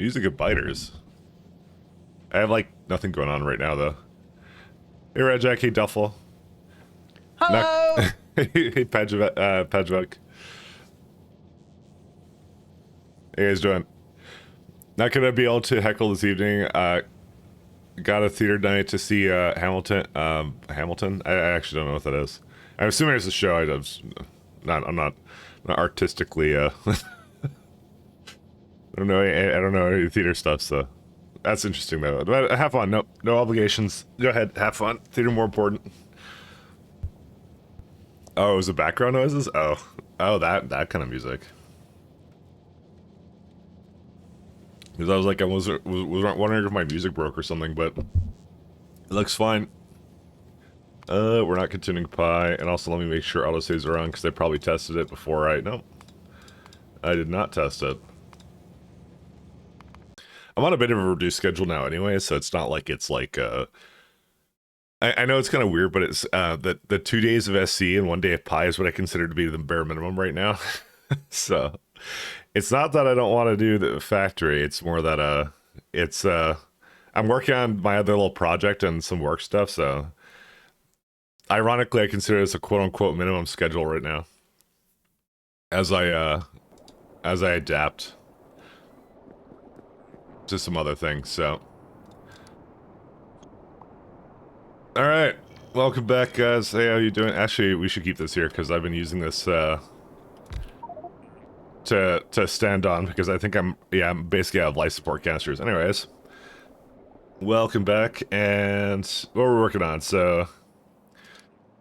Music of biters. I have like nothing going on right now though. Hey Red Jack, hey Duffel. Not Hello! hey Padgevok. Hey guys doing? Not gonna be able to heckle this evening. Got a theater night to see Hamilton. Hamilton? I actually don't know what that is. I'm assuming it's a show. I'm not artistically I don't know. I don't know any theater stuff, so that's interesting though. But have fun. No obligations. Go ahead, have fun. Theater more important. Oh, it was the background noises? Oh, that kind of music. Because I was like, I was wondering if my music broke or something, but it looks fine. We're not continuing Pi, and also let me make sure autosaves are on because I probably tested it before no, I did not test it. I'm on a bit of a reduced schedule now anyway, so it's not like it's like, I know it's kind of weird, but it's, the 2 days of SC and 1 day of Pi is what I consider to be the bare minimum right now. So, it's not that I don't want to do the factory, it's more that, I'm working on my other little project and some work stuff, so, ironically, I consider this a quote-unquote minimum schedule right now. As I adapt to some other things, so. Alright, welcome back guys. Hey, how you doing? Actually, we should keep this here, because I've been using this, to stand on, because I think I'm basically out of life support canisters. Anyways. Welcome back, and what we're working on, so...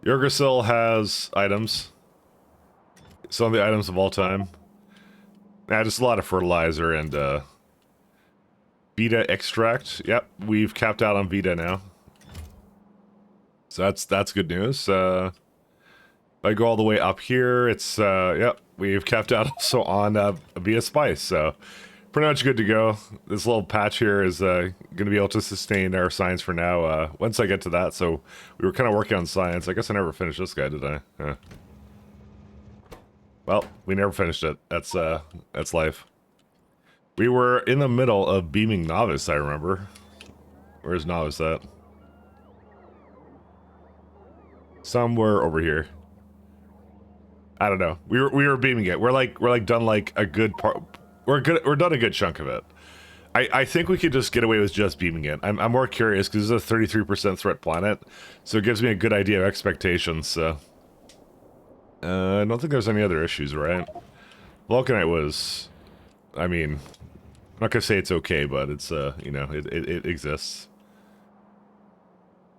Yggdrasil has items. Some of the items of all time. Just a lot of fertilizer and, Vita extract. Yep, we've capped out on Vita now. So that's good news. If I go all the way up here, it's, yep, we've capped out also on Vita Spice, so pretty much good to go. This little patch here is going to be able to sustain our science for now, once I get to that, so we were kind of working on science. I guess I never finished this guy, did I? Yeah. Well, we never finished it. That's life. We were in the middle of beaming Novice, I remember. Where's Novice at? Somewhere over here. I don't know. We were beaming it. We're like done like a good part. We're done a good chunk of it. I think we could just get away with just beaming it. I'm more curious because this is a 33% threat planet, so it gives me a good idea of expectations. So I don't think there's any other issues, right? Vulcanite was, I mean, I'm not gonna say it's okay, but it's you know, it exists.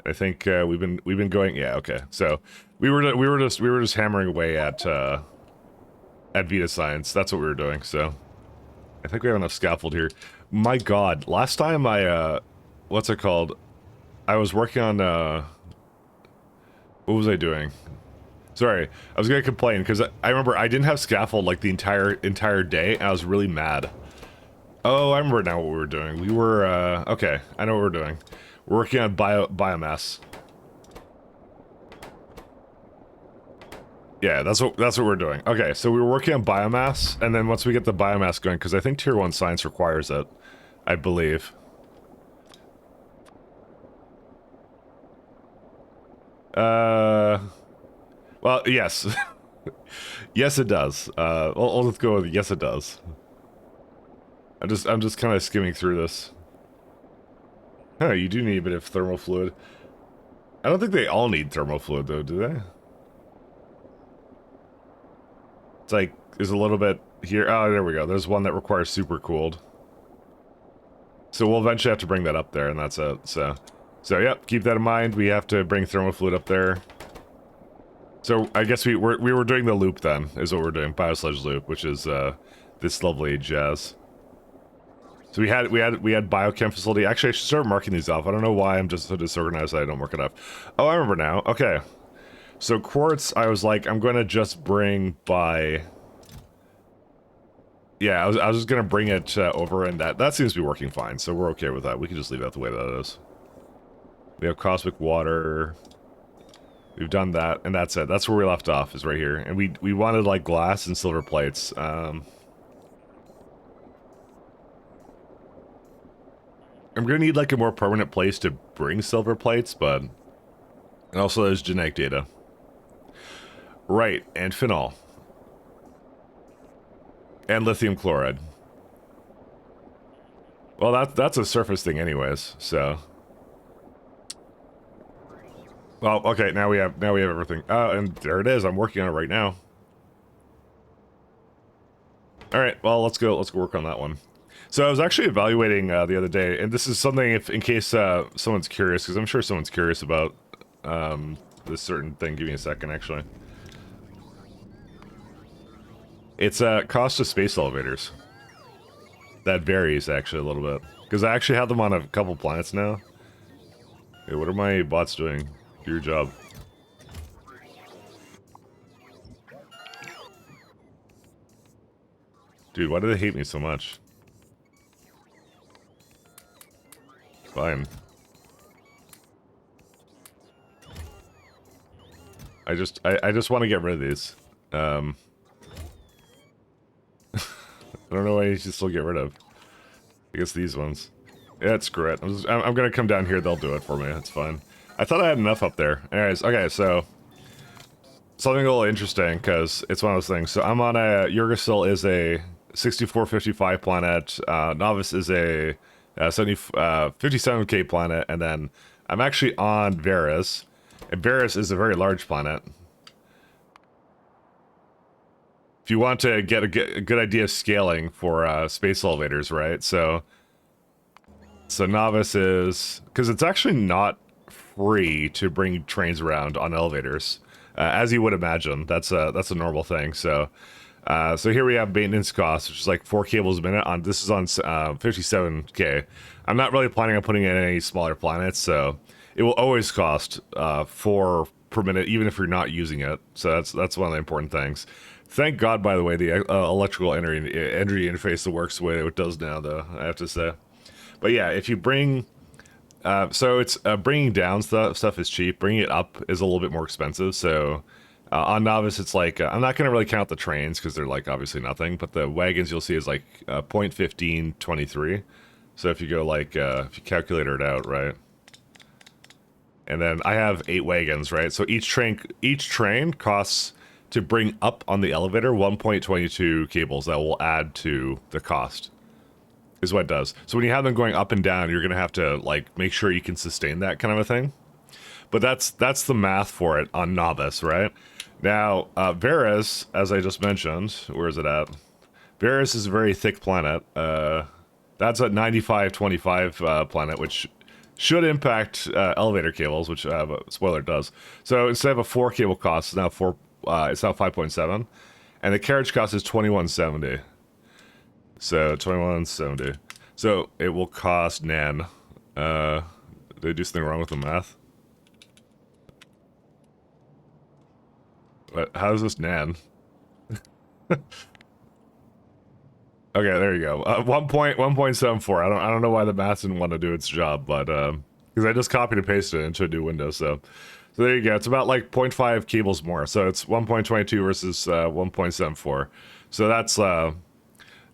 I think we've been going, yeah, okay. So we were just hammering away at Vita Science. That's what we were doing. So I think we have enough scaffold here. My God, last time I what's it called? I was working on what was I doing? Sorry, I was gonna complain because I remember I didn't have scaffold like the entire day, and I was really mad. Oh, I remember now what we were doing. We were okay. I know what we're doing. We're working on biomass. Yeah, that's what we're doing. Okay, so we were working on biomass, and then once we get the biomass going, because I think Tier 1 science requires it, I believe. Well, yes. Yes, it does. I'll just go with yes, it does. I'm just kind of skimming through this. Huh, you do need a bit of thermal fluid. I don't think they all need thermal fluid, though, do they? It's like, there's a little bit here. Oh, there we go. There's one that requires super cooled. So we'll eventually have to bring that up there, and that's it. So yep, keep that in mind. We have to bring thermal fluid up there. So I guess we were doing the loop then, is what we're doing. Biosludge loop, which is this lovely jazz. So we had biochem facility. Actually, I should start marking these off. I don't know why I'm just so disorganized that I don't mark it off. Oh, I remember now. Okay. So quartz, I was like, I'm going to just bring by... Yeah, I was just going to bring it over, and that seems to be working fine, so we're okay with that. We can just leave that the way that is. We have cosmic water. We've done that, and that's it. That's where we left off, is right here. And we wanted, like, glass and silver plates. I'm gonna need like a more permanent place to bring silver plates, but and also there's genetic data. Right, and phenol. And lithium chloride. Well, that's a surface thing anyways, so. Well, okay, now we have everything. And there it is. I'm working on it right now. All right, well, let's go work on that one. So I was actually evaluating the other day, and this is something if in case someone's curious, because I'm sure someone's curious about this certain thing. Give me a second, actually. It's cost of space elevators. That varies actually a little bit, because I actually have them on a couple planets now. Hey, what are my bots doing? Do your job. Dude, why do they hate me so much? Fine. I just want to get rid of these. I don't know why you should still get rid of. I guess these ones. Yeah, screw it. I'm gonna come down here. They'll do it for me. That's fine. I thought I had enough up there. Anyways, okay, so something a little interesting because it's one of those things. So I'm on a Yggdrasil is a 6455 planet. Novice is a 57k planet, and then I'm actually on Varus, and Varus is a very large planet. If you want to get a good idea of scaling for space elevators, right? So Novice is, because it's actually not free to bring trains around on elevators, as you would imagine. That's a normal thing. So here we have maintenance costs, which is like 4 cables a minute. This is on 57k. I'm not really planning on putting in any smaller planets, so it will always cost 4 per minute, even if you're not using it. So that's one of the important things. Thank God, by the way, the electrical energy interface works the way it does now, though, I have to say. But yeah, if you bring... so it's bringing down stuff is cheap. Bringing it up is a little bit more expensive. So on Novice, it's like... I'm not going to really count the trains because they're like obviously nothing. But the wagons you'll see is like 0.1523. So if you go like... if you calculate it out, right? And then I have 8 wagons, right? So each train costs... to bring up on the elevator 1.22 cables that will add to the cost is what it does. So when you have them going up and down, you're going to have to like make sure you can sustain that kind of a thing. But that's the math for it on Novice, right? Now, Varus, as I just mentioned, where is it at? Varus is a very thick planet. That's a 9525 planet, which should impact elevator cables, which spoiler does. So instead of a 4 cable cost, it's now 5.7, and the carriage cost is 2170. So 2170. So it will cost Nan. Did I do something wrong with the math? What? How is this Nan? Okay, there you go. 1.74. I don't know why the math didn't want to do its job, but because I just copied and pasted it into a new window, so there you go. It's about like 0.5 cables more. So it's 1.22 versus 1.74. So that's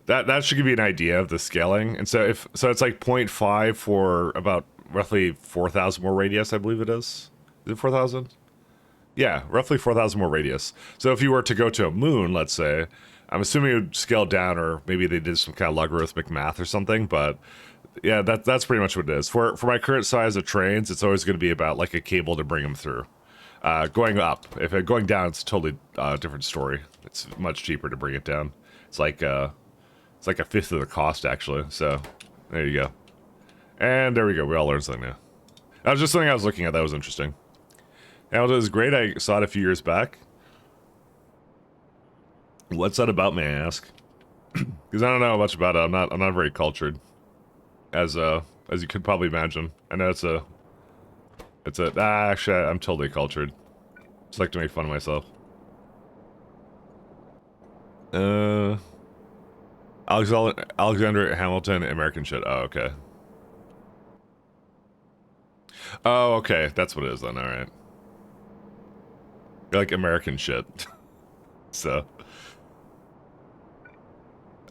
that should give you an idea of the scaling. And so it's like 0.5 for about roughly 4,000 more radius, I believe it is. Is it 4,000? Yeah, roughly 4,000 more radius. So if you were to go to a moon, let's say, I'm assuming it would scale down, or maybe they did some kind of logarithmic math or something, but yeah, that's pretty much what it is. For my current size of trains, it's always going to be about like a cable to bring them through. Going up, if it going down, it's a totally different story. It's much cheaper to bring it down. It's like a fifth of the cost, actually. So there you go. And there we go. We all learned something new. That was just something I was looking at that was interesting. And it was great. I saw it a few years back. What's that about, may I ask? Because I don't know much about it. I'm not very cultured, as you could probably imagine. I know actually I'm totally cultured. Just like to make fun of myself. Alexander Hamilton, American shit. Oh, okay. Oh, okay. That's what it is then. All right. You're like American shit. So.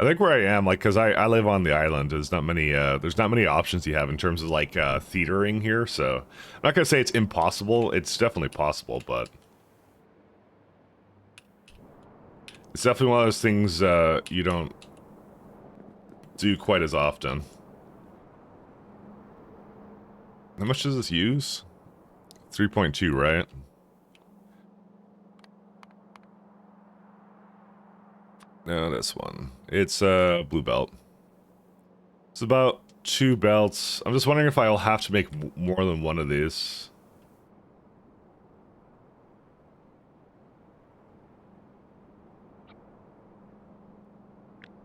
I think where I am, like, because I live on the island, there's not many options you have in terms of, like, theatering here, so I'm not gonna say it's impossible. It's definitely possible, but it's definitely one of those things you don't do quite as often. How much does this use? 3.2, right? No, this one. It's blue belt. It's about 2 belts. I'm just wondering if I'll have to make more than one of these.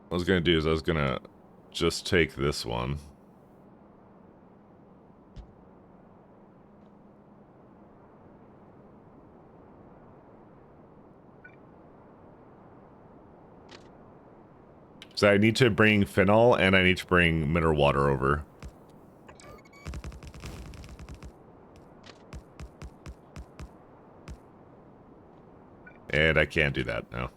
What I was gonna do is I was gonna just take this one. So I need to bring phenol and I need to bring mineral water over. And I can't do that now.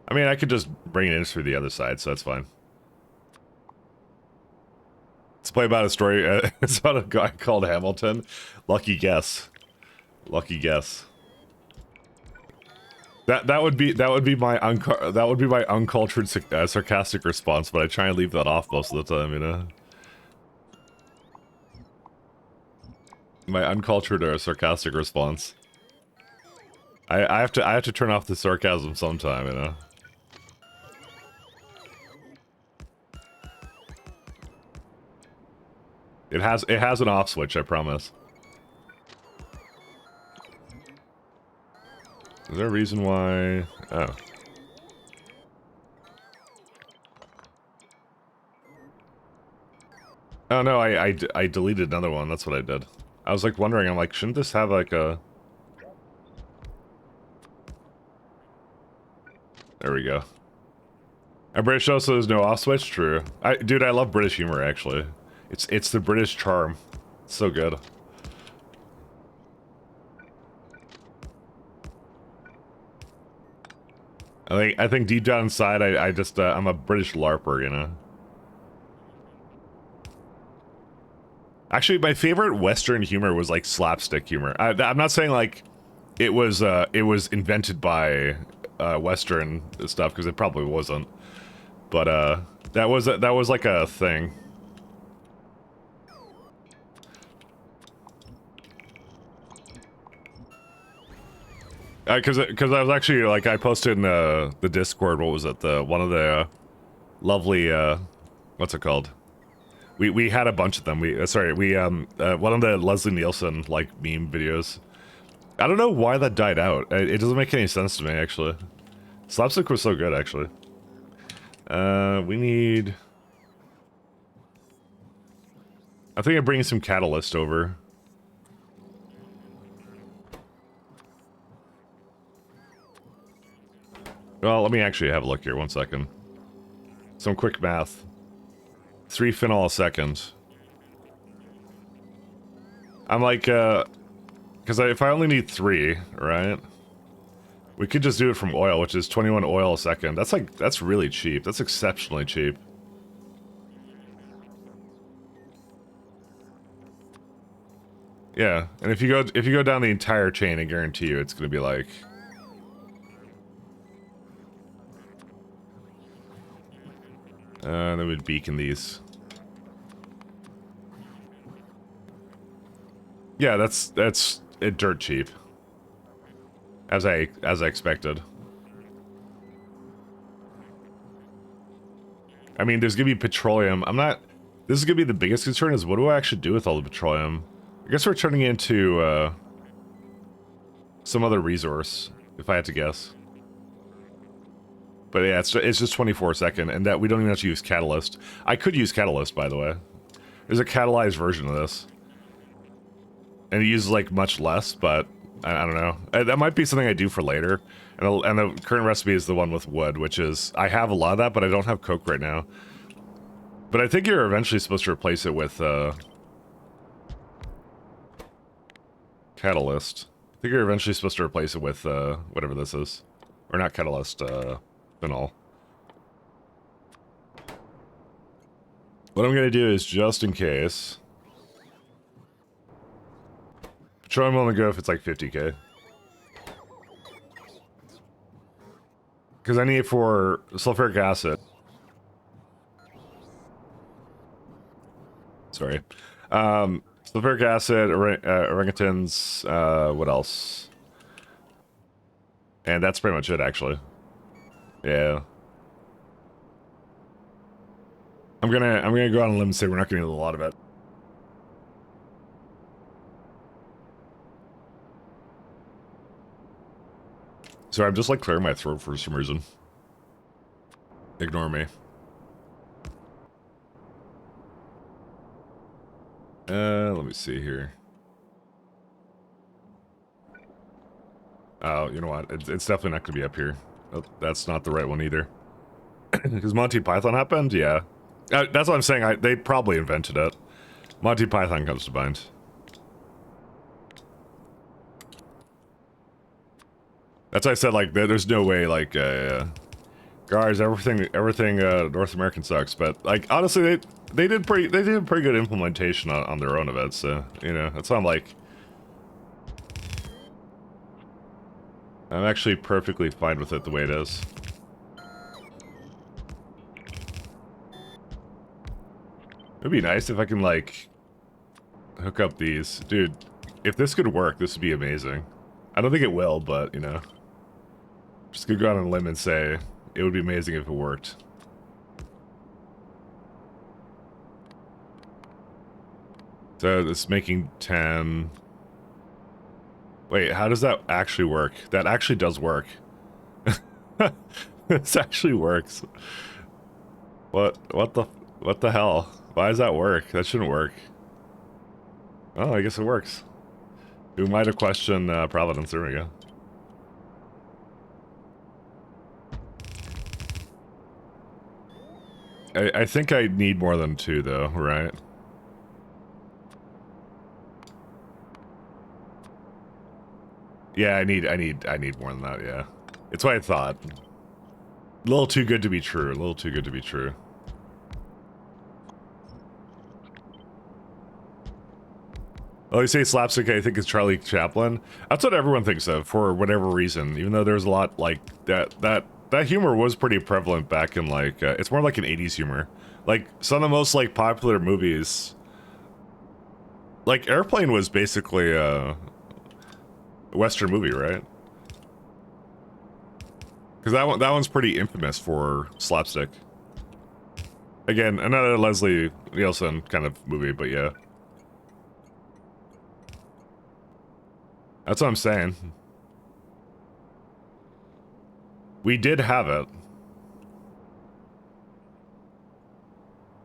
I mean, I could just bring it in through the other side, so that's fine. Let's play about a story. It's about a guy called Hamilton. Lucky guess. Lucky guess. That would be my uncultured sarcastic response, but I try and leave that off most of the time, you know. My uncultured or sarcastic response. I have to turn off the sarcasm sometime, you know. It has an off switch, I promise. Is there a reason why? Oh. Oh no, I deleted another one. That's what I did. I was like wondering. I'm like, shouldn't this have like a? There we go. And British also there's no off switch. True. Dude, I love British humor. Actually, it's the British charm. It's so good. I think deep down inside, I just I'm a British LARPer, you know. Actually, my favorite Western humor was like slapstick humor. I'm not saying like it was invented by Western stuff because it probably wasn't, but that was like a thing. Because I was actually like I posted in the Discord. What was it? One of the lovely what's it called? We had a bunch of them. We one of the Leslie Nielsen like meme videos. I don't know why that died out. It doesn't make any sense to me actually. Slapstick was so good actually. We need. I think I'm bringing some catalyst over. Well, let me actually have a look here. 1 second. Some quick math. 3 phenol a second. I'm like, because if I only need 3, right? We could just do it from oil, which is 21 oil a second. That's really cheap. That's exceptionally cheap. Yeah, and if you go down the entire chain, I guarantee you it's gonna be like. Then we'd beacon these. Yeah, that's dirt cheap. As I expected. I mean, there's gonna be petroleum. This is gonna be the biggest concern is what do I actually do with all the petroleum? I guess we're turning it into some other resource, if I had to guess. But yeah, it's just 24 second, and that we don't even have to use catalyst. I could use catalyst, by the way. There's a catalyzed version of this. And it uses, like, much less, but I don't know. That might be something I do for later. And the current recipe is the one with wood, which is... I have a lot of that, but I don't have coke right now. But I think you're eventually supposed to replace it with, catalyst. I think you're eventually supposed to replace it with, whatever this is. Or not catalyst, phenol. What I'm gonna do is, just in case, petroleum only go if it's like 50k. Because I need it for sulfuric acid. Sorry. Sulfuric acid, orangutans, what else? And that's pretty much it, actually. Yeah. I'm gonna go out on a limb and say we're not gonna need a lot of it. So I'm just like clearing my throat for some reason. Ignore me. Let me see here. Oh, you know what? It's definitely not gonna be up here. Oh, that's not the right one either. Because Monty Python happened? Yeah. That's what I'm saying. They probably invented it. Monty Python comes to mind. That's why I said, like, there's no way, like, guys, everything North American sucks. But, like, honestly, they did a pretty good implementation on their own of it. So, you know, that's why I'm like, I'm actually perfectly fine with it the way it is. It'd be nice if I can, like, hook up these. Dude, if this could work, this would be amazing. I don't think it will, but, you know. Just gonna go out on a limb and say it would be amazing if it worked. So, it's making 10... Wait, how does that actually work? That actually does work. This actually works. What the hell? Why does that work? That shouldn't work. Oh, I guess it works. Who might have questioned Providence? There we go. I think I need more than 2 though, right? Yeah, I need more than that, yeah. It's what I thought. A little too good to be true. A little too good to be true. Oh, you say slapstick, I think it's Charlie Chaplin. That's what everyone thinks of for whatever reason. Even though there's a lot like that humor was pretty prevalent back in like it's more like an 80s humor. Like some of the most like popular movies. Like Airplane was basically a Western movie, right? Because that one's pretty infamous for slapstick. Again, another Leslie Nielsen kind of movie, but yeah. That's what I'm saying. We did have it.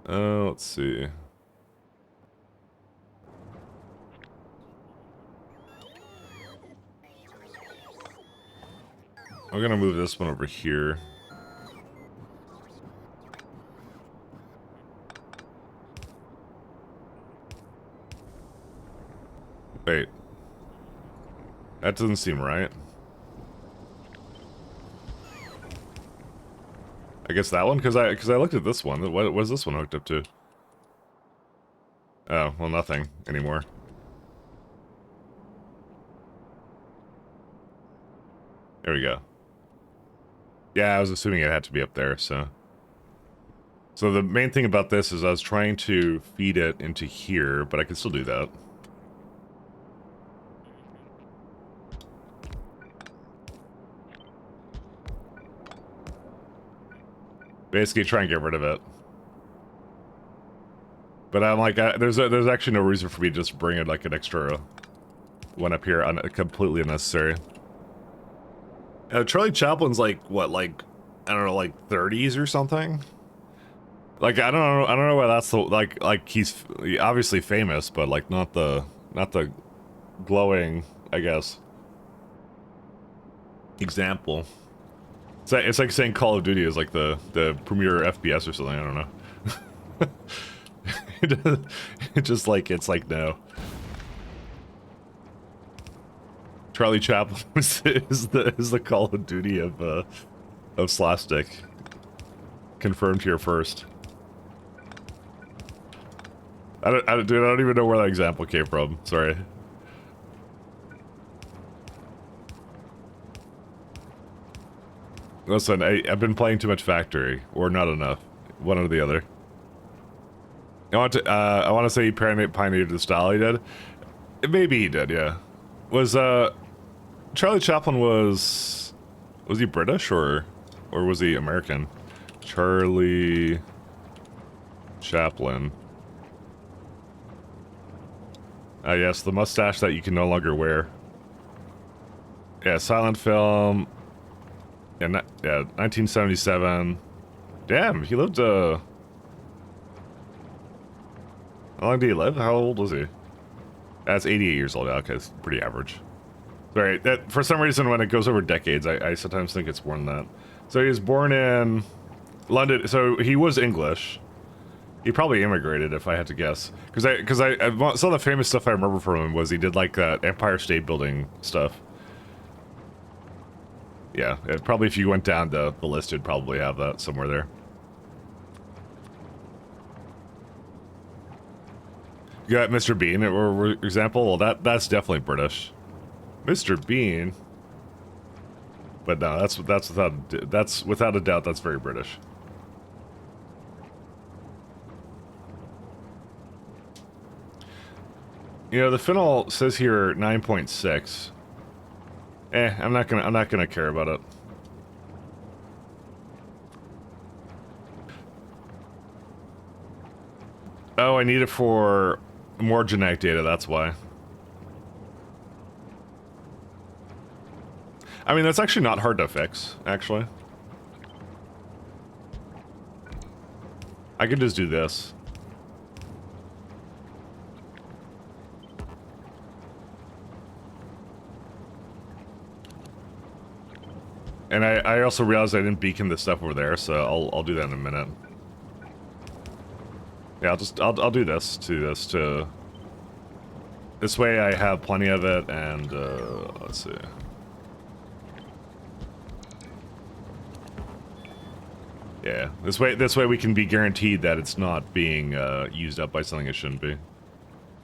Let's see. I'm gonna move this one over here. Wait. That doesn't seem right. I guess that one, because I looked at this one. What was this one hooked up to? Oh, well, nothing anymore. There we go. Yeah, I was assuming it had to be up there, so. So the main thing about this is I was trying to feed it into here, but I can still do that. Basically try and get rid of it. But I'm like, there's actually no reason for me to just bring it like an extra one up here, completely unnecessary. Charlie Chaplin's like, what, like, I don't know, like 30s or something? Like, I don't know why that's the, like he's obviously famous, but like not the glowing, I guess, example. It's like saying Call of Duty is like the premier FPS or something. I don't know. It just like it's like no. Charlie Chaplin is the Call of Duty of slapstick. Confirmed here first. Dude, I don't even know where that example came from. Sorry. Listen, I've been playing too much Factory, or not enough. One or the other. I want to say he pioneered the style he did. Maybe he did, yeah. Was, Charlie Chaplin was he British, or was he American? Charlie Chaplin. Yes, the mustache that you can no longer wear. Yeah, silent film. Yeah, 1977. Damn, he lived, how long did he live? How old was he? That's 88 years old. Okay, it's pretty average. Sorry, that for some reason when it goes over decades, I sometimes think it's more than that. So he was born in London. So he was English. He probably immigrated, if I had to guess. Because some of the famous stuff I remember from him was he did like that Empire State Building stuff. Yeah, probably if you went down the list, it'd probably have that somewhere there. You got Mr. Bean, for example. Well, that's definitely British. Mr. Bean. But no, that's without a doubt, that's very British. You know, the phenol says here 9.6. I'm not gonna care about it. Oh, I need it for more genetic data, that's why. I mean, that's actually not hard to fix, actually. I could just do this. And I also realized I didn't beacon this stuff over there, so I'll do that in a minute. Yeah, I'll do this to this way I have plenty of it, and let's see. Yeah, this way we can be guaranteed that it's not being used up by something it shouldn't be.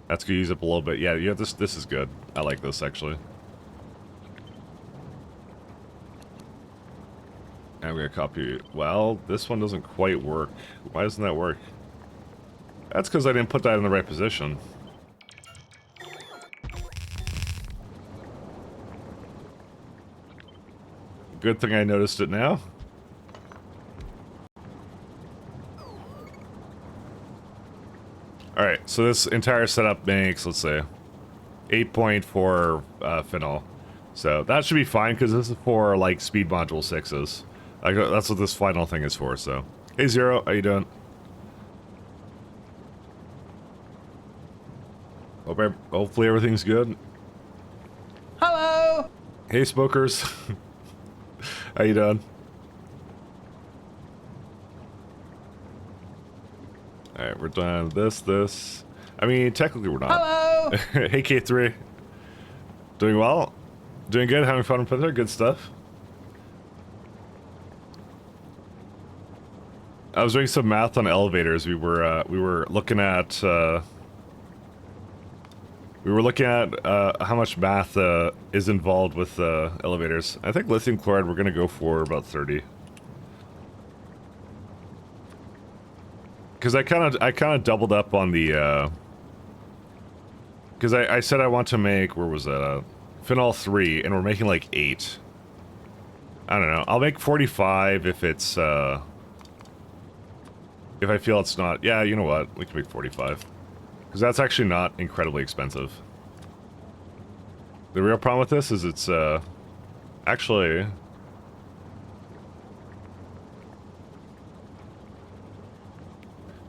That's gonna use up a little bit. Yeah, this is good. I like this actually. And I'm gonna copy. Well, this one doesn't quite work. Why doesn't that work? That's because I didn't put that in the right position. Good thing I noticed it now. Alright, so this entire setup makes, let's say, 8.4 phenol. So that should be fine, because this is for, like, speed module 6s. That's what this final thing is for, so. Hey, Zero, how you doing? Hopefully everything's good. Hello! Hey, smokers. How you doing? Alright, we're done this. I mean, technically we're not. Hello! Hey, K3. Doing well? Doing good? Having fun with it? Good stuff? I was doing some math on elevators. We were looking at, how much math is involved with elevators. I think lithium chloride we're gonna go for about 30. Because I kind of doubled up on the because I said I want to make, where was that, phenol 3, and we're making like 8. I don't know, I'll make 45 if it's if I feel it's not. Yeah, you know what, we can make 45 because that's actually not incredibly expensive. The real problem with this is it's actually,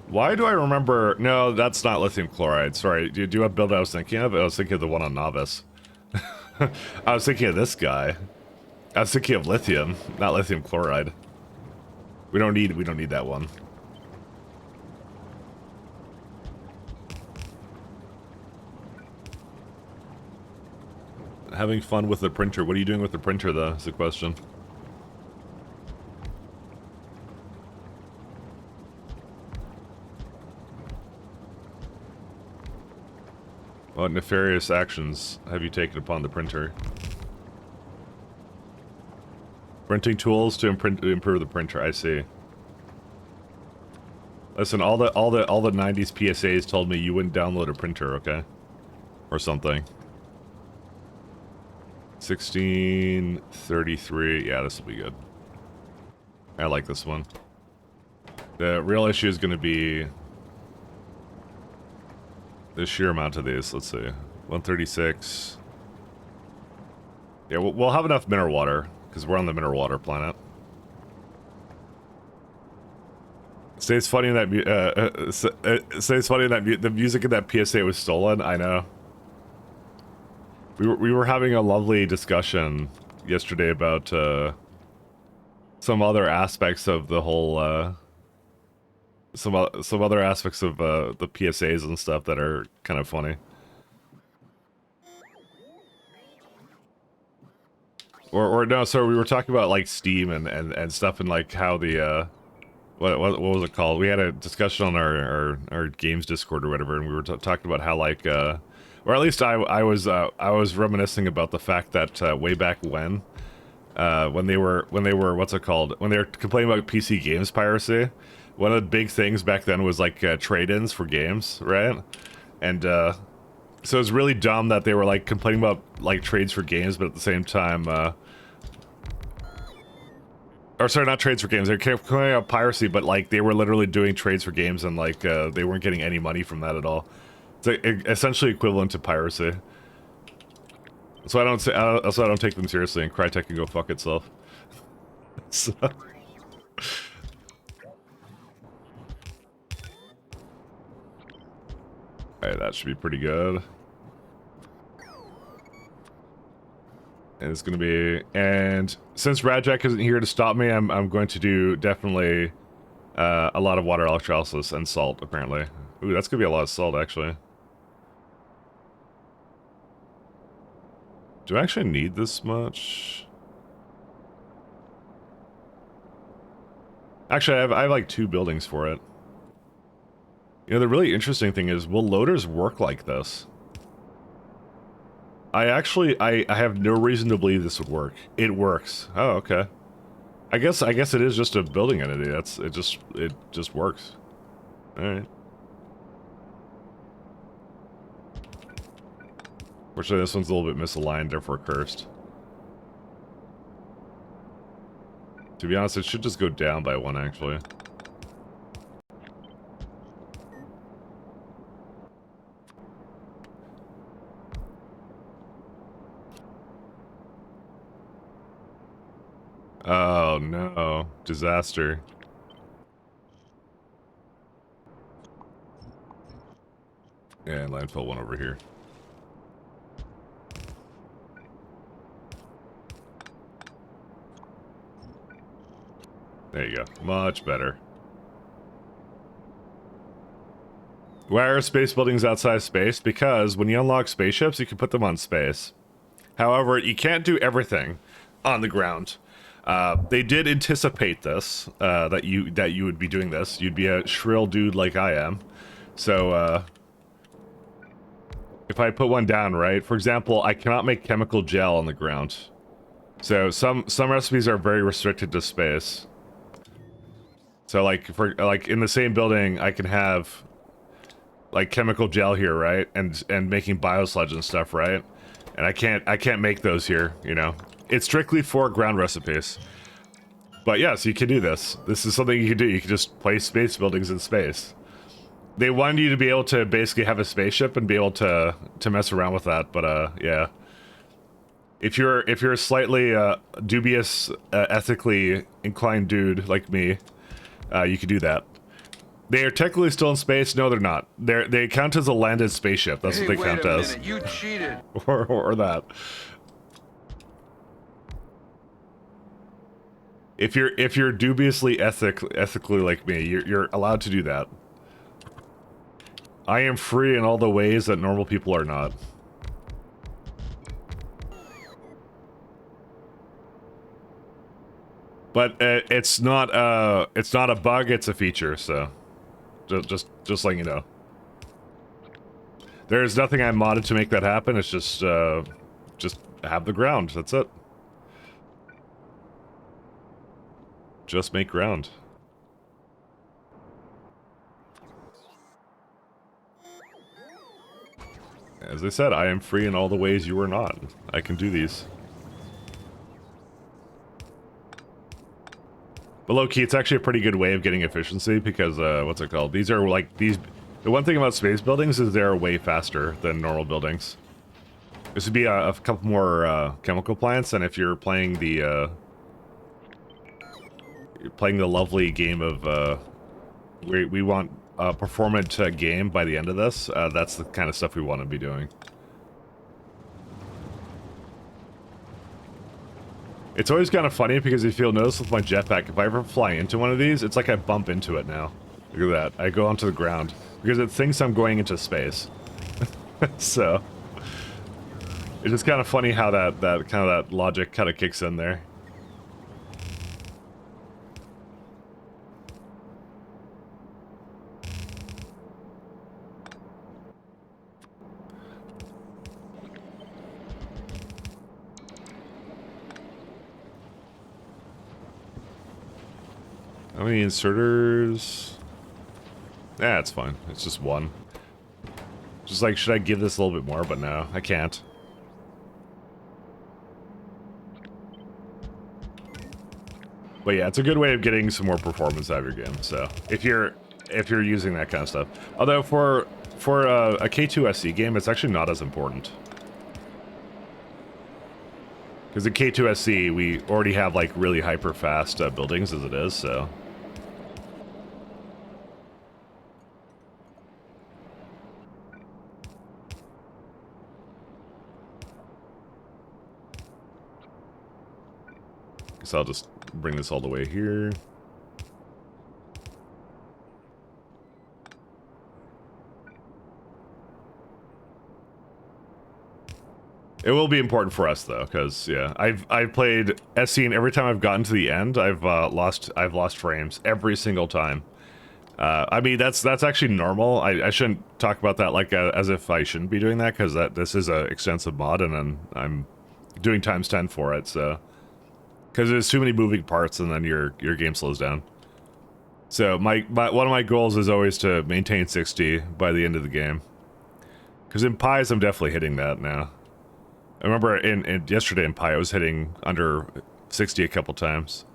why do I remember? No, that's not lithium chloride. Sorry. Do you have build I was thinking of? I was thinking of the one on Novice. I was thinking of this guy. I was thinking of lithium, not lithium chloride. We don't need that one. Having fun with the printer. What are you doing with the printer, though, is the question. What nefarious actions have you taken upon the printer? Printing tools to improve the printer. I see. Listen, all the 90s PSAs told me you wouldn't download a printer, okay? Or something. 1633. Yeah, this will be good. I like this one. The real issue is going to be the sheer amount of these. Let's see. 136. Yeah, we'll have enough mineral water because we're on the mineral water planet. Say it's funny that say it's funny that the music in that PSA was stolen. I know. We were having a lovely discussion yesterday about some other aspects of the whole some other aspects of the PSAs and stuff that are kind of funny. Or no, so we were talking about like Steam and stuff and like how the what was it called? We had a discussion on our games Discord or whatever, and we were talking about how like or at least I was reminiscing about the fact that way back when they were what's it called, when they were complaining about PC games piracy, one of the big things back then was like trade-ins for games, right? And so it's really dumb that they were like complaining about like trades for games, but at the same time or sorry, not trades for games. They're complaining about piracy, but like they were literally doing trades for games, and like they weren't getting any money from that at all. It's like, essentially equivalent to piracy. So I don't take them seriously, and Crytek can go fuck itself. So. Alright, that should be pretty good. And it's gonna be, and since Radjack isn't here to stop me, I'm going to do definitely a lot of water electrolysis and salt, apparently. Ooh, that's gonna be a lot of salt, actually. Do I actually need this much? Actually, I have like 2 buildings for it. You know, the really interesting thing is, will loaders work like this? I have no reason to believe this would work. It works. Oh, okay. I guess it is just a building entity. It just works. All right. Fortunately, this one's a little bit misaligned, therefore cursed. To be honest, it should just go down by 1, actually. Oh no, disaster. And landfill 1 over here. There you go, much better. Why are space buildings outside space? Because when you unlock spaceships, you can put them on space. However, you can't do everything on the ground. They did anticipate this, that you would be doing this. You'd be a shrill dude like I am. So, if I put one down, right? For example, I cannot make chemical gel on the ground. So some recipes are very restricted to space. So like in the same building, I can have like chemical gel here, right? And making biosludge and stuff, right? And I can't make those here, you know. It's strictly for ground recipes. But yes, you can do this. This is something you can do. You can just place space buildings in space. They wanted you to be able to basically have a spaceship and be able to mess around with that, but yeah. If you're a slightly dubious, ethically inclined dude like me, you could do that. They are technically still in space. No, they're not. They count as a landed spaceship. That's what they count as. You cheated. or that. If you're dubiously ethically like me, you're allowed to do that. I am free in all the ways that normal people are not. But it's not a bug, it's a feature, so just letting you know. There's nothing I modded to make that happen. It's just have the ground. That's it. Just make ground. As I said, I am free in all the ways you are not. I can do these. But low-key, it's actually a pretty good way of getting efficiency because, what's it called? These are like, the one thing about space buildings is they're way faster than normal buildings. This would be a couple more chemical plants, and if you're playing the lovely game of, we want a performant game by the end of this, that's the kind of stuff we want to be doing. It's always kind of funny because if you'll notice with my jetpack, if I ever fly into one of these, it's like I bump into it now. Look at that. I go onto the ground because it thinks I'm going into space. So it's just kind of funny how that logic kind of kicks in there. How many inserters? Yeah, it's fine. It's just one. Just like, should I give this a little bit more? But no, I can't. But yeah, it's a good way of getting some more performance out of your game. So if you're using that kind of stuff, although for a K2SC game, it's actually not as important. Because in K2SC, we already have like really hyper fast buildings as it is, so. Guess I'll just bring this all the way here. It will be important for us though, because yeah, I've played SC and every time I've gotten to the end, I've lost frames every single time. I mean that's actually normal. I shouldn't talk about that like as if I shouldn't be doing that, because this is a extensive mod and then I'm doing times 10 for it. So because there's too many moving parts and then your game slows down. So one of my goals is always to maintain 60 by the end of the game. Because in pies I'm definitely hitting that now. I remember yesterday in Pi, I was hitting under 60 a couple times.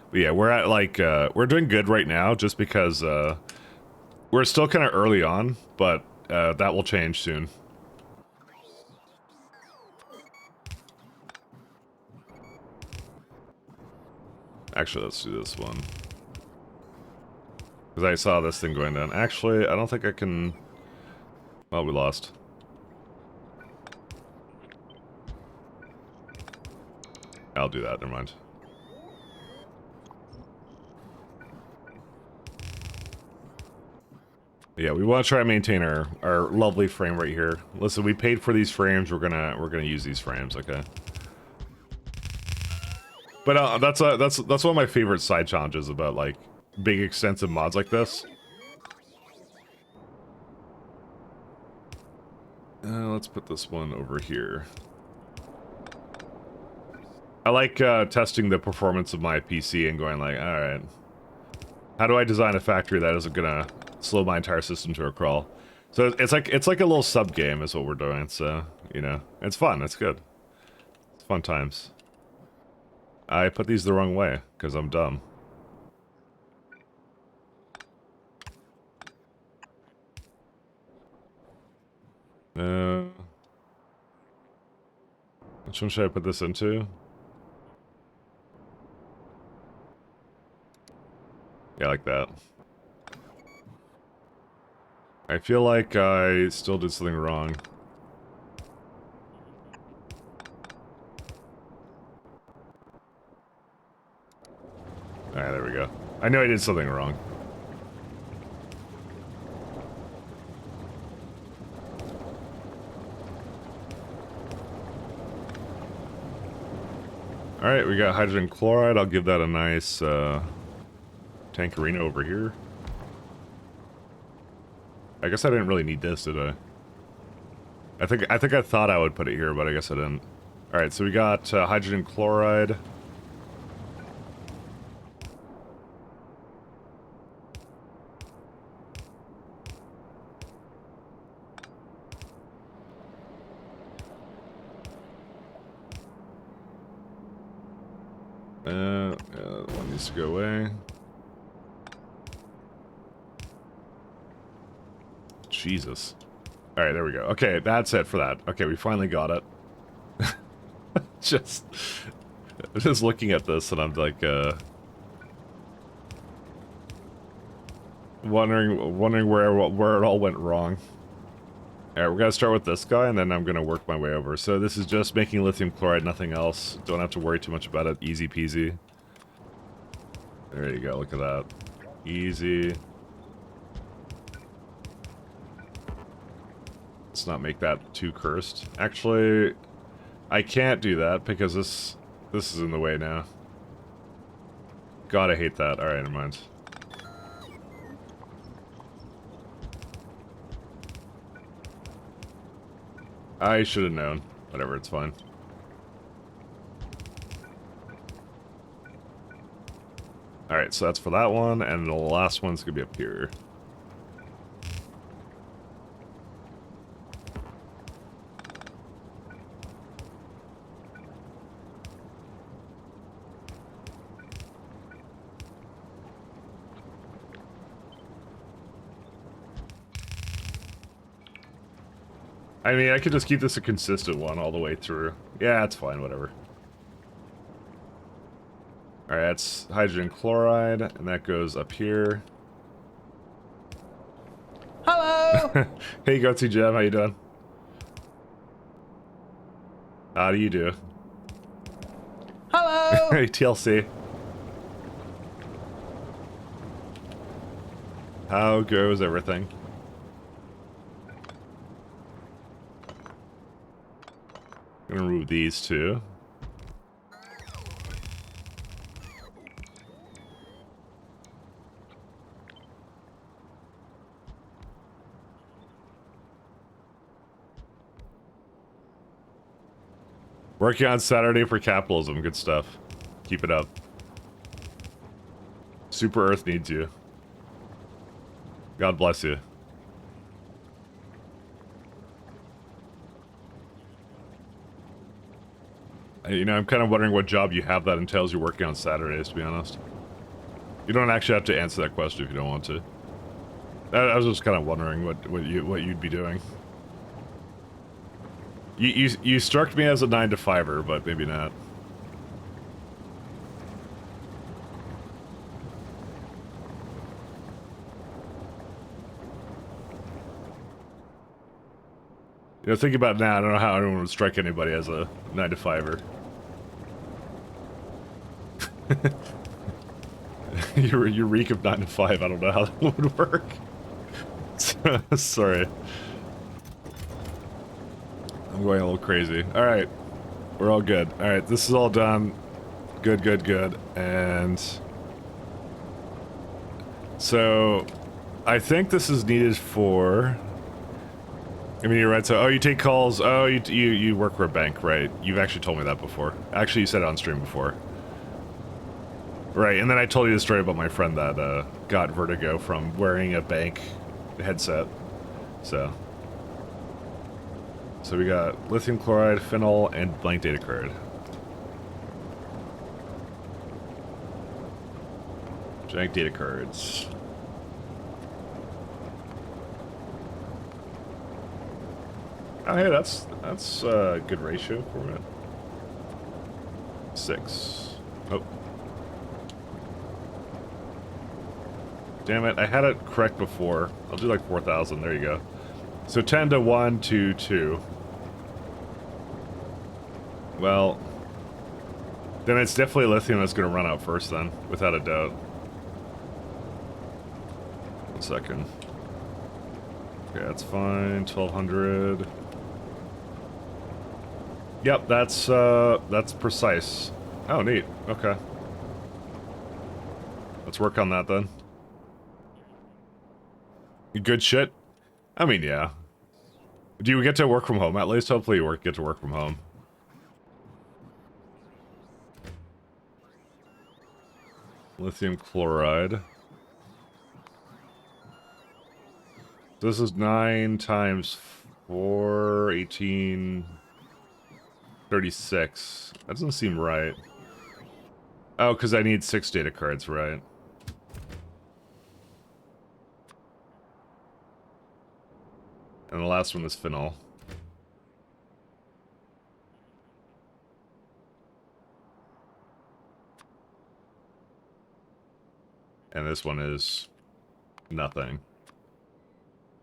But yeah, we're at like, we're doing good right now just because we're still kind of early on, but that will change soon. Actually, let's do this one. Because I saw this thing going down. Actually, I don't think I can... Oh, we lost. I'll do that, never mind. Yeah, we want to try and maintain our lovely frame right here. Listen, we paid for these frames, we're gonna use these frames, okay? But that's one of my favorite side challenges about like big extensive mods like this. Let's put this one over here. I like testing the performance of my PC and going like, all right, how do I design a factory that isn't gonna slow my entire system to a crawl? So it's like a little sub game is what we're doing. So you know, it's fun. It's good. It's fun times. I put these the wrong way because I'm dumb. Which one should I put this into? Yeah, like that. I feel like I still did something wrong. Alright, there we go. I know I did something wrong. Alright, we got hydrogen chloride. I'll give that a nice tankerino over here. I guess I didn't really need this, did I? I thought I would put it here, but I guess I didn't. All right, so we got hydrogen chloride. One needs to go away. Jesus. All right, there we go. Okay, that's it for that. Okay, we finally got it. just looking at this and I'm like, wondering where it all went wrong. All right, we're gonna start with this guy, and then I'm gonna work my way over. So this is just making lithium chloride, nothing else. Don't have to worry too much about it. Easy peasy. There you go. Look at that. Easy. Let's not make that too cursed. Actually, I can't do that because this is in the way now. God, I hate that. All right, never mind. I should have known. Whatever, it's fine. Alright, so that's for that one, and the last one's gonna be up here. I mean, I could just keep this a consistent one all the way through. Yeah, it's fine, whatever. Alright, that's hydrogen chloride, and that goes up here. Hello! Hey, Gutsy Jam, how you doing? How do you do? Hello! Hey, TLC. How goes everything? Gonna remove these two. Working on Saturday for capitalism. Good stuff. Keep it up. Super Earth needs you. God bless you. You know, I'm kind of wondering what job you have that entails you working on Saturdays, to be honest. You don't actually have to answer that question if you don't want to. I was just kind of wondering what you'd be doing. You struck me as a 9 to 5er, but maybe not. You know, think about it now, I don't know how anyone would strike anybody as a 9 to 5er. Your reek of 9 to 5, I don't know how that would work. Sorry. I'm going a little crazy. Alright. We're all good. Alright, this is all done. Good, good, good. And... so... I think this is needed for... I mean, you're right, so... oh, you take calls. Oh, you work for a bank, right. You've actually told me that before. Actually, you said it on stream before. Right, and then I told you the story about my friend that got vertigo from wearing a bank headset. So we got lithium chloride, phenol, and blank data card. Blank data cards. Oh, hey, that's a good ratio for it. 6. Oh. Damn it, I had it correct before. I'll do like 4,000, there you go. So 10 to 1 to 2. Well, then it's definitely lithium that's going to run out first then, without a doubt. 1 second. Okay, that's fine, 1,200. Yep, that's precise. Oh, neat, okay. Let's work on that then. Good shit? I mean, yeah. Do you get to work from home at least? Hopefully you get to work from home. Lithium chloride. This is 9 times 4, 18, 36. That doesn't seem right. Oh, because I need 6 data cards, right? And the last one is phenol. And this one is nothing.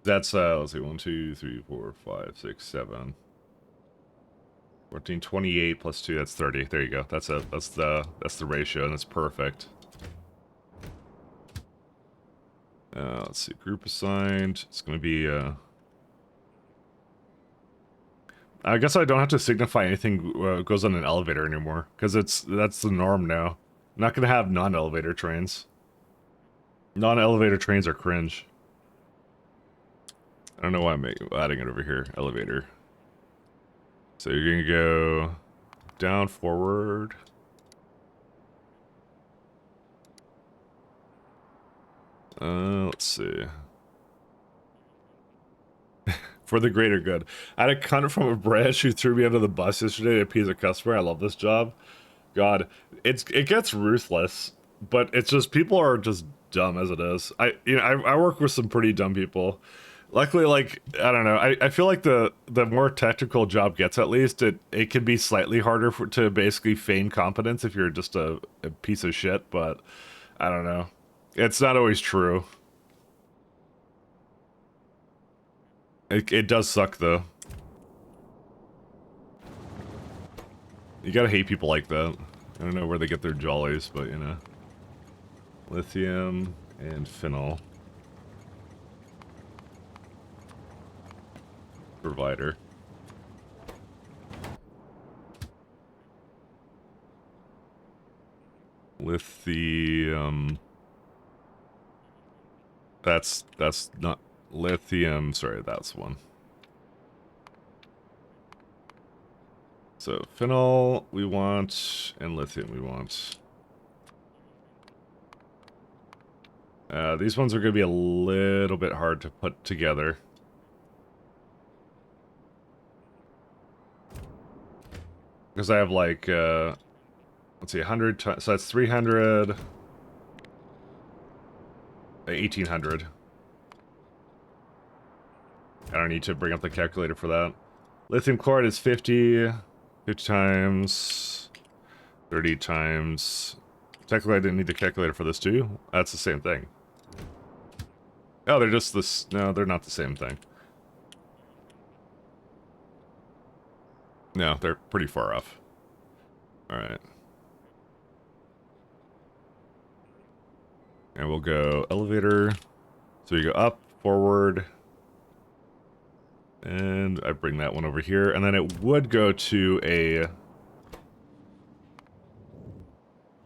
That's, let's see, 1, 2, 3, 4, 5, 6, 7. 14, 28 plus 2, that's 30. There you go. That's the ratio, and it's perfect. Let's see, group assigned. It's gonna be, I guess I don't have to signify anything goes on an elevator anymore, because that's the norm now. I'm not gonna have non-elevator trains. Non-elevator trains are cringe. I don't know why I'm adding it over here. Elevator. So you're gonna go down, forward. Let's see. For the greater good. I had a cunt from a branch who threw me under the bus yesterday to appease a customer. I love this job. God, it gets ruthless, but it's just people are just dumb as it is. I work with some pretty dumb people. Luckily, like, I don't know, I feel like the more technical job gets, at least, it can be slightly harder to basically feign competence if you're just a piece of shit, but I don't know. It's not always true. It does suck, though. You gotta hate people like that. I don't know where they get their jollies, but, you know. Lithium and phenol. Provider. Lithium. That's not lithium. Sorry, that's one. So phenol we want, and lithium we want. These ones are going to be a little bit hard to put together. Because I have like, let's see, 100, so that's 300, 1800. I don't need to bring up the calculator for that. Lithium chloride is 50 times, 30 times. Technically I didn't need the calculator for this too. That's the same thing. Oh, they're just this, no, they're not the same thing. No, they're pretty far off. Alright. And we'll go elevator. So you go up, forward. And I bring that one over here. And then it would go to a...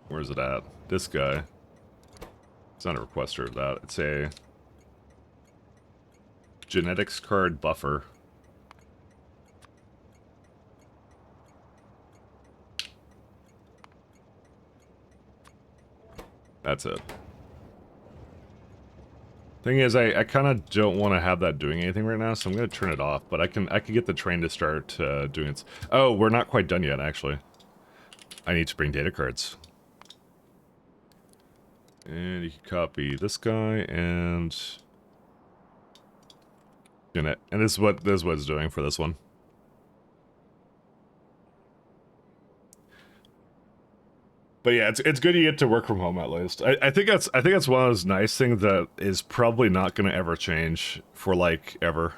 Where's it at? This guy. It's not a requester of that. It's a... genetics card buffer. That's it. Thing is, I kind of don't want to have that doing anything right now, so I'm going to turn it off. But I can get the train to start doing its... Oh, we're not quite done yet, actually. I need to bring data cards. And you can copy this guy and... And this is what it's doing for this one. But yeah, it's good you get to work from home at least. I think that's one of those nice things that is probably not going to ever change for like ever,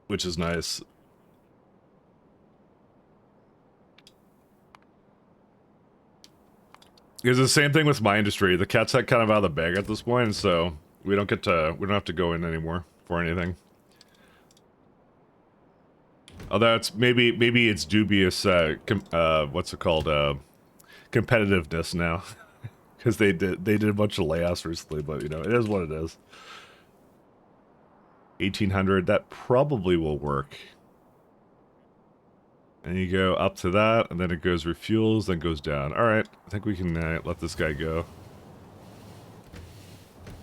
which is nice. It's the same thing with my industry. The cat's kind of out of the bag at this point, so we don't have to go in anymore for anything. Although it's maybe it's dubious. What's it called? Competitiveness now, because they did a bunch of layoffs recently. But you know, it is what it is. 1800, that probably will work. And you go up to that, and then it goes refuels, then goes down. Alright, I think we can let this guy go.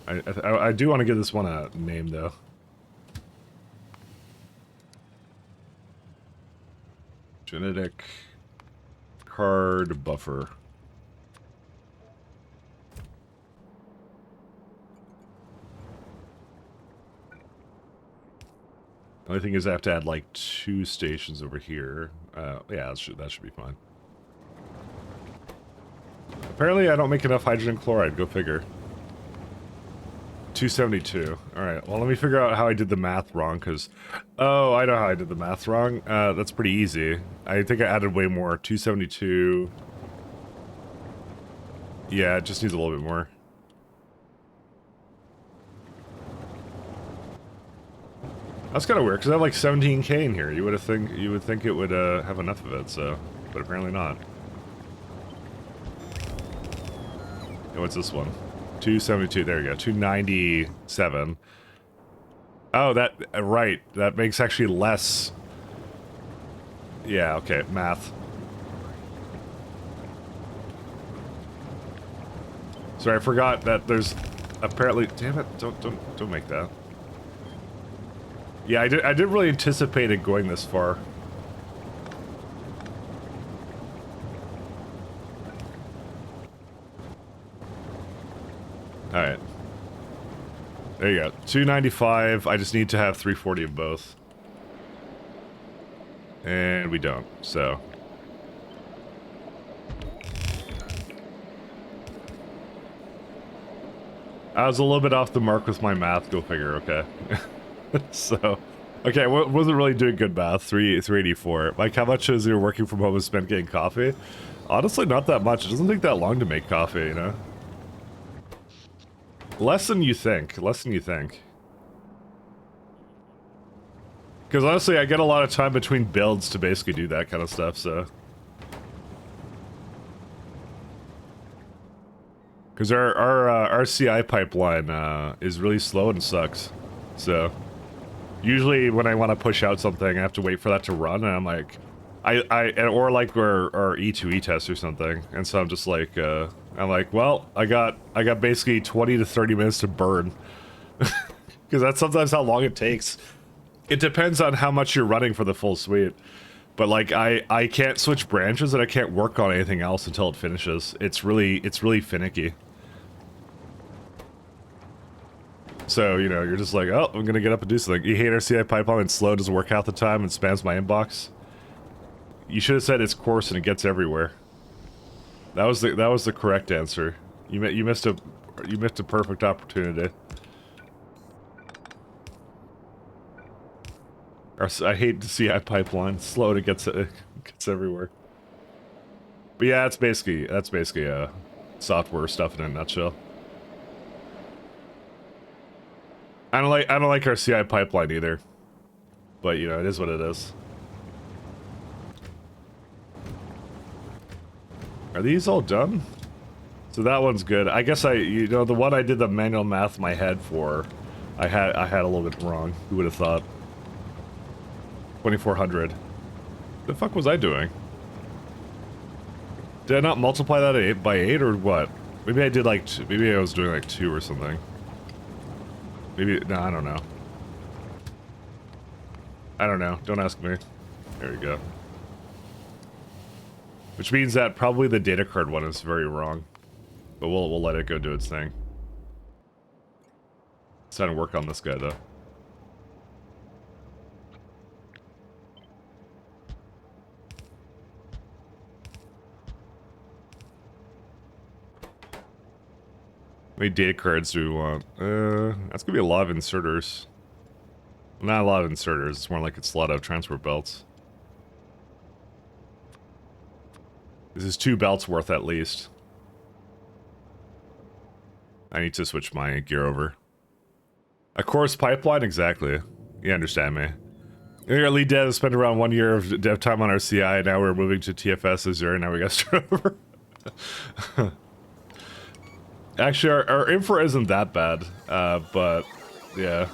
I do want to give this one a name, though. Genetic card buffer. The only thing is I have to add like 2 stations over here. Yeah, that should be fine. Apparently I don't make enough hydrogen chloride, go figure. 272. Alright, well let me figure out how I did the math wrong, because... Oh, I know how I did the math wrong. That's pretty easy. I think I added way more. 272... Yeah, it just needs a little bit more. That's kind of weird, because I have like 17k in here. You would think it would have enough of it, so... But apparently not. And what's this one? 272, there you go. 297. Oh, that... right. That makes actually less... Yeah, okay. Math. Sorry, I forgot that there's... Apparently... Damn it, don't make that. Yeah, I didn't really anticipate it going this far. Alright. There you go. 295. I just need to have 340 of both. And we don't, so... I was a little bit off the mark with my math, go figure, okay. So, okay, wasn't really doing good math. 384. Like, how much is your working from home is spent getting coffee? Honestly, not that much. It doesn't take that long to make coffee, you know? Less than you think. Less than you think. Because honestly, I get a lot of time between builds to basically do that kind of stuff, so... Because our CI pipeline is really slow and sucks, so... Usually when I want to push out something, I have to wait for that to run, and I'm like... or like our E2E test or something, and so I'm just like, I'm like, well, I got basically 20 to 30 minutes to burn. Because that's sometimes how long it takes. It depends on how much you're running for the full suite. But like, I can't switch branches and I can't work on anything else until it finishes. It's really finicky. So, you know, you're just like, oh, I'm gonna get up and do something. You hate our CI pipeline and slow, doesn't work half the time, and spams my inbox. You should have said it's coarse and it gets everywhere. That was the correct answer. You missed a perfect opportunity. I hate the CI pipeline. Slow and it gets everywhere. But yeah, that's basically software stuff in a nutshell. I don't like our CI pipeline either. But you know, it is what it is. Are these all done? So that one's good. I guess you know, the one I did the manual math in my head for, I had a little bit wrong. Who would have thought? 2400. The fuck was I doing? Did I not multiply that by 8 or what? Maybe I did like maybe I was doing like 2 or something. Maybe no, I don't know. I don't know. Don't ask me. There we go. Which means that probably the data card one is very wrong. But we'll let it go do its thing. It's time to work on this guy though. How many data cards do we want? That's gonna be a lot of inserters. Not a lot of inserters, it's more like it's a lot of transport belts. This is 2 belts worth at least. I need to switch my gear over. A course pipeline? Exactly. You understand me. Our lead dev spent around 1 year of dev time on our CI, and now we're moving to TFS Azure, and now we got to start over. Actually, our infra isn't that bad, but yeah.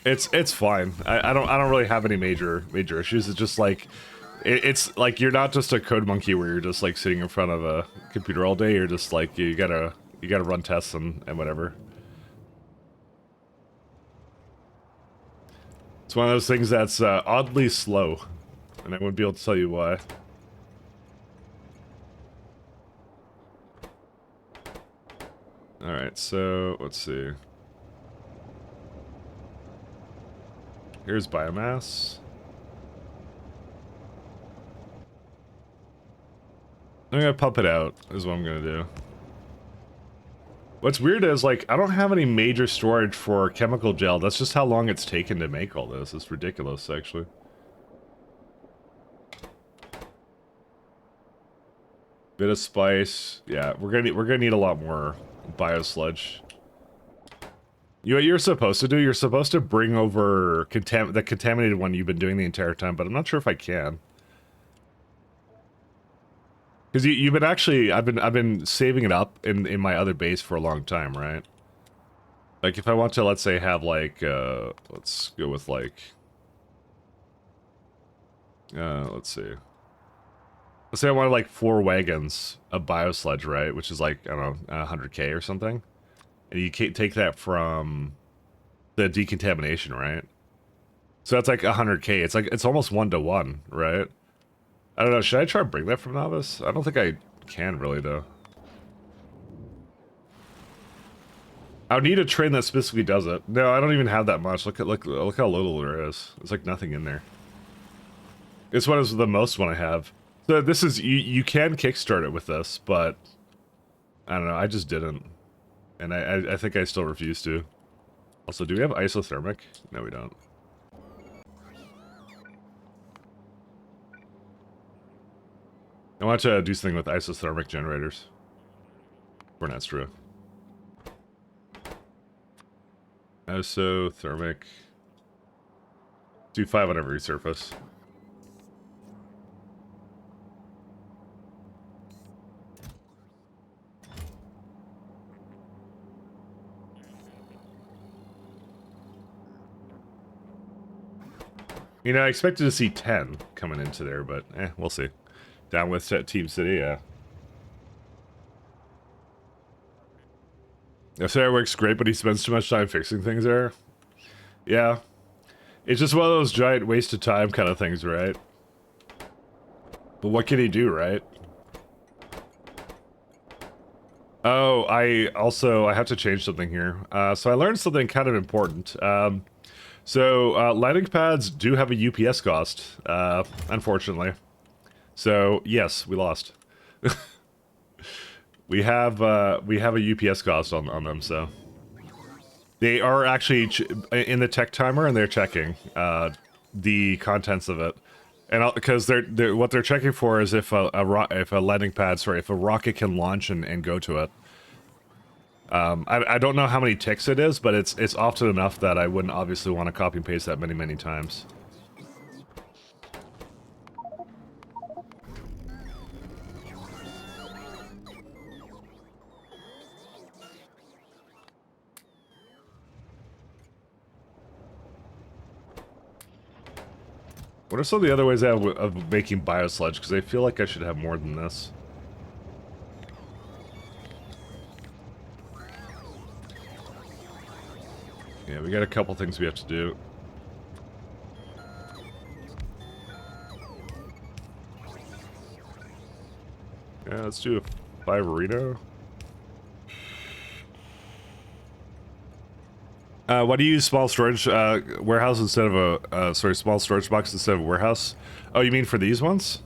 It's fine. I don't really have any major issues. It's just like it's like you're not just a code monkey where you're just like sitting in front of a computer all day. You're just like you gotta run tests and whatever. It's one of those things that's oddly slow, and I wouldn't be able to tell you why. All right, so let's see. Here's biomass. I'm gonna pump it out, is what I'm gonna do. What's weird is, like, I don't have any major storage for chemical gel. That's just how long it's taken to make all this. It's ridiculous, actually. Bit of spice. Yeah, we're gonna need a lot more biosludge. What you're supposed to do, you're supposed to bring over the contaminated one you've been doing the entire time, but I'm not sure if I can. Because you've been actually, I've been saving it up in my other base for a long time, right? Like if I want to, let's say, have like, let's go with like, let's see. Let's say I wanted like 4 wagons of biosludge, right? Which is like, I don't know, 100K or something. And you can't take that from the decontamination, right? So that's like 100K. It's like, it's almost 1-to-1, right? I don't know, should I try to bring that from Novice? I don't think I can really, though. I would need a train that specifically does it. No, I don't even have that much. Look how little there is. There's like nothing in there. This one is the most one I have. So this is, you can kickstart it with this, but I don't know, I just didn't. And I think I still refuse to. Also, do we have isothermic? No, we don't. I want to do something with isothermic generators. Or that's true. Isothermic. Do 5 on every surface. You know, I expected to see 10 coming into there, but we'll see. Down with Team City, yeah. Sarah works great, but he spends too much time fixing things there. Yeah. It's just one of those giant waste of time kind of things, right? But what can he do, right? Oh, I have to change something here. So I learned something kind of important. Landing pads do have a UPS cost, unfortunately. So yes, we lost. we have a UPS cost on them, so they are actually in the tech timer, and they're checking the contents of it, and because they're what they're checking for is if a landing pad, sorry, if a rocket can launch and go to it. I don't know how many ticks it is, but it's often enough that I wouldn't obviously want to copy and paste that many times. What are some of the other ways I have of making biosludge? Because I feel like I should have more than this. Yeah, we got a couple things we have to do. Yeah, let's do a 5 Reno. Why do you use small storage warehouse instead of a small storage box instead of a warehouse? Oh, you mean for these ones?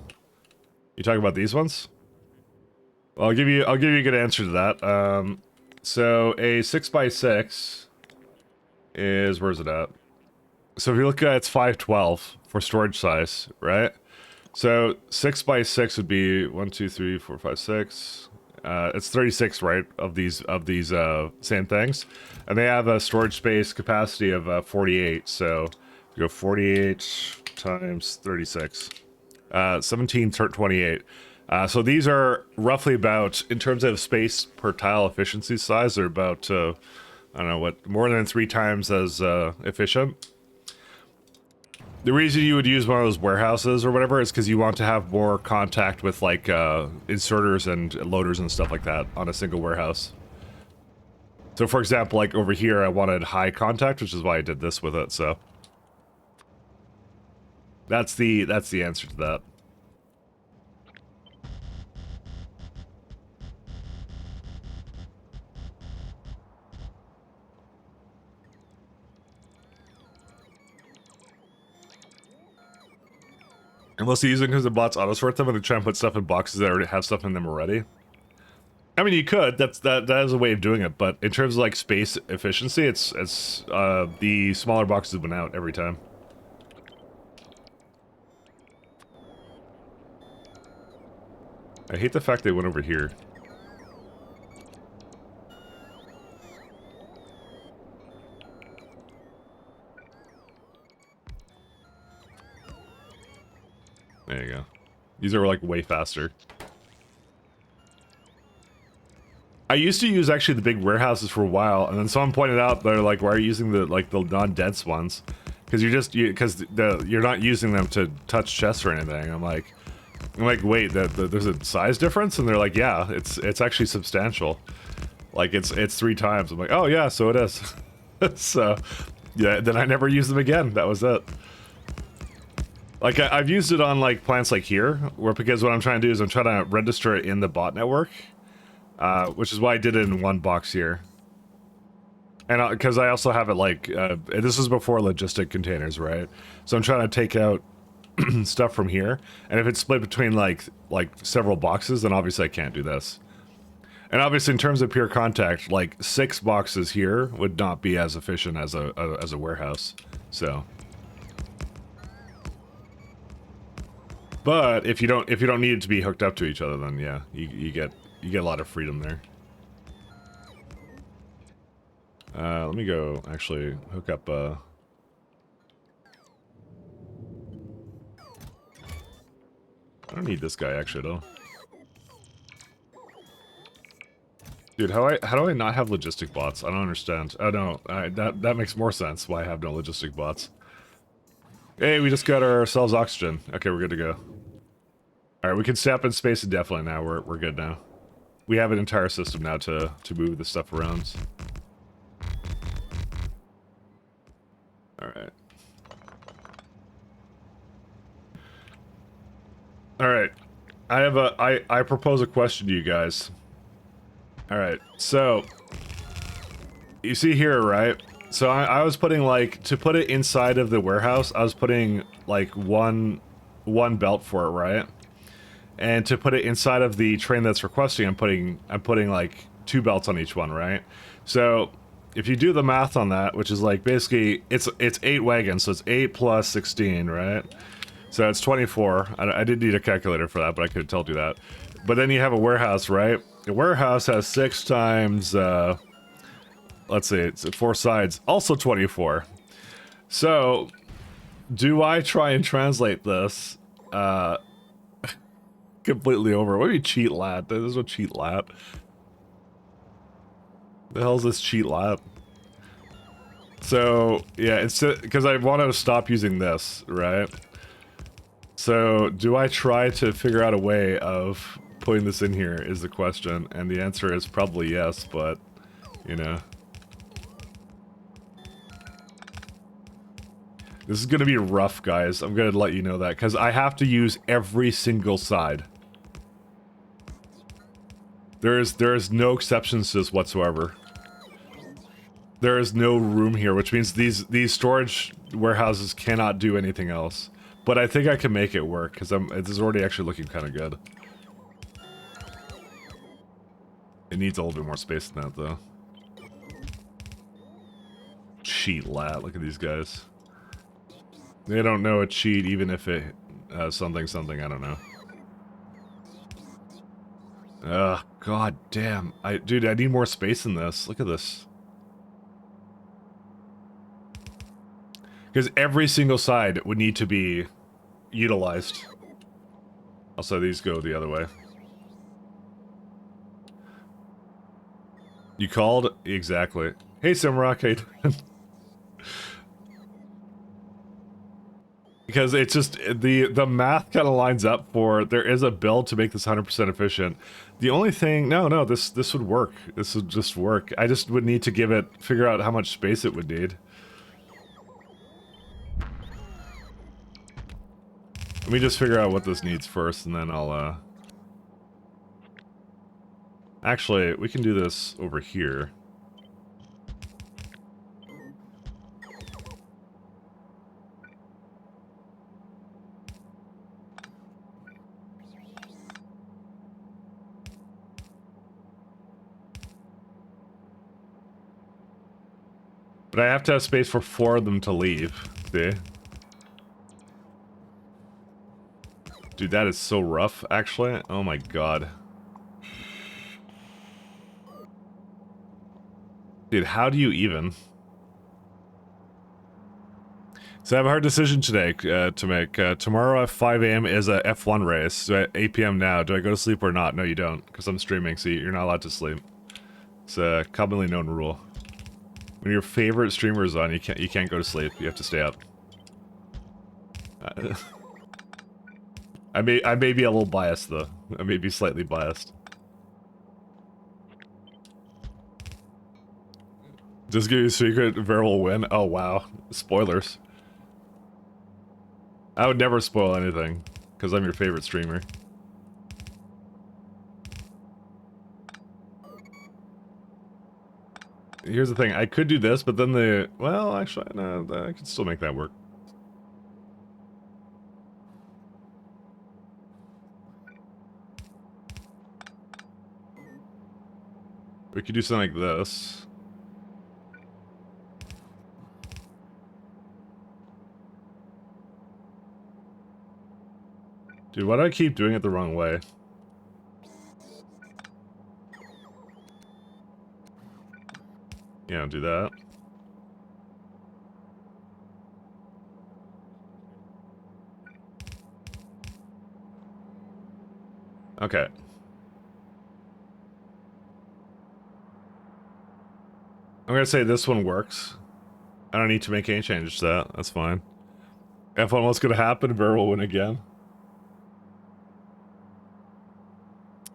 You talking about these ones? Well, I'll give you a good answer to that. So a 6x6 is, where's it at? So if you look at, it's 512 for storage size, right? So 6x6 would be 1, 2, 3, 4, 5, 6. It's 36, right, of these same things, and they have a storage space capacity of 48. So you go 48 times 36, 1728. So these are roughly about, in terms of space per tile efficiency size, they're about I don't know what, more than 3 times as efficient. The reason you would use one of those warehouses or whatever is because you want to have more contact with like inserters and loaders and stuff like that on a single warehouse. So for example, like over here, I wanted high contact, which is why I did this with it. So that's the answer to that. Unless you're using because the bots auto sort them and they try and put stuff in boxes that already have stuff in them already. I mean, you could. That is a way of doing it, but in terms of like space efficiency, it's the smaller boxes went out every time. I hate the fact they went over here. There you go. These are like way faster. I used to use actually the big warehouses for a while, and then someone pointed out they're like, "Why are you using the non-dense ones? Because you're not using them to touch chests or anything." I'm like, wait, there's a size difference, and they're like, "Yeah, it's actually substantial. Like it's 3 times." I'm like, "Oh yeah, so it is." So yeah, then I never used them again. That was it. Like I've used it on like plants like here, where because what I'm trying to do is I'm trying to register it in the bot network. Which is why I did it in one box here. And because I also have it like, this is before logistic containers, right? So I'm trying to take out stuff from here. And if it's split between like several boxes, then obviously I can't do this. And obviously in terms of pure contact, like 6 boxes here would not be as efficient as a warehouse. So. But if you don't need it to be hooked up to each other, then yeah, you get a lot of freedom there. Let me go actually hook up I don't need this guy actually though. Dude, how do I not have logistic bots? I don't understand. Oh no, that makes more sense why I have no logistic bots. Hey, we just got ourselves oxygen. Okay, we're good to go. Alright, we can stay up in space indefinitely now. We're good now. We have an entire system now to move the stuff around. Alright. Alright. I propose a question to you guys. Alright, so you see here, right? So I was putting like, to put it inside of the warehouse, I was putting like one belt for it, right? And to put it inside of the train that's requesting, I'm putting like 2 belts on each one, right? So if you do the math on that, which is like basically it's 8 wagons, so it's 8 plus 16, right? So it's 24. I didn't need a calculator for that, but I could have told you that. But then you have a warehouse, right? The warehouse has 6 times, let's see, it's 4 sides, also 24. So do I try and translate this? Completely over. What do you cheat lat? There's no cheat lat. The hell's this cheat lat? So yeah, it's because I want to stop using this, right? So do I try to figure out a way of putting this in here is the question, and the answer is probably yes, but you know. This is gonna be rough, guys. I'm gonna let you know that, because I have to use every single side. There is no exceptions to this whatsoever. There is no room here, which means these storage warehouses cannot do anything else. But I think I can make it work, because this is already actually looking kind of good. It needs a little bit more space than that, though. Cheat lat, look at these guys. They don't know a cheat, even if it has something, I don't know. Ugh, god damn. Dude, I need more space in this. Look at this. Because every single side would need to be utilized. Also, these go the other way. You called? Exactly. Hey, Simrock, how you doing? Because it's just the math kind of lines up for there is a build to make this 100% efficient. The only thing, no, this would work. This would just work. I just would need to figure out how much space it would need. Let me just figure out what this needs first, and then I'll actually, we can do this over here. But I have to have space for 4 of them to leave. See? Dude, that is so rough, actually. Oh my god. Dude, how do you even? So I have a hard decision today to make. Tomorrow at 5 a.m. is a F1 race. So at 8 p.m. now, do I go to sleep or not? No, you don't, because I'm streaming, so you're not allowed to sleep. It's a commonly known rule. When your favorite streamer is on, you can't go to sleep. You have to stay up. I may be a little biased though. I may be slightly biased. Just give you a secret, Ver will win. Oh wow, spoilers. I would never spoil anything, because I'm your favorite streamer. Here's the thing, I could do this, but then well, actually, no, I could still make that work. We could do something like this. Dude, why do I keep doing it the wrong way? Yeah, do that. Okay. I'm gonna say this one works. I don't need to make any changes to that. That's fine. F1, what's gonna happen? Ver will win again.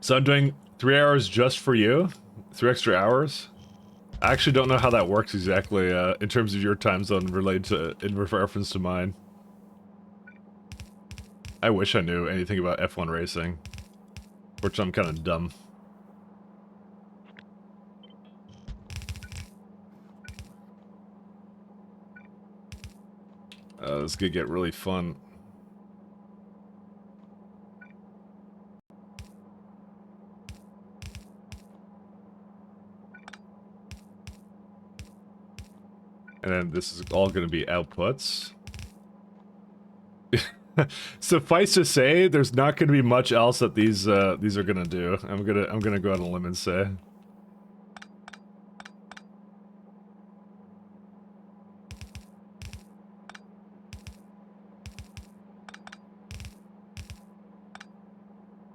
So I'm doing 3 hours just for you? 3 extra hours? I actually don't know how that works exactly, in terms of your time zone related to, in reference to mine. I wish I knew anything about F1 racing. Which I'm kind of dumb. This could get really fun. And then this is all going to be outputs. Suffice to say, there's not going to be much else that these are going to do. I'm gonna go out on a limb and say.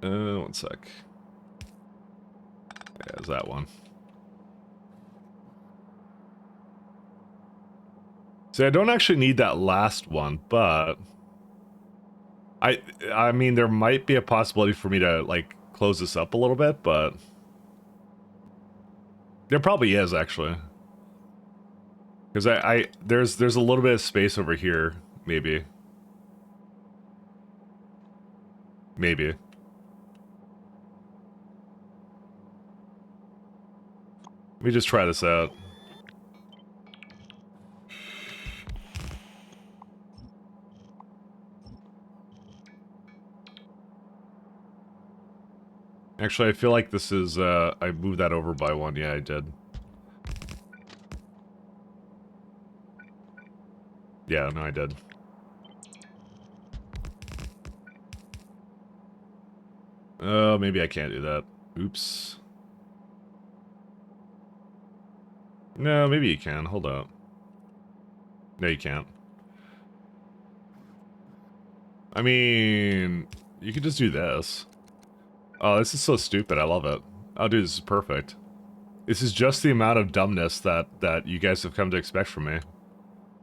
One sec. Yeah, there's that one. See, I don't actually need that last one, but I mean, there might be a possibility for me to, like, close this up a little bit, but there probably is, actually. Because there's a little bit of space over here, maybe. Maybe. Let me just try this out. Actually, I feel like this is, I moved that over by one. Yeah, I did. Yeah, no, I did. Oh, maybe I can't do that. Oops. No, maybe you can. Hold up. No, you can't. I mean, you could just do this. Oh, this is so stupid. I love it. Oh, dude, this is perfect. This is just the amount of dumbness that you guys have come to expect from me.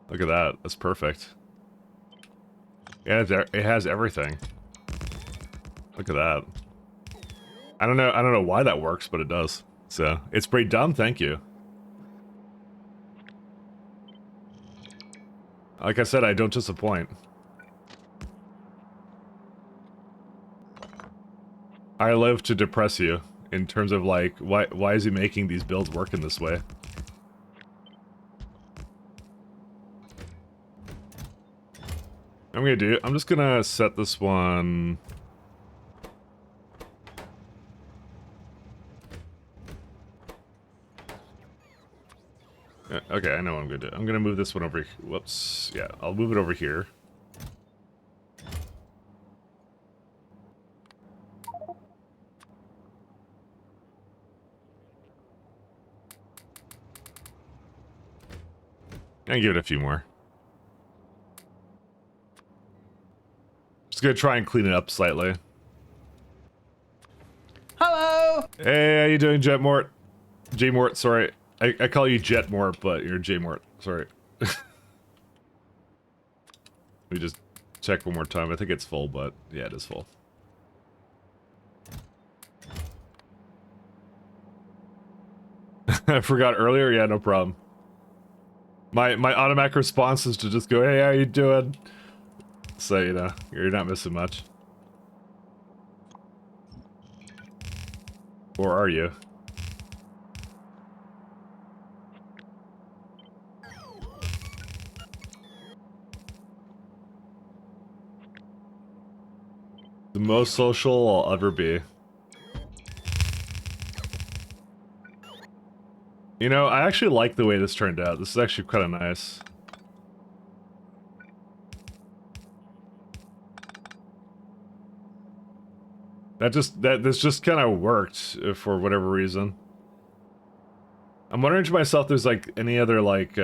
Look at that. That's perfect. Yeah, it has everything. Look at that. I don't know why that works, but it does. So, it's pretty dumb, thank you. Like I said, I don't disappoint. I live to depress you in terms of like, why is he making these builds work in this way? I'm just gonna set this one. Okay, I know what I'm gonna do. I'm gonna move this one over. Whoops. Yeah, I'll move it over here. And give it a few more. Just gonna try and clean it up slightly. Hello! Hey, how you doing, Jet Mort? J Mort, sorry. I call you Jet Mort, but you're J Mort. Sorry. Let me just check one more time. I think it's full, but yeah, it is full. I forgot earlier. Yeah, no problem. My automatic response is to just go, "Hey, how you doing?" So you know you're not missing much. Or are you? The most social I'll ever be. You know, I actually like the way this turned out. This is actually kind of nice. This just kind of worked for whatever reason. I'm wondering to myself, if there's like any other like,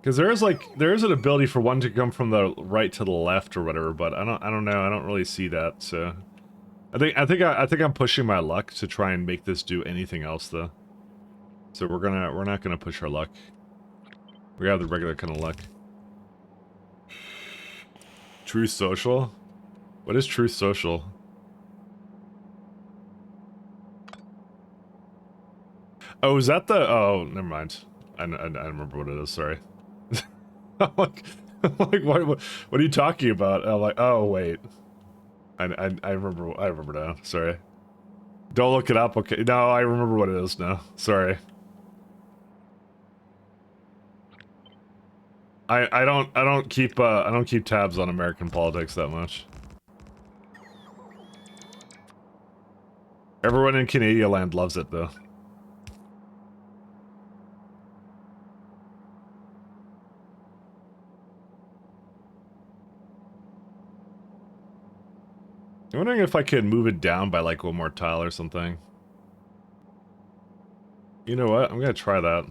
because there is an ability for one to come from the right to the left or whatever, but I don't know. I don't really see that. So, I think I'm pushing my luck to try and make this do anything else though. So we're not gonna push our luck. We have the regular kind of luck. True social? What is true social? Oh, is that the? Oh, never mind. I remember what it is. Sorry. I'm like, what are you talking about? And I'm like, oh wait. I remember now. Sorry. Don't look it up. Okay. No, I remember what it is now. Sorry. I don't keep tabs on American politics that much. Everyone in Canadian land loves it though. I'm wondering if I could move it down by like one more tile or something. You know what? I'm gonna try that.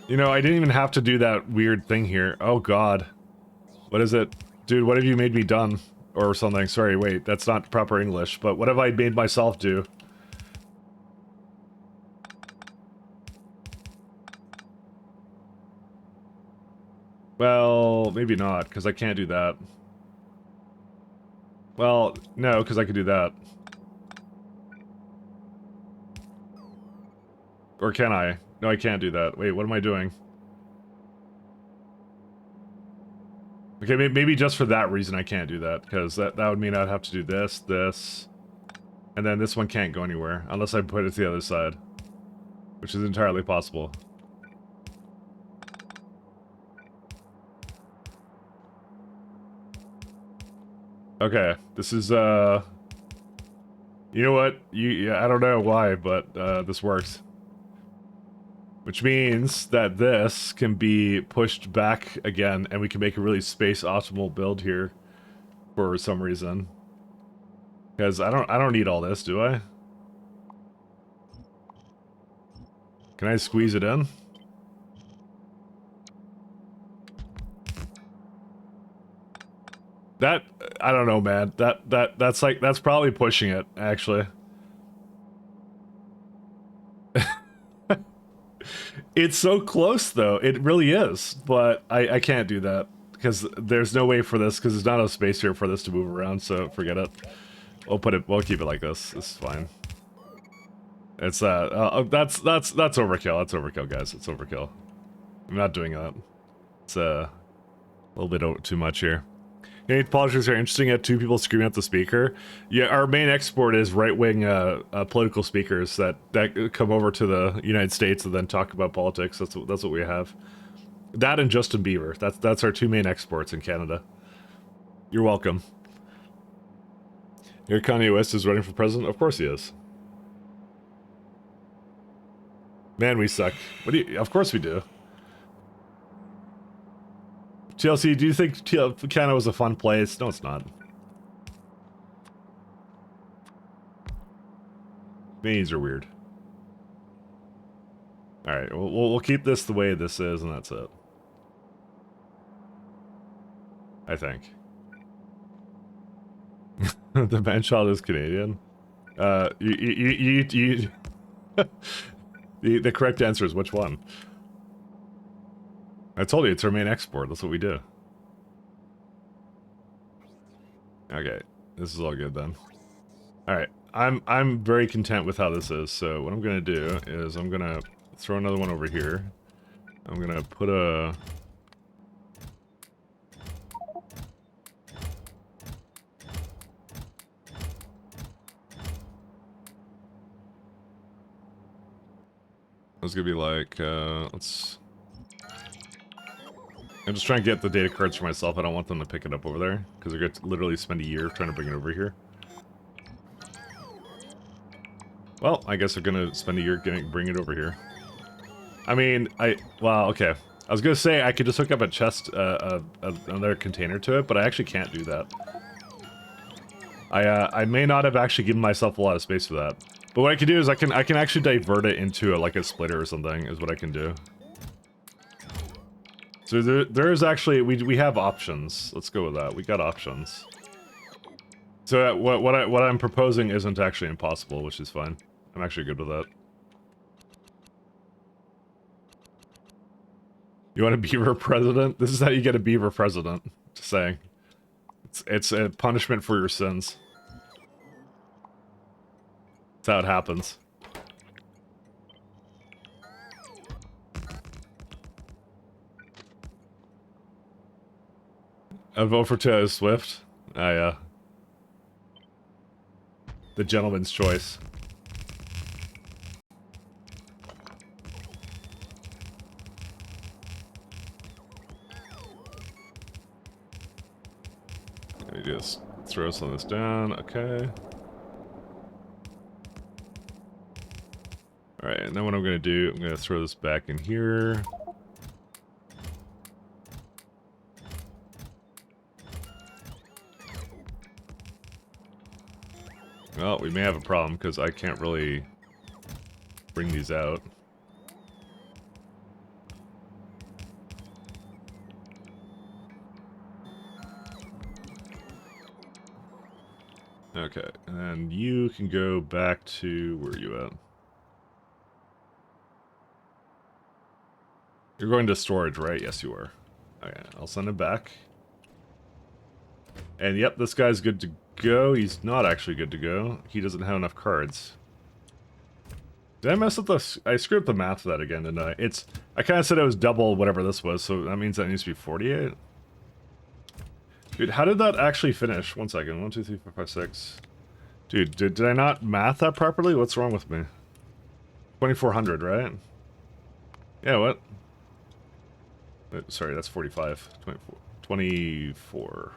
You know, I didn't even have to do that weird thing here. Oh god. What is it? Dude, what have you made me done? Or something. Sorry, wait, that's not proper English, but what have I made myself do? Well, maybe not, because I can't do that. Well, no, because I could do that. Or can I? No, I can't do that. Wait, what am I doing? Okay, maybe just for that reason I can't do that, because that would mean I'd have to do this, this, and then this one can't go anywhere, unless I put it to the other side. Which is entirely possible. Okay, this is, you know what? Yeah, I don't know why, but, this works. Which means that this can be pushed back again, and we can make a really space-optimal build here for some reason. Because I don't need all this, do I? Can I squeeze it in? That, I don't know, man. That's like, that's probably pushing it, actually. It's so close, though. It really is. But I can't do that. Because there's no way for this, because there's not enough space here for this to move around, so forget it. We'll keep it like this. This is fine. It's, that's overkill. That's overkill, guys. It's overkill. I'm not doing that. It's, a little bit too much here. Any politics are interesting at two people screaming at the speaker. Yeah, our main export is right-wing political speakers that come over to the United States and then talk about politics. That's what we have. That and Justin Bieber. That's our two main exports in Canada. You're welcome. Your Kanye West is running for president? Of course he is. Man, we suck. What do you? Of course we do. TLC, do you think Canada was a fun place? No, it's not. Minis are weird. Alright, we'll keep this the way this is, and that's it. I think. The man-child is Canadian? The correct answer is which one? I told you, it's our main export. That's what we do. Okay, this is all good then. Alright, I'm very content with how this is, so what I'm gonna do is I'm gonna throw another one over here. I'm gonna put a... It's gonna be like, let's... I'm just trying to get the data cards for myself. I don't want them to pick it up over there, because they're going to literally spend a year trying to bring it over here. Well, I guess they're going to spend a year bring it over here. I mean, well, okay. I was going to say I could just hook up a chest, another container to it, but I actually can't do that. I may not have actually given myself a lot of space for that. But what I can do is I can actually divert it into like a splitter or something, is what I can do. So there is actually, we have options. Let's go with that. We got options. So what I'm proposing isn't actually impossible, which is fine. I'm actually good with that. You want a beaver president? This is how you get a beaver president. Just saying. It's a punishment for your sins. That's how it happens. I vote for Taylor Swift. The gentleman's choice. Let me just throw some of this down. Okay. Alright, and then what I'm going to do, I'm going to throw this back in here. Well, we may have a problem, because I can't really bring these out. Okay, and then you can go back to... where are you at? You're going to storage, right? Yes, you are. Okay, I'll send him back. And yep, this guy's good to go. He's not actually good to go. He doesn't have enough cards. Did I mess up the... I screwed up the math for that again, didn't I? It's... I kind of said it was double whatever this was, so that means that needs to be 48. Dude, how did that actually finish? 1 second. 1, 2, 3, 4, 5, 6. Dude, did I not math that properly? What's wrong with me? 2400, right? Yeah, what? Sorry, that's 45. 24. 24.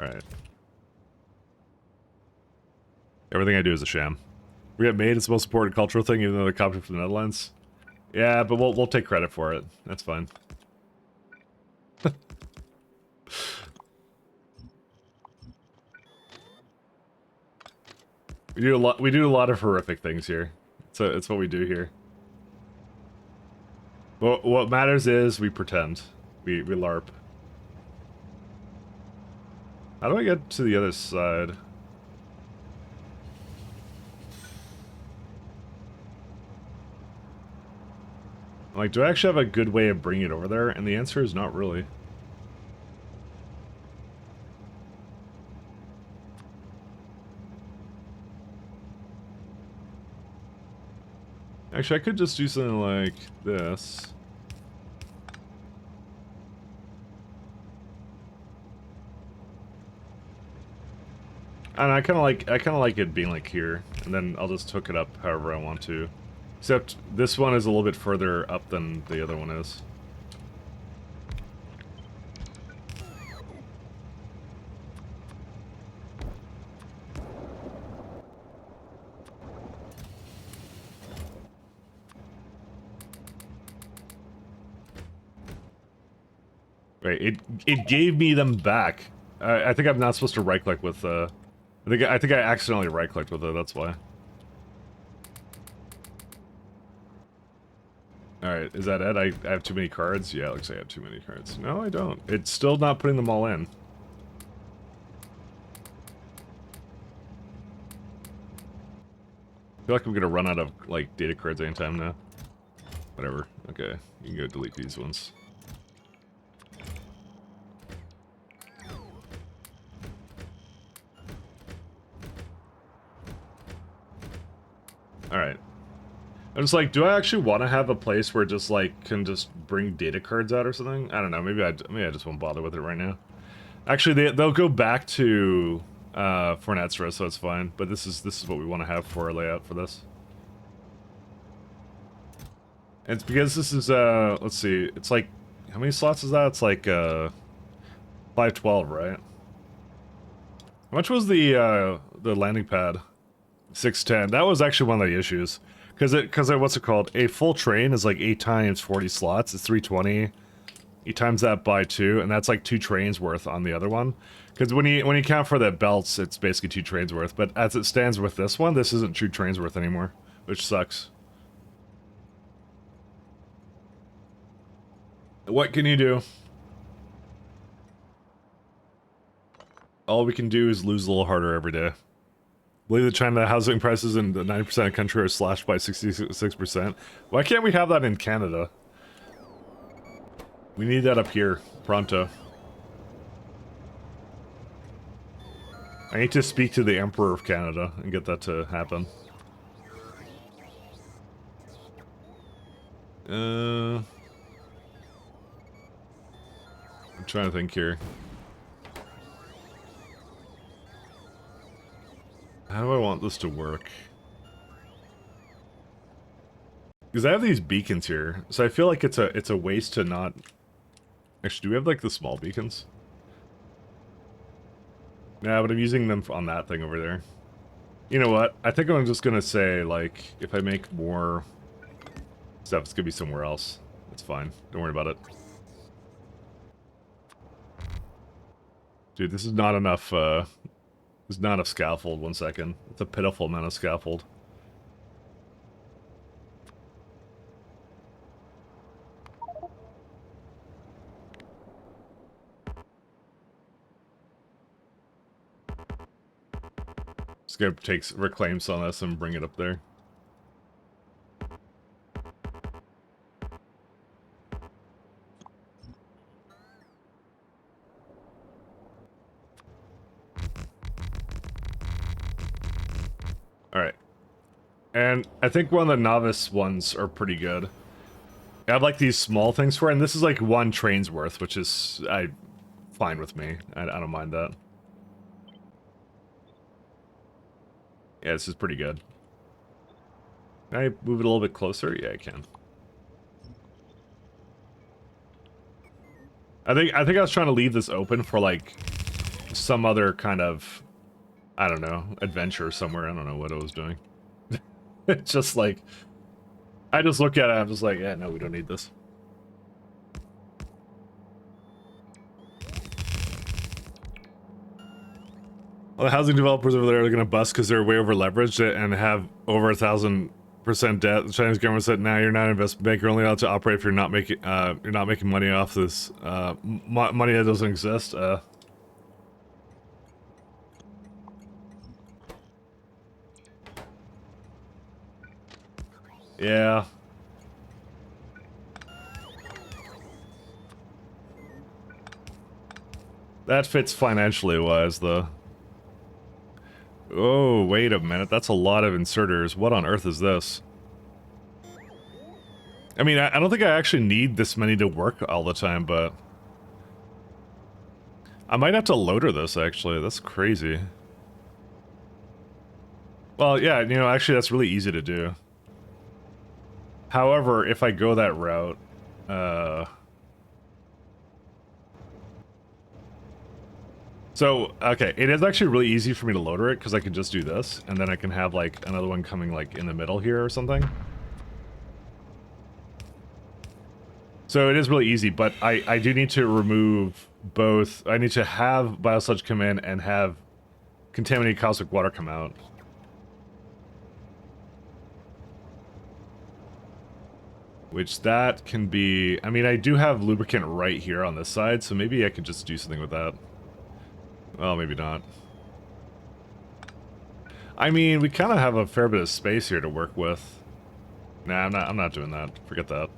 Alright. Everything I do is a sham. We have made it's the most important cultural thing, even though they're copied from the Netherlands. Yeah, but we'll take credit for it. That's fine. We do a lot of horrific things here. So it's what we do here. But what matters is we pretend. We LARP. How do I get to the other side? Like, do I actually have a good way of bringing it over there? And the answer is not really. Actually, I could just do something like this. And I kind of like it being like here, and then I'll just hook it up however I want to. Except this one is a little bit further up than the other one is. Right, it gave me them back. I think I'm not supposed to right click with I think I accidentally right clicked with it, that's why. Alright, is that it? I have too many cards? Yeah, it looks like I have too many cards. No, I don't. It's still not putting them all in. I feel like I'm gonna run out of, like, data cards anytime now. Whatever. Okay, you can go delete these ones. Alright. I'm just like, do I actually want to have a place where it just, like, can just bring data cards out or something? I don't know, maybe I just won't bother with it right now. Actually, they'll go back to Fornetstra, so it's fine. But this is what we want to have for our layout for this. And it's because this is let's see, it's like, how many slots is that? It's like 512, right? How much was the landing pad? 610. That was actually one of the issues. Because what's it called? A full train is like 8 times 40 slots. It's 320. You times that by 2, and that's like 2 trains worth on the other one. Because when you count for the belts, it's basically 2 trains worth. But as it stands with this one, this isn't 2 trains worth anymore, which sucks. What can you do? All we can do is lose a little harder every day. Believe that China housing prices in the 90% of the country are slashed by 66%. Why can't we have that in Canada? We need that up here, pronto. I need to speak to the Emperor of Canada and get that to happen. I'm trying to think here. How do I want this to work? Because I have these beacons here, so I feel like it's a waste to not... Actually, do we have like the small beacons? Nah, but I'm using them on that thing over there. You know what? I think I'm just gonna say, like, if I make more stuff, it's gonna be somewhere else. That's fine. Don't worry about it. Dude, this is not enough, there's not enough scaffold. 1 second. It's a pitiful amount of scaffold. Just gonna take reclaims on us and bring it up there. Alright. And I think one of the novice ones are pretty good. I have like these small things for it, and this is like 1 train's worth, which is fine with me. I don't mind that. Yeah, this is pretty good. Can I move it a little bit closer? Yeah, I can. I think I was trying to leave this open for like some other kind of, I don't know, adventure somewhere. I don't know what I was doing. It's just like, I just look at it, I'm just like, yeah, no, we don't need this. Well, the housing developers over there are going to bust because they're way over leveraged and have over 1,000 percent debt. The Chinese government said, "Now you're not an investment bank. You're only allowed to operate if you're not making money off this money that doesn't exist." Yeah. That fits financially wise, though. Oh, wait a minute. That's a lot of inserters. What on earth is this? I mean, I don't think I actually need this many to work all the time, but... I might have to loader this, actually. That's crazy. Well, yeah, you know, actually that's really easy to do. However, if I go that route, So, okay, it is actually really easy for me to loader it, because I can just do this, and then I can have, like, another one coming, like, in the middle here or something. So it is really easy, but I do need to remove both. I need to have biosludge come in and have contaminated caustic water come out. Which that can be... I mean, I do have lubricant right here on this side, so maybe I could just do something with that. Well, maybe not. I mean, we kind of have a fair bit of space here to work with. Nah, I'm not doing that. Forget that.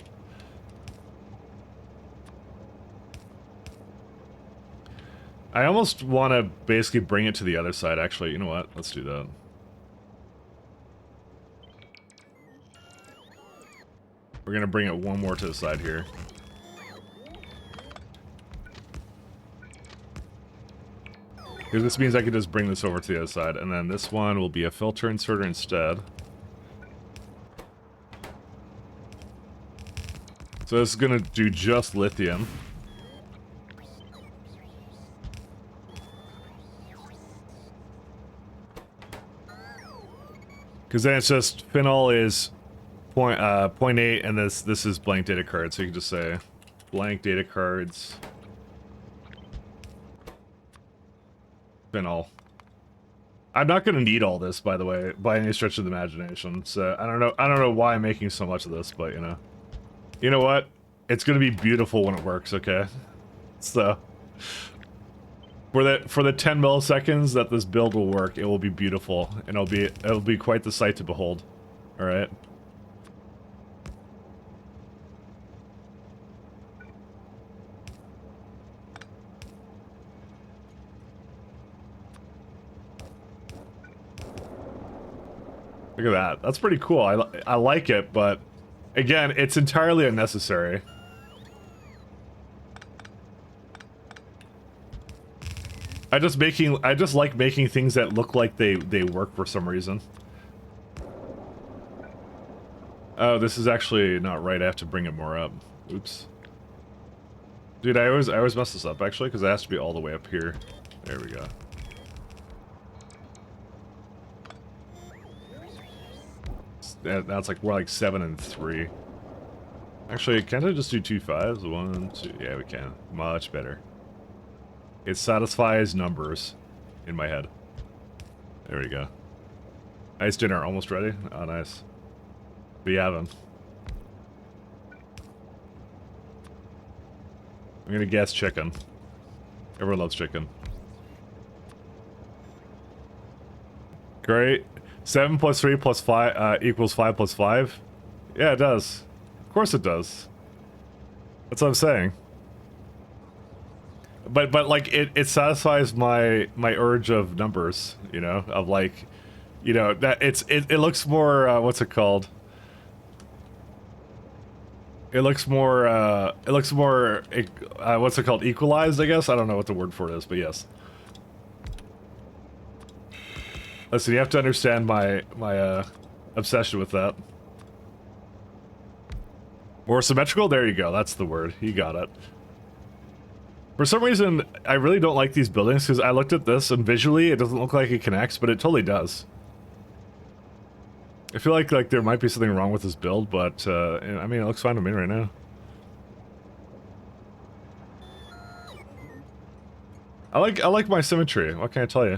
I almost want to basically bring it to the other side, actually. You know what? Let's do that. We're going to bring it one more to the side here. Because this means I can just bring this over to the other side. And then this one will be a filter inserter instead. So this is going to do just lithium. Because then it's just, phenol is 0.8, and this is blank data card, so you can just say blank data cards. Phenol. I'm not going to need all this, by the way, by any stretch of the imagination. So I don't know why I'm making so much of this, but you know what? It's going to be beautiful when it works. Okay, so for the 10 milliseconds that this build will work, it will be beautiful, and it'll be quite the sight to behold. All right. Look at that. That's pretty cool. I like it, but again, it's entirely unnecessary. I just like making things that look like they work for some reason. Oh, this is actually not right. I have to bring it more up. Oops. Dude, I always mess this up actually, because it has to be all the way up here. There we go. That's like, we're like 7 and 3. Actually, can't I just do 2 5s? 1, 2. Yeah, we can. Much better. It satisfies numbers in my head. There we go. Nice dinner. Almost ready? Oh, nice. We have them. I'm gonna guess chicken. Everyone loves chicken. Great. 7 plus 3 plus 5 equals 5 plus 5? Yeah, it does. Of course it does. That's what I'm saying. But like it satisfies my urge of numbers, you know, of like, you know, that it looks more what's it called? It looks more what's it called? Equalized, I guess. I don't know what the word for it is, but yes. Listen, you have to understand my obsession with that. More symmetrical? There you go. That's the word. You got it. For some reason, I really don't like these buildings, because I looked at this, and visually, it doesn't look like it connects, but it totally does. I feel like there might be something wrong with this build, but, I mean, it looks fine to me right now. I like my symmetry. What can I tell you?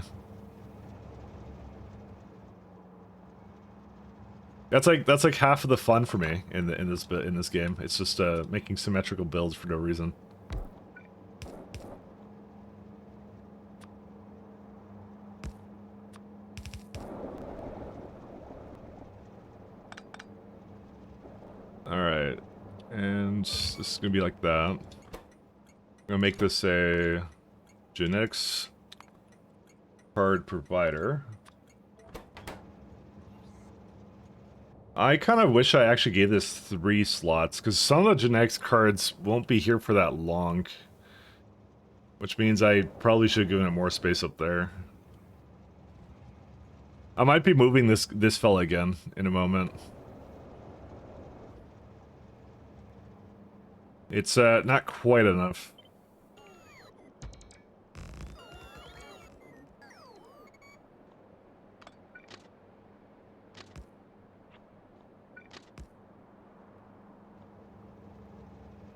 That's like half of the fun for me in this game. It's just making symmetrical builds for no reason. All right, and this is gonna be like that. I'm gonna make this a genetics card provider. I kind of wish I actually gave this 3 slots, because some of the genetics cards won't be here for that long. Which means I probably should have given it more space up there. I might be moving this fella again in a moment. It's not quite enough.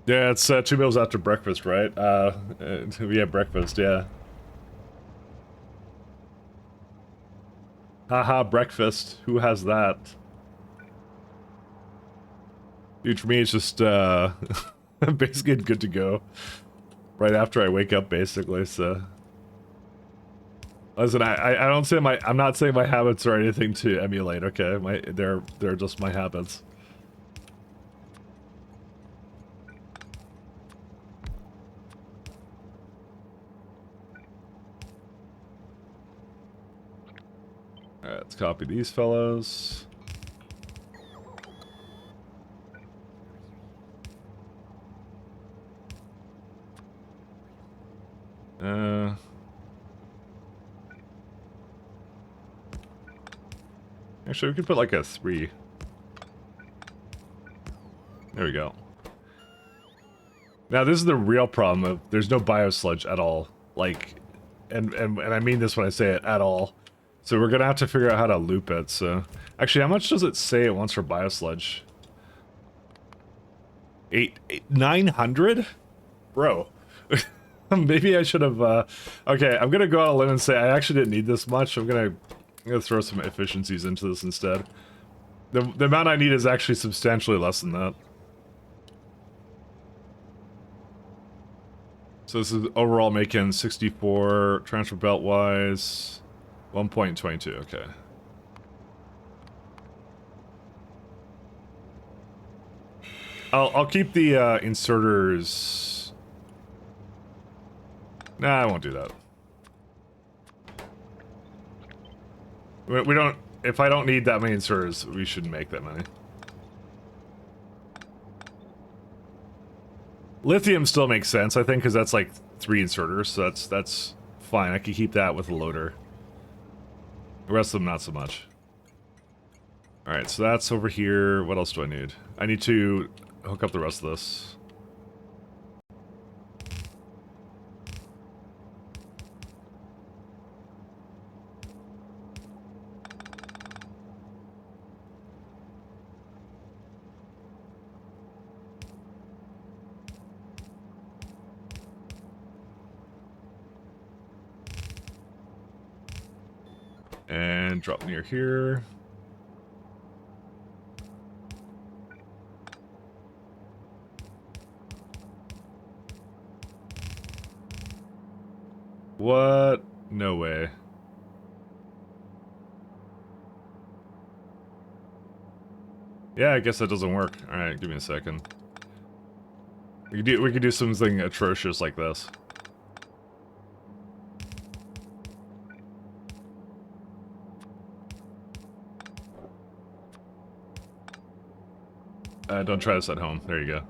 Yeah, it's 2 meals after breakfast, right? We have breakfast, yeah. Haha, breakfast. Who has that? Dude, for me, it's just, basically good to go. Right after I wake up, basically, so... Listen, I don't say I'm not saying my habits are anything to emulate, okay? They're just my habits. Alright, let's copy these fellows. Actually, we could put like a 3. There we go. Now, this is the real problem of there's no biosludge at all. Like, and I mean this when I say it, at all. So we're gonna have to figure out how to loop it, so... Actually, how much does it say it wants for biosludge? 900? Bro. Maybe I should have, Okay, I'm gonna go out on a limb and say I actually didn't need this much. I'm gonna throw some efficiencies into this instead. The amount I need is actually substantially less than that. So this is overall making 64, transfer belt-wise, 1.22, okay. I'll keep the inserters... Nah, I won't do that. We don't... If I don't need that many inserters, we shouldn't make that many. Lithium still makes sense, I think, because that's like 3 inserters, so that's fine. I can keep that with a loader. The rest of them, not so much. Alright, so that's over here. What else do I need? I need to hook up the rest of this. And drop near here. What? No way. Yeah, I guess that doesn't work. Alright, give me a second. We could do something atrocious like this. Don't try this at home. There you go.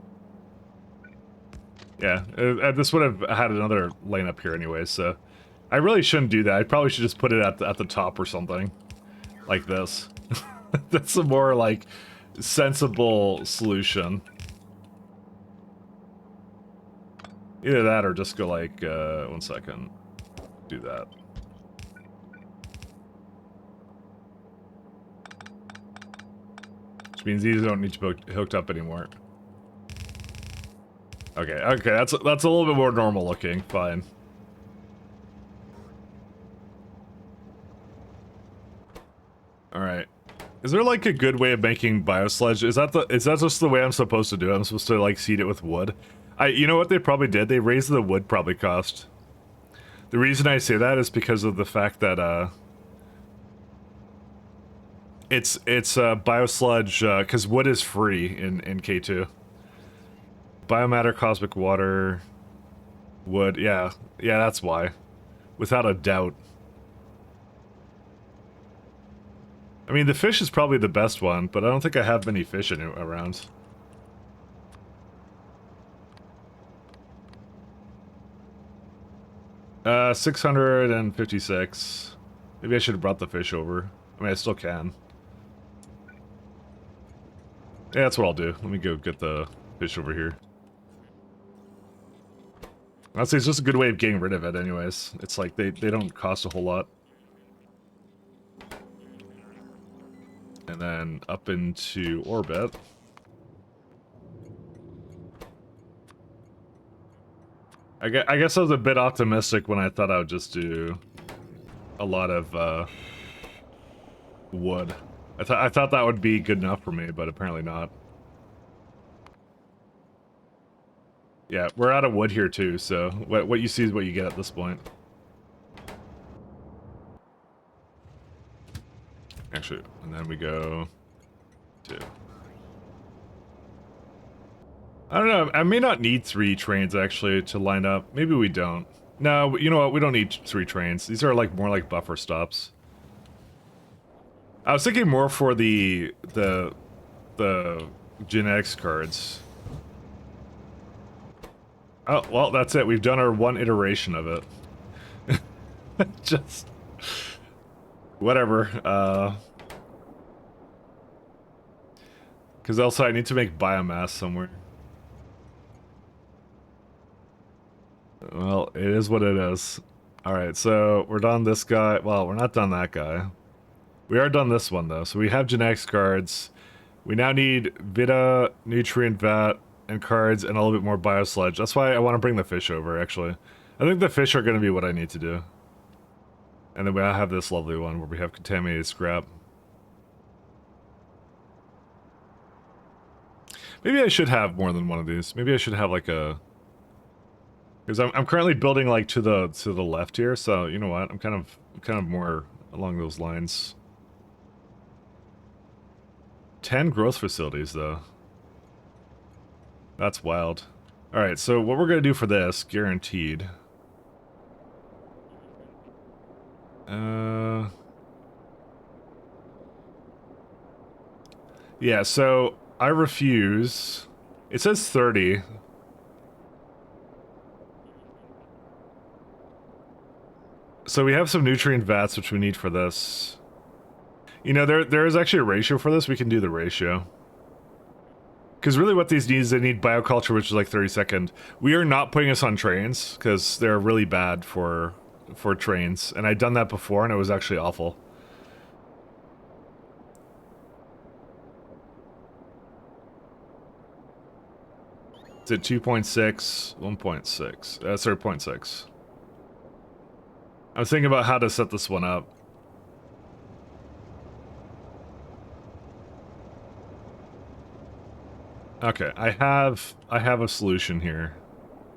Yeah, this would have had another lane up here anyway, so... I really shouldn't do that. I probably should just put it at the top or something. Like this. That's a more, like, sensible solution. Either that or just go like, 1 second. Do that. Which means these don't need to be hooked up anymore. Okay, that's a little bit more normal looking. Fine. All right. Is there like a good way of making biosludge? Is that just the way I'm supposed to do it? I'm supposed to like seed it with wood? You know what they probably did? They raised the wood probably cost. The reason I say that is because of the fact that it's biosludge because wood is free in K2. Biomatter, cosmic water, wood. Yeah, that's why, without a doubt. I mean, the fish is probably the best one, but I don't think I have many fish around. Uh, 656. Maybe I should have brought the fish over. I mean, I still can. Yeah, that's what I'll do. Let me go get the fish over here. Honestly, it's just a good way of getting rid of it anyways. It's like they don't cost a whole lot. And then up into orbit. I guess I was a bit optimistic when I thought I would just do a lot of wood. I thought that would be good enough for me, but apparently not. Yeah, we're out of wood here too, so what you see is what you get at this point. Actually, and then we go to... I don't know, I may not need 3 trains actually to line up. Maybe we don't. No, you know what, we don't need 3 trains. These are like more like buffer stops. I was thinking more for the genetics cards. Oh, well, that's it. We've done our one iteration of it. Just... whatever. Because also I need to make biomass somewhere. Well, it is what it is. Alright, so we're done this guy. Well, we're not done that guy. We are done this one, though. So we have genetics cards. We now need Vita, nutrient vat, and cards, and a little bit more biosludge. That's why I want to bring the fish over, actually. I think the fish are going to be what I need to do. And then we have this lovely one where we have contaminated scrap. Maybe I should have more than one of these. Maybe I should have like a... Because I'm currently building like to the left here, so you know what? I'm kind of more along those lines. 10 growth facilities though. That's wild. Alright, so what we're gonna do for this, guaranteed. Yeah, so I refuse. It says 30. So we have some nutrient vats which we need for this. You know, there is actually a ratio for this. We can do the ratio. Because really what these need is they need bioculture, which is like 30-second. We are not putting this on trains, because they're really bad for trains. And I'd done that before, and it was actually awful. It's at 2.6, 1.6. Sorry, 0.6. I was thinking about how to set this one up. Okay, I have a solution here.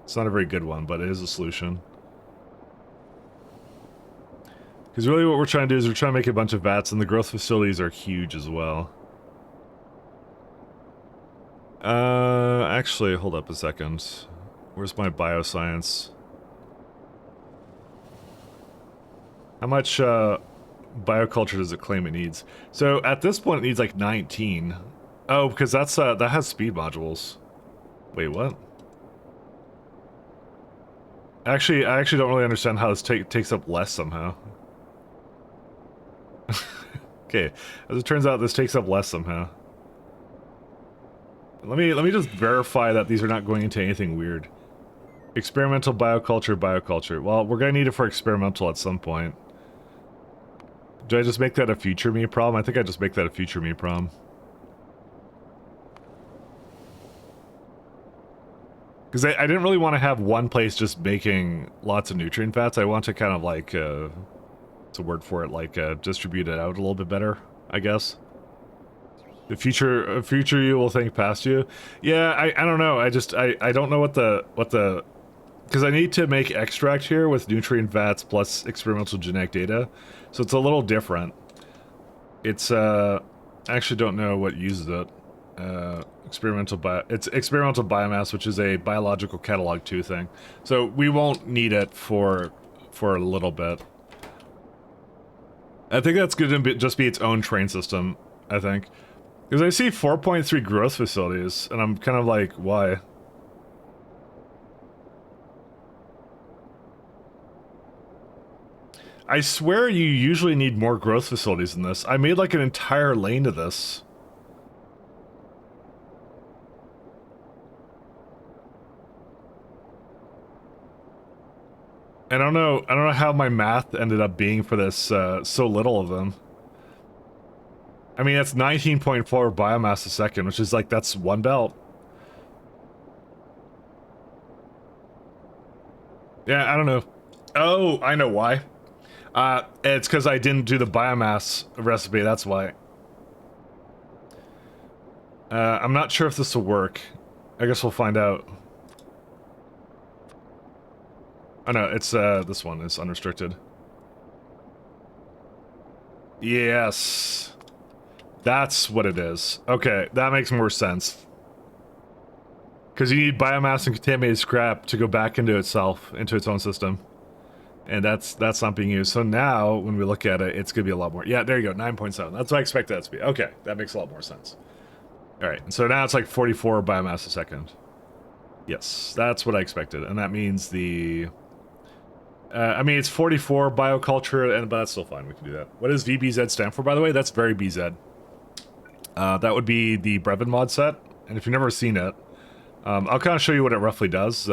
It's not a very good one, but it is a solution. Because really what we're trying to do is we're trying to make a bunch of vats, and the growth facilities are huge as well. Actually, hold up a second. Where's my bioscience? How much, bioculture does it claim it needs? So, at this point it needs like 19. Oh, because that's, that has speed modules. Wait, what? Actually, I actually don't really understand how this takes up less somehow. Okay, as it turns out, this takes up less somehow. Let me just verify that these are not going into anything weird. Experimental bioculture. Well, we're gonna need it for experimental at some point. Do I just make that a future me problem? I think I just make that a future me problem. Because I didn't really want to have one place just making lots of nutrient vats. I want to kind of like, what's a word for it, like distribute it out a little bit better, I guess. Future you will think past you. Yeah, I don't know. I don't know what the because I need to make extract here with nutrient vats plus experimental genetic data, so it's a little different. It's I actually don't know what uses it. It's experimental biomass, which is a biological catalog 2 thing. So we won't need it for a little bit. I think that's going to just be its own train system, I think. Because I see 4.3 growth facilities, and I'm kind of like, why? I swear you usually need more growth facilities than this. I made like an entire lane to this. I don't know how my math ended up being for this, so little of them. I mean, that's 19.4 biomass a second, which is like, that's one belt. Yeah, I don't know. Oh, I know why. It's because I didn't do the biomass recipe, that's why. I'm not sure if this will work. I guess we'll find out. Oh no, it's, this one is unrestricted. Yes. That's what it is. Okay, that makes more sense. Because you need biomass and contaminated scrap to go back into itself, into its own system. And that's not being used. So now, when we look at it, it's going to be a lot more. Yeah, there you go, 9.7. That's what I expected that to be. Okay, that makes a lot more sense. Alright, so now it's like 44 biomass a second. Yes, that's what I expected. And that means the... I mean, it's 44 bioculture, but that's still fine. We can do that. What does VBZ stand for, by the way? That's very BZ. That would be the Brevin mod set. And if you've never seen it, I'll kind of show you what it roughly does.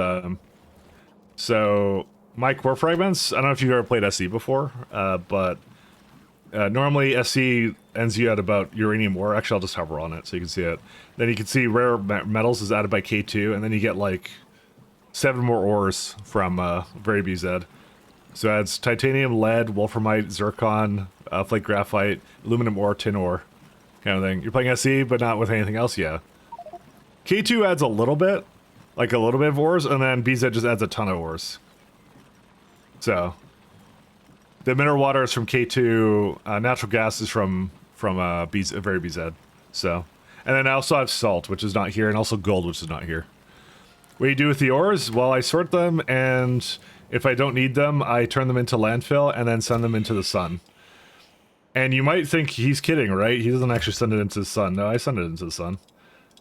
So, my core fragments, I don't know if you've ever played SC before, but normally SC ends you at about uranium ore. Actually, I'll just hover on it so you can see it. Then you can see rare metals is added by K2, and then you get like 7 more ores from very BZ. So it adds titanium, lead, wolframite, zircon, flake graphite, aluminum ore, tin ore, kind of thing. You're playing SC, but not with anything else, yeah. K2 adds a little bit of ores, and then BZ just adds a ton of ores. So, the mineral water is from K2, natural gas is from very BZ. So, and then I also have salt, which is not here, and also gold, which is not here. What you do with the ores? Well, I sort them, and if I don't need them, I turn them into landfill and then send them into the sun. And you might think he's kidding, right? He doesn't actually send it into the sun. No, I send it into the sun.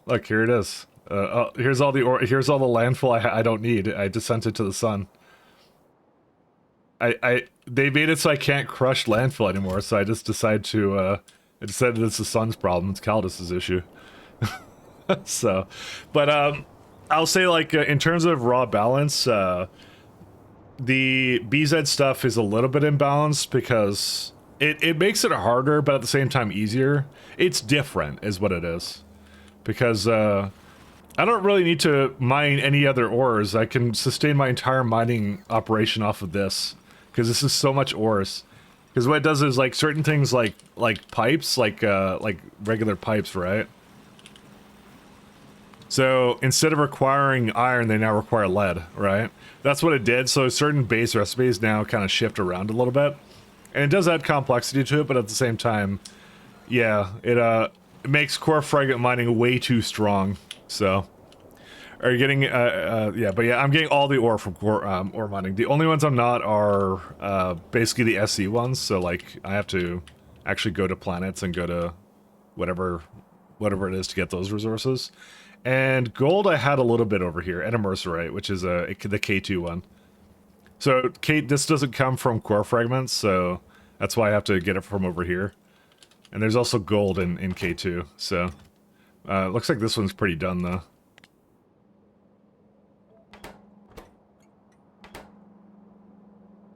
Look, here it is. Here's all the landfill I don't need. I just sent it to the sun. They made it so I can't crush landfill anymore, so I just decided to I decided it's the sun's problem. It's Caldus's issue. So, but I'll say, like, in terms of raw balance, the BZ stuff is a little bit imbalanced because it makes it harder, but at the same time easier. It's different, is what it is. Because I don't really need to mine any other ores. I can sustain my entire mining operation off of this, because this is so much ores. Because what it does is, like, certain things like pipes, like regular pipes, right? So instead of requiring iron, they now require lead, right? That's what it did. So certain base recipes now kind of shift around a little bit. And it does add complexity to it, but at the same time, yeah, it makes core fragment mining way too strong. So, are you getting, yeah, but yeah, I'm getting all the ore from core ore mining. The only ones I'm not are basically the SC ones. So, like, I have to actually go to planets and go to whatever it is to get those resources. And gold I had a little bit over here, and a mercerite, which is the K2 one. So this doesn't come from core fragments, so that's why I have to get it from over here. And there's also gold in K2, so looks like this one's pretty done though.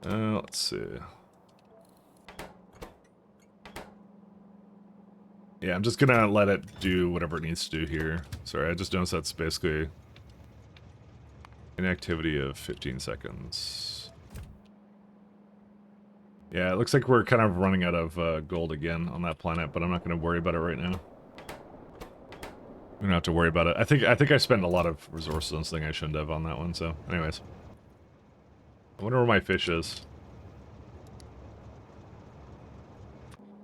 Let's see. Yeah, I'm just gonna let it do whatever it needs to do here. Sorry, I just noticed that's basically an activity of 15 seconds. Yeah, it looks like we're kind of running out of gold again on that planet, but I'm not gonna worry about it right now. We don't have to worry about it. I think I spent a lot of resources on something I shouldn't have on that one, so anyways. I wonder where my fish is.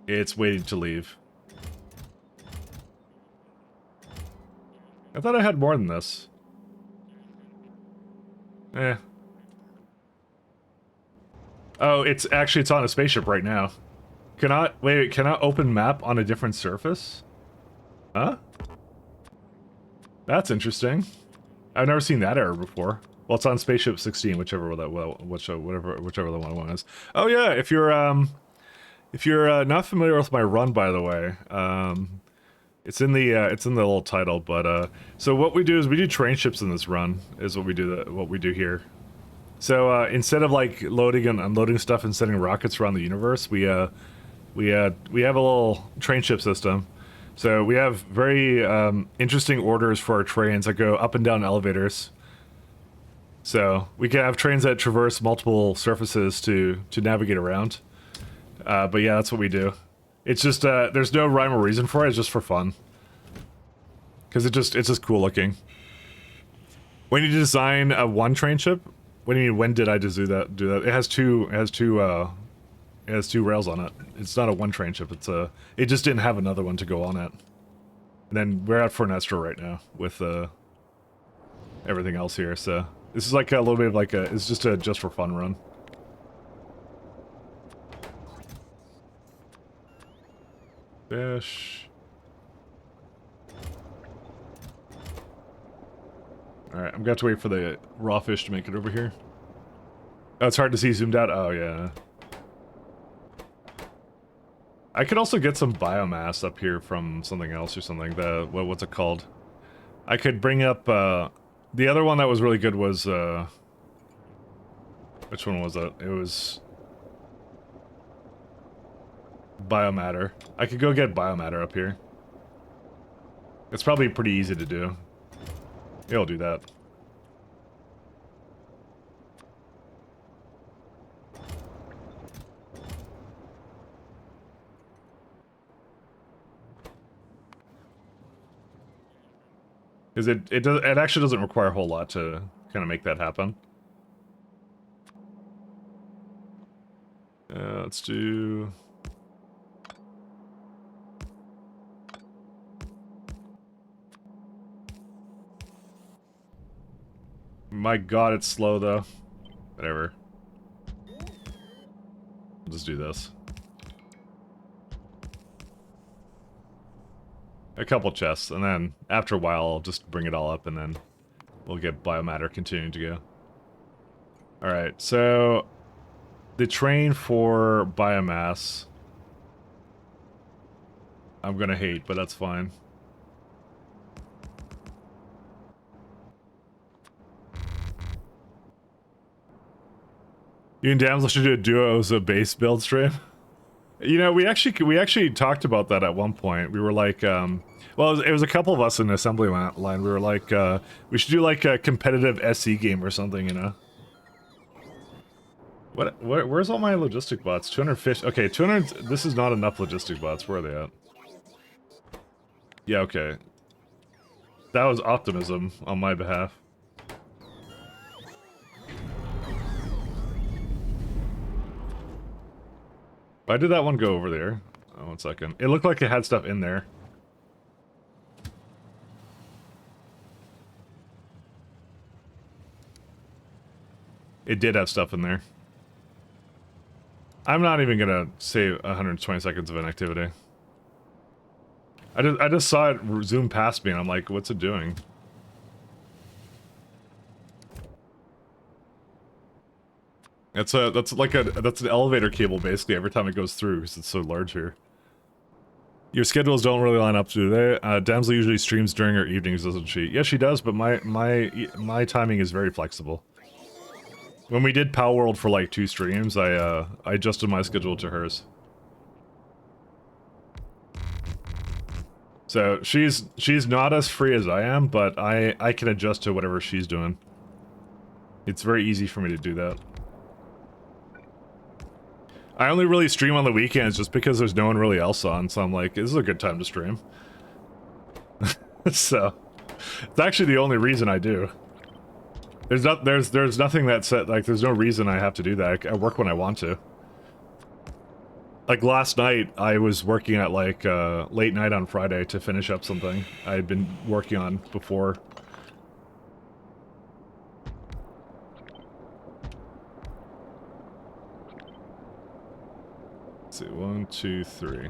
It's waiting to leave. I thought I had more than this. Eh. Oh, it's on a spaceship right now. Wait, can I open map on a different surface? Huh? That's interesting. I've never seen that error before. Well, it's on spaceship 16, whichever the one was. Oh yeah, if you're not familiar with my run, by the way, it's in the little title. But so what we do is we do train ships in this run. Is what we do here. So instead of like loading and unloading stuff and sending rockets around the universe, we have a little train ship system. So we have very interesting orders for our trains that go up and down elevators. So we can have trains that traverse multiple surfaces to navigate around. But yeah, that's what we do. It's just there's no rhyme or reason for it. It's just for fun. Because it's just cool looking. When you design a one train ship, what do you mean? When did I just do that? It has two rails on it. It's not a one train ship. It just didn't have another one to go on it. And then we're at Fornestra right now with everything else here. So this is like a little bit of like it's just a just for fun run. Fish. Alright, I'm gonna have to wait for the raw fish to make it over here. Oh, it's hard to see zoomed out? Oh, yeah. I could also get some biomass up here from something else or something. What's it called? I could bring up, the other one that was really good was, which one was it? It was biomatter. I could go get biomatter up here. It's probably pretty easy to do. Yeah, I'll do that. Because it actually doesn't require a whole lot to kind of make that happen. Let's do... My god, it's slow though. Whatever. We'll just do this. A couple chests, and then after a while I'll just bring it all up and then we'll get biomatter continuing to go. Alright, so the train for biomass I'm gonna hate, but that's fine. You and Damsel should do a duo as a base build stream. You know, we actually talked about that at one point. We were like, well, it was a couple of us in the assembly line. We were like, we should do like a competitive SC game or something, you know? Where's all my logistic bots? 250. Okay, 200. This is not enough logistic bots. Where are they at? Yeah, okay. That was optimism on my behalf. Why did that one go over there? Oh, 1 second. It looked like it had stuff in there. It did have stuff in there. I'm not even gonna save 120 seconds of inactivity. I just saw it zoom past me and I'm like, what's it doing? That's an elevator cable basically every time it goes through because it's so large here. Your schedules don't really line up, do they? Damsel usually streams during her evenings, doesn't she? Yeah, she does, but my timing is very flexible. When we did Power World for like 2 streams, I adjusted my schedule to hers. So she's not as free as I am, but I can adjust to whatever she's doing. It's very easy for me to do that. I only really stream on the weekends just because there's no one really else on, so I'm like, this is a good time to stream. So it's actually the only reason I do. There's nothing that said, like, there's no reason I have to do that. I work when I want to. Like last night, I was working at like late night on Friday to finish up something I had been working on before. Let's see, 1, 2, 3.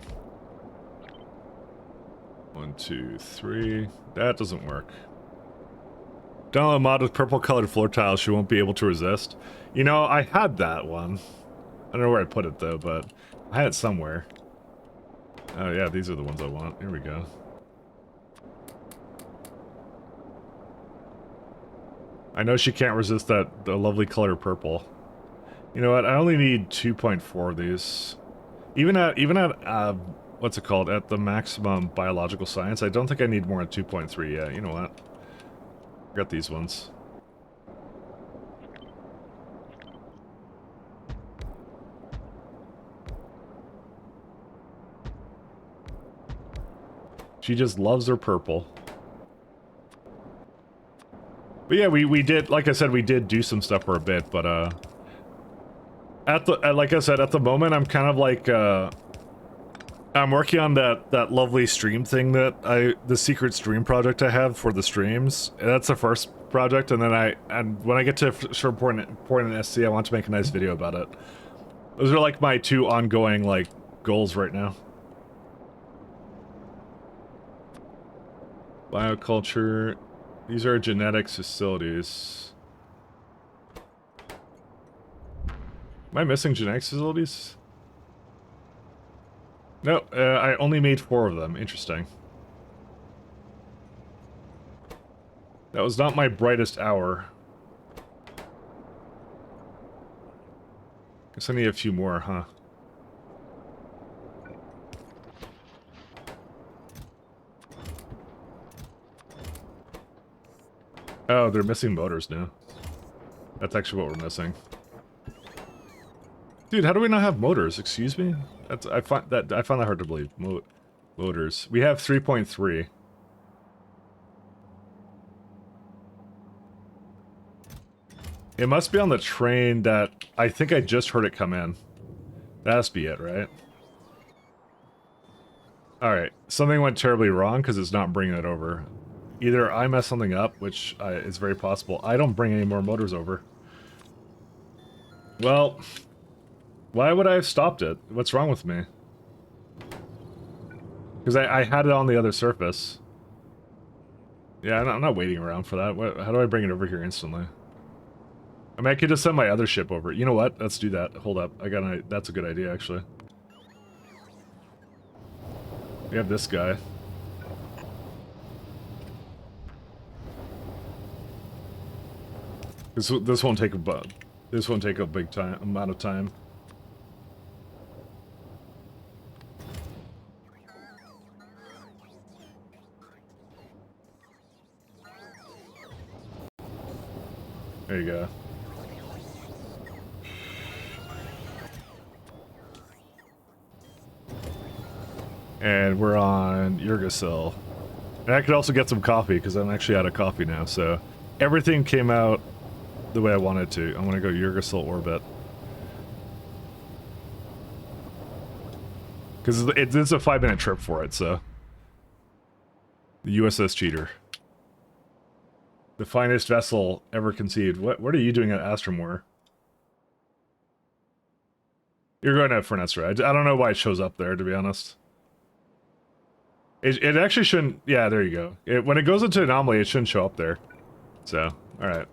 1, 2, 3. That doesn't work. Download a mod with purple colored floor tiles she won't be able to resist. You know, I had that one. I don't know where I put it though, but I had it somewhere. Oh yeah, these are the ones I want. Here we go. I know she can't resist the lovely color purple. You know what? I only need 2.4 of these. Even at what's it called? At the maximum biological science, I don't think I need more than 2.3 yet. You know what? I got these ones. She just loves her purple. But yeah, we did, like I said, we did do some stuff for a bit, but like I said, at the moment I'm kind of like I'm working on that lovely stream thing that the secret stream project I have for the streams. That's the first project, and then when I get to a certain point in SC, I want to make a nice video about it. Those are like my two ongoing like goals right now. Bioculture. These are genetics facilities. Am I missing genetics facilities? No, I only made 4 of them. Interesting. That was not my brightest hour. Guess I need a few more, huh? Oh, they're missing motors now. That's actually what we're missing. Dude, how do we not have motors? Excuse me? I find that hard to believe. Motors. We have 3.3. It must be on the train that I think I just heard it come in. That has to be it, right? Alright, something went terribly wrong because it's not bringing it over. Either I messed something up, which is very possible. I don't bring any more motors over. Well, why would I have stopped it? What's wrong with me? Because I had it on the other surface. Yeah, I'm not waiting around for that. How do I bring it over here instantly? I mean, I could just send my other ship over. You know what? Let's do that. Hold up. That's a good idea, actually. We have this guy. This won't take a big amount of time. There you go. And we're on Yggdrasil. And I could also get some coffee, because I'm actually out of coffee now, so... Everything came out the way I wanted to. I'm gonna go Yggdrasil orbit. Because it's a 5-minute trip for it, so... The USS Cheater. The finest vessel ever conceived. What are you doing at Astromore? You're going to Fernestra. I don't know why it shows up there, to be honest. It actually shouldn't... Yeah, there you go. When it goes into anomaly, it shouldn't show up there. So, alright.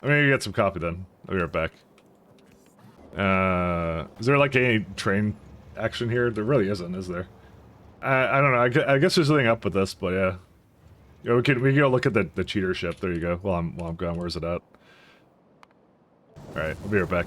I'm gonna get some coffee then. I'll be right back. Is there like any train action here? There really isn't, is there? I don't know. I guess there's something up with this, but yeah. Yeah, we can go look at the cheater ship. There you go. While I'm gone, where's it at? Alright, I'll be right back.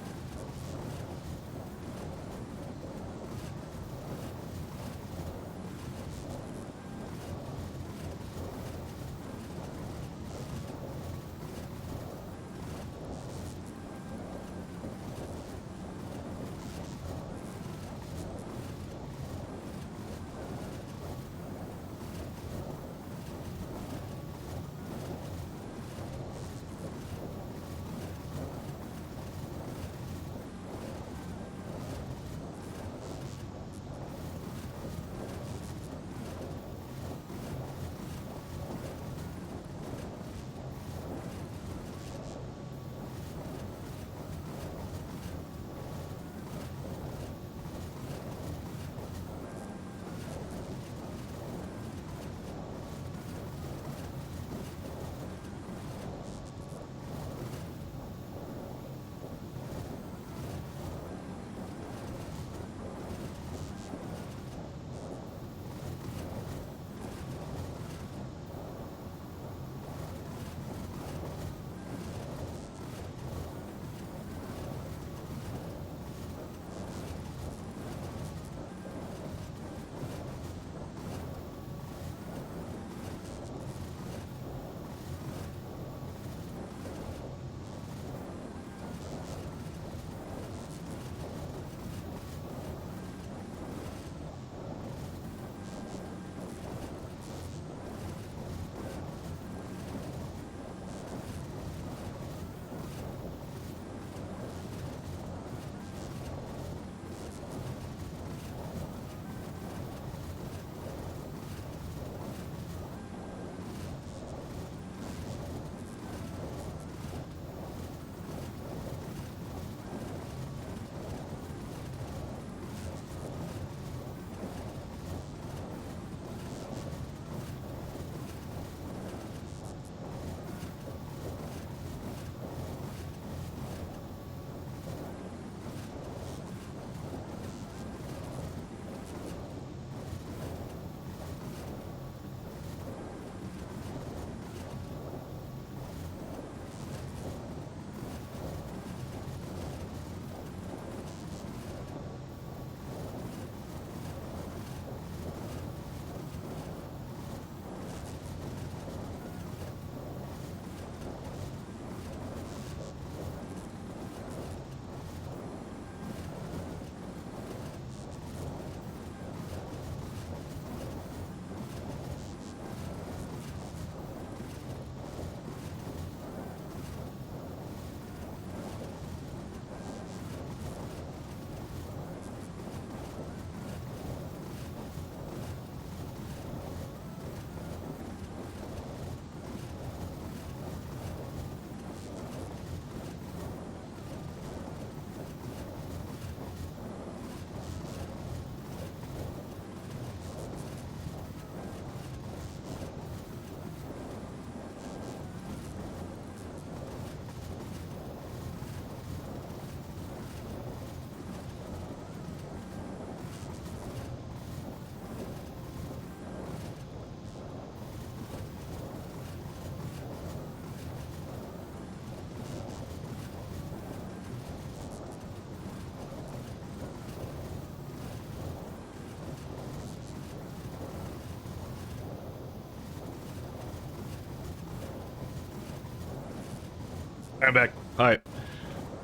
I'm back. Hi.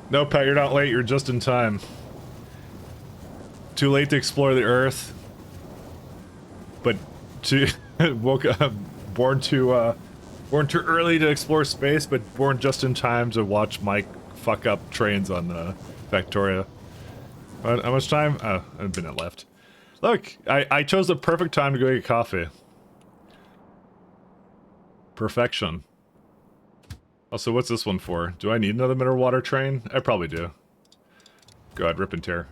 No, Pat, you're not late. You're just in time. Too late to explore the Earth, but too born too early to explore space, but born just in time to watch Mike fuck up trains on Factorio. How much time? Oh, a minute left. Look, I chose the perfect time to go get coffee. Perfection. Also, what's this one for? Do I need another mineral water train? I probably do. Go ahead, rip and tear.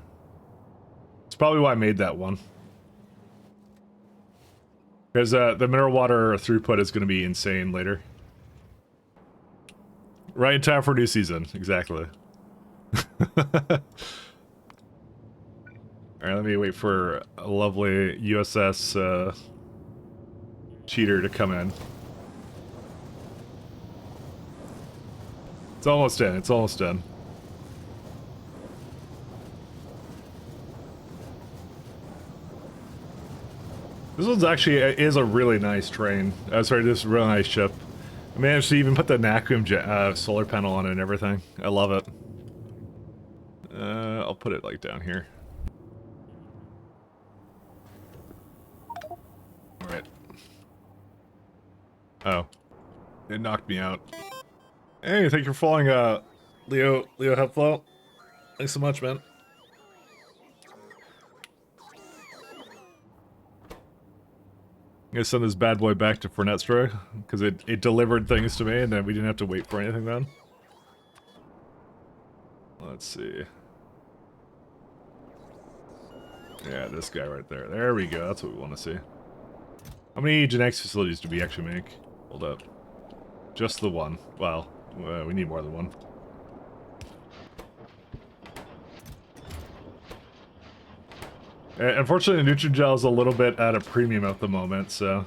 It's probably why I made that one. Because the mineral water throughput is going to be insane later. Right in time for new season, exactly. Alright, let me wait for a lovely USS cheater to come in. It's almost in, it's almost in. This one's actually is a really nice train. Sorry, this is a really nice ship. I managed to even put the Nakum solar panel on it and everything. I love it. I'll put it like down here. Alright. Oh. It knocked me out. Hey, thank you for following Leo Hepflow. Thanks so much, man. I'm gonna send this bad boy back to Fornetstra, because it delivered things to me and then we didn't have to wait for anything then. Let's see. Yeah, this guy right there. There we go, that's what we want to see. How many Gen X facilities do we actually make? Hold up. Just the one. Well, we need more than one. Unfortunately, Nutrigel is a little bit at a premium at the moment, so...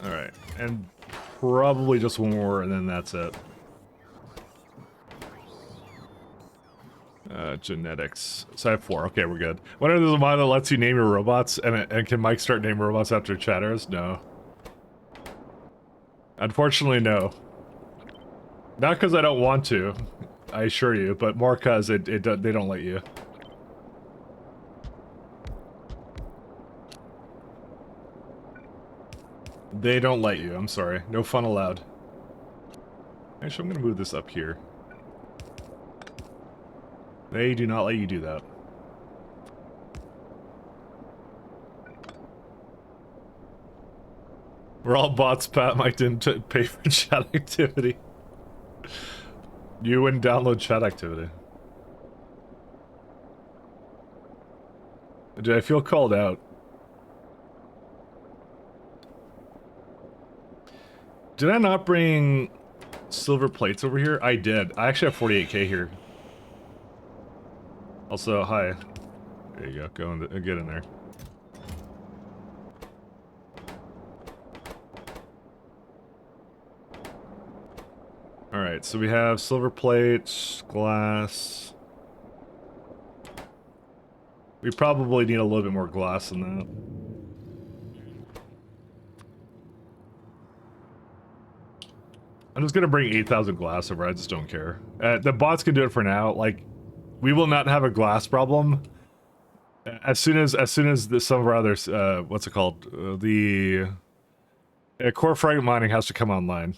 Alright, and probably just one more, and then that's it. Genetics. So I have 4. Okay, we're good. Whenever there's a mod that lets you name your robots, and can Mike start naming robots after chatters? No. Unfortunately, no. Not because I don't want to, I assure you, but more because they don't let you. They don't let you, I'm sorry. No fun allowed. Actually, I'm gonna move this up here. They do not let you do that. We're all bots, Pat. Mike didn't pay for chat activity. You wouldn't download chat activity. Did I feel called out? Did I not bring silver plates over here? I did. I actually have 48k here. Also, hi. There you go. Get in there. Alright, so we have silver plates, glass. We probably need a little bit more glass than that. I'm just gonna bring 8,000 glass over, I just don't care. The bots can do it for now, like, we will not have a glass problem. As soon as some of our others, what's it called? The core fragment mining has to come online.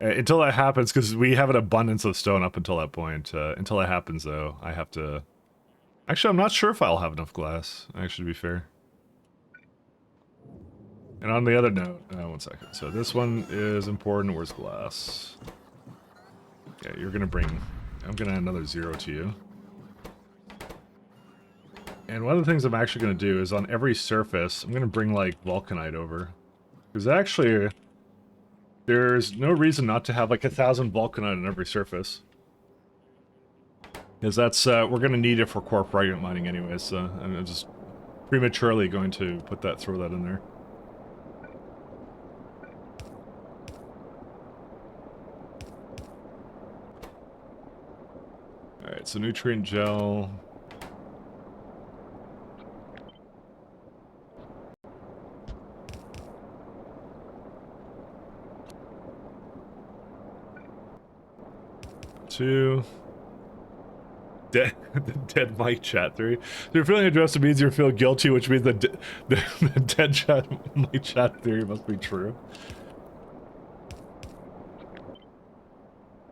Until that happens, because we have an abundance of stone up until that point. Until that happens, though, I have to... Actually, I'm not sure if I'll have enough glass, actually, to be fair. And on the other note, 1 second. So this one is important. Where's glass? Yeah, you're gonna bring... I'm gonna add another 0 to you. And one of the things I'm actually gonna do is on every surface, I'm gonna bring, like, vulcanite over. Because actually... There's no reason not to have like 1,000 vulcanite on every surface. Because that's, we're gonna need it for core fragment mining anyways, so I'm just prematurely going to throw that in there. Alright, so nutrient gel. 2. Dead, the dead mic chat theory. So you're feeling addressed means you feel guilty, which means the dead chat mic chat theory must be true.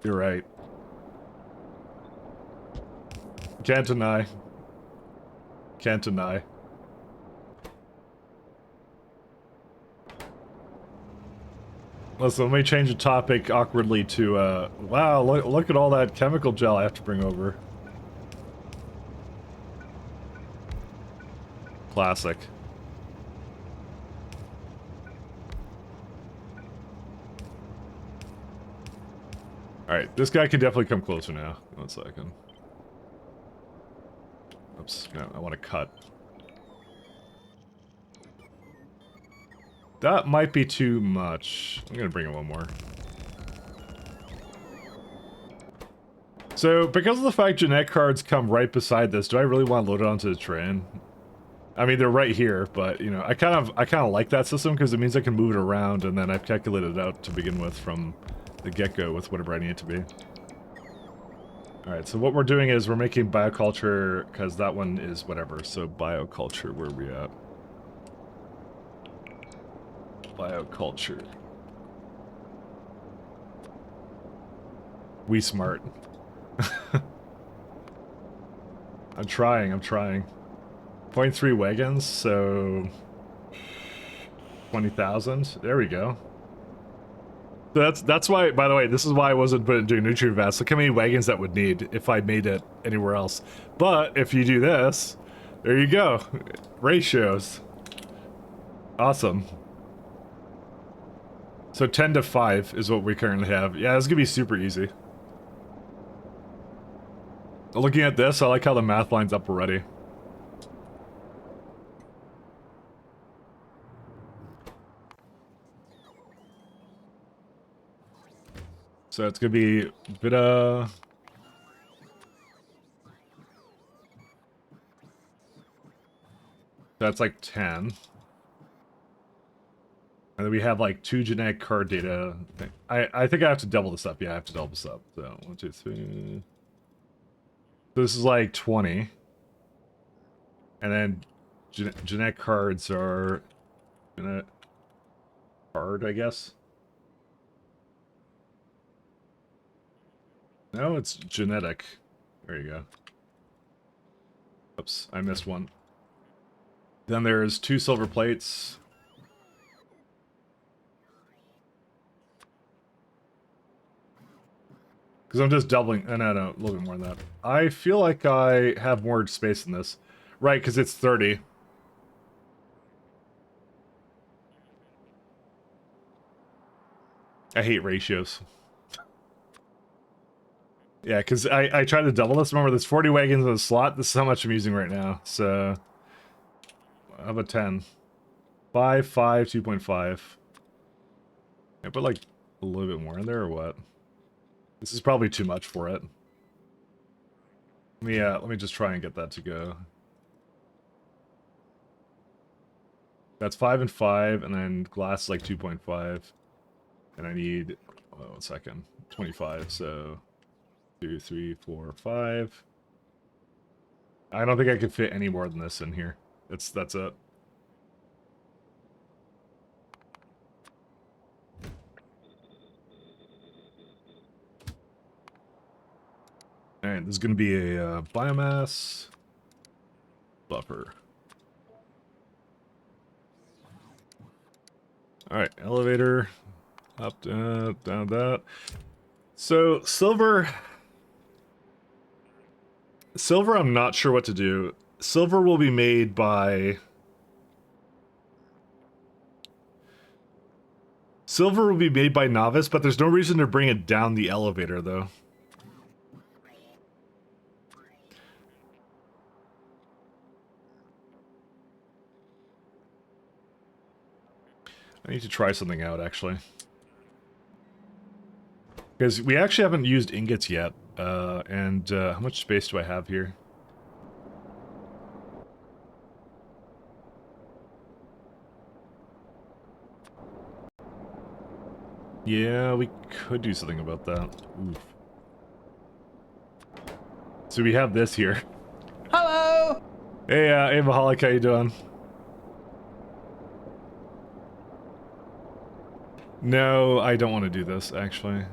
You're right. Can't deny. Can't deny. Listen, let me change the topic awkwardly to, wow, look at all that chemical gel I have to bring over. Classic. Alright, this guy can definitely come closer now. 1 second. Oops, no, I want to cut. That might be too much. I'm gonna bring in one more. So, because of the fact genetic cards come right beside this, do I really want to load it onto the train? I mean, they're right here, but, you know, I kind of like that system because it means I can move it around, and then I've calculated it out to begin with from the get-go with whatever I need it to be. Alright, so what we're doing is we're making bioculture, because that one is whatever, so bioculture, where are we at? Bioculture. We smart. I'm trying. 0.3 wagons, so 20,000. There we go. That's why, by the way, this is why I wasn't doing nutrient vast. Look how many wagons that would need if I made it anywhere else. But if you do this, there you go. Ratios. Awesome. So 10 to 5 is what we currently have. Yeah, this is gonna be super easy. Looking at this, I like how the math lines up already. So it's gonna be a bit that's like 10. And then we have like 2 genetic card data. I think I have to double this up. Yeah, I have to double this up. So 1, 2, 3. So this is like 20. And then genetic cards are genetic card, I guess. No, it's genetic. There you go. Oops, I missed one. Then there's 2 silver plates. Because I'm just doubling. No, a little bit more than that. I feel like I have more space than this. Right, because it's 30. I hate ratios. Yeah, because I tried to double this. Remember, there's 40 wagons in the slot. This is how much I'm using right now. So, how about 10? 5, 5, 2.5. I put like a little bit more in there or what? This is probably too much for it. Let me just try and get that to go. That's 5 and 5, and then glass is like 2.5. And I need, oh, 1 second, 25, so 2, 3, 4, 5. I don't think I could fit any more than this in here. That's it. Alright, this is going to be a biomass buffer. Alright, elevator. Up, down, down, that. So, silver... Silver, I'm not sure what to do. Silver will be made by... Silver will be made by Novice, but there's no reason to bring it down the elevator, though. I need to try something out, actually. Because we actually haven't used ingots yet. How much space do I have here? Yeah, we could do something about that. Oof. So we have this here. Hello! Hey, Avaholic, how you doing? No, I don't want to do this, actually.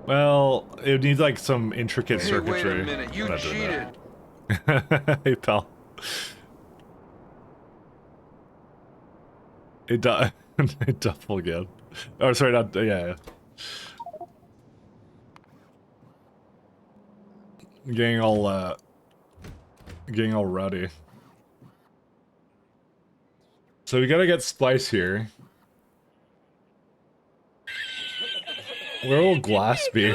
Well, it needs like some intricate circuitry. Hey, wait a minute, you cheated! Hey, pal. It does. It double again. Oh, sorry, not. Yeah. Getting all rowdy. So we gotta get Spice here. Where will Glass be?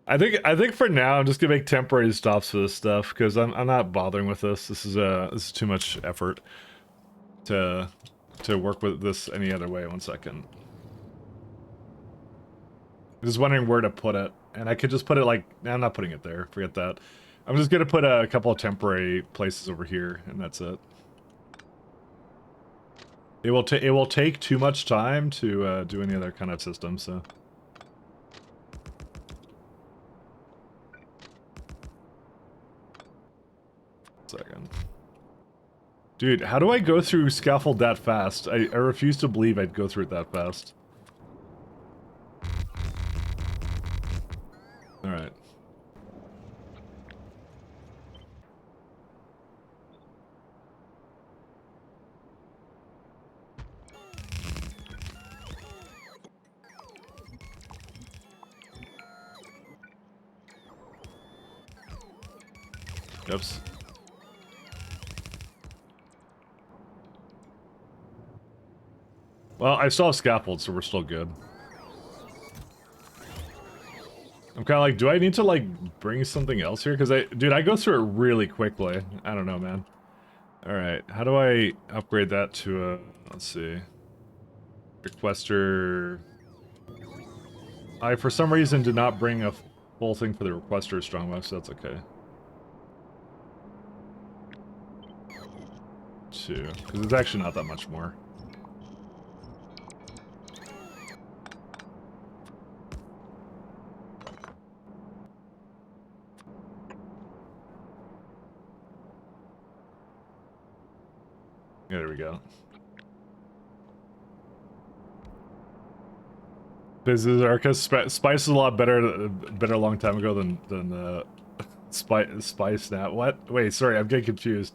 I think for now I'm just gonna make temporary stops for this stuff because I'm not bothering with this. This is too much effort to work with this any other way. 1 second. I'm just wondering where to put it, and I could just put it like, nah, I'm not putting it there. Forget that. I'm just gonna put a couple of temporary places over here, and that's it. It will take too much time to do any other kind of system, so. Second. Dude, how do I go through scaffold that fast? I refuse to believe I'd go through it that fast. Alright. Oops. Well, I still have scaffold, so we're still good. I'm kind of like, do I need to, like, bring something else here? Because dude, I go through it really quickly. I don't know, man. Alright, how do I upgrade that to a, let's see. Requester. I, for some reason, did not bring a full thing for the requester strongbox, so that's okay. 2, because it's actually not that much more. Yeah, there we go. Business Arcus Spice is a lot better a long time ago than Spice now. What? Wait, sorry, I'm getting confused.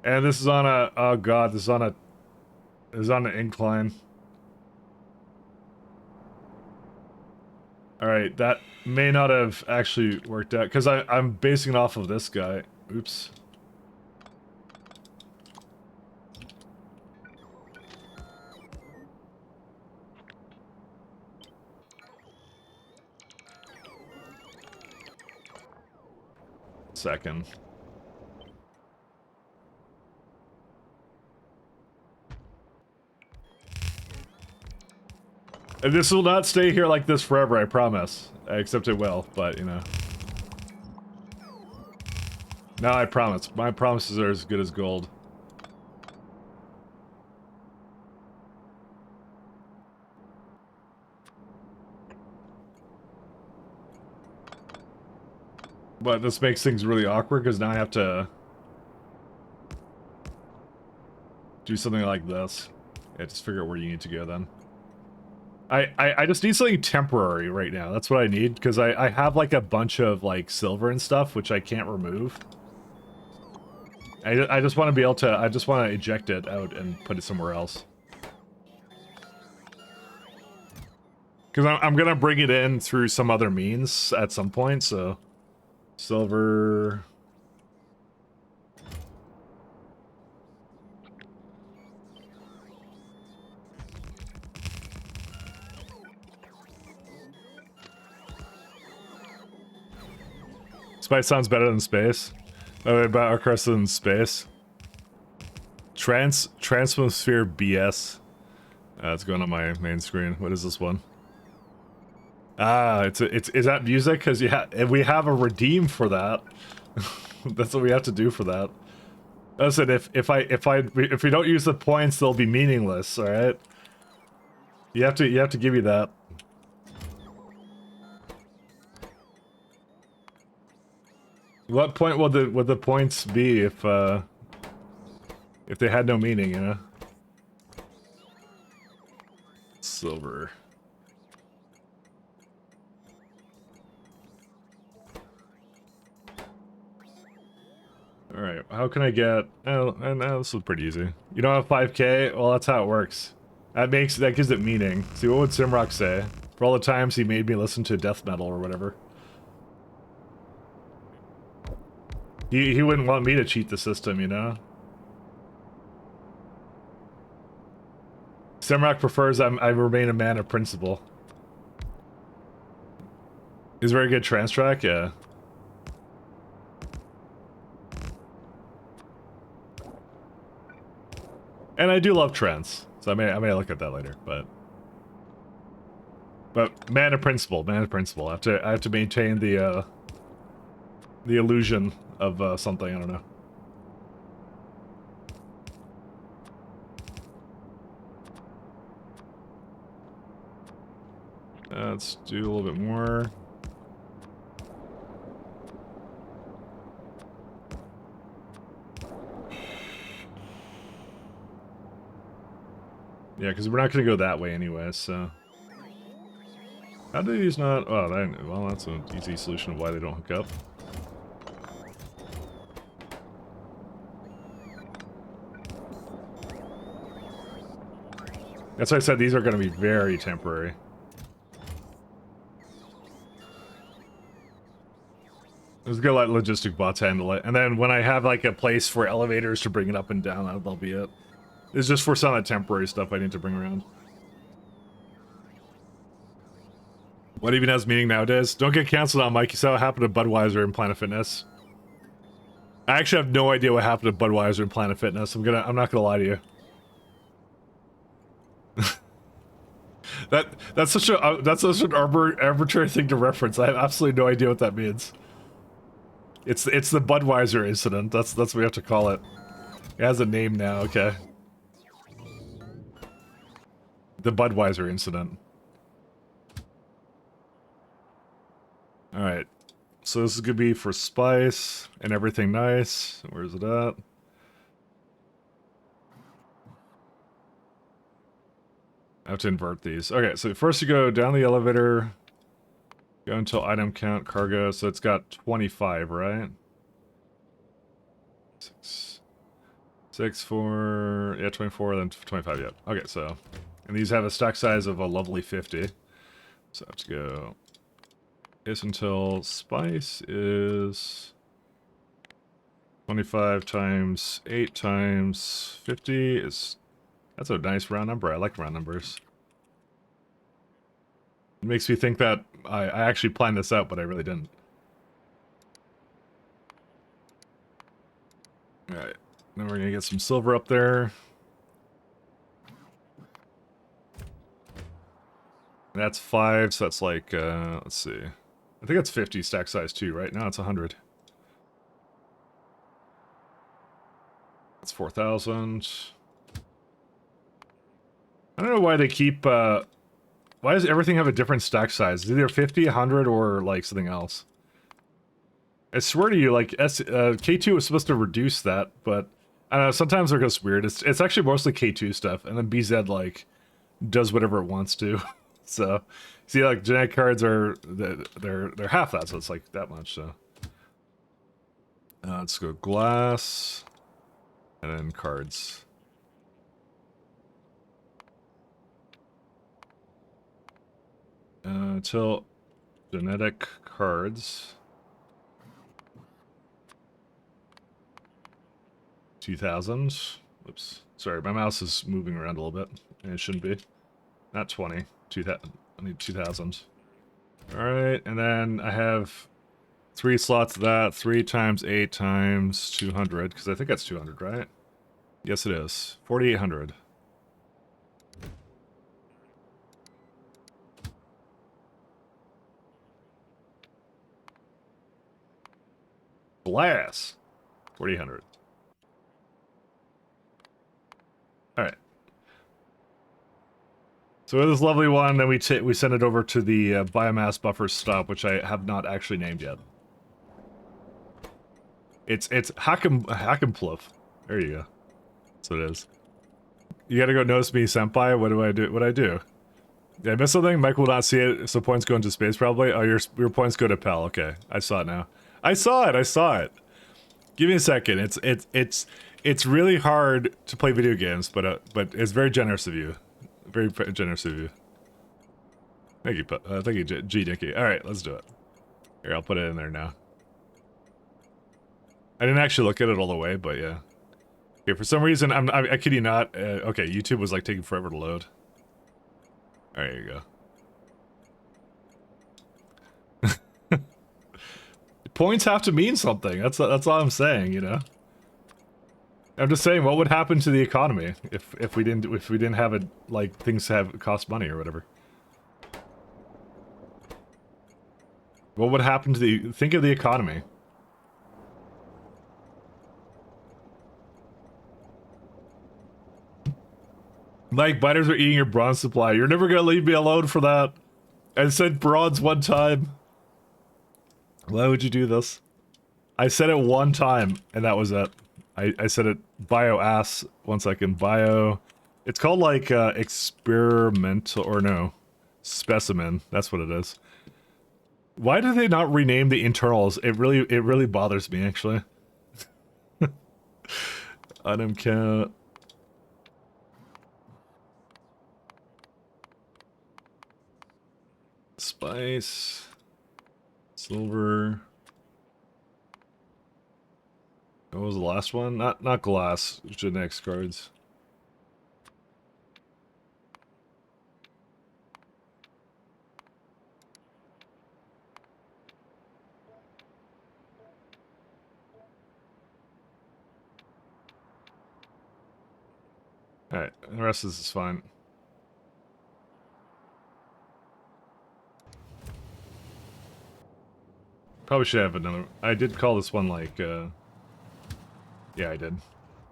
And this is on a, oh god, this is on an incline. Alright, that may not have actually worked out, because I'm basing it off of this guy. Oops. Second. And this will not stay here like this forever, I promise. Except it will, but, you know. No, I promise. My promises are as good as gold. But this makes things really awkward, because now I have to do something like this. Yeah, just figure out where you need to go then. I just need something temporary right now. That's what I need, because I have like a bunch of like silver and stuff, which I can't remove. I just want to be able to, I just want to eject it out and put it somewhere else. Because I'm going to bring it in through some other means at some point, so... Silver... Spice sounds better than space. Oh, about across in space. Transmosphere BS. It's going on my main screen. What is this one? Ah, is that music? Because yeah, we have a redeem for that. That's what we have to do for that. Listen, if we don't use the points, they'll be meaningless. All right. You have to give me that. What point would the points be if they had no meaning, you know? Silver. All right, how can I get? Oh, and this was pretty easy. You don't have 5K? Well, that's how it works. That gives it meaning. See, what would Simrock say? For all the times he made me listen to death metal or whatever. He wouldn't want me to cheat the system, you know? Simrock prefers I remain a man of principle. He's a very good trance track, yeah. And I do love trance, so I may look at that later, but man of principle, man of principle. I have to maintain the illusion of something, I don't know. Let's do a little bit more. Yeah, because we're not going to go that way anyway, so... How do these not... Oh, well, that's an easy solution of why they don't hook up. That's why I said these are going to be very temporary. I'm just gonna let logistic bots handle it. And then when I have, like, a place for elevators to bring it up and down, that'll be it. It's just for some of the temporary stuff I need to bring around. What even has meaning nowadays? Don't get canceled on, Mike. You saw what happened to Budweiser and Planet Fitness. I actually have no idea what happened to Budweiser and Planet Fitness. I'm not gonna lie to you. that's such an arbitrary thing to reference. I have absolutely no idea what that means. It's the Budweiser incident. That's what we have to call it. It has a name now. Okay. The Budweiser incident. All right. So this is gonna be for spice and everything nice. Where's it at? I have to invert these. Okay, so first you go down the elevator, go until item count cargo. So it's got 25, right? 6, 4, yeah, 24, then 25, yeah. Okay, so, and these have a stack size of a lovely 50. So I have to go this until spice is 25 times 8 times 50 is, that's a nice round number. I like round numbers. It makes me think that I actually planned this out, but I really didn't. Alright, then we're gonna get some silver up there. That's 5, so that's like, let's see. I think that's 50 stack size too, right? Now it's 100. That's 4,000. I don't know why they keep, why does everything have a different stack size? It's either 50, 100, or like something else. I swear to you, like, K2 was supposed to reduce that, but I don't know, sometimes they're just weird. It's actually mostly K2 stuff, and then BZ, like, does whatever it wants to. So, see, like, genetic cards are, they're half that, so it's like that much, so. Let's go glass, and then cards. Till genetic cards. 2,000. Whoops. Sorry, my mouse is moving around a little bit, and it shouldn't be. Not 20. 2,000. I need 2,000. Alright, and then I have 3 slots of that. 3 times 8 times 200, because I think that's 200, right? Yes, it is. 4,800. Blast! 4,800. So we have this lovely one, then we send it over to the biomass buffer stop, which I have not actually named yet. It's Hackenpluff. There you go. That's what it is. You gotta go notice me, senpai. What do I do? What I do? Did I miss something? Mike will not see it, so points go into space probably. Oh, your points go to Pell. Okay, I saw it now. I saw it. Give me a second. It's really hard to play video games, but it's very generous of you. Very generous of you. Thank you, G Dicky. All right, let's do it. Here, I'll put it in there now. I didn't actually look at it all the way, but yeah. Okay, for some reason, I kid you not. Okay, YouTube was like taking forever to load. All right, here you go. Points have to mean something. That's all I'm saying, you know. I'm just saying, what would happen to the economy if we didn't have it, like things cost money or whatever? What would happen to think of the economy? Like, biters are eating your bronze supply. You're never gonna leave me alone for that. I said bronze one time. Why would you do this? I said it one time, and that was it. I said it bio-ass. 1 second. Bio. It's called, like, experimental, or no. Specimen. That's what it is. Why did they not rename the internals? It really bothers me, actually. Item count. Spice. Silver. What was the last one? Not glass. Genetics cards. Alright, the rest of this is fine. Probably should have another. I did call this one like, yeah, I did.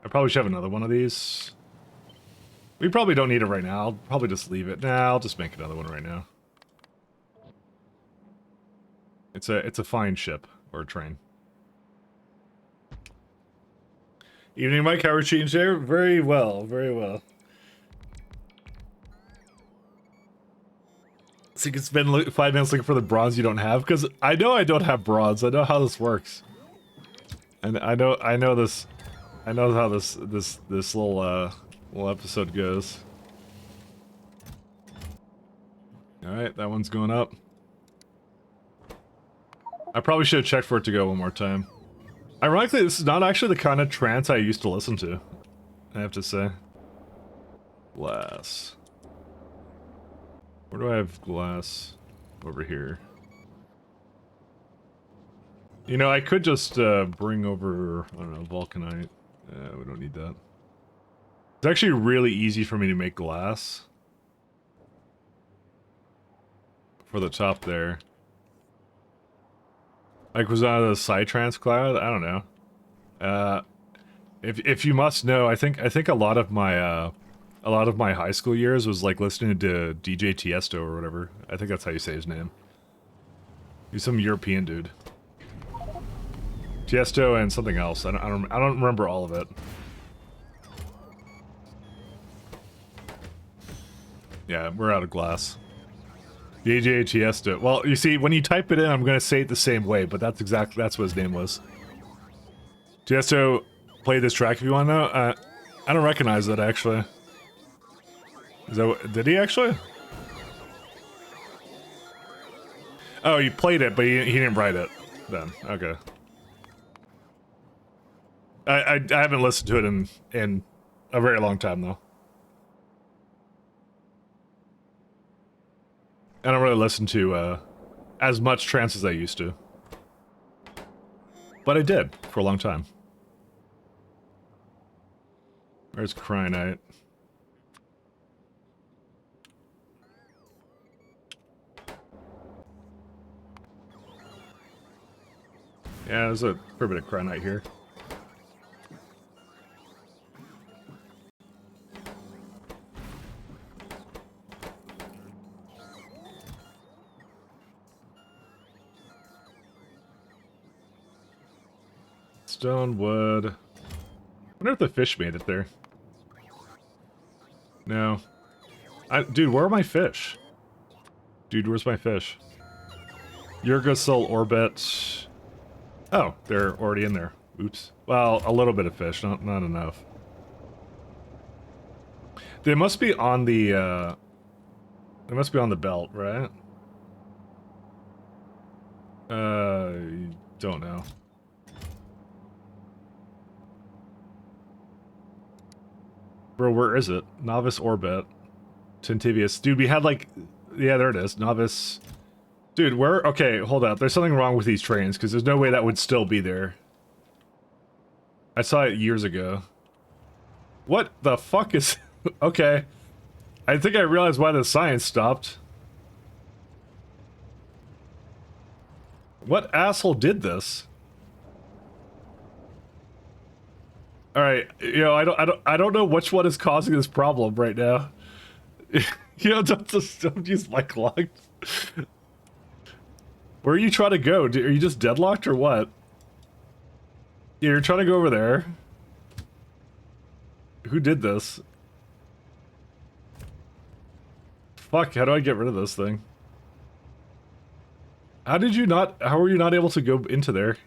I probably should have another one of these. We probably don't need it right now. I'll probably just leave it. Nah, I'll just make another one right now. It's a fine ship or train. Evening, Mike. How are you there? Very well, very well. So you can spend 5 minutes looking for the bronze you don't have, because I know I don't have bronze. I know how this works, and I know this. I know how this little episode goes. All right, that one's going up. I probably should have checked for it to go one more time. Ironically, this is not actually the kind of trance I used to listen to, I have to say. Glass. Where do I have glass? Over here. You know, I could just bring over, I don't know, vulcanite. We don't need that. It's actually really easy for me to make glass. For the top there. Like, was that a Psytrance cloud? I don't know. If you must know, I think a lot of my high school years was like listening to DJ Tiesto or whatever. I think that's how you say his name. He's some European dude. Tiesto and something else. I don't remember all of it. Yeah, we're out of glass. DJ Tiesto. Well, you see, when you type it in, I'm gonna say it the same way, but that's what his name was. Tiesto played this track if you want to know. I don't recognize that actually. Is that did he actually? Oh, he played it, but he didn't write it. Then okay. I haven't listened to it in a very long time though. I don't really listen to as much trance as I used to, but I did for a long time. Where's Cryonite? Yeah, there's a fair bit of Cryonite here. Stone, wood. I wonder if the fish made it there. No. Dude, where are my fish? Dude, where's my fish? Yurgosol orbit. Oh, they're already in there. Oops. Well, a little bit of fish, not enough. They must be on the, they must be on the belt, right? Don't know. Bro, where is it? Novice orbit. Tentivius. Dude, we had like... Yeah, there it is. Novice... Dude, where... Okay, hold up. There's something wrong with these trains, because there's no way that would still be there. I saw it years ago. What the fuck is... Okay. I think I realized why the science stopped. What asshole did this? Alright, you know, I don't know which one is causing this problem right now. You know, don't use my clock. Where are you trying to go? Are you just deadlocked or what? Yeah, you're trying to go over there. Who did this? Fuck, how do I get rid of this thing? How did you not... How were you not able to go into there?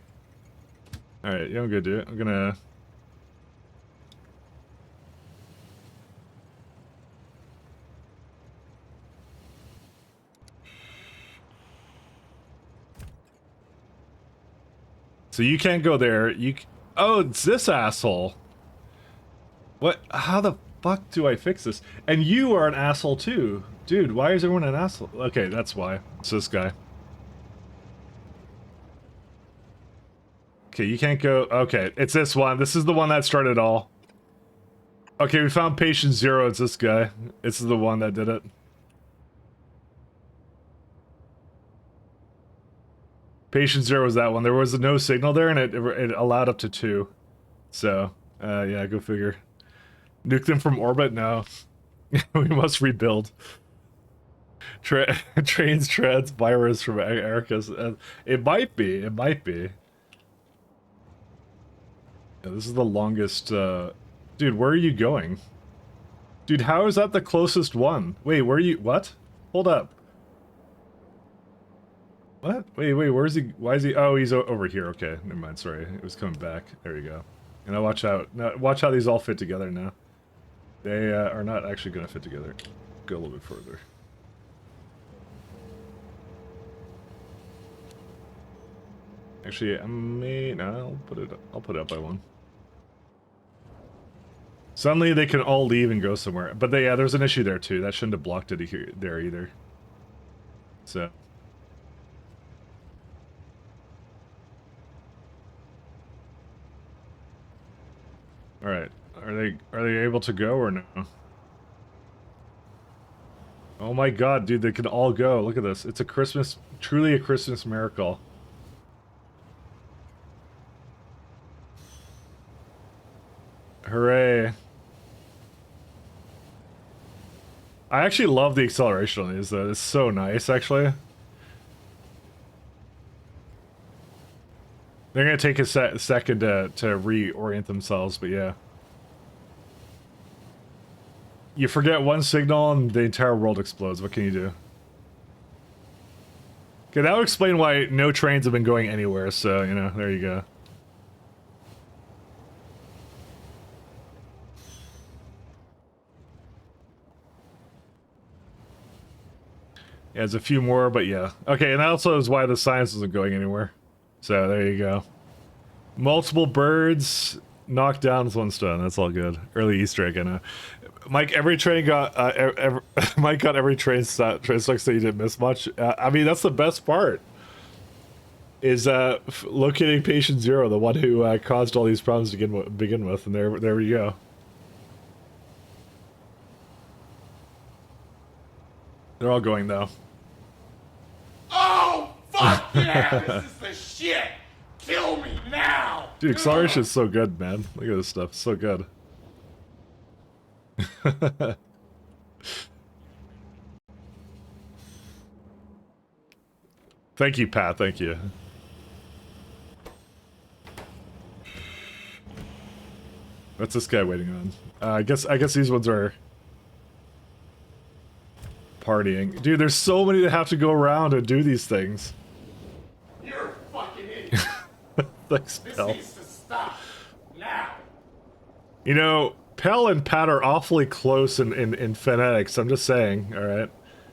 Alright, yeah, I'm gonna do it. I'm gonna... So you can't go there. Oh, it's this asshole. What? How the fuck do I fix this? And you are an asshole too. Dude, why is everyone an asshole? Okay, that's why. It's this guy. Okay, you can't go... Okay, it's this one. This is the one that started it all. Okay, we found patient 0. It's this guy. This is the one that did it. Patient 0 was that one. There was no signal there, and it allowed up to 2. So, yeah, go figure. Nuke them from orbit? No. We must rebuild. Trains, treads, virus from Erica's. It might be. It might be. Yeah, this is the longest, Dude, where are you going? Dude, how is that the closest one? Wait, where are you... What? Hold up. What? Wait, where is he? Why is he? Oh, he's over here. Okay, never mind. Sorry, it was coming back. There you go. And now watch out. Now watch how these all fit together now. They are not actually going to fit together. Go a little bit further. Actually, I may... No, I'll put it up by one. Suddenly they can all leave and go somewhere. But yeah, there's an issue there too. That shouldn't have blocked it here, there either. So... Alright. Are they able to go or no? Oh my god, dude, they can all go. Look at this. It's a Christmas... Truly a Christmas miracle. Hooray. I actually love the acceleration on these, though. It's so nice, actually. They're gonna take a second to reorient themselves, but yeah. You forget one signal and the entire world explodes. What can you do? Okay, that would explain why no trains have been going anywhere, so, you know, there you go. Yeah, there's a few more, but yeah. Okay, and that also is why the science isn't going anywhere. So, there you go. Multiple birds knocked down with one stone. That's all good. Early Easter egg, I know. Mike, every train got... Mike got every train stuck so you didn't miss much. I mean, that's the best part. Is locating patient 0, the one who caused all these problems to begin with. And there we go. They're all going, though. Oh, fuck yeah! This is the shit! Kill me now! Dude, acceleration is so good, man. Look at this stuff. It's so good. Thank you, Pat. Thank you. What's this guy waiting on? I guess these ones are partying. Dude, there's so many that have to go around and do these things. You're a fucking idiot. Thanks, This Pell. needs to stop now. You know, Pell and Pat are awfully close in phonetics. I'm just saying. All right,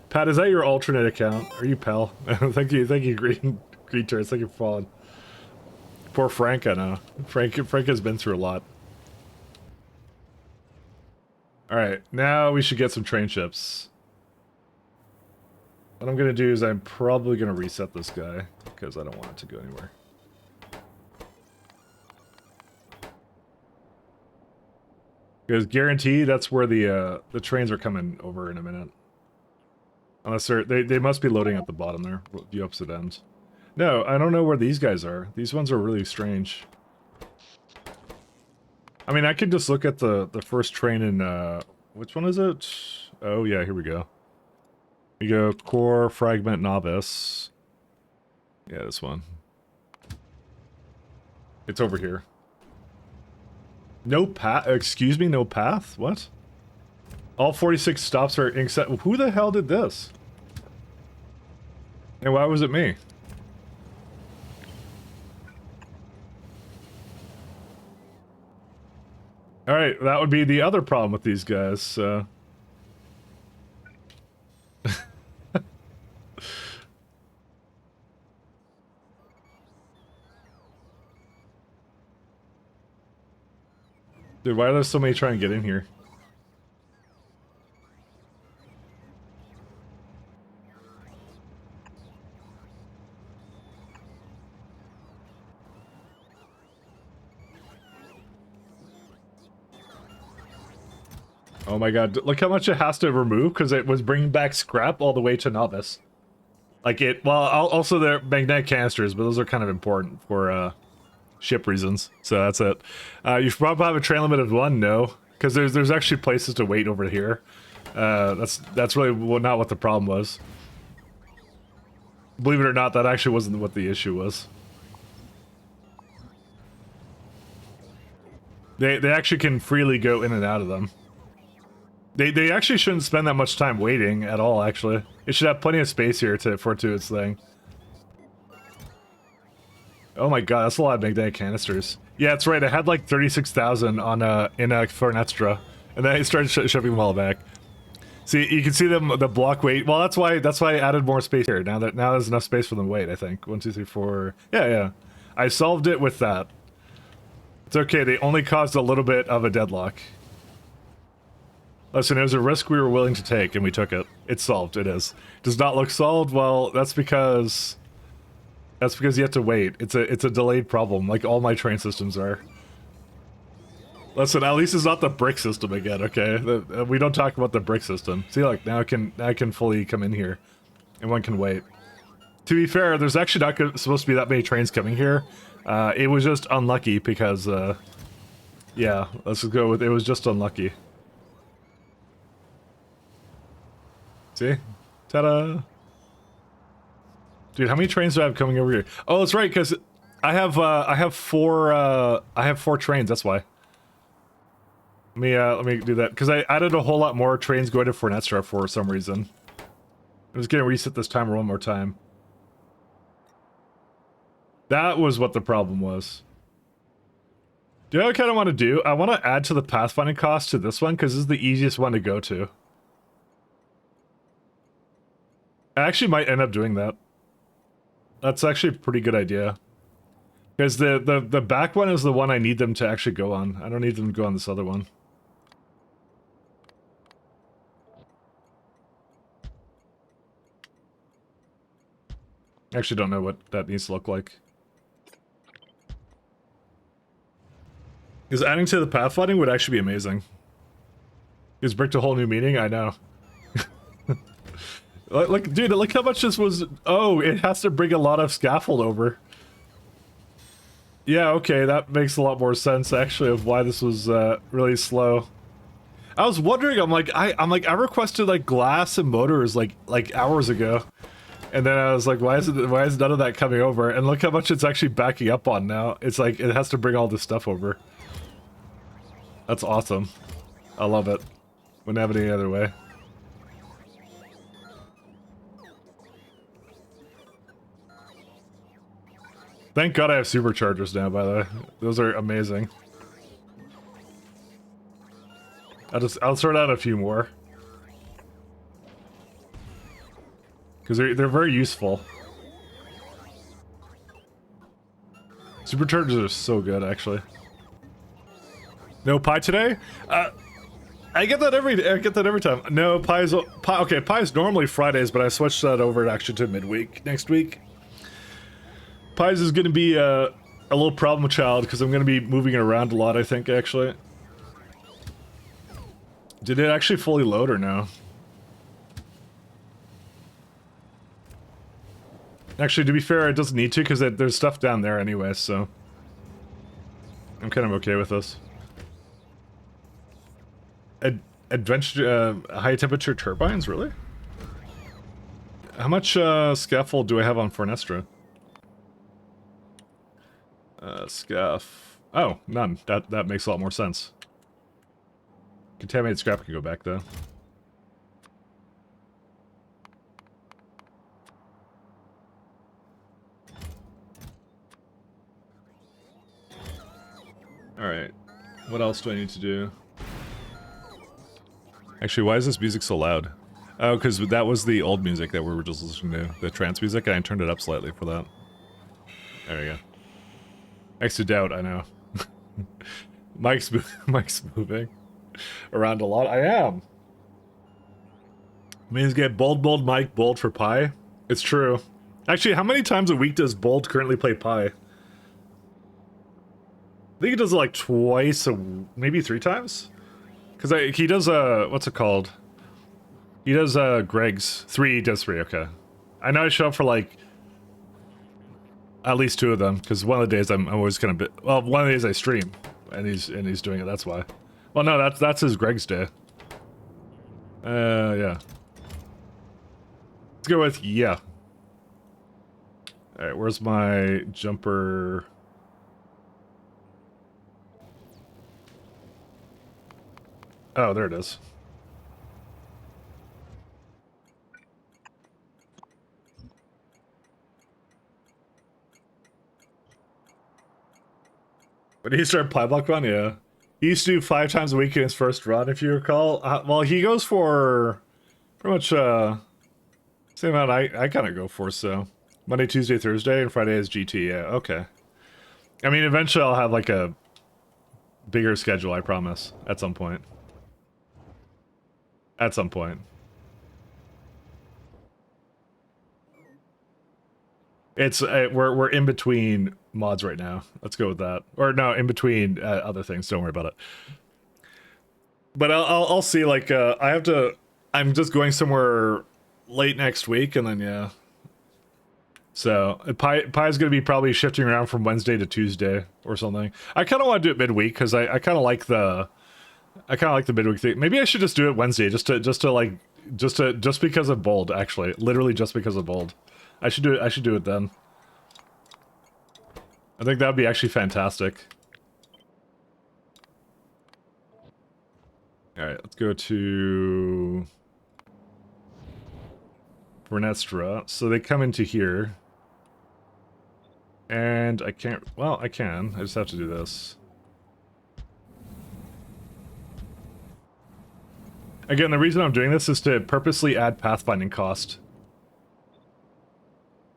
Pat, is that your alternate account? Are you Pell? thank you, Green Turns. Thank you for following. Poor Frank, I know. Frank has been through a lot. All right, now we should get some train ships. What I'm gonna do is I'm probably gonna reset this guy because I don't want it to go anywhere. Because guaranteed that's where the trains are coming over in a minute. Unless they must be loading at the bottom there, the opposite end. No, I don't know where these guys are. These ones are really strange. I mean, I could just look at the first train in, which one is it? Oh yeah, here we go. We go core, fragment, novice. Yeah, this one. It's over here. No path, excuse me, no path? What? All 46 stops are except, who the hell did this? And why was it me? Alright, that would be the other problem with these guys, Dude, why are there so many trying to get in here? Oh my god, look how much it has to remove because it was bringing back scrap all the way to novice. Like it, well, also they're magnetic canisters, but those are kind of important for ship reasons. So that's it. You should probably have a train limit of 1, no, because there's actually places to wait over here. That's really not what the problem was. Believe it or not, that actually wasn't what the issue was. They actually can freely go in and out of them. They actually shouldn't spend that much time waiting at all, actually. It should have plenty of space here for it to do its thing. Oh my god, that's a lot of magnetic canisters. Yeah, that's right, I had like 36,000 on for an extra. And then I started shoving them all back. See, you can see them, the block weight. Well, that's why I added more space here. Now there's enough space for them to wait, I think. 1, 2, 3, 4. Yeah. I solved it with that. It's okay, they only caused a little bit of a deadlock. Listen, it was a risk we were willing to take, and we took it. It's solved, it is. Does not look solved? Well, that's because you have to wait. It's a delayed problem, like all my train systems are. Listen, at least it's not the brick system again, okay? We don't talk about the brick system. See, like, now I can fully come in here, and one can wait. To be fair, there's actually not supposed to be that many trains coming here. It was just unlucky because, yeah, let's just go with it was just unlucky. See? Ta-da! Dude, how many trains do I have coming over here? Oh, that's right, because I have 4 trains, that's why. Let me do that, because I added a whole lot more trains going to Fornestra for some reason. I'm just gonna reset this timer one more time. That was what the problem was. Do you know what I kind of want to do? I want to add to the pathfinding cost to this one, because this is the easiest one to go to. I actually might end up doing that. That's actually a pretty good idea. Because the back one is the one I need them to actually go on. I don't need them to go on this other one. I actually don't know what that needs to look like. Because adding to the pathfinding would actually be amazing. Gives brick a whole new meaning, I know. Like, dude, look how much this was. Oh, it has to bring a lot of scaffold over. Yeah, okay, that makes a lot more sense actually of why this was really slow. I was wondering, I'm like, I requested like glass and motors like hours ago, and then I was like, why is none of that coming over? And look how much it's actually backing up on now. It's like it has to bring all this stuff over. That's awesome. I love it. Wouldn't have it any other way. Thank God I have superchargers now, by the way. Those are amazing. I'll sort out a few more. Because they're very useful. Superchargers are so good, actually. No pie today? I get that every time. No, pie's normally Fridays, but I switched that over actually to midweek next week. Pies is gonna be a little problem child because I'm gonna be moving it around a lot, I think, actually. Did it actually fully load or no? Actually, to be fair, it doesn't need to because there's stuff down there anyway, so I'm kind of okay with this. Adventure, high temperature turbines, really? How much scaffold do I have on Fornestra? Scaff. Oh, none. That makes a lot more sense. Contaminated scrap can go back though. Alright. What else do I need to do? Actually, why is this music so loud? Oh, because that was the old music that we were just listening to. The trance music, and I turned it up slightly for that. There we go. Thanks to doubt, I know. Mike's moving around a lot. I am. Means get bold, Mike, bold for pie. It's true. Actually, how many times a week does Bold currently play pie? I think he does it like twice, maybe 3 times? Because he does, what's it called? He does, Greg's. He does 3, okay. I know I show up for like at least 2 of them, because one of the days I'm always kind of well, one of the days I stream, and he's doing it, that's why. Well, no, that's his Greg's day. Yeah. Let's go with yeah. Alright, where's my jumper? Oh, there it is. When he started Pie Block Run, yeah. He used to do 5 times a week in his first run, if you recall. Well, he goes for pretty much same amount I kind of go for, so. Monday, Tuesday, Thursday, and Friday is GT, yeah, okay. I mean, eventually I'll have like a bigger schedule, I promise, at some point. At some point. It's we're in between mods right now. Let's go with that. Or no, in between other things. Don't worry about it. But I'll see. Like I have to. I'm just going somewhere late next week, and then yeah. So Pie's gonna be probably shifting around from Wednesday to Tuesday or something. I kind of want to do it midweek because I kind of like the. I kind of like the midweek thing. Maybe I should just do it Wednesday, just because of Bold. Actually, literally just because of Bold. I should do it. I should do it then. I think that would be actually fantastic. All right, let's go to Vernestra. So they come into here, and I can't. Well, I can. I just have to do this. Again, the reason I'm doing this is to purposely add pathfinding cost.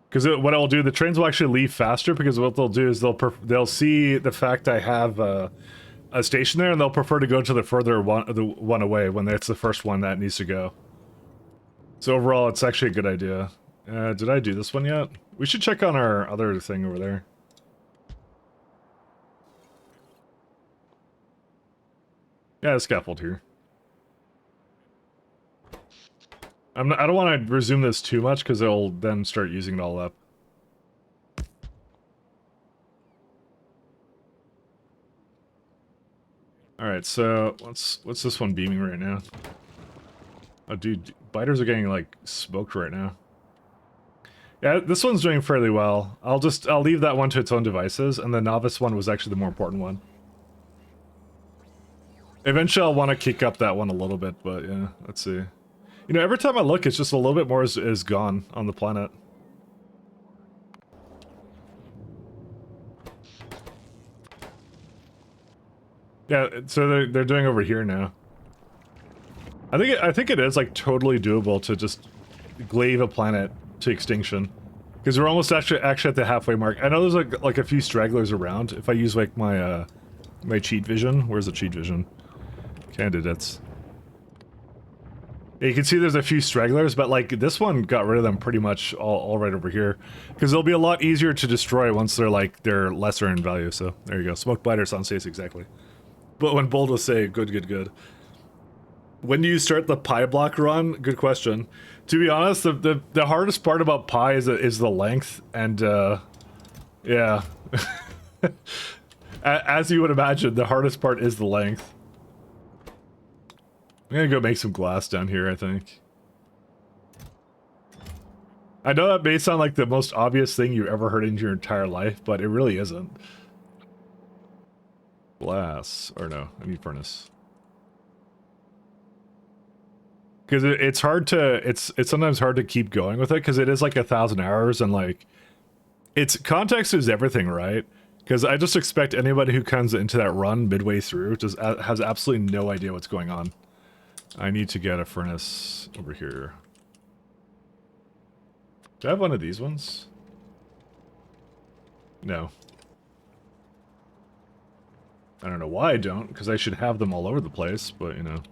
Because what I'll do, the trains will actually leave faster, because what they'll do is they'll see the fact I have a station there, and they'll prefer to go to the further one away when it's the first one that needs to go. So overall, it's actually a good idea. Did I do this one yet? We should check on our other thing over there. Yeah, the scaffold here. I don't want to resume this too much because it'll then start using it all up. Alright, so what's this one beaming right now? Oh dude, biters are getting like smoked right now. Yeah, this one's doing fairly well. I'll leave that one to its own devices, and the novice one was actually the more important one. Eventually I'll want to kick up that one a little bit, but yeah, let's see. You know, every time I look, it's just a little bit more is gone on the planet. Yeah, so they're doing over here now. I think it is like totally doable to just glaive a planet to extinction, because we're almost actually at the halfway mark. I know there's like a few stragglers around. If I use like my my cheat vision, where's the cheat vision? Candidates. Yeah, you can see there's a few stragglers, but like this one got rid of them pretty much all right over here, because they'll be a lot easier to destroy once they're lesser in value. So there you go, smoke biter sound safe exactly. But when Bold was saying good. When do you start the pie block run? Good question. To be honest, the hardest part about pie is the length, and yeah. As you would imagine, the hardest part is the length. I'm gonna go make some glass down here, I think. I know that may sound like the most obvious thing you've ever heard in your entire life, but it really isn't. Glass. Or no, I need furnace. Because it's hard to, it's sometimes hard to keep going with it, because it is like 1,000 hours, and like, it's, context is everything, right? Because I just expect anybody who comes into that run midway through just has absolutely no idea what's going on. I need to get a furnace over here. Do I have one of these ones? No. I don't know why I don't, because I should have them all over the place, but you know.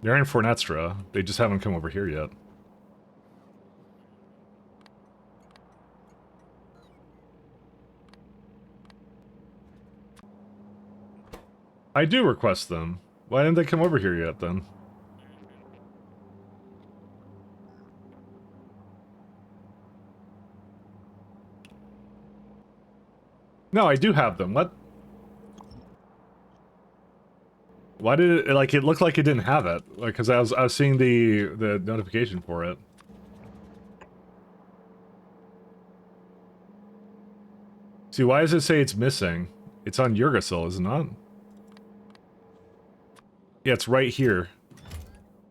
They're in Fornestra. They just haven't come over here yet. I do request them. Why didn't they come over here yet, then? No, I do have them. What? Why did it, like, it looked like it didn't have it? Like, because I was seeing the notification for it. See, why does it say it's missing? It's on Yggdrasil, is it not? Yeah, it's right here.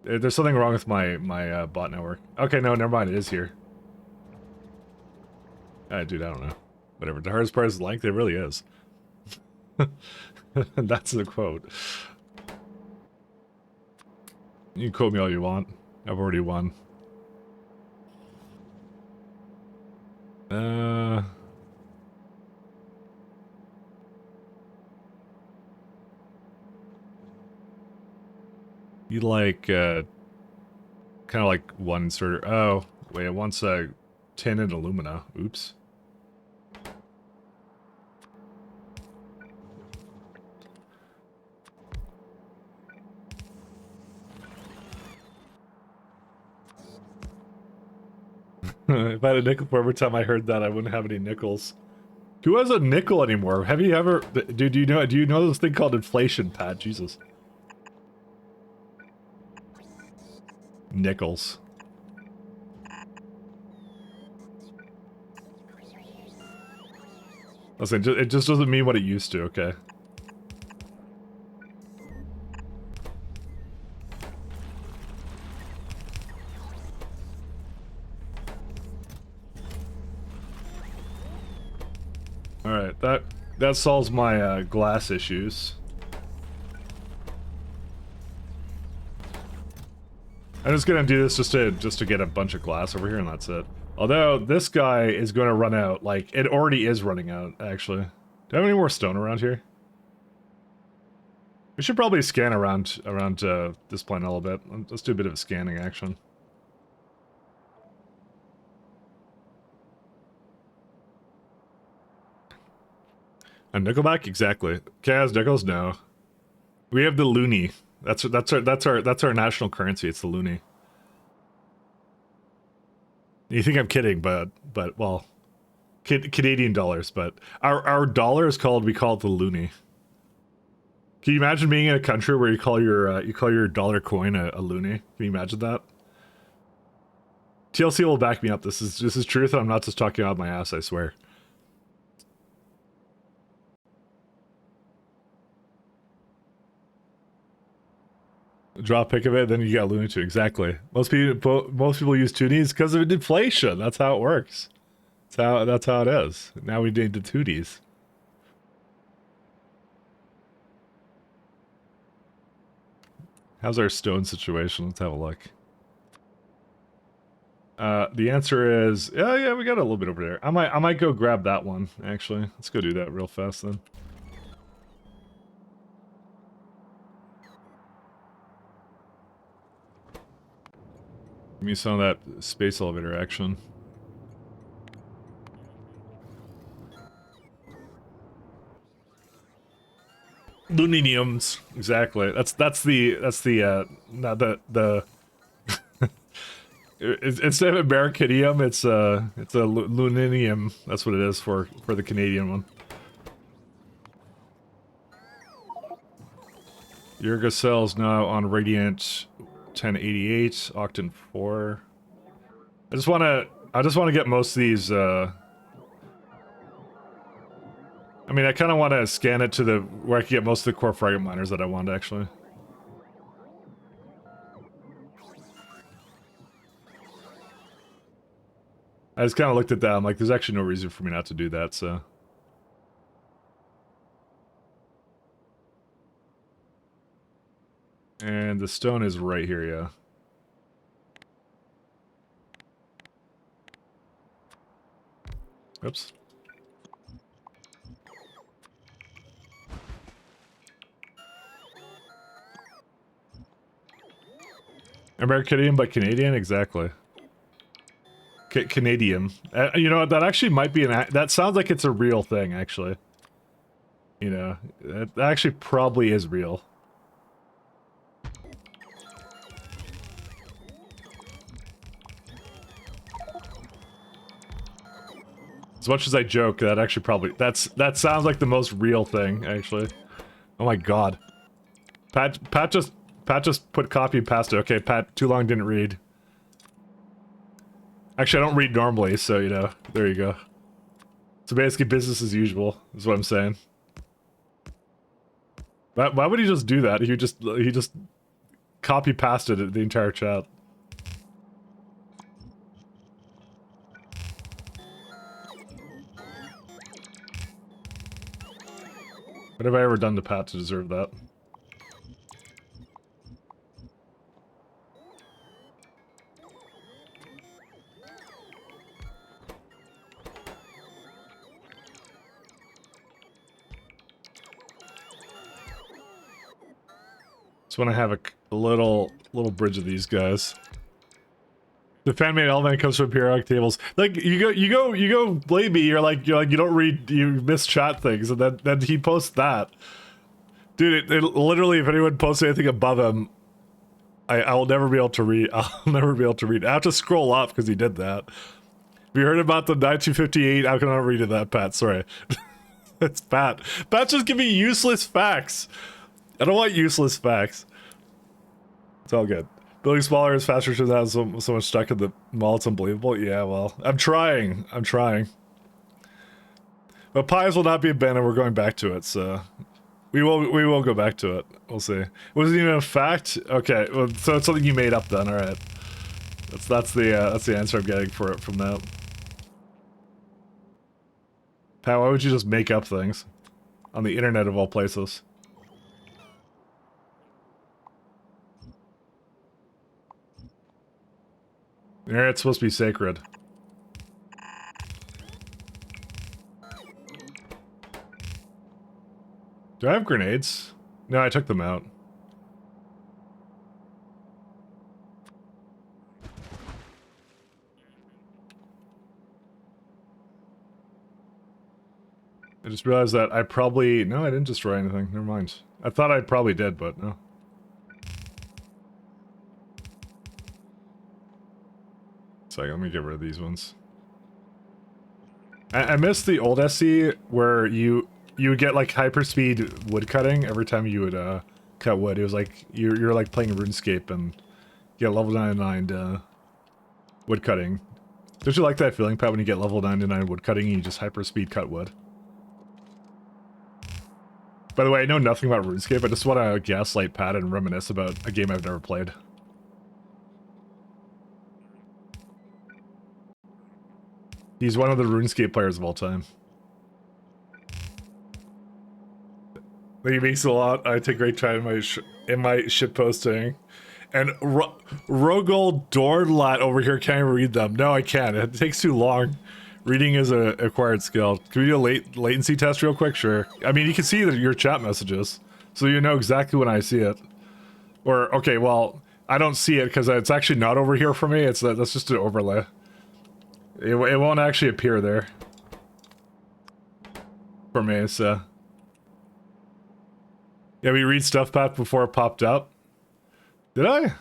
There's something wrong with my bot network. Okay, no, never mind. It is here. Dude, I don't know. Whatever. The hardest part is length. It really is. That's the quote. You can quote me all you want. I've already won. You like, kind of like one inserter. Oh, wait, it wants tin and alumina. Oops. If I had a nickel for every time I heard that, I wouldn't have any nickels. Who has a nickel anymore? Have you ever... Dude, do you know this thing called inflation, Pat? Jesus. Nickels. Listen, it just doesn't mean what it used to, okay? Alright, that solves my glass issues. I'm just gonna do this just to get a bunch of glass over here, and that's it. Although this guy is going to run out, like it already is running out. Actually, do I have any more stone around here? We should probably scan around this planet a little bit. Let's do a bit of a scanning action. A Nickelback? Exactly. Kaz Nickels? No. We have the loonie. That's our national currency. It's the loonie. You think I'm kidding, but well, Canadian dollars. But our dollar is called, we call it the loonie. Can you imagine being in a country where you call your dollar coin a loonie? Can you imagine that? TLC will back me up. This is truth. I'm not just talking out of my ass. I swear. Draw a pic of it, then you got Looney Tunes. Exactly. Most people use toonies because of inflation. That's how it works. That's how it is. Now we need the 2Ds. How's our stone situation? Let's have a look. The answer is yeah, we got a little bit over there. I might go grab that one actually. Let's go do that real fast then. Give me some of that space elevator action. Luniniums, exactly. That's the not the instead of Americanium, it's a luninium. That's what it is for the Canadian one. Yurgocell's now on Radiant 1088, Octan 4. I just wanna get most of these I mean, I kind of want to scan it to the where I can get most of the core fragment miners that I want, actually. I just kind of looked at that. I'm like, there's actually no reason for me not to do that, so. And the stone is right here, yeah. Oops. Americanium, but Canadian? Exactly. Canadian. You know, that actually might be that sounds like it's a real thing, actually. You know, that actually probably is real. As much as I joke, that actually probably that sounds like the most real thing, actually. Oh my god. Pat just put copy and pasted. Okay, Pat, too long didn't read. Actually, I don't read normally, so, you know, there you go. So basically business as usual, is what I'm saying. Why would he just do that? He just copy pasted the entire chat. What have I ever done to Pat to deserve that? Just want to have a little bridge of these guys. The fan-made element comes from periodic tables. Like you go blame me. You're like you don't read, you miss chat things, and then he posts that. Dude, it literally, if anyone posts anything above him, I'll never be able to read. I'll never be able to read. I have to scroll up because he did that. Have you heard about the 1958? How can I not read it that, Pat? Sorry. It's Pat. Pat's just giving me useless facts. I don't want useless facts. It's all good. Building smaller is faster, turns out so much stuck in the mall, it's unbelievable. Yeah, well, I'm trying. But pies will not be abandoned, we're going back to it, so... We will go back to it. We'll see. Was it even a fact? Okay, well, so it's something you made up then, alright. That's the answer I'm getting for it from that. Pat, why would you just make up things? On the internet of all places. Yeah, it's supposed to be sacred. Do I have grenades? No, I took them out. I just realized that I probably... No, I didn't destroy anything. Never mind. I thought I probably did, but no. Let me get rid of these ones. I missed the old SC where you would get like hyperspeed wood cutting every time you would cut wood. It was like you're like playing RuneScape and you get level 99 wood cutting. Don't you like that feeling, Pat, when you get level 99 wood cutting and you just hyperspeed cut wood? By the way, I know nothing about RuneScape. I just want to gaslight Pat and reminisce about a game I've never played. He's one of the RuneScape players of all time. He makes a lot. I take great pride in my shit posting. And Rogol Dorlat over here can't read them. No, I can't. It takes too long. Reading is a acquired skill. Can we do a latency test real quick? Sure. I mean, you can see your chat messages, so you know exactly when I see it. Or okay, well, I don't see it because it's actually not over here for me. That's just an overlay. It won't actually appear there for me. So yeah, we read stuff back before it popped up. Did I?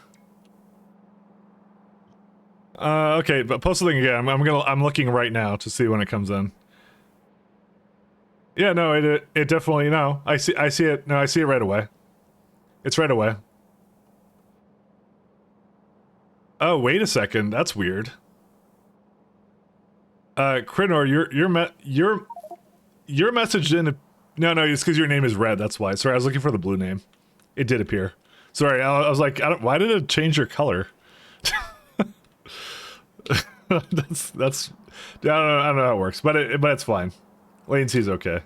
Okay, but post the thing again. I'm looking right now to see when it comes in. Yeah, no, it definitely, no. I see it. No, I see it right away. It's right away. Oh, wait a second. That's weird. Krinor, your message didn't. No, it's because your name is red. That's why. Sorry, I was looking for the blue name. It did appear. Sorry, I was like, why did it change your color? that's I don't know how it works, but it's fine. Latency's okay.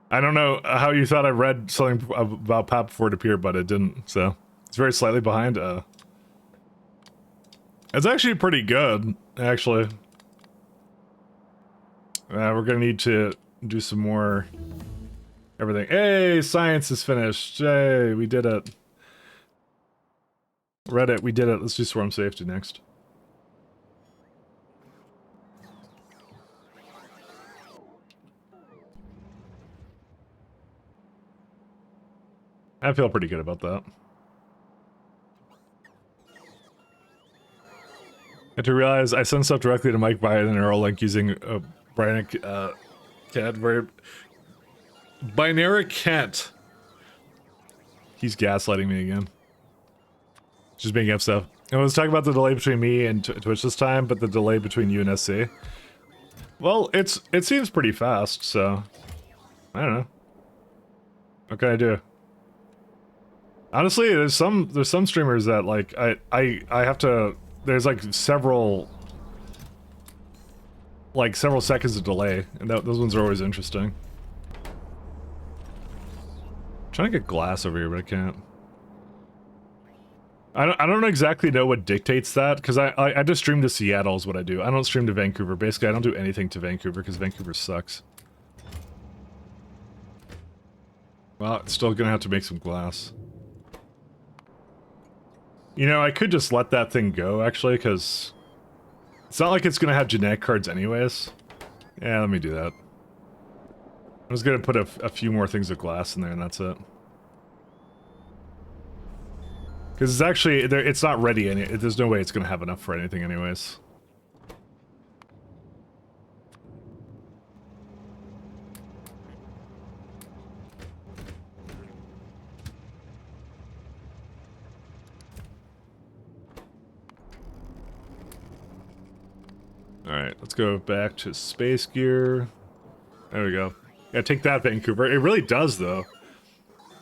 I don't know how you thought I read something about Pat before it appeared, but it didn't. So it's very slightly behind. It's actually pretty good, actually. We're gonna need to do some more everything. Hey, science is finished. Hey, we did it. Reddit, we did it. Let's do swarm safety next. I feel pretty good about that. And to realize I sent stuff directly to Mike via an arrow link using a binary Kent. He's gaslighting me again. Just making up stuff. I was talking about the delay between me and Twitch this time, but the delay between you and SC. Well, it seems pretty fast, so I don't know. What can I do? Honestly, there's some streamers that like I have to. There's like several seconds of delay, and those ones are always interesting. I'm trying to get glass over here, but I can't. I don't exactly know what dictates that, because I just stream to Seattle is what I do. I don't stream to Vancouver. Basically, I don't do anything to Vancouver, because Vancouver sucks. Well, it's still gonna have to make some glass. You know, I could just let that thing go, actually, because it's not like it's gonna have genetic cards anyways. Yeah, let me do that. I'm just gonna put a few more things of glass in there, and that's it. Because it's actually, it's not ready, and there's no way it's gonna have enough for anything anyways. Alright, let's go back to space gear. There we go. Yeah, take that, Vancouver. It really does, though.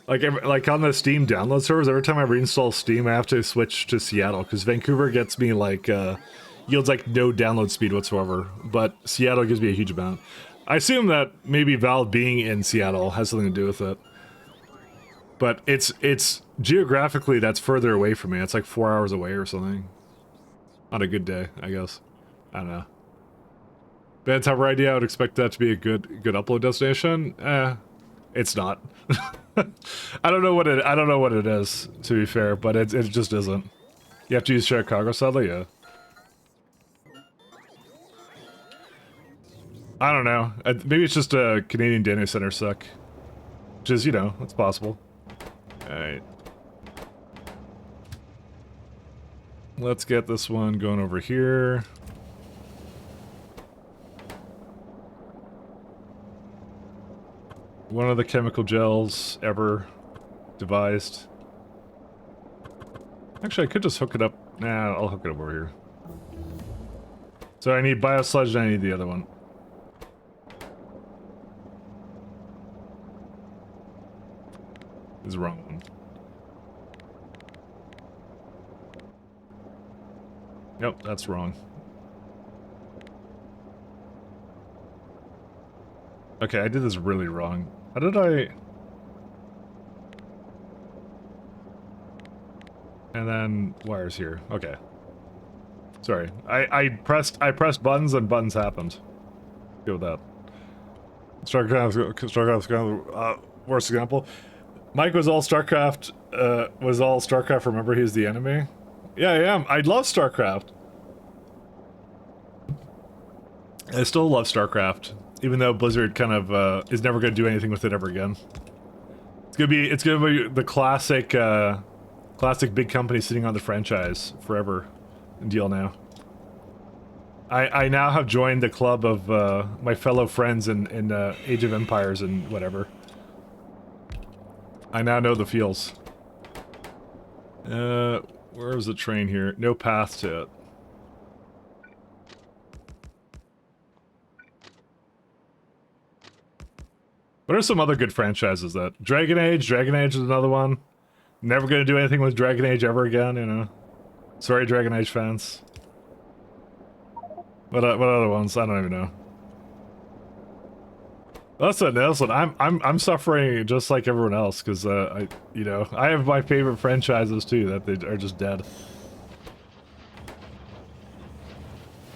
Like on the Steam download servers, every time I reinstall Steam, I have to switch to Seattle, because Vancouver gets me, like, yields, like, no download speed whatsoever, but Seattle gives me a huge amount. I assume that maybe Valve being in Seattle has something to do with it. But it's geographically, that's further away from me. It's like 4 hours away or something. On a good day, I guess. I don't know. Bad Tower idea, I would expect that to be a good upload destination. It's not. I don't know what it is, to be fair, but it just isn't. You have to use Chicago, sadly, yeah. I don't know. Maybe it's just a Canadian data center suck. Which is, you know, it's possible. Alright. Let's get this one going over here. One of the chemical gels ever devised. Actually, I could just hook it up. Nah, I'll hook it up over here. So I need biosludge and I need the other one. Is the wrong one. Nope, that's wrong. Okay, I did this really wrong. How did I... And then wires here. Okay. Sorry. I pressed buttons and buttons happened. Deal with that. StarCraft's kind of worst example. Mike was all StarCraft. Remember, he's the enemy. Yeah, I am. I love StarCraft. I still love StarCraft, even though Blizzard kind of is never going to do anything with it ever again. It's gonna be the classic big company sitting on the franchise forever. Deal now. I now have joined the club of my fellow friends in Age of Empires and whatever. I now know the feels. Where is the train here? No path to it. What are some other good franchises that... Dragon Age? Dragon Age is another one. Never gonna do anything with Dragon Age ever again, you know? Sorry, Dragon Age fans. What other ones? I don't even know. Listen, I'm suffering just like everyone else, because, I have my favorite franchises too, that they are just dead.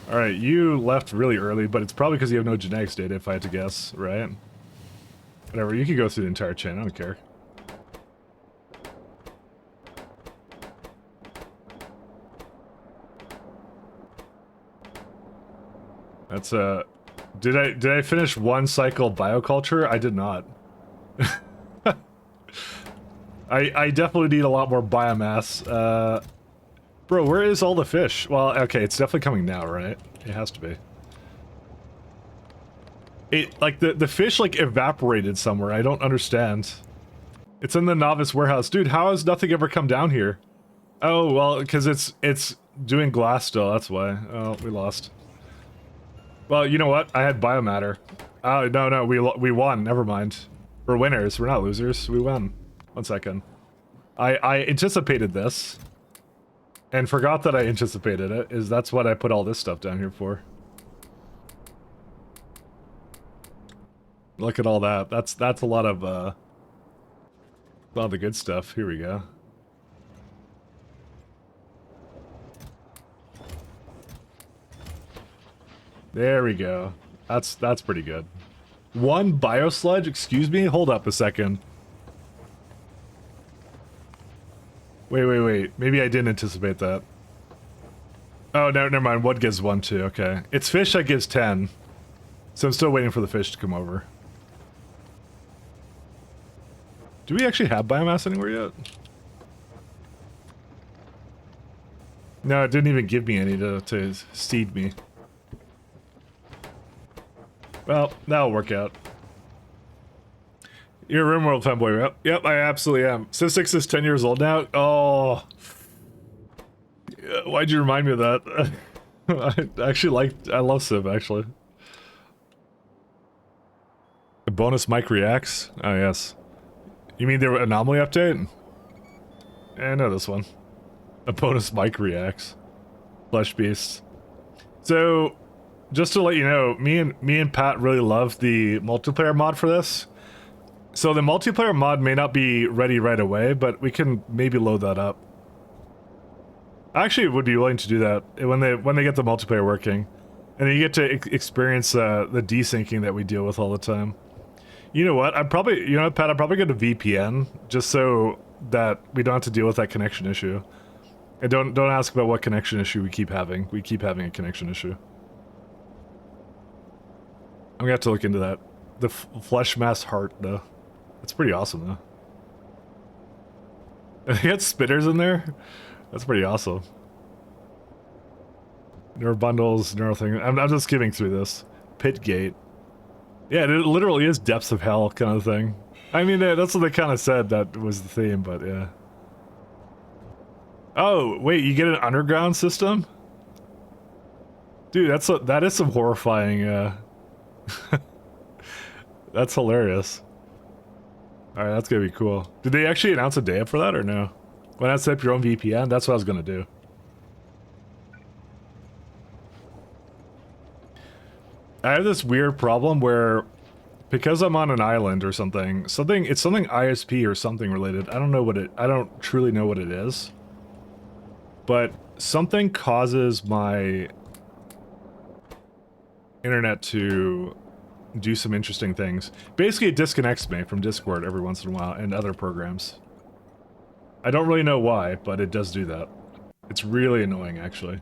Alright, you left really early, but it's probably because you have no genetics data, if I had to guess, right? Whatever, you can go through the entire chain, I don't care. That's did I finish one cycle bioculture? I did not. I definitely need a lot more biomass. Bro, where is all the fish? Well, okay, it's definitely coming now, right? It has to be. Like, the fish, like, evaporated somewhere. I don't understand. It's in the novice warehouse. Dude, how has nothing ever come down here? Oh, well, because it's doing glass still, that's why. Oh, we lost. Well, you know what? I had biomatter. Oh, no, we won. Never mind. We're winners. We're not losers. We won. 1 second. I anticipated this. And forgot that I anticipated it. That's what I put all this stuff down here for. Look at all that. That's a lot of the good stuff. Here we go. There we go. That's pretty good. One biosludge? Excuse me? Hold up a second. Wait. Maybe I didn't anticipate that. Oh, no, never mind. One gives 1 too. Okay. It's fish that gives 10. So I'm still waiting for the fish to come over. Do we actually have biomass anywhere yet? No, it didn't even give me any to seed me. Well, that'll work out. You're a RimWorld fanboy, yep, I absolutely am. Civ 6 is 10 years old now? Oh. Why'd you remind me of that? I love Civ, actually. The bonus Mike reacts? Oh, yes. You mean the anomaly update? I know this one. A bonus Mike reacts. Flesh Beast. So, just to let you know, me and Pat really love the multiplayer mod for this. So the multiplayer mod may not be ready right away, but we can maybe load that up. I actually would be willing to do that when they get the multiplayer working. And then you get to experience the desyncing that we deal with all the time. You know what? Pat, I'm probably going to VPN just so that we don't have to deal with that connection issue. And don't ask about what connection issue we keep having. We keep having a connection issue. I'm gonna have to look into that. The flesh mass heart, though. That's pretty awesome, though. They got spitters in there? That's pretty awesome. Neuro bundles, neuro thing. I'm just skimming through this. Pit gate. Yeah, it literally is depths of hell kind of thing. I mean, that's what they kind of said that was the theme, but yeah. Oh, wait, you get an underground system? Dude, that is some horrifying, that's hilarious. Alright, that's gonna be cool. Did they actually announce a day up for that or no? Why not set up your own VPN? That's what I was gonna do. I have this weird problem where, because I'm on an island or something, it's something ISP or something related. I don't truly know what it is. But something causes my internet to do some interesting things. Basically, it disconnects me from Discord every once in a while and other programs. I don't really know why, but it does do that. It's really annoying, actually.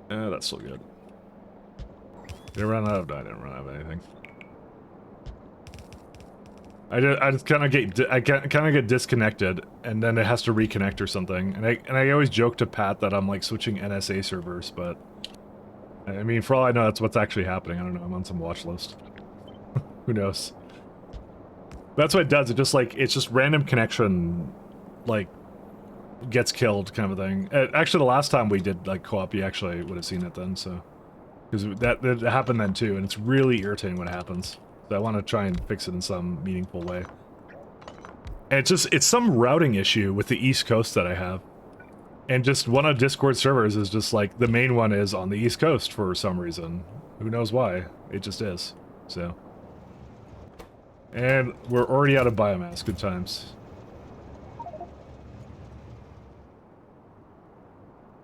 That's still good. Did I run out of... I didn't run out of anything. I just kind of get disconnected, and then it has to reconnect or something. And I always joke to Pat that I'm like switching NSA servers, but I mean, for all I know, that's what's actually happening. I don't know. I'm on some watch list. Who knows? That's what it does. It's just random connection, like, gets killed kind of a thing. Actually, the last time we did like co-op, you actually would have seen it then. So because that happened then too, and it's really irritating when it happens. So I want to try and fix it in some meaningful way. And it's some routing issue with the East Coast that I have. And just one of Discord servers is just like, the main one is on the East Coast for some reason. Who knows why? It just is. So. And we're already out of biomass. Good times.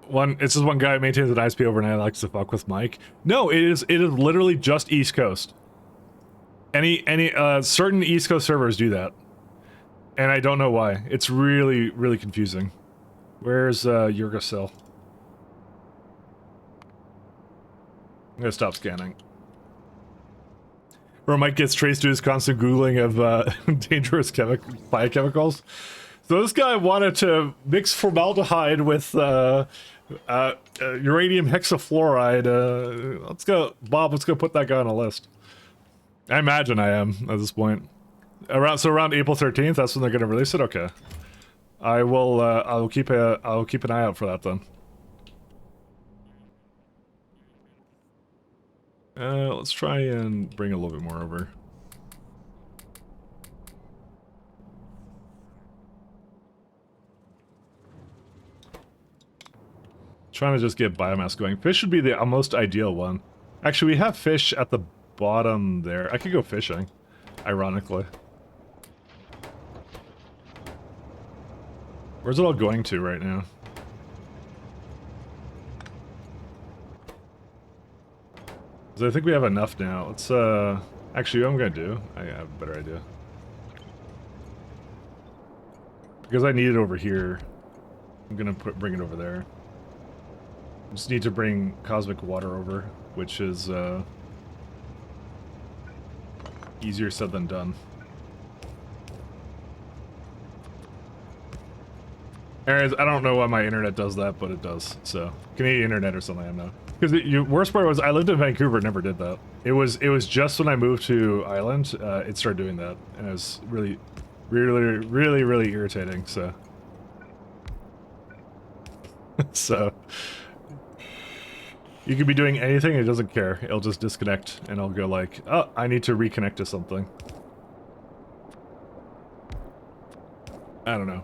It's just one guy who maintains an ISP overnight, likes to fuck with Mike. No, it is literally just East Coast. Any certain East Coast servers do that. And I don't know why. It's really, really confusing. Where's Yurgasil? I'm gonna stop scanning. Or Mike gets traced to his constant Googling of dangerous biochemicals. So this guy wanted to mix formaldehyde with uranium hexafluoride. Let's go, Bob, let's go put that guy on a list. I imagine I am at this point. Around April 13th, that's when they're gonna release it? Okay. I'll keep an eye out for that then. Let's try and bring a little bit more over. Trying to just get biomass going. Fish should be the most ideal one. Actually, we have fish at the bottom there. I could go fishing, ironically. Where's it all going to right now? So I think we have enough now. Let's, actually, what I'm gonna do, I have a better idea. Because I need it over here, I'm gonna bring it over there. Just need to bring cosmic water over, which is, easier said than done. Anyways, I don't know why my internet does that, but it does. So, Canadian internet or something, I don't know. Because the worst part was, I lived in Vancouver, never did that. It was just when I moved to Ireland, it started doing that, and it was really, really, really, really irritating. So, you could be doing anything, it doesn't care. It'll just disconnect, and I'll go like, oh, I need to reconnect to something. I don't know.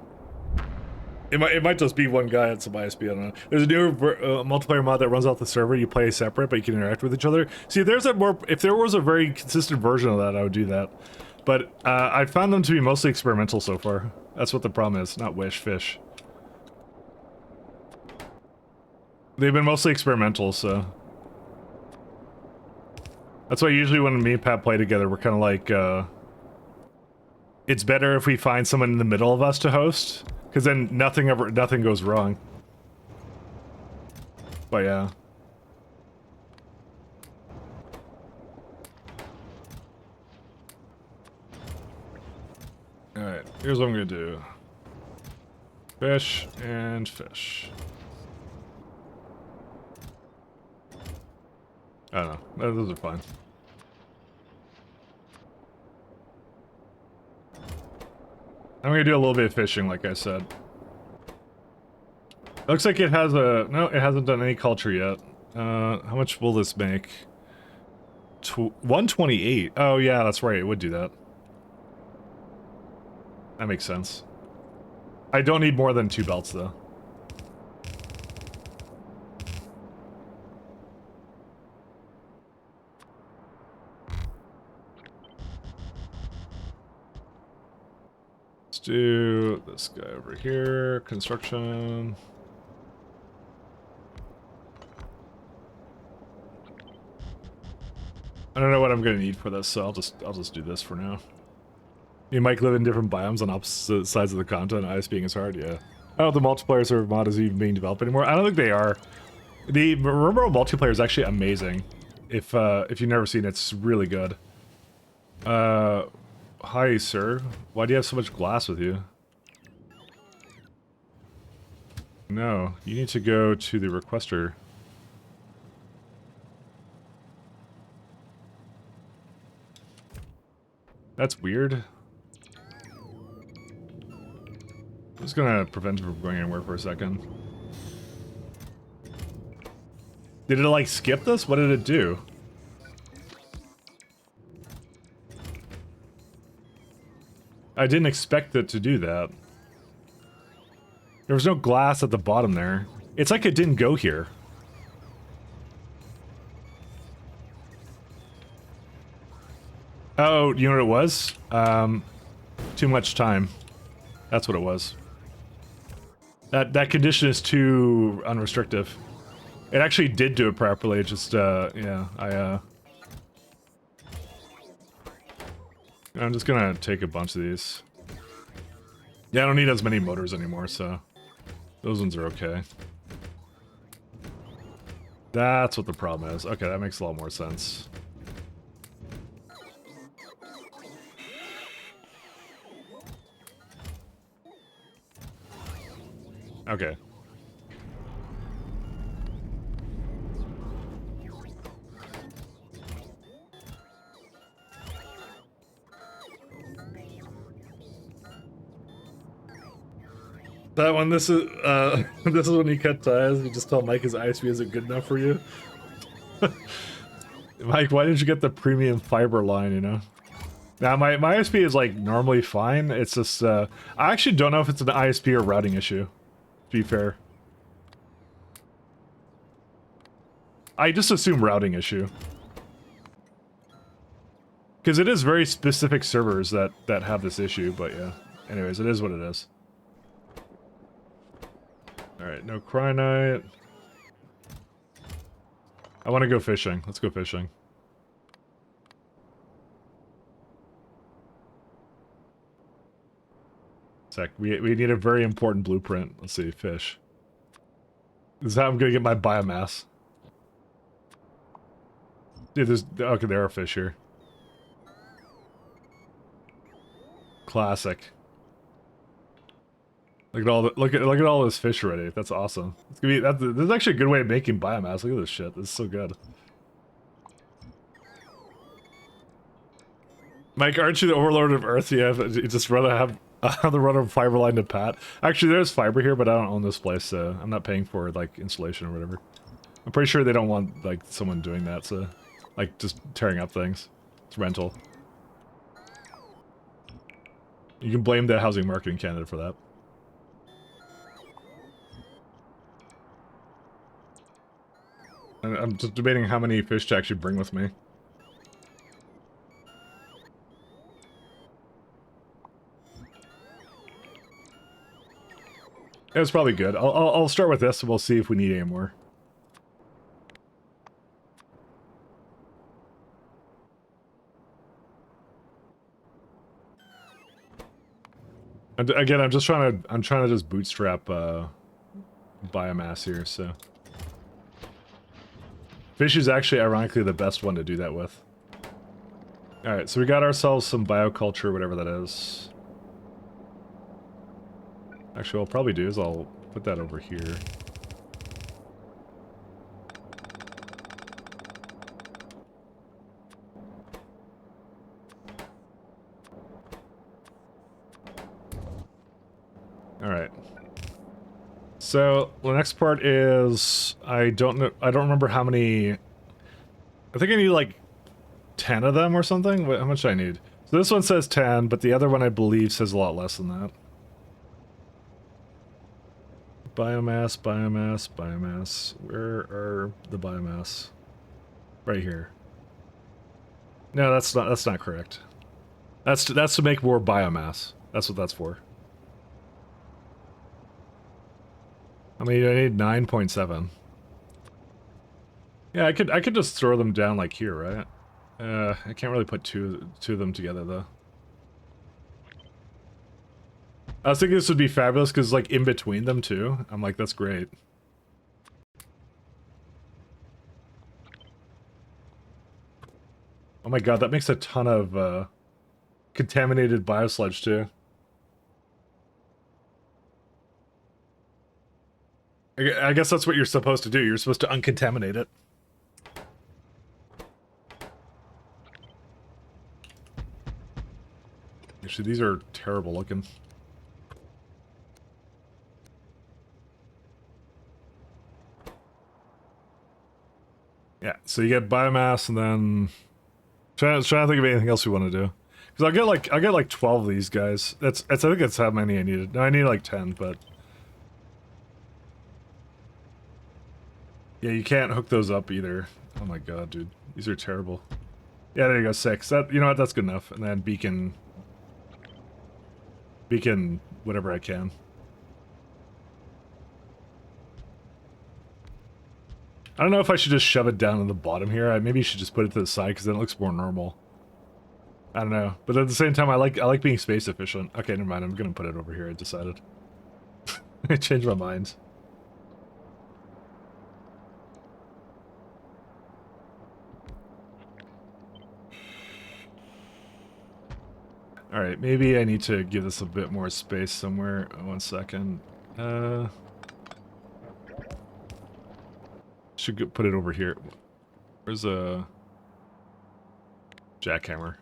It might just be one guy at some ISP, I don't know. There's a newer multiplayer mod that runs off the server, you play separate, but you can interact with each other. See, if there was a very consistent version of that, I would do that. But I found them to be mostly experimental so far. That's what the problem is, not fish. They've been mostly experimental, so... That's why usually when me and Pat play together, we're kind of like, it's better if we find someone in the middle of us to host. Because then nothing goes wrong. But yeah. Alright, here's what I'm gonna do. Fish and fish. I don't know, those are fine. I'm gonna do a little bit of fishing, like I said. Looks like it has a... No, it hasn't done any culture yet. How much will this make? 128. Oh yeah, that's right. It would do that. That makes sense. I don't need more than 2 belts though. Let's do this guy over here. Construction. I don't know what I'm gonna need for this, so I'll just do this for now. You might live in different biomes on opposite sides of the continent. Ice being is hard, yeah. I don't know if the multiplayer server mod is even being developed anymore. I don't think they are. The Remote multiplayer is actually amazing. If you've never seen it, it's really good. Hi, sir. Why do you have so much glass with you? No, you need to go to the requester. That's weird. I'm just gonna prevent it from going anywhere for a second. Did it like skip this? What did it do? I didn't expect it to do that. There was no glass at the bottom there. It's like it didn't go here. Oh, you know what it was? Too much time. That's what it was. That condition is too unrestrictive. It actually did do it properly, it just, yeah, I'm just gonna take a bunch of these. Yeah, I don't need as many motors anymore, so those ones are okay. That's what the problem is. Okay, that makes a lot more sense. Okay. That one, this is this is when you cut ties, you just tell Mike his ISP isn't good enough for you. Mike, why didn't you get the premium fiber line, you know? Now, my ISP is, like, normally fine. It's just, I actually don't know if it's an ISP or routing issue, to be fair. I just assume routing issue. Because it is very specific servers that have this issue, but yeah. Anyways, it is what it is. Alright, no Cryonite. I want to go fishing. Let's go fishing. Sec, we need a very important blueprint. Let's see, fish. This is how I'm gonna get my biomass. Dude, there's... Okay, there are fish here. Classic. Look at all the, look at all this fish already. That's awesome. It's gonna be this is actually a good way of making biomass. Look at this shit. This is so good. Mike, aren't you the overlord of Earth? You just rather have the run of fiber line to Pat. Actually, there's fiber here, but I don't own this place, so I'm not paying for like installation or whatever. I'm pretty sure they don't want like someone doing that, so like just tearing up things. It's rental. You can blame the housing market in Canada for that. I'm just debating how many fish to actually bring with me. It's probably good. I'll start with this and we'll see if we need any more. And again, I'm trying to just bootstrap biomass here, so. Fish is actually, ironically, the best one to do that with. Alright, so we got ourselves some bioculture, whatever that is. Actually, what I'll probably do is I'll put that over here. Alright. So the next part is I don't know. I don't remember how many. I think I need like 10 of them or something. How much do I need? So this one says 10, but the other one I believe says a lot less than that. Biomass, biomass, biomass. Where are the biomass? Right here. No, that's not correct. That's to make more biomass. That's what that's for. I mean, I need 9.7. Yeah, I could just throw them down like here, right? I can't really put two of them together though. I was thinking this would be fabulous because like in between them too. I'm like, that's great. Oh my god, that makes a ton of contaminated biosludge too. I guess that's what you're supposed to do. You're supposed to uncontaminate it. Actually, these are terrible looking. Yeah, so you get biomass and then trying to think of anything else we want to do. Because I'll get like 12 of these guys. I think that's how many I needed. No, I need like 10, but yeah, you can't hook those up either. Oh my god, dude. These are terrible. Yeah, there you go, 6. You know what, that's good enough. And then beacon whatever I can. I don't know if I should just shove it down to the bottom here. Maybe you should just put it to the side because then it looks more normal. I don't know. But at the same time, I like being space efficient. Okay, never mind. I'm gonna put it over here, I decided. I changed my mind. Alright, maybe I need to give this a bit more space somewhere. 1 second. Should put it over here. Where's a jackhammer?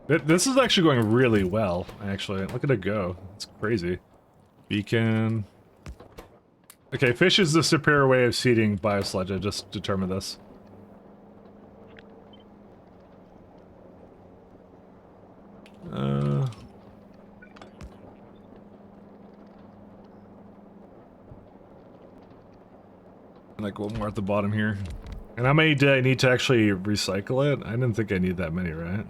This is actually going really well, actually. Look at it go. It's crazy. Beacon. Okay, fish is the superior way of seeding biosludge. I just determined this. Like one more at the bottom here. And how many did I need to actually recycle it? I didn't think I need that many, right?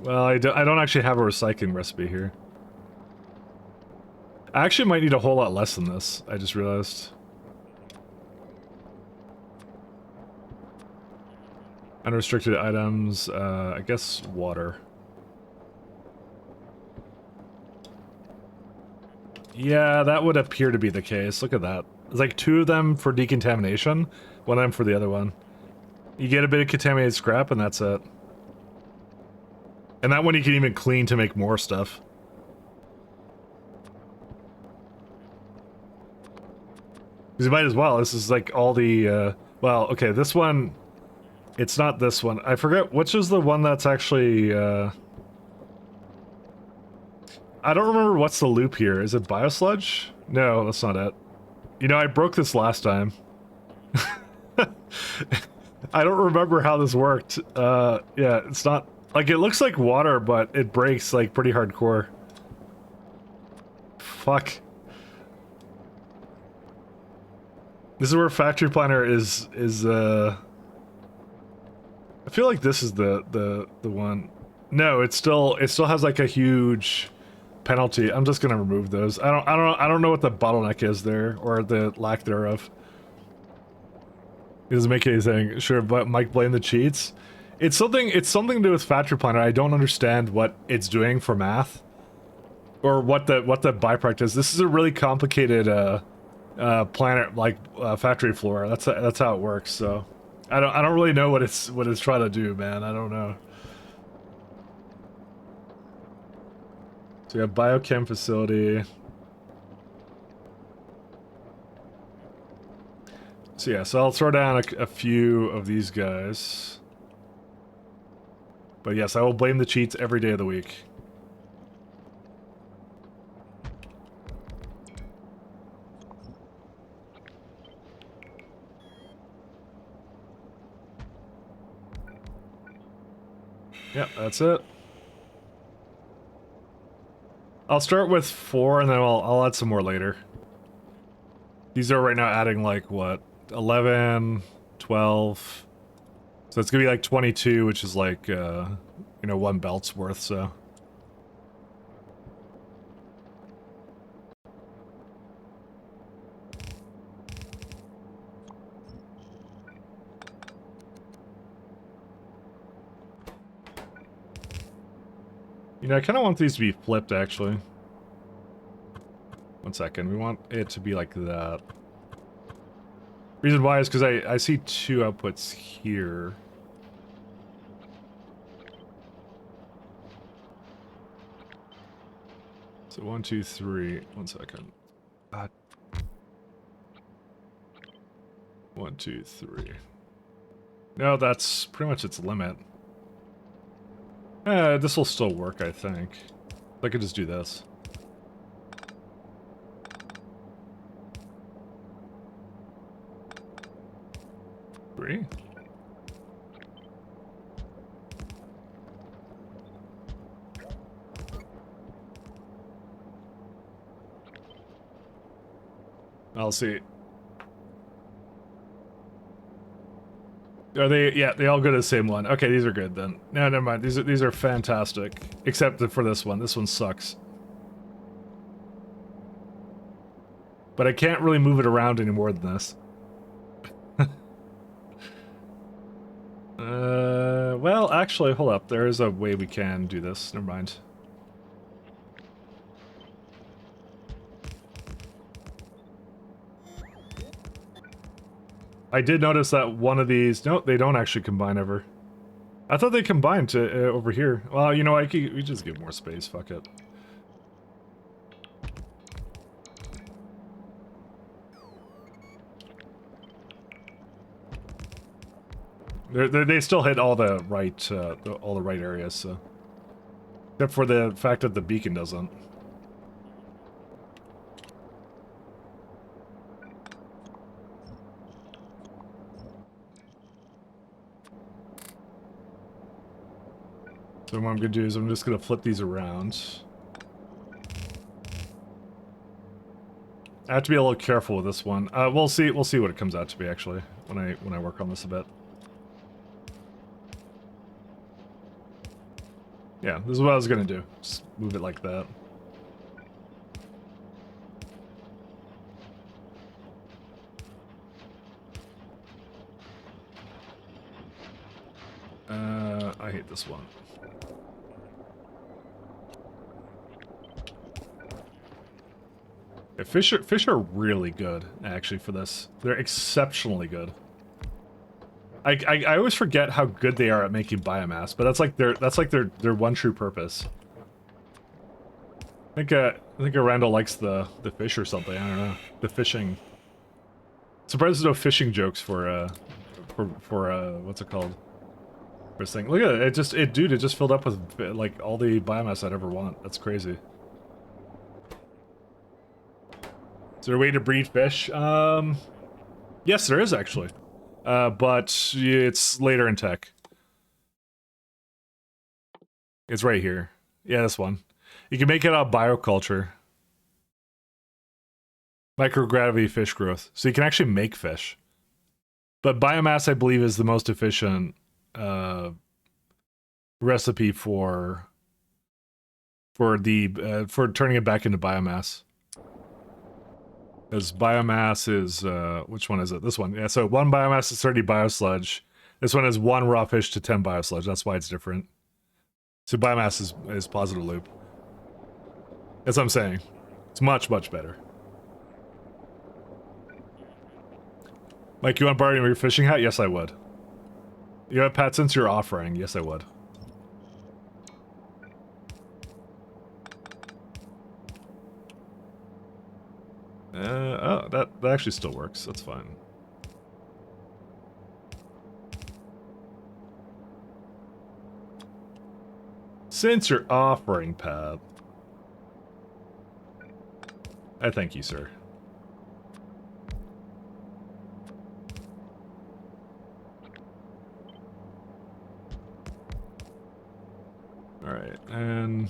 Well, I don't actually have a recycling recipe here. I actually might need a whole lot less than this, I just realized. Unrestricted items, I guess water. Yeah, that would appear to be the case. Look at that. There's like 2 of them for decontamination, 1 of them for the other one. You get a bit of contaminated scrap and that's it. And that one you can even clean to make more stuff. Because you might as well. This is like all the, well, okay, this one... It's not this one. I forget, which is the one that's actually, I don't remember what's the loop here. Is it biosludge? No, that's not it. You know, I broke this last time. I don't remember how this worked. Yeah, it's not... Like, it looks like water, but it breaks, like, pretty hardcore. Fuck. This is where Factory Planner is, I feel like this is the one. No, it still has, like, a huge penalty. I'm just gonna remove those. I don't know what the bottleneck is there, or the lack thereof. It doesn't make anything. Sure, but Mike blame the cheats. It's something to do with Factory Planner. I don't understand what it's doing for math, or what the byproduct is. This is a really complicated planner, like factory floor. That's how it works. So I don't really know what it's trying to do, man. I don't know. we have biochem facility. So yeah, so I'll throw down a few of these guys. But yes, I will blame the cheats every day of the week. Yep, that's it. I'll start with 4 and then I'll add some more later. These are right now adding like, what, 11, 12. So it's gonna be like 22, which is like, you know, 1 belt's worth, so. You know, I kind of want these to be flipped, actually. 1 second, we want it to be like that. Reason why is because I see 2 outputs here. So 1, 2, 3. 1 second. 1, 2, 3. No, that's pretty much its limit. This will still work, I think. I could just do this. Three. I'll see. Are they? Yeah, they all go to the same one. Okay, these are good then. No, never mind. These are fantastic, except for this one. This one sucks. But I can't really move it around any more than this. Well, actually, hold up. There is a way we can do this. Never mind. I did notice that one of these... No, they don't actually combine ever. I thought they combined to over here. Well, you know, we just give more space. Fuck it. They still hit all the right areas, so. Except for the fact that the beacon doesn't. So what I'm gonna do is I'm just gonna flip these around. I have to be a little careful with this one. We'll see what it comes out to be actually when I work on this a bit. Yeah, this is what I was gonna do. Just move it like that. I hate this one. Yeah, fish are really good, actually, for this. They're exceptionally good. I always forget how good they are at making biomass, but that's like their one true purpose. I think Randall likes the fish or something. I don't know. The fishing. Surprised there's no fishing jokes for what's it called? For this thing. Look at it. Dude, it just filled up with like all the biomass I'd ever want. That's crazy. Is there a way to breed fish? Yes, there is actually. But it's later in tech. It's right here. Yeah, this one. You can make it out of bioculture. Microgravity fish growth. So you can actually make fish. But biomass, I believe, is the most efficient recipe for turning it back into biomass. Because biomass is, which one is it? This one. Yeah, so 1 biomass is 30 biosludge. This one is 1 raw fish to 10 biosludge. That's why it's different. So biomass is positive loop. That's what I'm saying. It's much, much better. Mike, you want to borrow your fishing hat? Yes, I would. You have Pat, since you're offering? Yes, I would. Oh, that actually still works. That's fine. Since you're offering, Pat, I thank you, sir. Alright, and...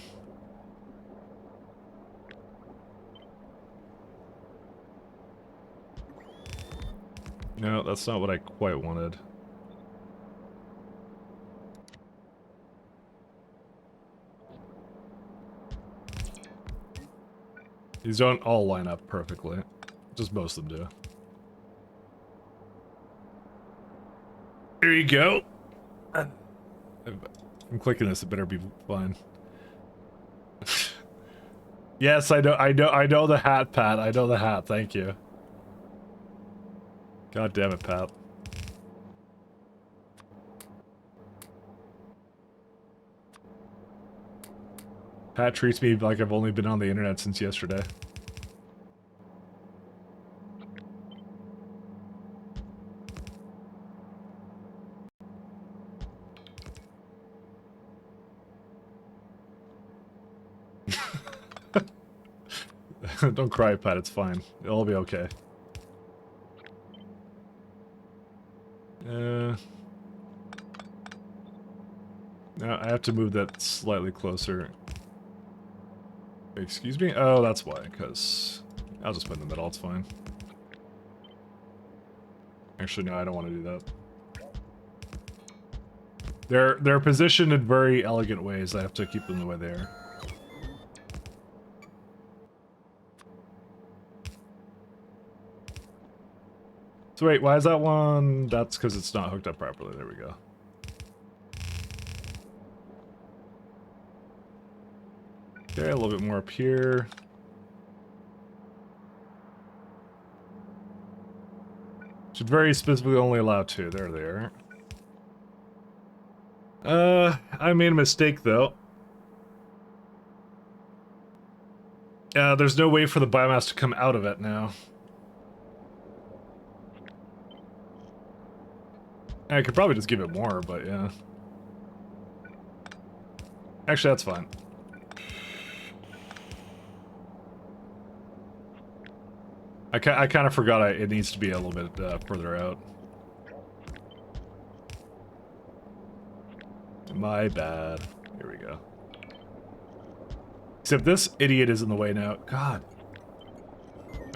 no, that's not what I quite wanted. These don't all line up perfectly. Just most of them do. Here you go. I'm clicking this, it better be fine. Yes, I know the hat, Pat. I know the hat, thank you. God damn it, Pat. Pat treats me like I've only been on the internet since yesterday. Don't cry, Pat, it's fine. It'll be okay. Now I have to move that slightly closer. Excuse me? Oh, that's why, because I'll just put in the middle, it's fine. Actually, no, I don't want to do that. They're positioned in very elegant ways. I have to keep them the way they are. So wait, why is that one? That's because it's not hooked up properly. There we go. Okay, a little bit more up here. Should very specifically only allow 2. There they are. I made a mistake though. There's no way for the biomass to come out of it now. I could probably just give it more, but yeah. Actually, that's fine. I kind of forgot it needs to be a little bit further out. My bad. Here we go. Except this idiot is in the way now. God.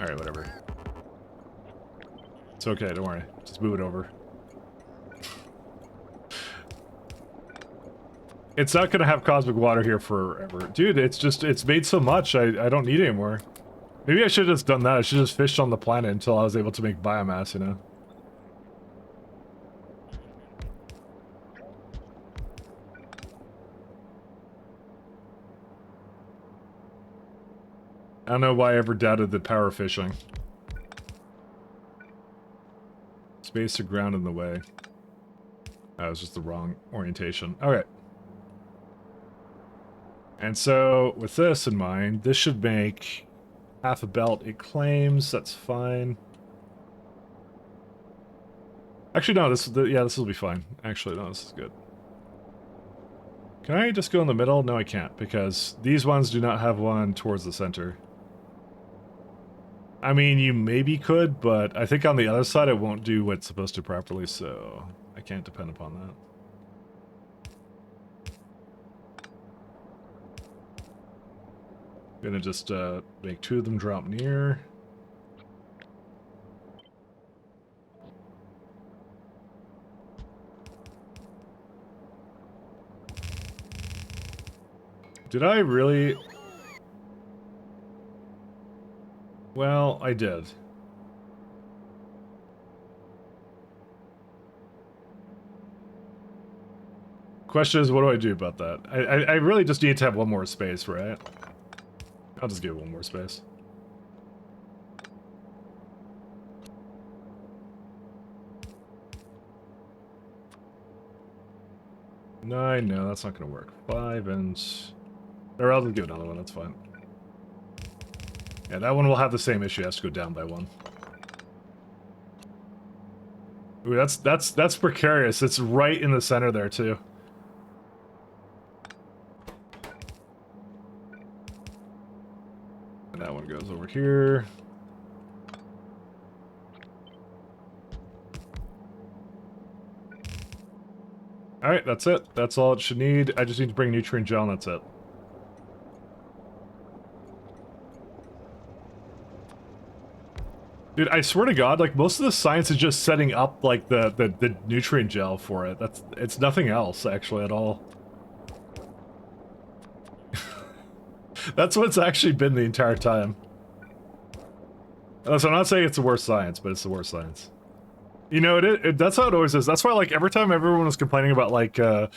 Alright, whatever. It's okay, don't worry. Just move it over. It's not gonna have cosmic water here forever. Dude, it's made so much, I don't need any more. Maybe I should have just done that. I should have just fished on the planet until I was able to make biomass, you know? I don't know why I ever doubted the power of fishing. Space to ground in the way. That was just the wrong orientation. Okay. And so, with this in mind, this should make half a belt it claims. That's fine. Actually, no, this will be fine. Actually, no, this is good. Can I just go in the middle? No, I can't, because these ones do not have one towards the center. I mean, you maybe could, but I think on the other side it won't do what it's supposed to properly, so I can't depend upon that. Gonna just make 2 of them drop near. Did I really? Well, I did. Question is, what do I do about that? I really just need to have one more space, right? I'll just give it one more space. No, that's not gonna work. 5 and... Or I'll just give it another one, that's fine. Yeah, that one will have the same issue. It has to go down by 1. Ooh, that's precarious. It's right in the center there too. And that one goes over here. Alright, that's it. That's all it should need. I just need to bring nutrient gel and that's it. Dude, I swear to God, like, most of the science is just setting up, like, the nutrient gel for it. It's nothing else, actually, at all. That's what it's actually been the entire time. So I'm not saying it's the worst science, but it's the worst science. You know, that's how it always is. That's why, like, every time everyone was complaining about, like the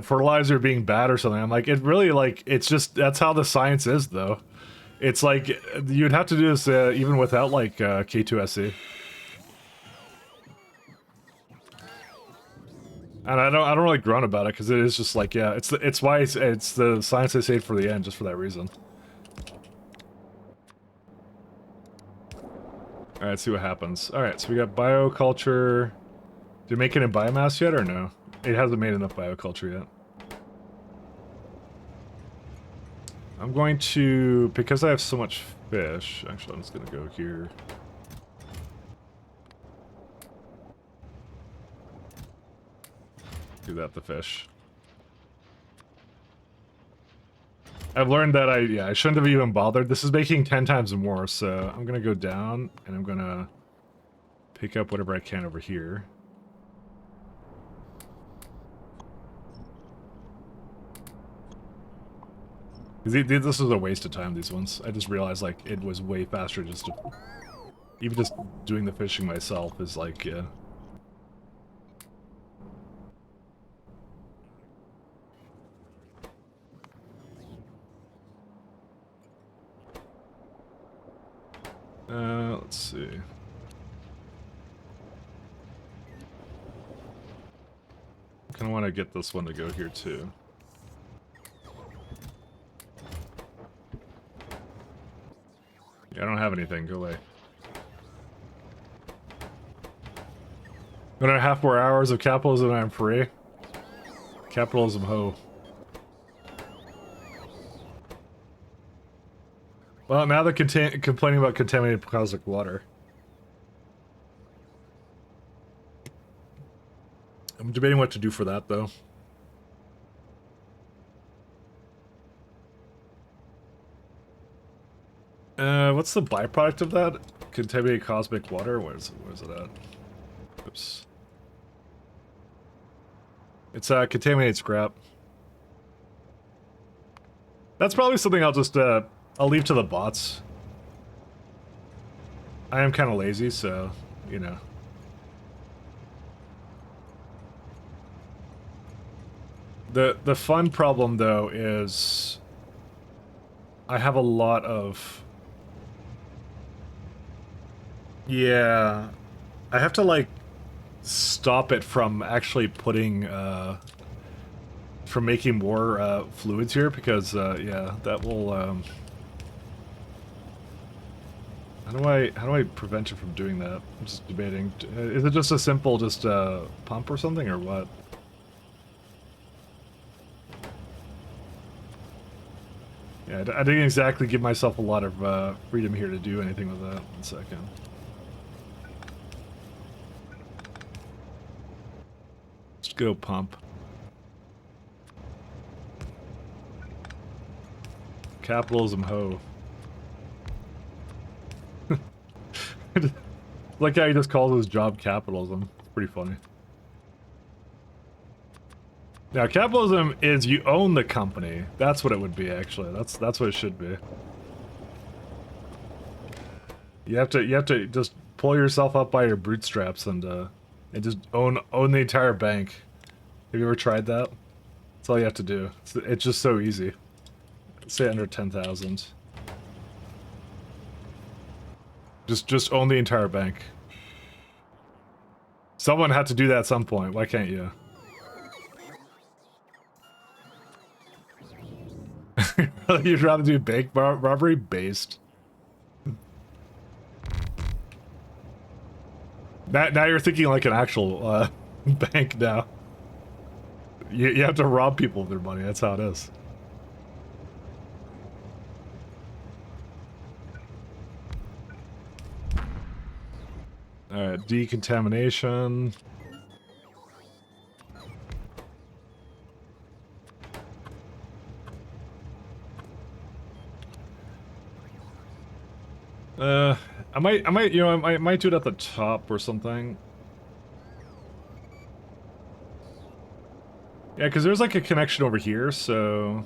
fertilizer being bad or something, I'm like, it really, like, it's just, that's how the science is, though. It's like, you'd have to do this even without, like, K2SE. And I don't really groan about it, because it is just like, yeah, it's why it's the science I saved for the end, just for that reason. Alright, let's see what happens. Alright, so we got bioculture. Did it make it in biomass yet, or no? It hasn't made enough bioculture yet. I'm going to, because I have so much fish, actually I'm just going to go here. Do that, the fish. I've learned that I shouldn't have even bothered. This is making 10 times more, so I'm going to go down and I'm going to pick up whatever I can over here. This is a waste of time, these ones. I just realized, like, it was way faster just to... Even just doing the fishing myself is, like, yeah. Let's see. I kind of want to get this one to go here, too. Yeah, I don't have anything. Go away. 1.5 more hours of capitalism and I'm free. Capitalism ho. Well, now they're complaining about contaminated cosmic water. I'm debating what to do for that, though. What's the byproduct of that? Contaminated cosmic water? Where's it at? Oops. It's contaminated scrap. That's probably something I'll just I'll leave to the bots. I am kind of lazy, so you know. The fun problem though is I have a lot of... Yeah, I have to like stop it from actually putting from making more fluids here because yeah, that will how do I prevent it from doing that? I'm just debating. Is it just a simple pump or something or what? Yeah, I didn't exactly give myself a lot of freedom here to do anything with that. 1 second. Let's go pump. Capitalism ho. Like how he just calls his job capitalism. It's pretty funny. Now, capitalism is you own the company. That's what it would be, actually. That's what it should be. You have to just pull yourself up by your bootstraps and just own the entire bank. Have you ever tried that? That's all you have to do. It's just so easy. Say under 10,000. Just own the entire bank. Someone had to do that at some point. Why can't you? You'd rather do bank robbery? Based. Now you're thinking like an actual bank now. You have to rob people of their money. That's how it is. All right, decontamination. I might, you know, I might do it at the top or something. Yeah, because there's like a connection over here, so...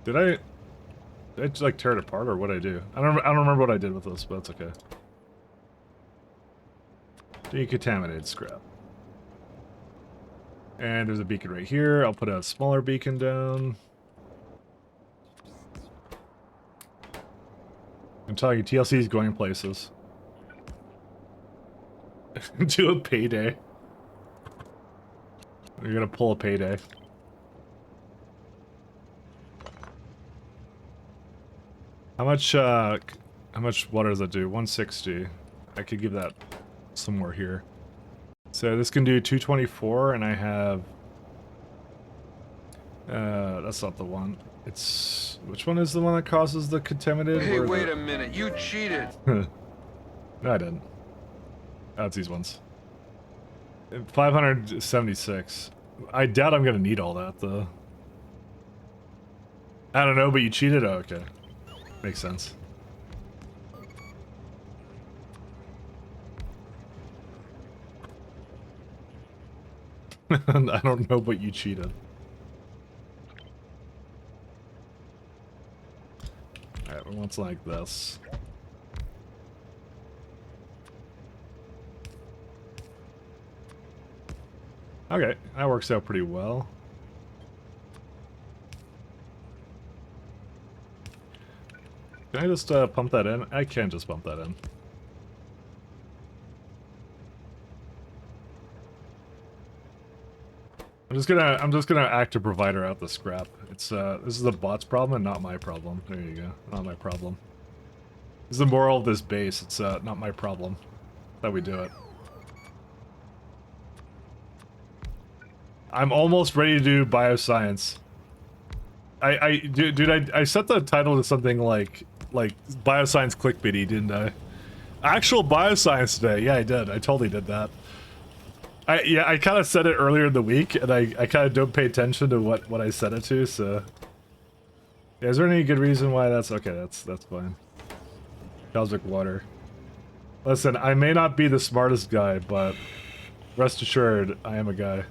Did I just like tear it apart or what I do? I don't remember what I did with this, but that's okay. Decontaminated scrap. And there's a beacon right here. I'll put a smaller beacon down. I'm telling you, TLC is going places. Do a payday. You're gonna pull a payday. How much water does that do? 160. I could give that somewhere here. So this can do 224, and I have... that's not the one. It's... Which one is the one that causes the contaminated? Hey, wait a minute. You cheated. No, I didn't. That's these ones. 576. I doubt I'm gonna need all that, though. I don't know, but you cheated? Oh, okay. Makes sense. I don't know, but you cheated. Alright, one's like this. Okay, that works out pretty well. Can I just pump that in? I can just pump that in. I'm just gonna act a provider out the scrap. It's this is the bot's problem and not my problem. There you go. Not my problem. This is the moral of this base. It's not my problem that we do it. I'm almost ready to do bioscience. Dude, I set the title to something like bioscience clickbaity, didn't I? Actual bioscience today. Yeah, I did. I totally did that. I kind of said it earlier in the week, and I kind of don't pay attention to what I set it to, so... Yeah, is there any good reason why that's... Okay, that's fine. Cosmic water. Listen, I may not be the smartest guy, but... Rest assured, I am a guy.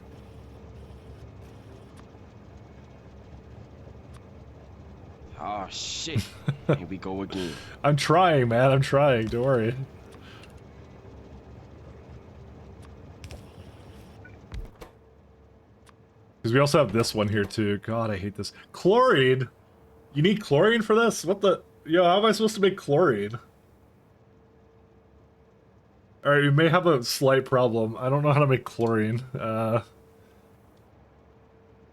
Oh shit. Here we go again. I'm trying, man. I'm trying. Don't worry. Because we also have this one here, too. God, I hate this. Chlorine? You need chlorine for this? What the... Yo, how am I supposed to make chlorine? Alright, we may have a slight problem. I don't know how to make chlorine. I'm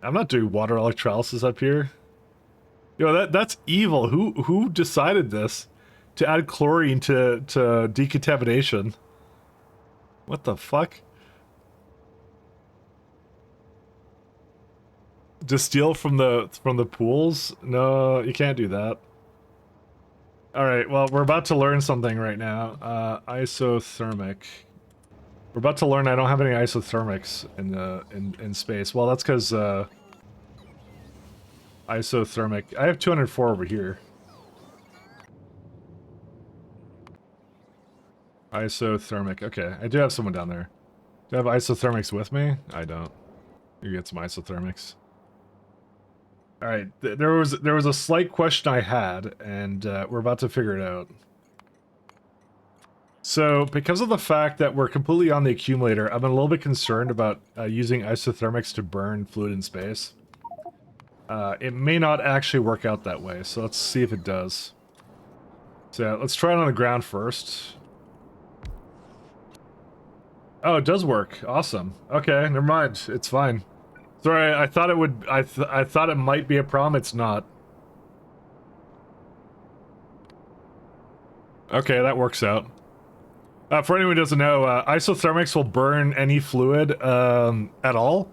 not doing water electrolysis up here. Yo, that's evil. Who decided this? To add chlorine to decontamination? What the fuck? Distill from the pools? No, you can't do that. Alright, well, we're about to learn something right now. Isothermic. We're about to learn I don't have any isothermics in space. Well, that's because isothermic. I have 204 over here. Isothermic. Okay, I do have someone down there. Do I have isothermics with me? I don't. You get some isothermics. All right, there was a slight question I had, and we're about to figure it out. So, because of the fact that we're completely on the accumulator, I'm a little bit concerned about using isothermics to burn fluid in space. It may not actually work out that way, so let's see if it does. So, let's try it on the ground first. Oh, it does work. Awesome. Okay, never mind. It's fine. Sorry, I thought it would... I thought it might be a problem. It's not. Okay, that works out. For anyone who doesn't know, isothermics will burn any fluid at all.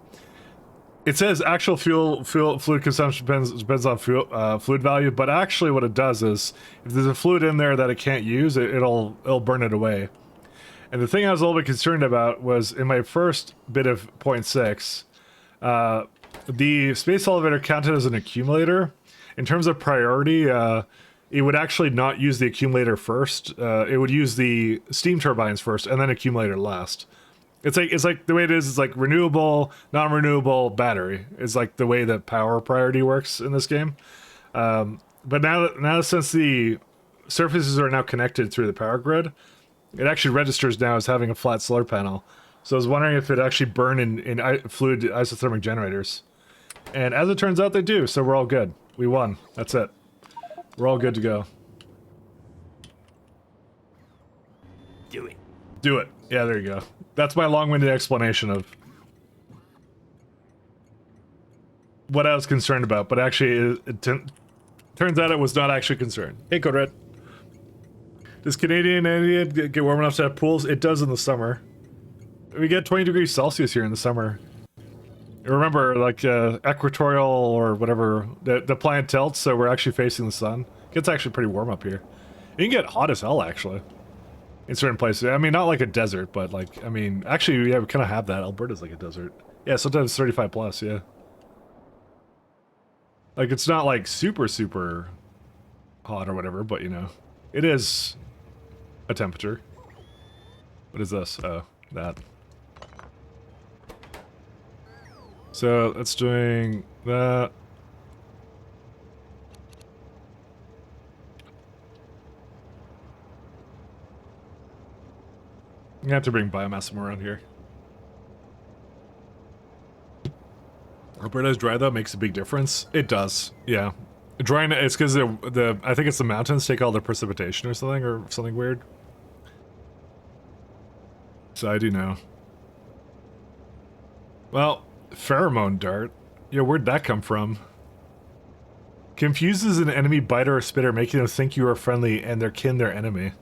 It says actual fluid consumption depends on fluid value, but actually what it does is if there's a fluid in there that it can't use, it'll burn it away. And the thing I was a little bit concerned about was in my first bit of 0.6, the space elevator counted as an accumulator. In terms of priority, it would actually not use the accumulator first. It would use the steam turbines first and then accumulator last. It's like the way it is. It's like renewable, non-renewable, battery. It's like the way that power priority works in this game. But now since the surfaces are now connected through the power grid, it actually registers now as having a flat solar panel. So I was wondering if it actually burn in fluid isothermic generators. And as it turns out, they do. So we're all good. We won. That's it. We're all good to go. Do it. Do it. Yeah, there you go. That's my long-winded explanation of what I was concerned about, but actually it turns out it was not actually concerned. Hey, Code Red. Does Canadian Indian get warm enough to have pools? It does in the summer. We get 20 degrees Celsius here in the summer. Remember, like, equatorial or whatever, the planet tilts, so we're actually facing the sun. It gets actually pretty warm up here. You can get hot as hell, actually. In certain places. I mean, not like a desert, but like, I mean, actually, yeah, we kind of have that. Alberta's like a desert. Yeah, sometimes 35 plus, yeah. Like, it's not like super, super hot or whatever, but you know, it is a temperature. What is this? Oh, that. So, that's doing that. I'm gonna have to bring biomass from around here. Alberta's dry though, makes a big difference. It does, yeah. Drying, it's because I think it's the mountains take all the precipitation or something weird. So I do know. Well, pheromone dart. Yeah, where'd that come from? Confuses an enemy biter or spitter, making them think you are friendly and their kin their enemy.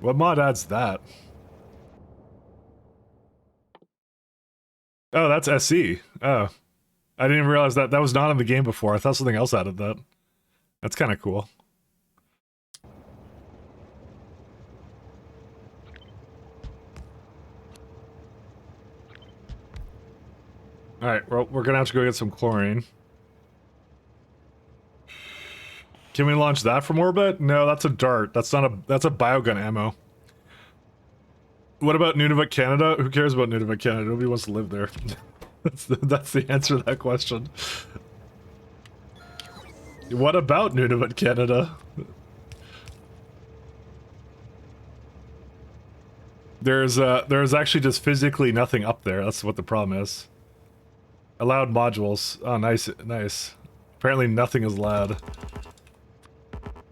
What mod adds that? Oh, that's SC. Oh. I didn't even realize that was not in the game before. I thought something else added that. That's kind of cool. Alright, well, we're gonna have to go get some chlorine. Can we launch that from orbit? No, that's a dart. That's not that's a biogun ammo. What about Nunavut, Canada? Who cares about Nunavut, Canada? Nobody wants to live there. that's the answer to that question. What about Nunavut, Canada? There's actually just physically nothing up there. That's what the problem is. Allowed modules. Oh, nice, nice. Apparently nothing is allowed.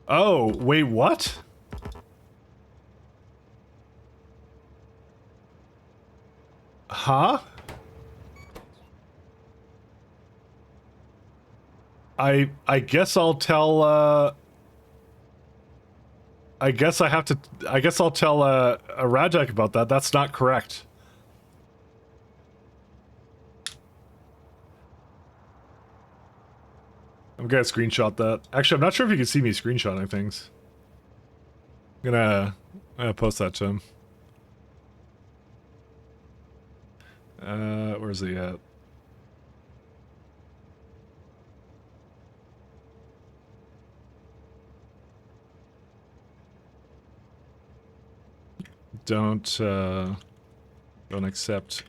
Oh, wait, what? Huh? I guess I'll tell, I guess I'll tell, Rajak about that. That's not correct. I'm gonna screenshot that. Actually, I'm not sure if you can see me screenshotting things. I'm gonna post that to him. Where's he at? Don't accept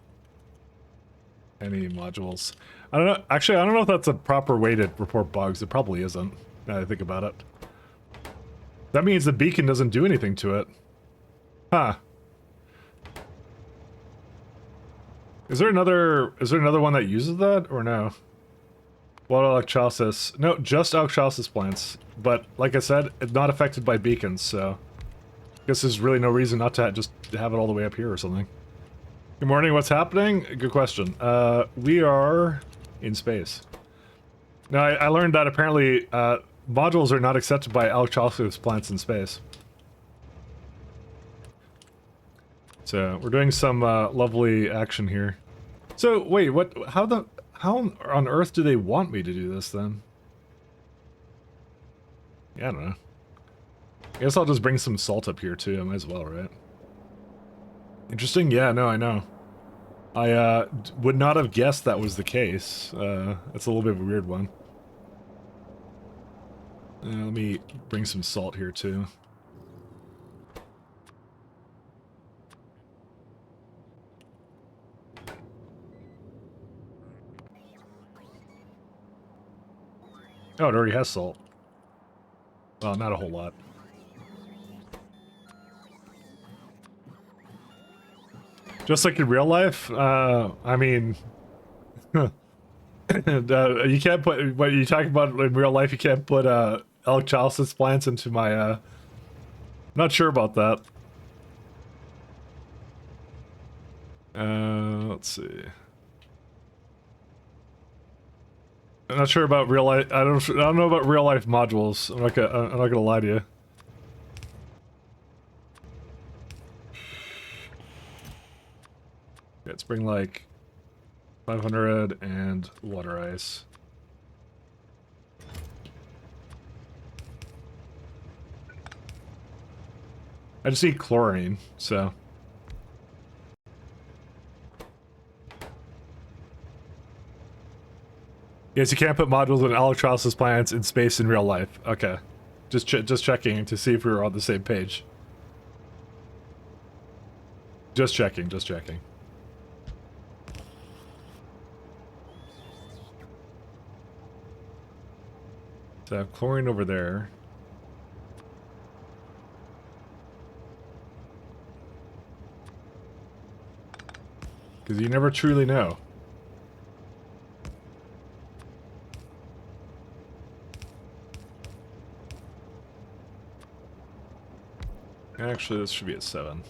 any modules. I don't know. Actually, I don't know if that's a proper way to report bugs. It probably isn't, now that I think about it. That means the beacon doesn't do anything to it. Huh. Is there another one that uses that, or no? What electrolysis? No, just electrolysis plants. But, like I said, it's not affected by beacons, so... I guess there's really no reason not to just have it all the way up here or something. Good morning, what's happening? Good question. We are in space. Now, I learned that apparently modules are not accepted by electrolysis plants in space. So we're doing some lovely action here. So wait, what? How on earth do they want me to do this then? Yeah, I don't know. I guess I'll just bring some salt up here too. I might as well, right? Interesting. Yeah, no, I know. I would not have guessed that was the case. That's a little bit of a weird one. Let me bring some salt here too. Oh, it already has salt. Well, not a whole lot. Just like in real life, I mean, you can't put, what you talking about in real life, you can't put electrolysis plants into my, not sure about that. Let's see. I'm not sure about real life. I don't know about real life modules. I'm not gonna lie to you. Let's bring like 500 and water ice. I just need chlorine, so. Yes, you can't put modules in electrolysis plants in space in real life. Okay. Just checking to see if we were on the same page. Just checking, just checking. So I have chlorine over there. Because you never truly know. Actually, this should be at 7.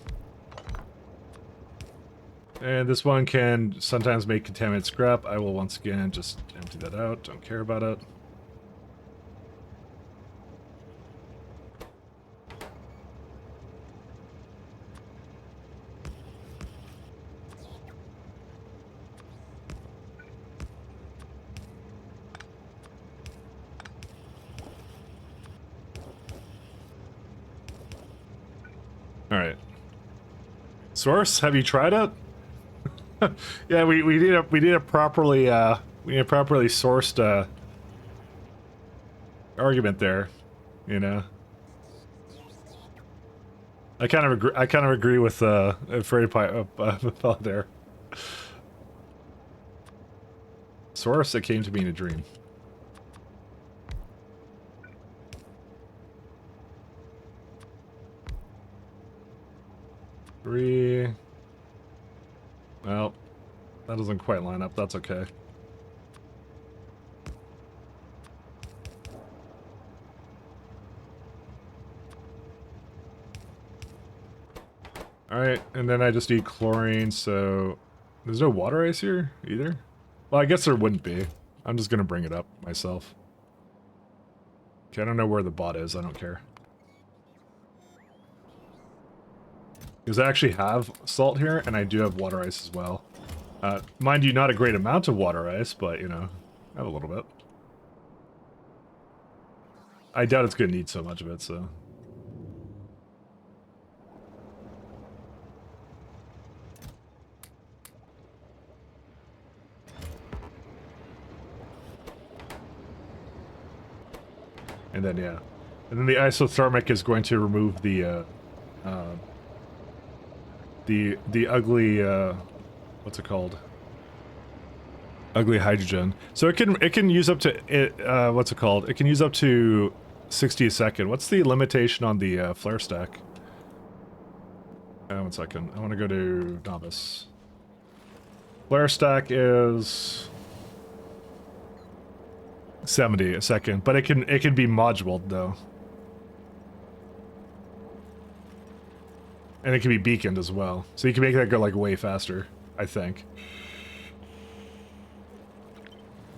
And this one can sometimes make contaminated scrap. I will once again just empty that out. Don't care about it. Alright. Source, have you tried it? Yeah, we need a properly sourced argument there, you know. I kind of agree with Freddy Pie there. Source, it came to me in a dream. Three. Well, that doesn't quite line up. That's okay. Alright, and then I just need chlorine, so... There's no water ice here, either? Well, I guess there wouldn't be. I'm just gonna bring it up myself. Okay, I don't know where the bot is. I don't care. Because I actually have salt here, and I do have water ice as well. Mind you, not a great amount of water ice, but, you know, I have a little bit. I doubt it's going to need so much of it, so... And then, yeah. And then the isothermic is going to remove the ugly, what's it called? Ugly hydrogen. So it can use up to, what's it called? It can use up to 60 a second. What's the limitation on the flare stack? 1 second. I want to go to novice. Flare stack is 70 a second, but it can be moduled though. And it can be beaconed as well. So you can make that go like way faster, I think.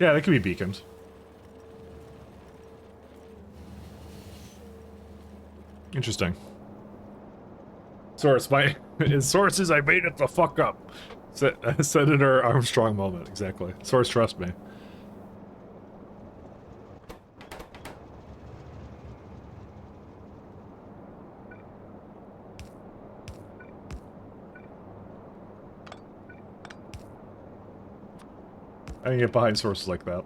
Yeah, that can be beaconed. Source, my his source is I made it the fuck up. Senator Armstrong moment, exactly. Source, trust me. I can get behind sources like that.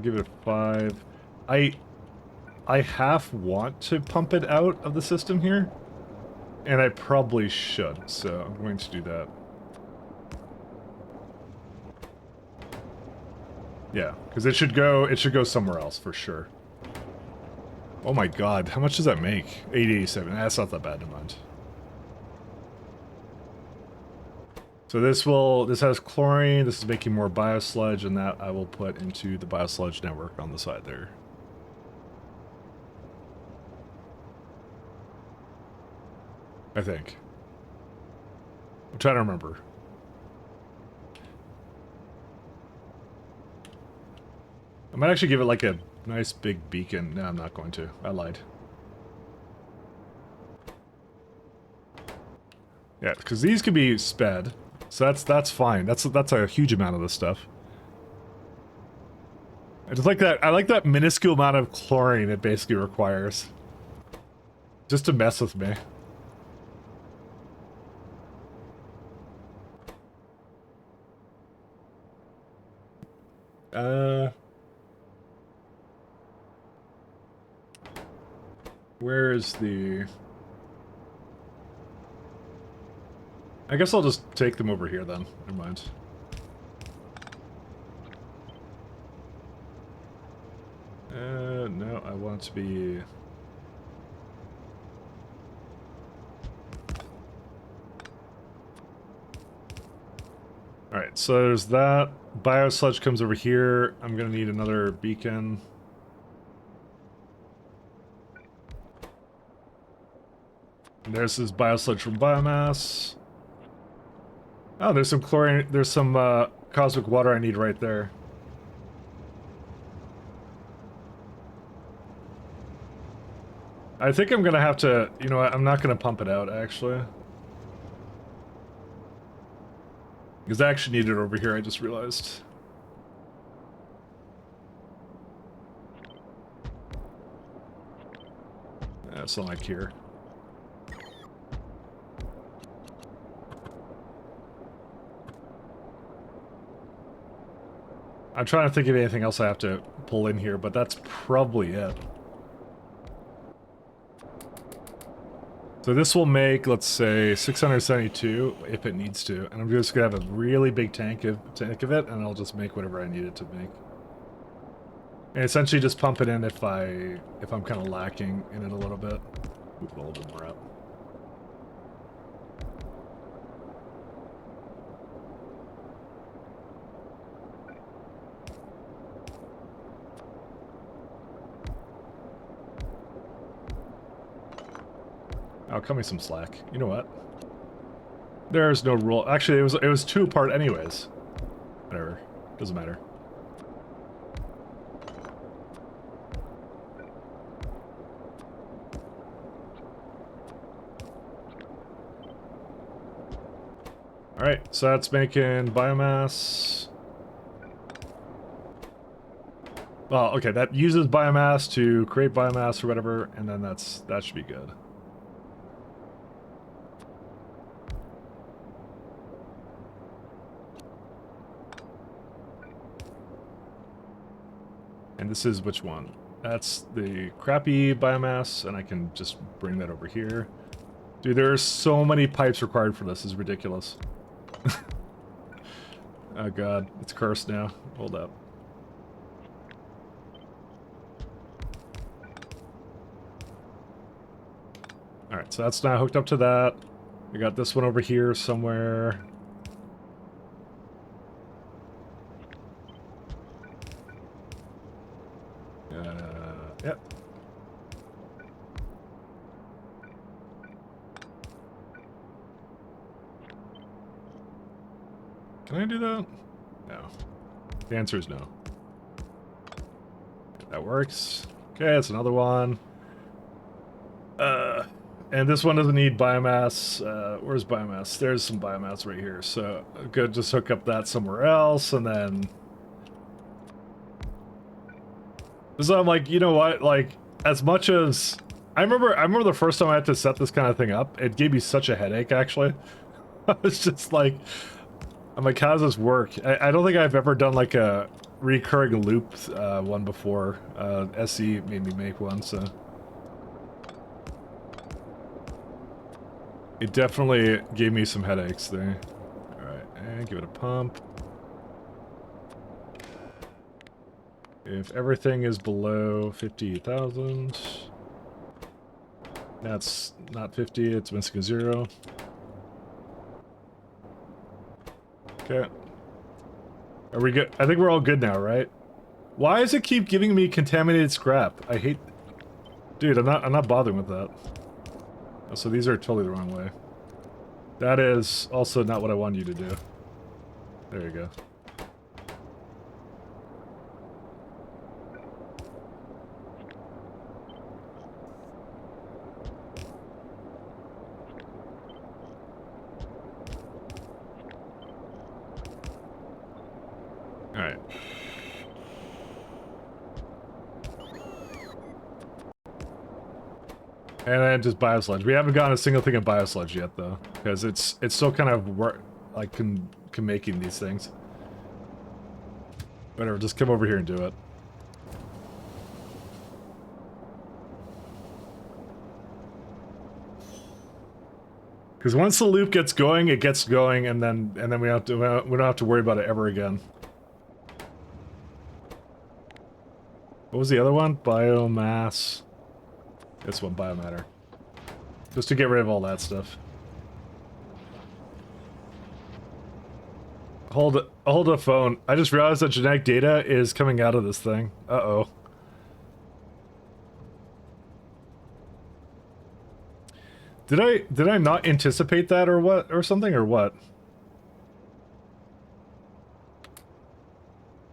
Give it a 5. I half want to pump it out of the system here, and I probably should, so I'm going to do that. Yeah, because it should go somewhere else for sure. Oh my god, how much does that make? 887. That's not that bad, never mind. So this has chlorine, this is making more biosludge, and that I will put into the biosludge network on the side there. I think. I'm trying to remember. I might actually give it like a nice big beacon. No, I'm not going to. I lied. Yeah, because these can be sped. So that's fine. That's a huge amount of this stuff. I just like that. I like that minuscule amount of chlorine it basically requires. Just to mess with me. Where is the... I guess I'll just take them over here then. Never mind. No, I want it to be... Alright, so there's that. Biosludge comes over here. I'm gonna need another beacon. And there's this biosludge from biomass. Oh, there's some chlorine, there's some cosmic water I need right there. I think I'm gonna have to, you know what, I'm not gonna pump it out, actually. Because I actually need it over here, I just realized. That's not like here. I'm trying to think of anything else I have to pull in here, but that's probably it. So this will make, let's say, 672 if it needs to, and I'm just gonna have a really big tank of it, and I'll just make whatever I need it to make. And essentially just pump it in if I'm kind of lacking in it a little bit. Move a little bit more up. Oh, cut me some slack. You know what? There's no rule. Actually, it was 2-part anyways. Whatever. Doesn't matter. Alright, so that's making biomass. Well, okay, that uses biomass to create biomass or whatever, and then that should be good. And this is which one? That's the crappy biomass, and I can just bring that over here. Dude, there are so many pipes required for this. It's ridiculous. Oh god, it's cursed now. Hold up. Alright, so that's now hooked up to that. We got this one over here somewhere. Yep. Can I do that? No. The answer is no. That works. Okay, that's another one. And this one doesn't need biomass. Where's biomass? There's some biomass right here. So good, just hook up that somewhere else, and then. So I'm like, you know what? Like, as much as I remember the first time I had to set this kind of thing up, it gave me such a headache. Actually, I was just like, I'm like, how does this work? I don't think I've ever done like a recurring loop one before. SE made me make one, so. It definitely gave me some headaches there. Alright, and give it a pump. If everything is below 50,000... That's not 50, it's missing a 0. Okay. Are we good? I think we're all good now, right? Why does it keep giving me contaminated scrap? I hate... Dude, I'm not bothering with that. Oh, so these are totally the wrong way. That is also not what I wanted you to do. There you go. Alright. And then just biosludge. We haven't gotten a single thing of biosludge yet, though, because it's still kind of like can making these things. Whatever, just come over here and do it. Because once the loop gets going, it gets going, and then we don't have to worry about it ever again. What was the other one? Biomass. This one, biomatter. Just to get rid of all that stuff. Hold the phone. I just realized that genetic data is coming out of this thing. Uh-oh. Did I not anticipate that or what? Or something or what?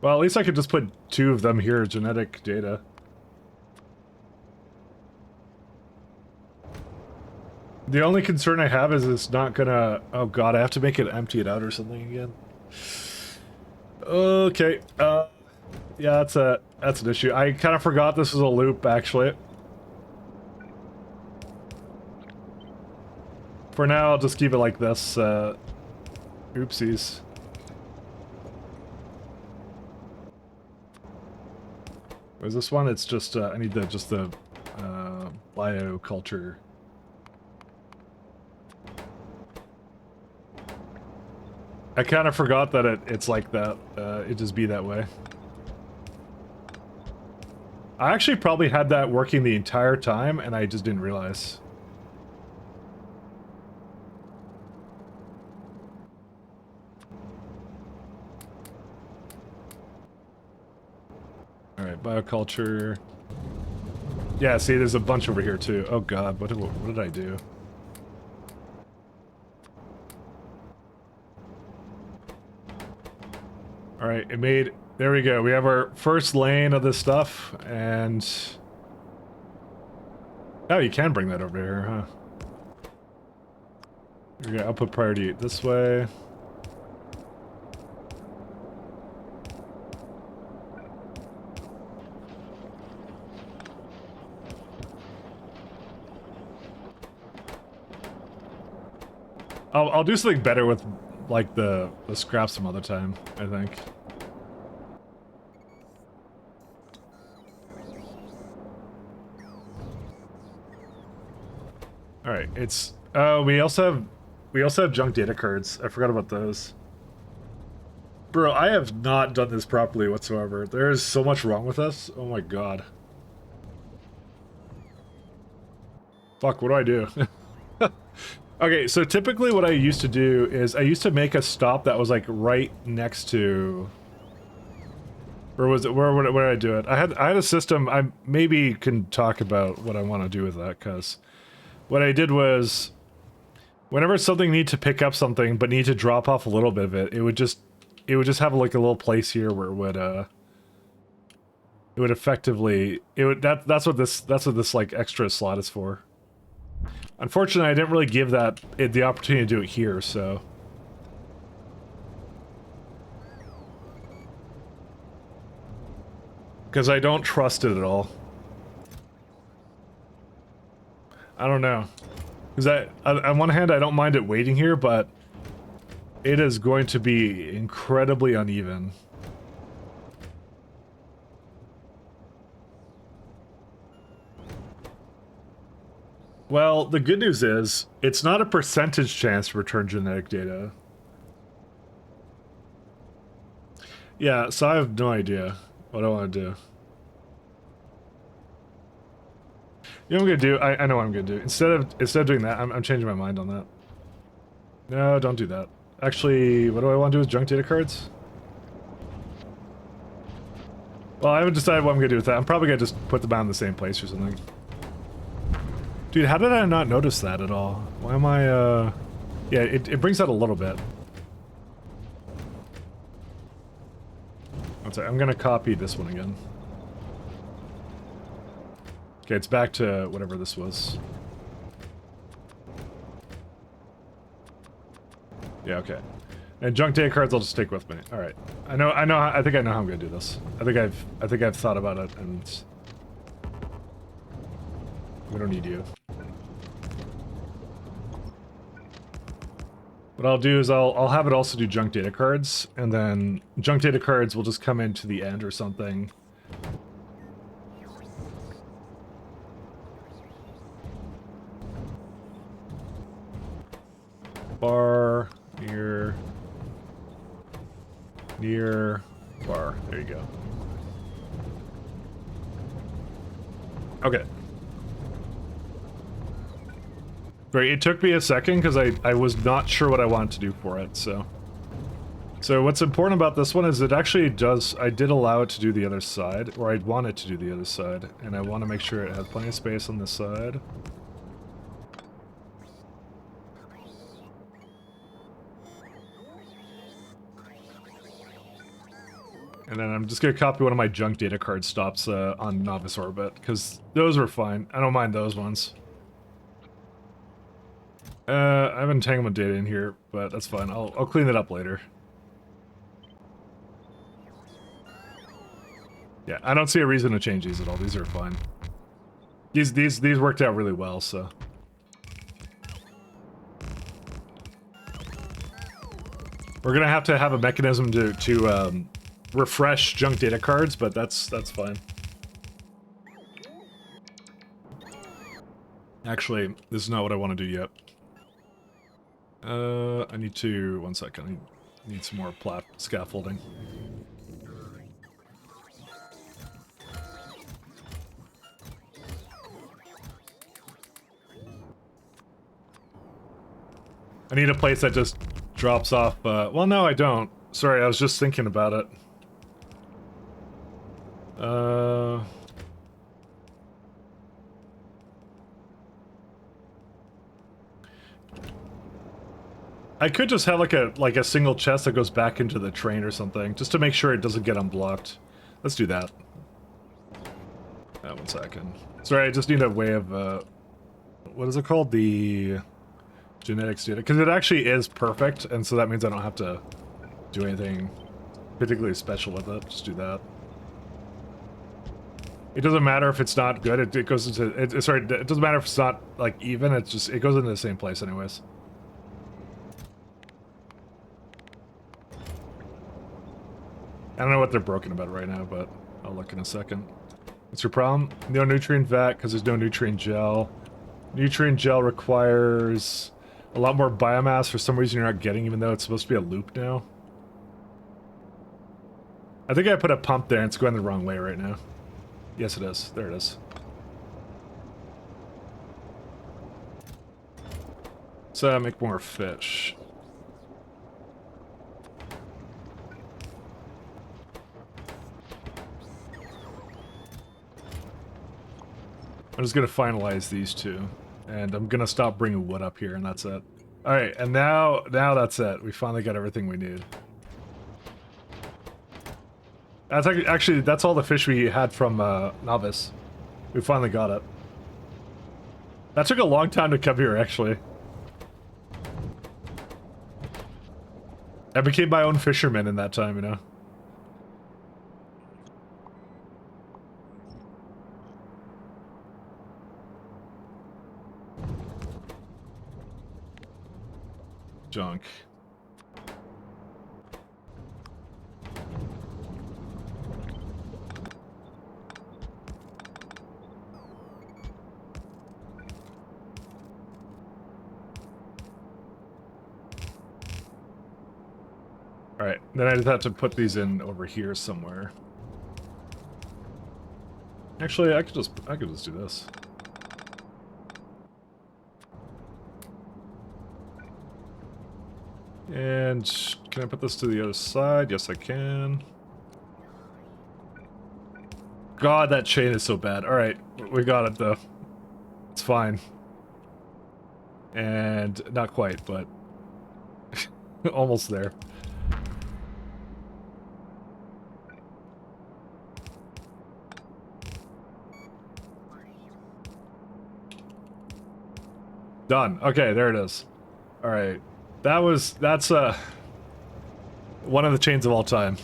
Well, at least I could just put 2 of them here, genetic data. The only concern I have is it's not gonna... Oh god, I have to make it empty it out or something again. Okay, yeah, that's an issue. I kind of forgot this was a loop, actually. For now, I'll just keep it like this, oopsies. What is this one? It's just, I need just the, bioculture. I kind of forgot that it's like that. It just be that way. I actually probably had that working the entire time, and I just didn't realize. Alright, bioculture. Yeah, see, there's a bunch over here, too. Oh god, what did I do? Alright, it made... There we go. We have our first lane of this stuff, and... Oh, you can bring that over here, huh? Here we go. Output priority this way. I'll do something better with, like, the scrap some other time, I think. Alright, it's... we also have junk data cards. I forgot about those. Bro, I have not done this properly whatsoever. There is so much wrong with this. Oh my god. Fuck, what do I do? Okay, so typically what I used to do is I used to make a stop that was like right next to... Or was it, where did I do it? I had a system, I maybe can talk about what I want to do with that, because what I did was, whenever something needed to pick up something but need to drop off a little bit of it, it would just it would just have like a little place here where it would effectively that's what this like extra slot is for. Unfortunately, I didn't really give it the opportunity to do it here, so. Because I don't trust it at all. I don't know. Because on one hand, I don't mind it waiting here, but it is going to be incredibly uneven. Well, the good news is, it's not a percentage chance to return genetic data. Yeah, so I have no idea what I want to do. You know what I'm gonna do? I know what I'm gonna do. Instead of doing that, I'm changing my mind on that. No, don't do that. Actually, what do I want to do with junk data cards? Well, I haven't decided what I'm gonna do with that. I'm probably gonna just put them out in the same place or something. Dude, how did I not notice that at all? Why am I, yeah, it brings out a little bit. One sec, I'm gonna copy this one again. Okay, it's back to whatever this was. Yeah, okay. And junk data cards I'll just take with me. Alright. I think I know how I'm gonna do this. I think I've thought about it, and we don't need you. What I'll do is I'll have it also do junk data cards, and then junk data cards will just come into the end or something. Bar, near, bar. There you go. Okay. Right, it took me a second because I was not sure what I wanted to do for it, so. So what's important about this one is it actually does, I did allow it to do the other side, or I want it to do the other side, and I want to make sure it has plenty of space on this side. And then I'm just going to copy one of my junk data card stops on Novice Orbit, because those were fine. I don't mind those ones. I have entanglement data in here, but that's fine. I'll clean it up later. Yeah, I don't see a reason to change these at all. These are fine. These worked out really well, so. We're gonna have to have a mechanism to refresh junk data cards, but that's fine. Actually, this is not what I want to do yet. I need to, one second, I need some more scaffolding. I need a place that just drops off, well no I don't. Sorry, I was just thinking about it. I could just have like a single chest that goes back into the train or something, just to make sure it doesn't get unblocked. Let's do that. One second. Sorry, I just need a way of, what is it called? The genetics data. Because it actually is perfect, and so that means I don't have to do anything particularly special with it. Just do that. It doesn't matter if it's not good, it goes into, sorry, it doesn't matter if it's not, like, even, it's just, it goes into the same place anyways. I don't know what they're broken about right now, but I'll look in a second. What's your problem? No nutrient vat, because there's no nutrient gel. Nutrient gel requires a lot more biomass for some reason you're not getting, even though it's supposed to be a loop now. I think I put a pump there and it's going the wrong way right now. Yes, it is. There it is. So make more fish. I'm just gonna finalize these two, and I'm gonna stop bringing wood up here, and that's it. All right, and now that's it. We finally got everything we need. That's actually, that's all the fish we had from Novice. We finally got it. That took a long time to come here, actually. I became my own fisherman in that time, you know? Junk. Alright, then I just have to put these in over here somewhere. Actually, I could just do this. And can I put this to the other side? Yes, I can. God, that chain is so bad. Alright, we got it though. It's fine. And not quite, but almost there. Done. Okay, there it is. Alright. That's one of the chains of all time.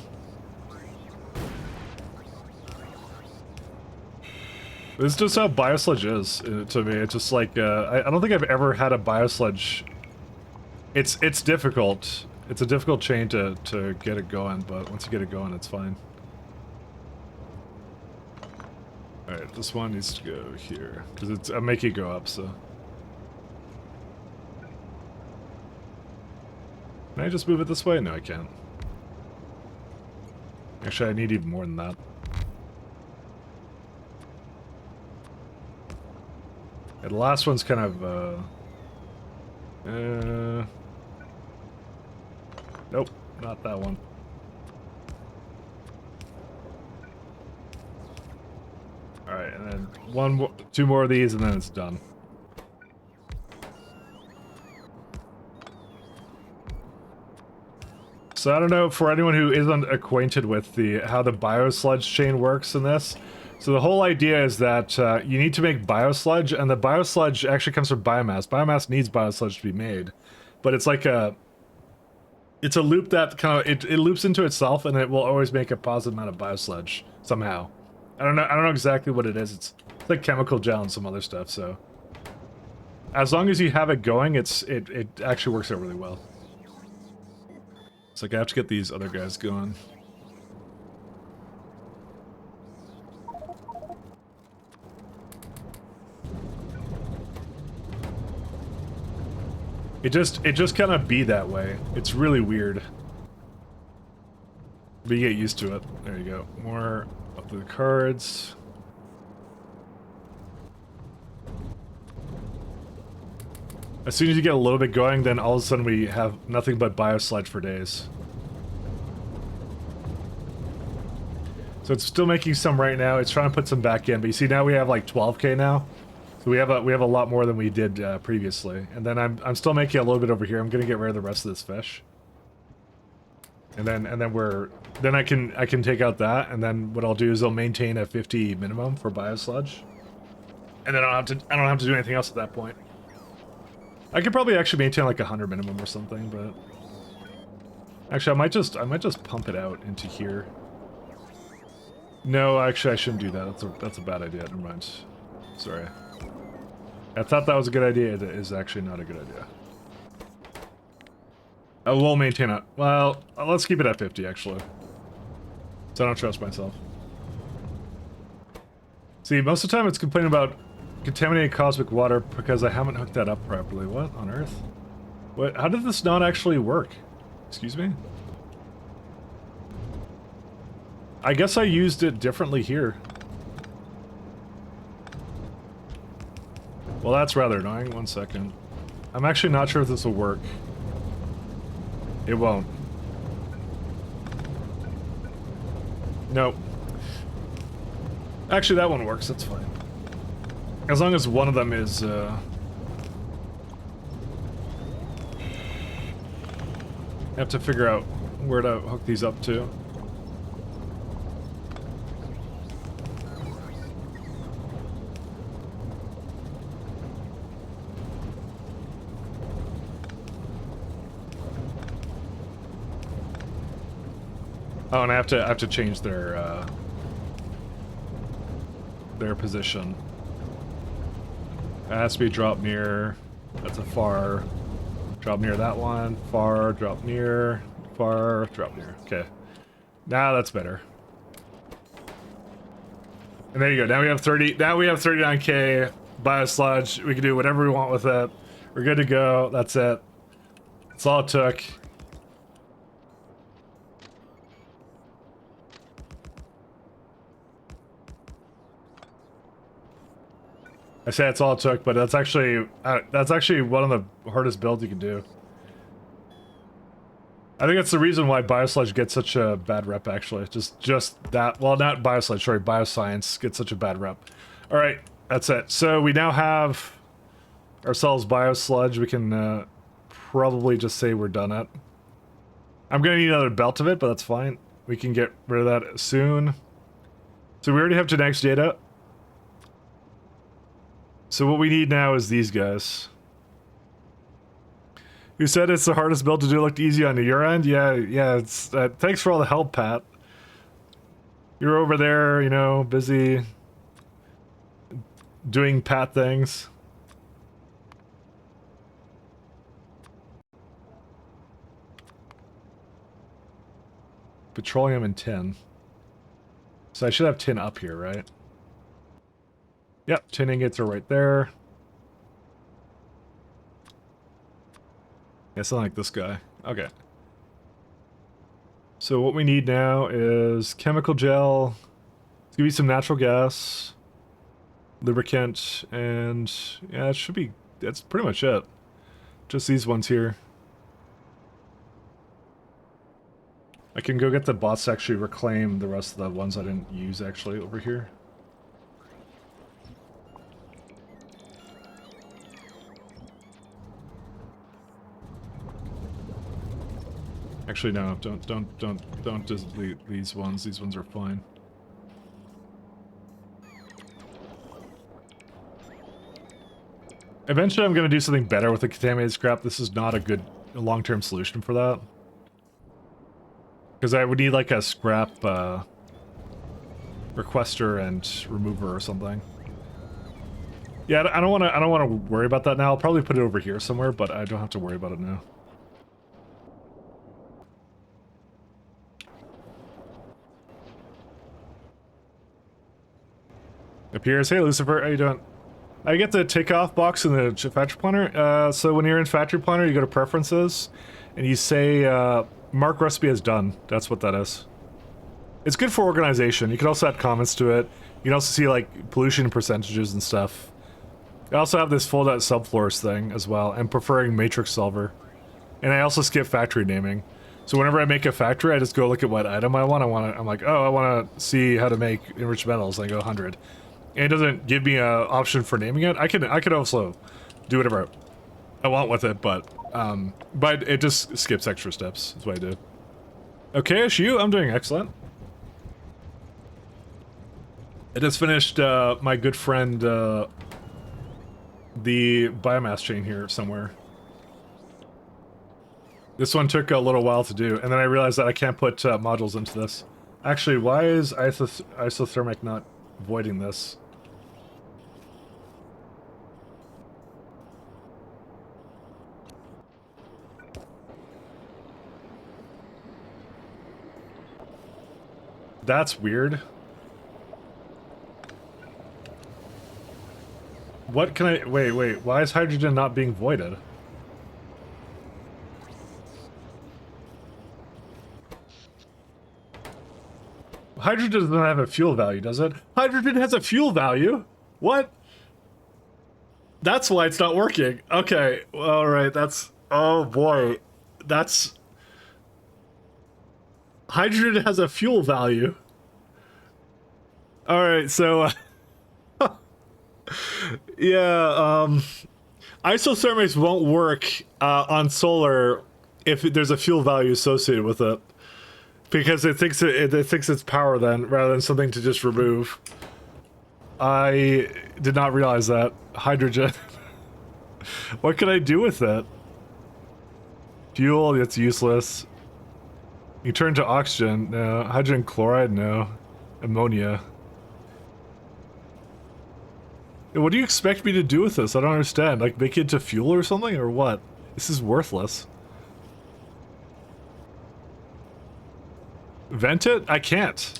This is just how biosludge is to me. It's just like, I don't think I've ever had a biosludge. It's difficult. It's a difficult chain to get it going, but once you get it going, it's fine. Alright, this one needs to go here. Because I'm making it go up, so. Can I just move it this way? No, I can't. Actually, I need even more than that. Yeah, the last one's kind of, nope, not that one. Alright, and then two more of these, and then it's done. So I don't know, for anyone who isn't acquainted with how the biosludge chain works in this. So the whole idea is that you need to make biosludge, and the biosludge actually comes from biomass. Biomass needs biosludge to be made, but it's like it's a loop that kind of it loops into itself, and it will always make a positive amount of biosludge somehow. I don't know exactly what it is. It's like chemical gel and some other stuff. So as long as you have it going, it actually works out really well. It's like I have to get these other guys going. It just kind of be that way. It's really weird. But you get used to it. There you go. More of the cards. As soon as you get a little bit going, then all of a sudden we have nothing but biosludge for days. So it's still making some right now. It's trying to put some back in, but you see now we have like 12k now. So we have a lot more than we did previously. And then I'm still making a little bit over here. I'm gonna get rid of the rest of this fish. And then I can take out that, and then what I'll do is I'll maintain a 50 minimum for biosludge. And then I don't have to do anything else at that point. I could probably actually maintain like 100 minimum or something, but actually I might just pump it out into here. No, actually I shouldn't do that. That's a bad idea. Never mind. Sorry. I thought that was a good idea. It is actually not a good idea. I will maintain it. Well, let's keep it at 50 actually. So I don't trust myself. See, most of the time it's complaining about contaminated cosmic water because I haven't hooked that up properly. What on earth? What? How did this not actually work? Excuse me? I guess I used it differently here. Well, that's rather annoying. 1 second. I'm actually not sure if this will work. It won't. Nope. Actually, that one works. That's fine. As long as one of them is, I have to figure out where to hook these up to. Oh, and I have to change their position. It has to be drop near. That's a far. Drop near that one. Far. Drop near. Far. Drop near. Okay. Now that's better. And there you go. Now we have 30. Now we have 39k biosludge. We can do whatever we want with it. We're good to go. That's it. That's all it took. I say that's all it took, but that's actually one of the hardest builds you can do. I think that's the reason why biosludge gets such a bad rep. Actually, just that. Well, not biosludge. Sorry, bioscience gets such a bad rep. All right, that's it. So we now have ourselves biosludge. We can probably just say we're done it. I'm gonna need another belt of it, but that's fine. We can get rid of that soon. So we already have genetics data. So what we need now is these guys. You said it's the hardest build to do. It looked easy on your end. Yeah. It's thanks for all the help, Pat. You're over there, you know, busy doing Pat things. Petroleum and tin. So I should have tin up here, right? Yep, tin ingots are right there. Yeah, something like this guy. Okay. So what we need now is chemical gel. Let's give you some natural gas, lubricant, and yeah, it should be. That's pretty much it. Just these ones here. I can go get the bots to actually reclaim the rest of the ones I didn't use actually over here. Actually, no, don't just delete these ones. These ones are fine. Eventually, I'm going to do something better with the contaminated scrap. This is not a good long-term solution for that. Because I would need like a scrap requester and remover or something. Yeah, I don't want to worry about that now. I'll probably put it over here somewhere, but I don't have to worry about it now. Appears. Hey, Lucifer, how you doing? I get the takeoff box in the factory planner. So when you're in factory planner, you go to preferences, and you say mark recipe as done. That's what that is. It's good for organization. You can also add comments to it. You can also see like pollution percentages and stuff. I also have this fold out subfloors thing as well, and preferring matrix solver. And I also skip factory naming. So whenever I make a factory, I just go look at what item I want. I'm like, oh, I want to see how to make enriched metals. And I go 100. And it doesn't give me an option for naming it. I could also do whatever I want with it, but it just skips extra steps. That's what I do. Okay, SU, I'm doing excellent. I just finished my good friend the biomass chain here somewhere. This one took a little while to do, and then I realized that I can't put modules into this. Actually, why is isothermic not voiding this? That's weird. What can I... Wait. Why is hydrogen not being voided? Hydrogen doesn't have a fuel value, does it? Hydrogen has a fuel value? What? That's why it's not working. Okay, alright, that's... Oh boy. That's... Hydrogen has a fuel value. Alright, so... yeah, isothermics won't work on solar if there's a fuel value associated with it. Because it thinks it's power then, rather than something to just remove. I did not realize that. Hydrogen. What can I do with it? Fuel, it's useless. You turn to oxygen, no. Hydrogen chloride, no. Ammonia. What do you expect me to do with this? I don't understand. Like, make it into fuel or something, or what? This is worthless. Vent it? I can't.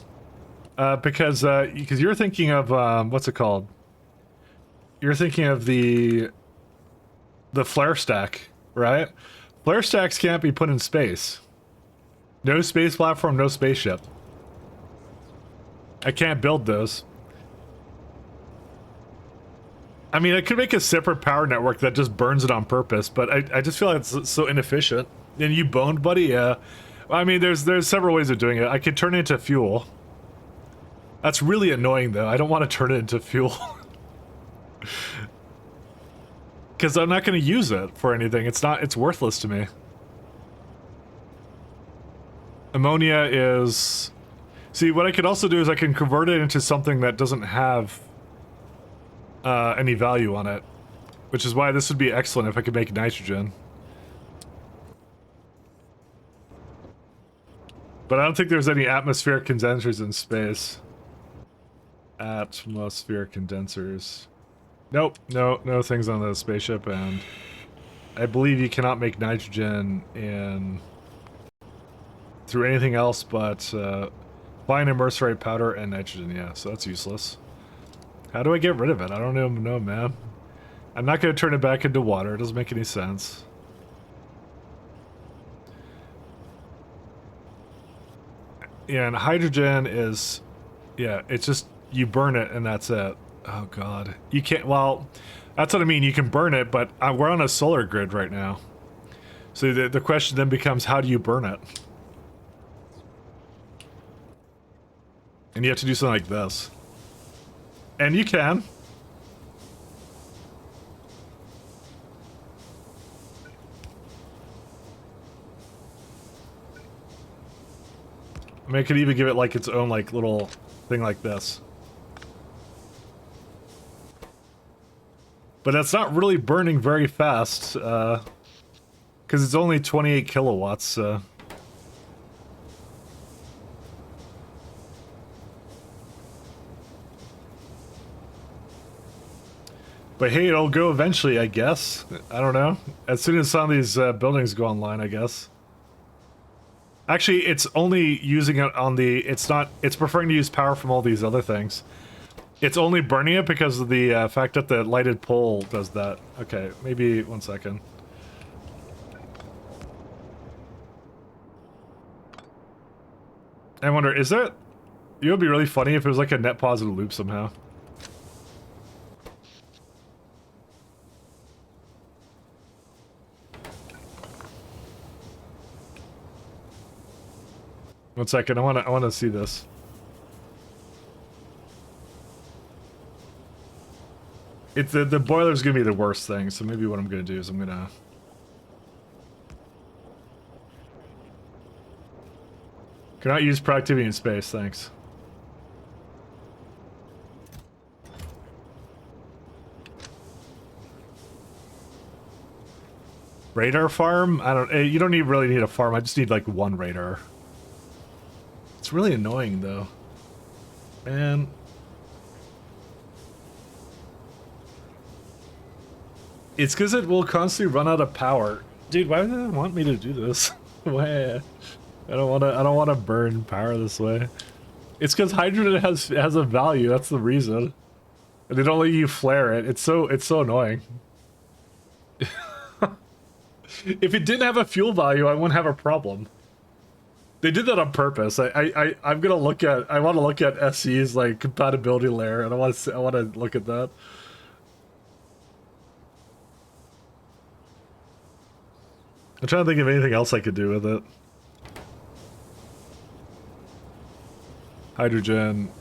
Because you're thinking of, what's it called? You're thinking of the flare stack, right? Flare stacks can't be put in space. No space platform, no spaceship. I can't build those. I mean, I could make a separate power network that just burns it on purpose, but I just feel like it's so inefficient. And you boned, buddy? Yeah. I mean, there's several ways of doing it. I could turn it into fuel. That's really annoying, though. I don't want to turn it into fuel. Because I'm not going to use it for anything. It's worthless to me. Ammonia is... See, what I could also do is I can convert it into something that doesn't have any value on it. Which is why this would be excellent if I could make nitrogen. But I don't think there's any atmospheric condensers in space. Atmospheric condensers. Nope, no things on the spaceship, and I believe you cannot make nitrogen through anything else but fine immersorate powder and nitrogen, yeah, so that's useless. How do I get rid of it? I don't even know, man. I'm not going to turn it back into water, it doesn't make any sense. Yeah, and hydrogen is... Yeah, it's just... You burn it and that's it. Oh god. You can't... Well, that's what I mean. You can burn it, but we're on a solar grid right now. So the question then becomes, how do you burn it? And you have to do something like this. And you can. I mean, I could even give it like its own like little thing like this. But that's not really burning very fast, because it's only 28 kilowatts, But hey, it'll go eventually, I guess. I don't know. As soon as some of these buildings go online, I guess. Actually, it's only using it on the... It's not... It's preferring to use power from all these other things. It's only burning it because of the fact that the lighted pole does that. Okay, maybe 1 second. I wonder, is that... It would be really funny if it was like a net positive loop somehow. One second, I wanna see this. It's the boiler's gonna be the worst thing, so maybe what I'm gonna do is I'm gonna... Cannot use productivity in space, thanks. Radar farm? I don't... You don't really need a farm, I just need like one radar. It's really annoying though. Man... It's because it will constantly run out of power. Dude, why do they want me to do this? Why? I don't want to burn power this way. It's because hydrogen has a value. That's the reason. And they don't let you flare it. It's so annoying. If it didn't have a fuel value, I wouldn't have a problem. They did that on purpose. I'm gonna look at. I want to look at SE's like compatibility layer, and I want to look at that. I'm trying to think of anything else I could do with it. Hydrogen.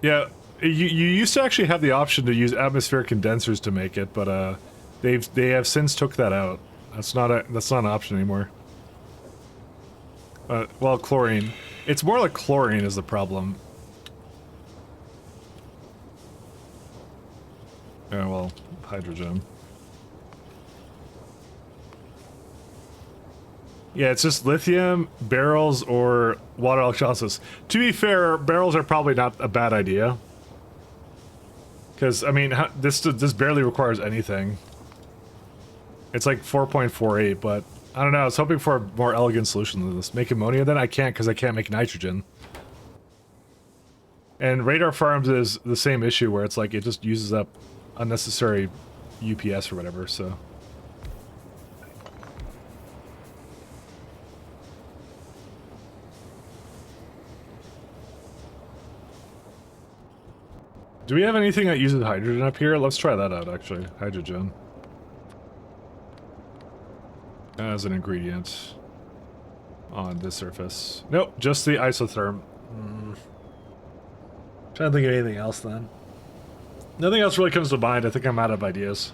Yeah, you used to actually have the option to use atmospheric condensers to make it, but they have since took that out. That's not an option anymore. Well, chlorine. It's more like chlorine is the problem. Yeah, well, hydrogen. Yeah, it's just lithium, barrels, or water electrolysis. To be fair, barrels are probably not a bad idea. Because, I mean, this barely requires anything. It's like 4.48, but I don't know. I was hoping for a more elegant solution than this. Make ammonia then? I can't because I can't make nitrogen. And radar farms is the same issue where it's like it just uses up unnecessary UPS or whatever, so. Do we have anything that uses hydrogen up here? Let's try that out, actually. Hydrogen. As an ingredient on this surface. Nope, just the isotherm. Trying to think of anything else then. Nothing else really comes to mind. I think I'm out of ideas.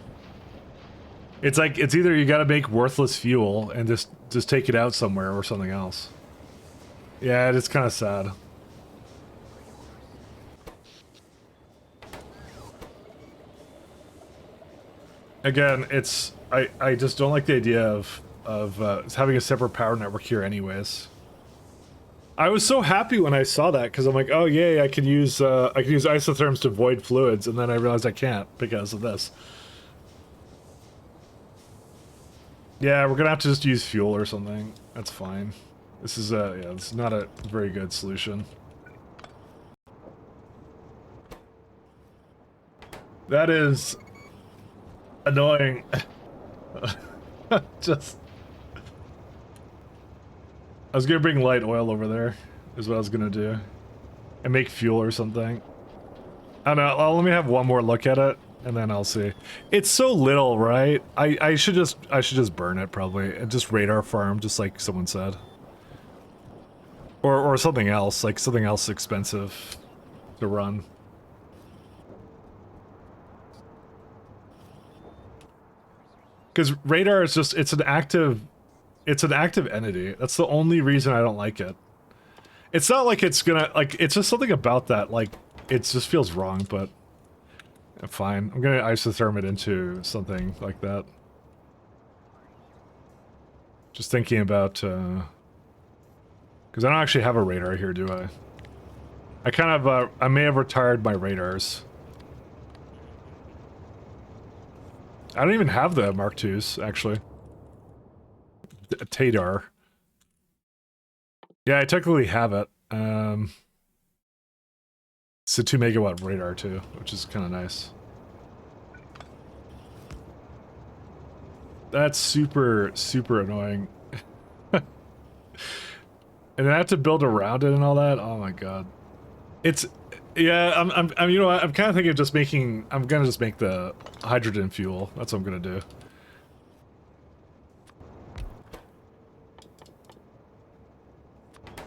It's like, it's either you gotta make worthless fuel and just take it out somewhere or something else. Yeah, it's kind of sad. Again, it's I just don't like the idea of having a separate power network here anyways. I was so happy when I saw that because I'm like, oh yay, I can use isotherms to void fluids, and then I realized I can't because of this. Yeah, we're gonna have to just use fuel or something. That's fine. This is yeah, this is not a very good solution. That is annoying. Just I was gonna bring light oil over there, is what I was gonna do. And make fuel or something. I don't know, let me have one more look at it, and then I'll see. It's so little, right? I should just burn it probably, and just radar farm, just like someone said. Or something else, like something else expensive to run. Because radar is just, it's an active entity. That's the only reason I don't like it. It's not like it's gonna, like, it's just something about that, like, it just feels wrong, but fine. I'm gonna isotherm it into something like that. Just thinking about, because I don't actually have a radar here, do I? I kind of, I may have retired my radars. I don't even have the Mark IIs, actually. Tadar. Yeah, I technically have it. It's a 2 megawatt radar too, which is kind of nice. That's super, super annoying. And I have to build around it and all that. Oh my god. It's, yeah, I'm you know what, I'm kind of thinking of just making, I'm gonna just make the hydrogen fuel. That's what I'm gonna do.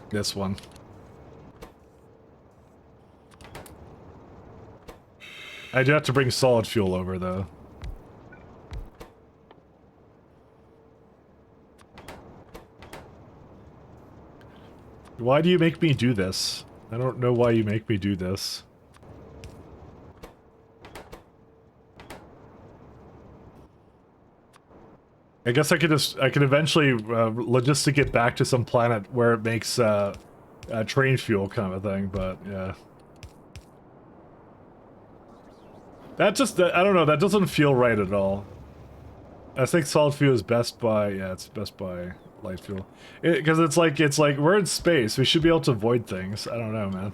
This one. I do have to bring solid fuel over, though. Why do you make me do this? I don't know why you make me do this. I guess I could eventually logistic it back to some planet where it makes train fuel kind of a thing, but yeah. That just, I don't know, that doesn't feel right at all. I think solid fuel is best by, yeah, it's best by light fuel. Because it's like, we're in space, we should be able to avoid things. I don't know, man.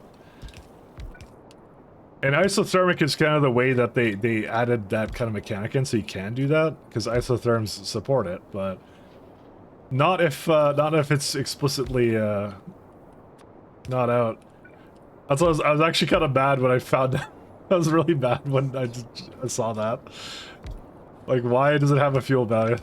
And isothermic is kind of the way that they added that kind of mechanic in, so you can do that, because isotherms support it, but not if it's explicitly not out. That's what I was actually kind of bad when I found out. I was really bad when I saw that. Like, why does it have a fuel value?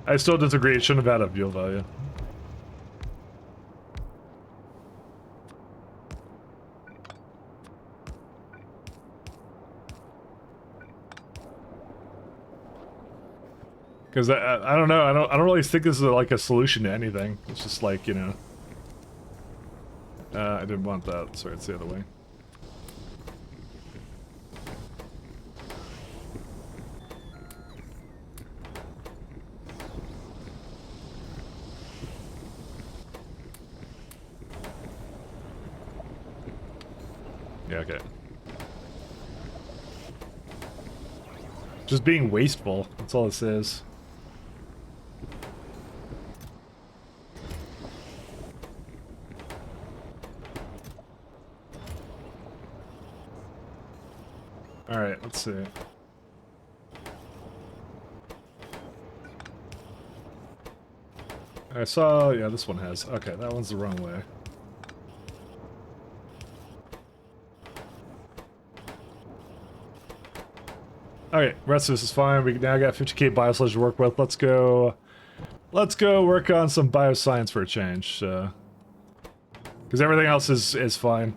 I still disagree, it shouldn't have had a fuel value. Because I don't know, I don't really think this is like a solution to anything. It's just like, you know. I didn't want that. Sorry, it's the other way. Yeah, okay. Just being wasteful. That's all this is. Alright, let's see. I saw... yeah, this one has. Okay, that one's the wrong way. Okay, rest of this is fine. We now got 50k biosludge to work with. Let's go work on some bioscience for a change. Because everything else is fine.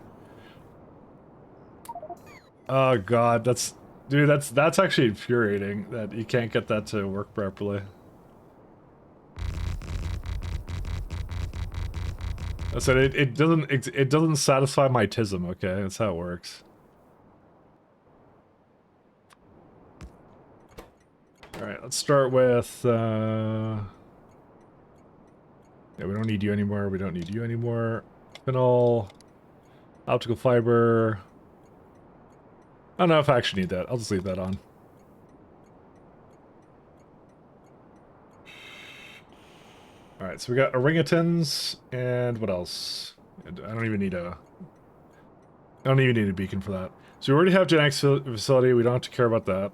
Oh god, dude, that's actually infuriating that you can't get that to work properly. I said it doesn't satisfy my tism, okay? That's how it works. Alright, let's start with yeah, we don't need you anymore, we don't need you anymore. Phenol, optical fiber. I don't know if I actually need that. I'll just leave that on. Alright, so we got orangutans, and what else? I don't even need a beacon for that. So we already have genetics facility, we don't have to care about that.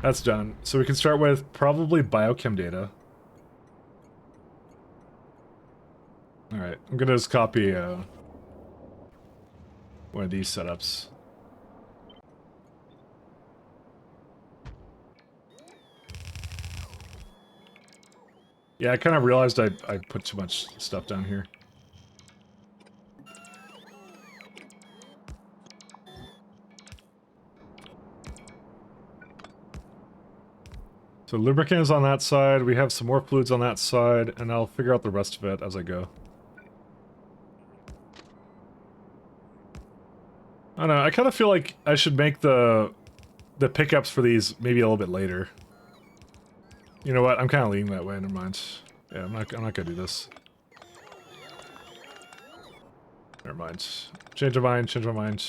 That's done. So we can start with probably biochem data. Alright, I'm gonna just copy one of these setups. Yeah, I kind of realized I put too much stuff down here. So lubricant is on that side, we have some more fluids on that side, and I'll figure out the rest of it as I go. I don't know, I kind of feel like I should make the pickups for these maybe a little bit later. You know what? I'm kind of leaning that way. Never mind. Yeah, I'm not gonna do this. Never mind. Change my mind. Change my mind.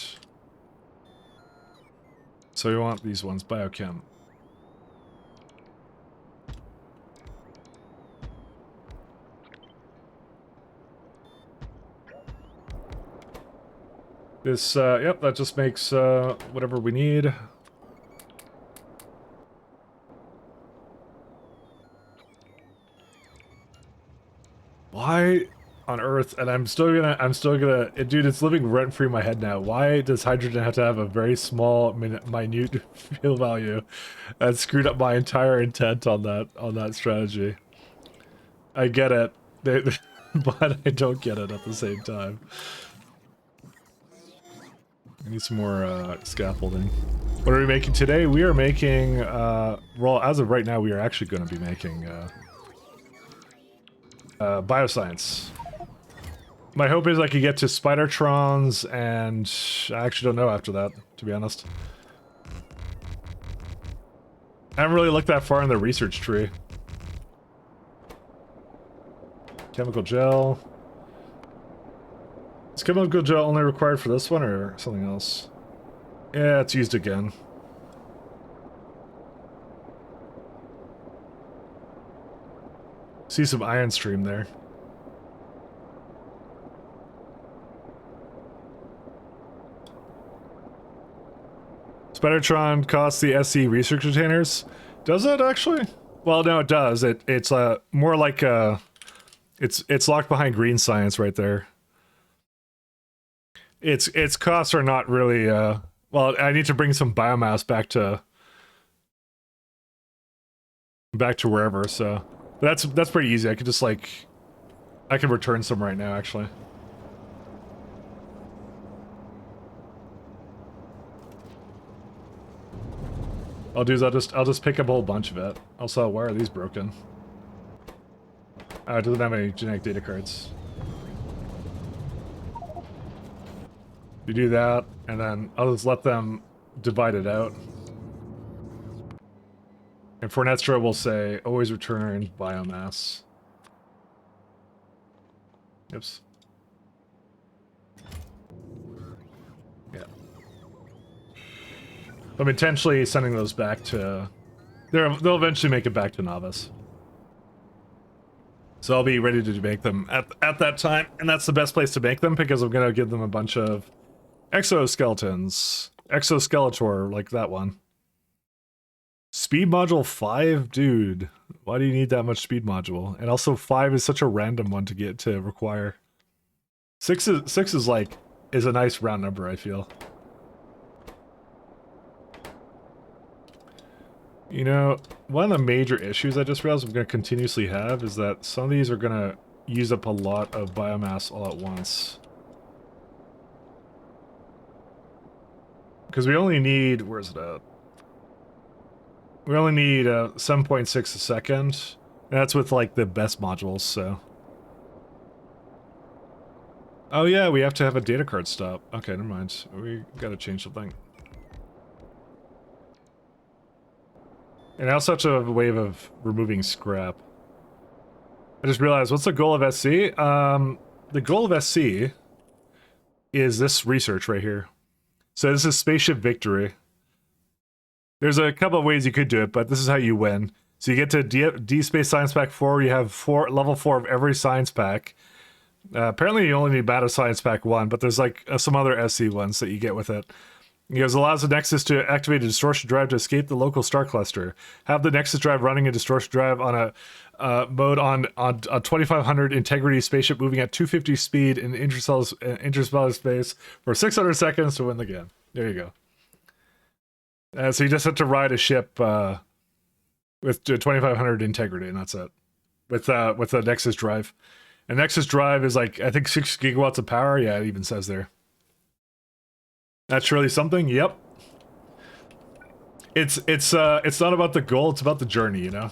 So we want these ones. Biochem. This, yep, that just makes, whatever we need. Why on earth, and I'm still gonna, dude, it's living rent-free in my head now. Why does hydrogen have to have a very small, minute field value? That screwed up my entire intent on that strategy. I get it, but I don't get it at the same time. I need some more scaffolding. What are we making today? We are making, well, as of right now, we are actually going to be making bioscience. My hope is I could get to spidertrons, and I actually don't know after that, to be honest. I haven't really looked that far in the research tree. Chemical gel. Is chemical gel only required for this one, or something else? Yeah, it's used again. See some ion stream there. Spidertron costs the SC research containers. Does it actually? Well, no, it does. It's more like it's locked behind green science right there. Its costs are not really well, I need to bring some biomass back to wherever, so that's pretty easy. I could just I can return some right now actually. I'll do is I'll just pick up a whole bunch of it. Also, why are these broken? It doesn't have any genetic data cards. You do that, and then I'll just let them divide it out. And for Netstra, we'll say always return biomass. Oops. Yeah. I'm intentionally sending those back to... They'll eventually make it back to Novice. So I'll be ready to make them at that time, and that's the best place to make them because I'm going to give them a bunch of exoskeletons. Exoskeletor, like that one. Speed module 5? Dude, why do you need that much speed module? And also 5 is such a random one to get to require. 6 is like, is a nice round number, I feel. You know, one of the major issues I just realized I'm going to continuously have is that some of these are going to use up a lot of biomass all at once. Because we only need, where's it at? We only need 7.6 a second. And that's with like the best modules, so. Oh yeah, we have to have a data card stop. Okay, never mind. We gotta change something. And I also have to have a wave of removing scrap. I just realized, what's the goal of SC? The goal of SC is this research right here. So this is Spaceship Victory. There's a couple of ways you could do it, but this is how you win. So you get to D Space Science Pack 4, you have level 4 of every science pack. Apparently you only need Beta Science Pack 1, but there's like some other SC ones that you get with it. It goes, allows the Nexus to activate a distortion drive to escape the local star cluster. Have the Nexus drive running a distortion drive on a mode on 2500 integrity spaceship moving at 250 speed in interstellar space for 600 seconds to win the game. There you go. So you just have to ride a ship with 2500 integrity, and that's it. With a Nexus drive. And Nexus drive is like, I think 6 gigawatts of power. Yeah, it even says there. That's really something. Yep. It's not about the goal, it's about the journey, you know.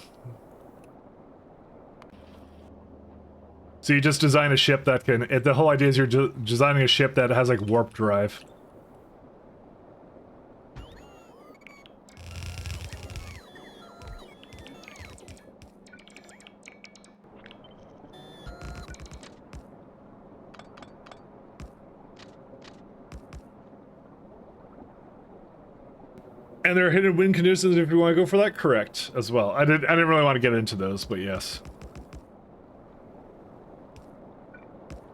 So you just design a ship that can, the whole idea is you're designing a ship that has like warp drive. And there are hidden win conditions if you want to go for that. Correct, as well. I didn't really want to get into those, but yes.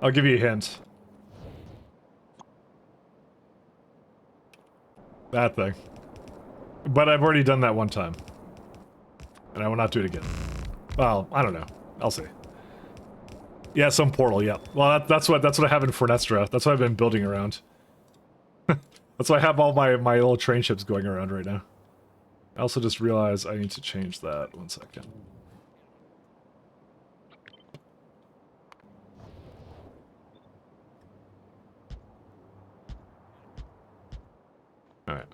I'll give you a hint. That thing. But I've already done that one time. And I will not do it again. Well, I don't know. I'll see. Yeah, some portal, yeah. Well, that's what I have in Fornestra. That's what I've been building around. That's why I have all my little train ships going around right now. I also just realized I need to change that. 1 second. Alright.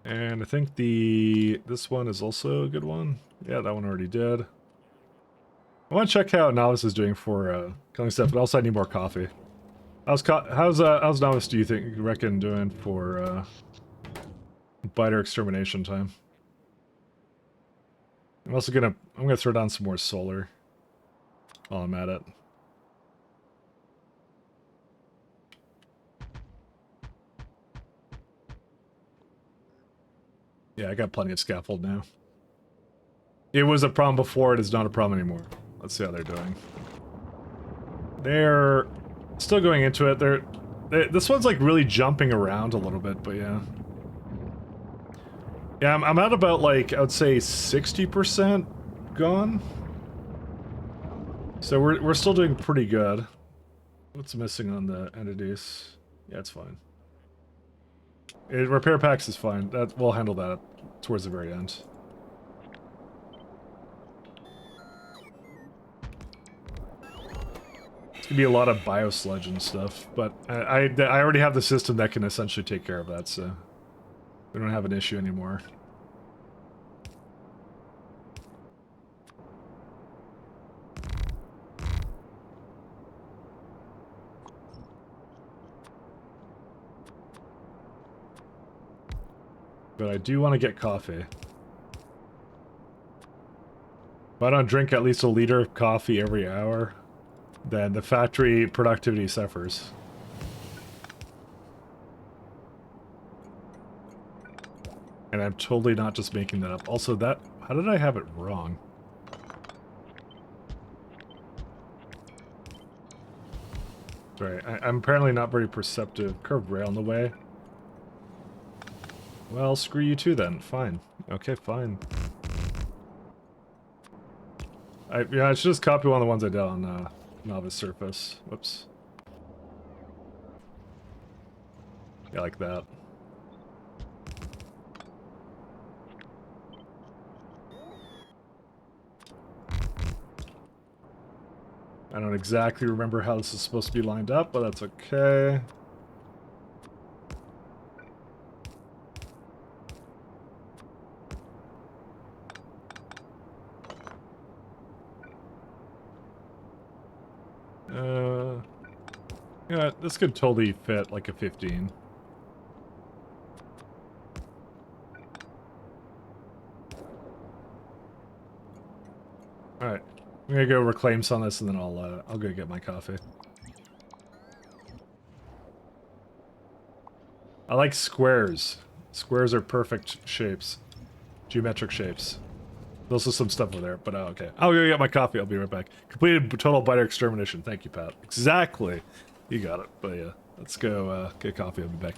And I think this one is also a good one. Yeah, that one already did. I want to check how Novice is doing for killing stuff, but also I need more coffee. How's Novice do you reckon doing for biter extermination time? I'm gonna throw down some more solar while I'm at it. Yeah, I got plenty of scaffold now. It was a problem before, it is not a problem anymore. Let's see how they're doing. They're still going into it. This one's like really jumping around a little bit, but yeah. Yeah, I'm at about like, I would say 60% gone. So we're still doing pretty good. What's missing on the entities? Yeah, it's fine. Repair packs is fine. We'll handle that towards the very end. It's gonna be a lot of biosludge and stuff, but I already have the system that can essentially take care of that, so we don't have an issue anymore. But I do want to get coffee. If I don't drink at least a liter of coffee every hour, then the factory productivity suffers. And I'm totally not just making that up. Also, that... How did I have it wrong? Sorry, I'm apparently not very perceptive. Curved rail in the way. Well, screw you too then. Fine. Okay, fine. Yeah, I should just copy one of the ones I did on Novice Surface. Whoops. Yeah, like that. I don't exactly remember how this is supposed to be lined up, but that's okay. Yeah, this could totally fit like a 15. Alright. I'm gonna go reclaim some of this and then I'll go get my coffee. I like squares. Squares are perfect shapes. Geometric shapes. There's also some stuff over there, but okay. I'll go get my coffee. I'll be right back. Completed total biter extermination. Thank you, Pat. Exactly. You got it. But yeah, let's go get coffee. I'll be back.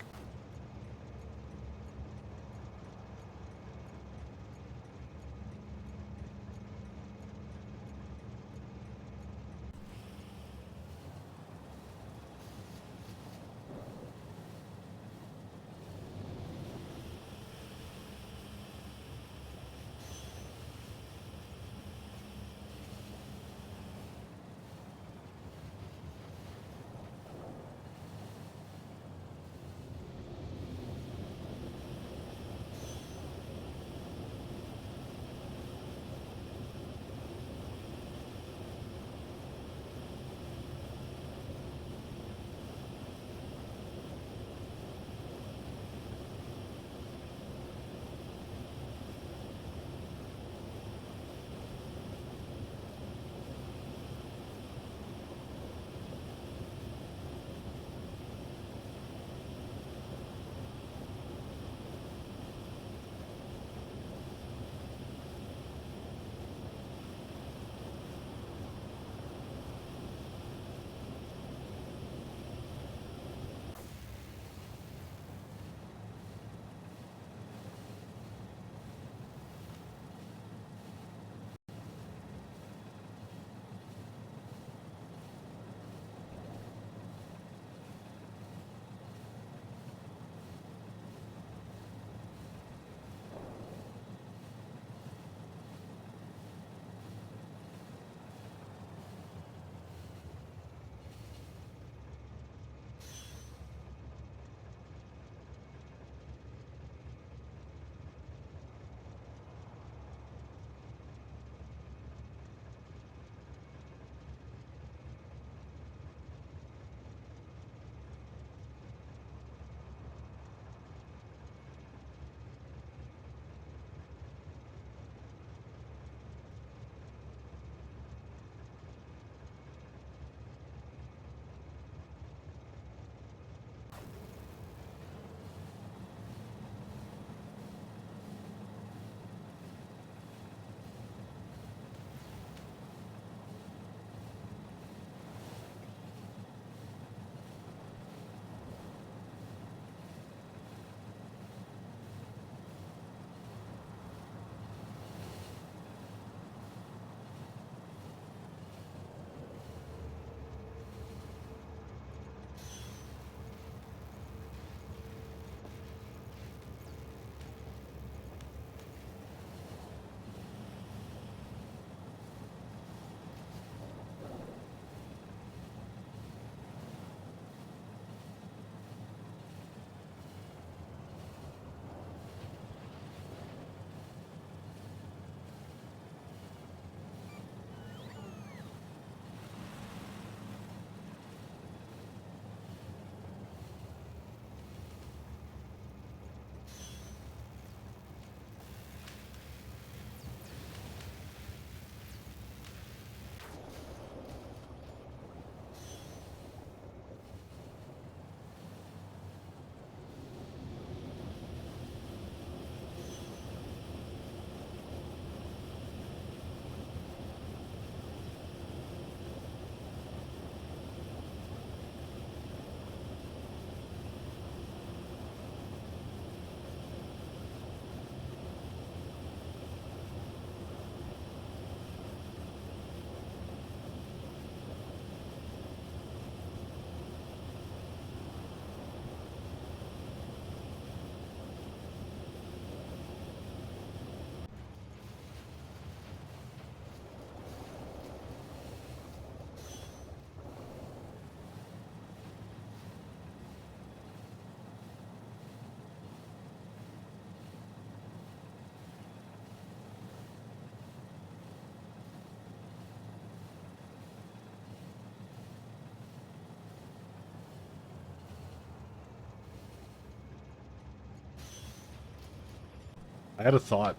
I had a thought.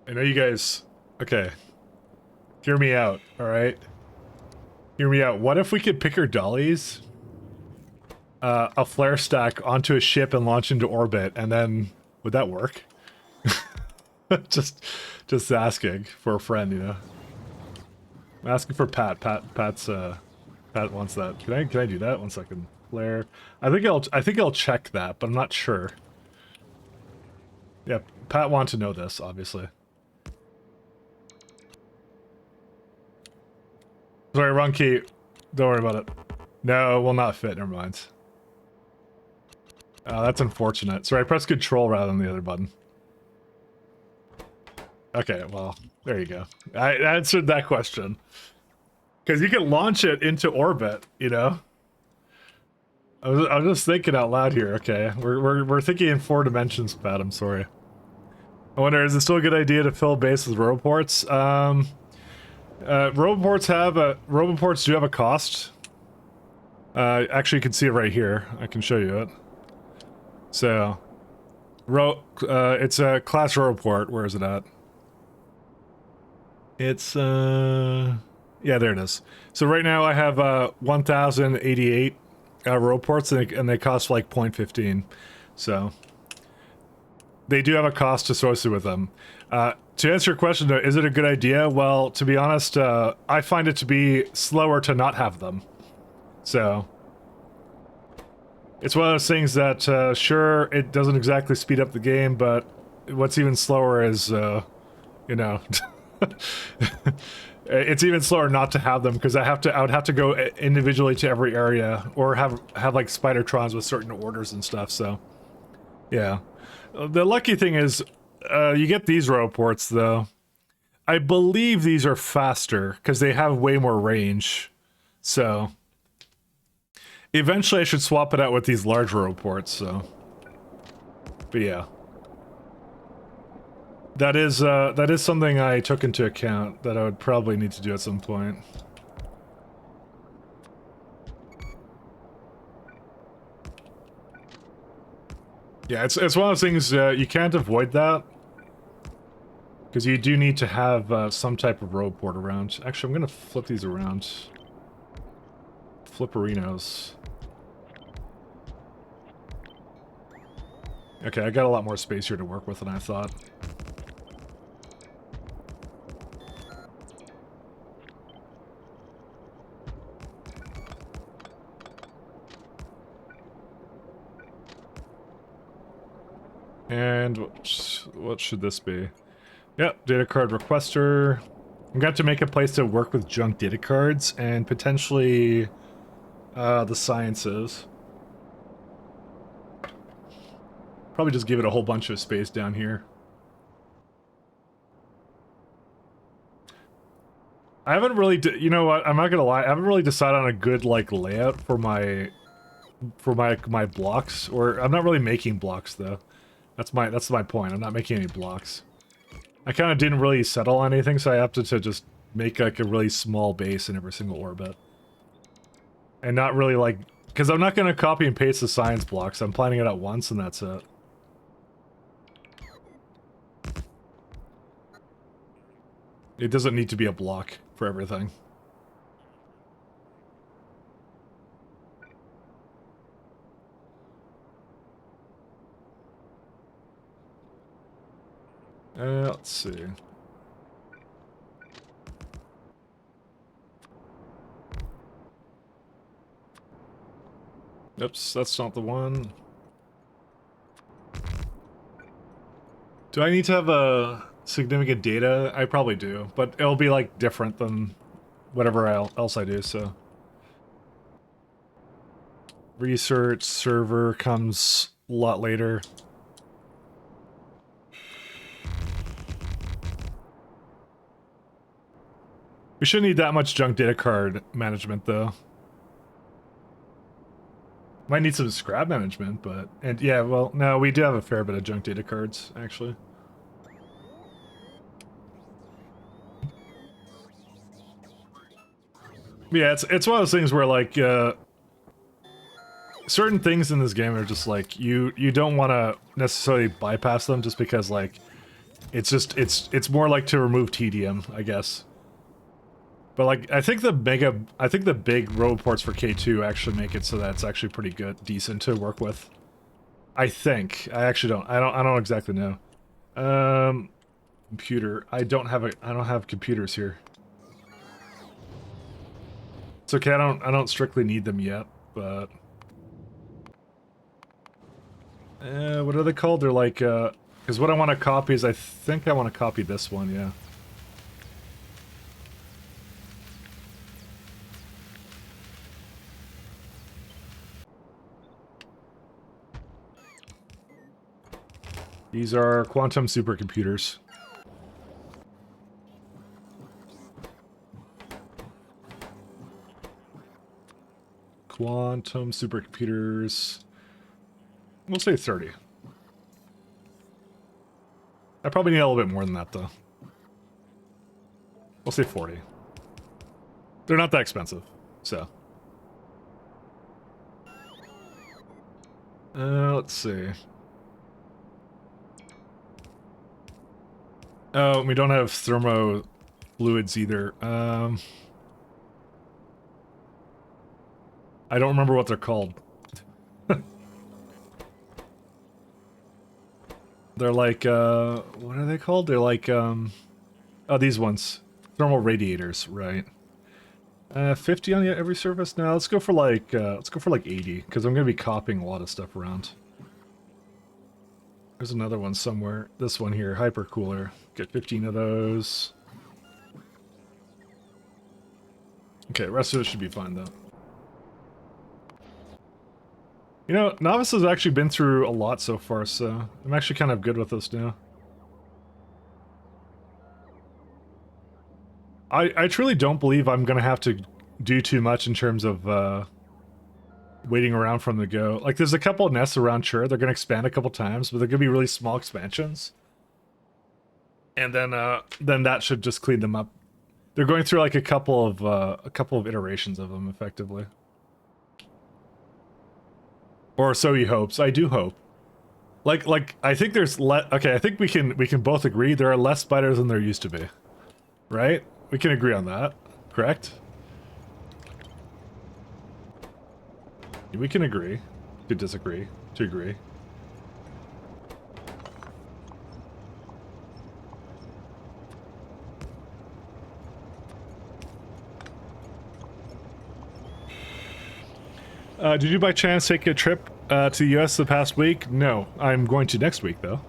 I know you guys... Okay. Hear me out, alright? Hear me out. What if we could pick our dollies, a flare stack onto a ship and launch into orbit, and then... Would that work? just asking for a friend, you know? I'm asking for Pat. Pat wants that. Can I do that? 1 second. Flare. I think I'll check that, but I'm not sure. Yeah, Pat wants to know this, obviously. Sorry, wrong key. Don't worry about it. No, it will not fit. Never mind. That's unfortunate. Sorry, I pressed control rather than the other button. Okay, well, there you go. I answered that question. Because you can launch it into orbit, you know? I was just thinking out loud here. Okay, we're thinking in 4 dimensions, Pat. I'm sorry. I wonder, is it still a good idea to fill base with roboports? Roboports do have a cost. Actually, you can see it right here. I can show you it. So, it's a class roboport. Where is it at? It's yeah, there it is. So right now I have 1,088 roboports, and they cost like 0.15. So they do have a cost associated with them. To answer your question, though, is it a good idea? Well, to be honest, I find it to be slower to not have them. So it's one of those things that, sure, it doesn't exactly speed up the game, but what's even slower is, you know, it's even slower not to have them, because I would have to go individually to every area, or have like Spidertrons with certain orders and stuff. So, yeah. The lucky thing is, you get these roboports though. I believe these are faster because they have way more range. So, eventually I should swap it out with these large roboports. So, but yeah. That is something I took into account that I would probably need to do at some point. Yeah, it's one of those things, you can't avoid that. Because you do need to have some type of roadport around. Actually, I'm gonna flip these around. Flipperinos. Okay, I got a lot more space here to work with than I thought. And what should this be? Yep, data card requester. I'm going to have to make a place to work with junk data cards and potentially the sciences. Probably just give it a whole bunch of space down here. I haven't really, you know what? I'm not gonna lie. I haven't really decided on a good like layout for my blocks. Or I'm not really making blocks though. That's my point. I'm not making any blocks. I kind of didn't really settle on anything, so I opted to just make like a really small base in every single orbit. And not really like, because I'm not going to copy and paste the science blocks. I'm planning it out once and that's it. It doesn't need to be a block for everything. Let's see. Oops, that's not the one. Do I need to have a significant data? I probably do, but it'll be like different than whatever else I do, so. Research server comes a lot later. We shouldn't need that much junk data card management, though. Might need some scrap management, but... And yeah, well, no, we do have a fair bit of junk data cards, actually. Yeah, it's one of those things where, like, certain things in this game are just like you don't want to necessarily bypass them just because like it's more like to remove tedium, I guess. But like I think the big road ports for K2 actually make it so that it's actually pretty good, decent to work with. I think. I actually don't. I don't exactly know. Computer. I don't have computers here. It's okay. I don't strictly need them yet, but what are they called? They're like because what I want to copy is I think I want to copy this one, yeah. These are quantum supercomputers. Quantum supercomputers. We'll say 30. I probably need a little bit more than that, though. We'll say 40. They're not that expensive, so. Let's see. Oh, we don't have thermo fluids either. I don't remember what they're called. They're like, what are they called? They're like, oh, these ones. Thermal radiators, right. 50 on every surface? No, let's go for like 80, because I'm going to be copying a lot of stuff around. There's another one somewhere. This one here, hypercooler. Get 15 of those. Okay, the rest of it should be fine, though. You know, Novice has actually been through a lot so far, so I'm actually kind of good with this now. I truly don't believe I'm going to have to do too much in terms of waiting around from the go. Like, there's a couple of nests around, sure, they're going to expand a couple times, but they're going to be really small expansions. And then that should just clean them up. They're going through like a couple of iterations of them, effectively. Or so he hopes. I do hope. Like I think there's okay, I think we can both agree there are less spiders than there used to be. Right? We can agree on that, correct? We can agree to disagree to agree. Did you by chance take a trip to the US the past week? No, I'm going to next week though.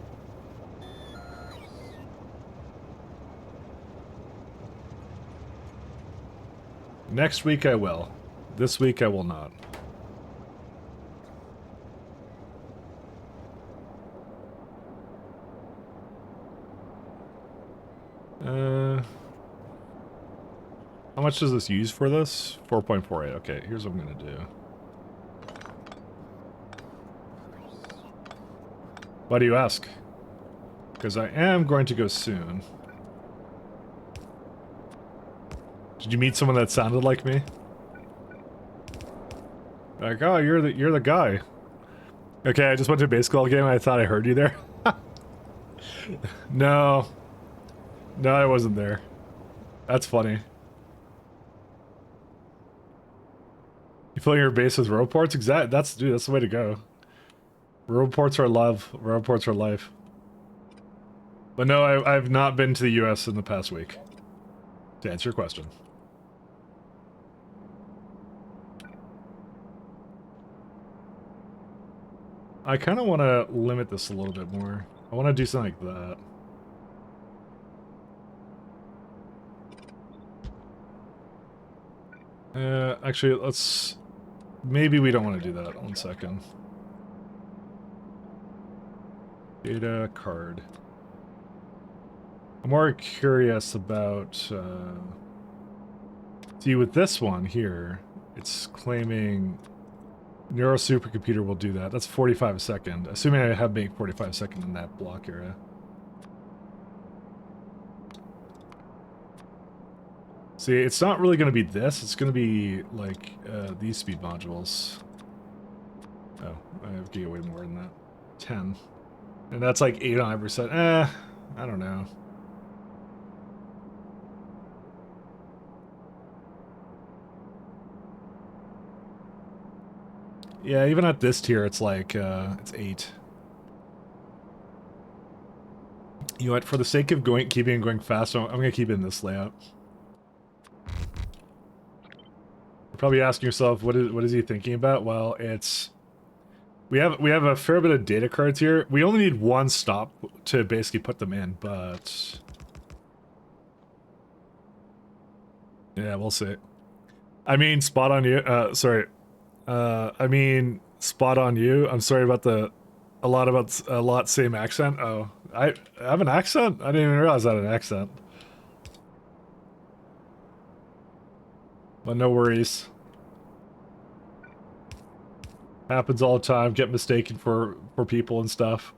Next week I will. This week I will not. How much does this use for this? 4.48. Okay, here's what I'm gonna do. Why do you ask? Because I am going to go soon. Did you meet someone that sounded like me? Like, oh, you're the guy. Okay, I just went to a baseball game and I thought I heard you there. No. No, I wasn't there. That's funny. You filling your base with road ports? Exactly. That's the way to go. Road ports are love. Road ports are life. But no, I've not been to the US in the past week. To answer your question. I kind of want to limit this a little bit more. I want to do something like that. Actually, let's... Maybe we don't want to do that. 1 second. Data card. I'm more curious about... See, with this one here, it's claiming... Neuro supercomputer will do that. That's 45 a second. Assuming I have made 45 a second in that block area. See, it's not really going to be this. It's going to be like these speed modules. Oh, I have to get way more than that. 10. And that's like 8 on every side. I don't know. Yeah, even at this tier, it's like, it's 8. You know what? For the sake of keeping it going fast, I'm gonna keep it in this layout. You're probably asking yourself, what is he thinking about? Well, it's we have a fair bit of data cards here. We only need one stop to basically put them in, but yeah, we'll see. I mean, spot on you. Sorry. I mean, spot on you. I'm sorry about a lot same accent. Oh, I have an accent? I didn't even realize I had an accent. But no worries. Happens all the time. Get mistaken for people and stuff.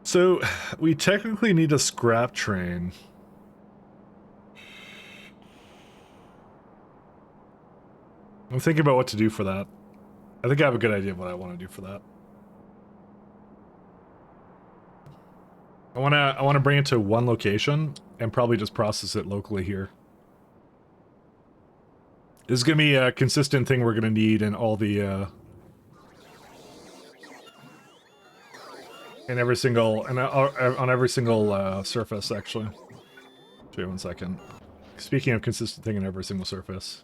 So we technically need a scrap train. I'm thinking about what to do for that. I think I have a good idea of what I want to do for that. I want to bring it to one location and probably just process it locally here. This is gonna be a consistent thing we're gonna need in all the in every single on every single surface actually. Wait 1 second. Speaking of consistent thing in every single surface.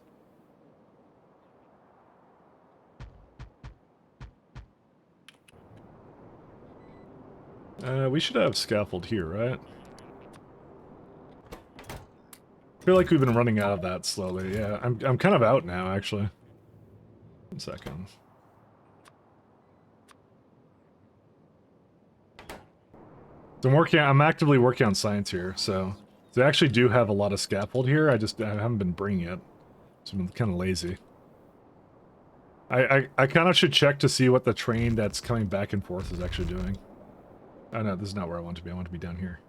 We should have scaffold here, right? I feel like we've been running out of that slowly. Yeah, I'm kind of out now, actually. 1 second. So I'm actively working on science here, so they actually do have a lot of scaffold here. I haven't been bringing it. So I'm kind of lazy. I kind of should check to see what the train that's coming back and forth is actually doing. Oh no, this is not where I want to be. I want to be down here.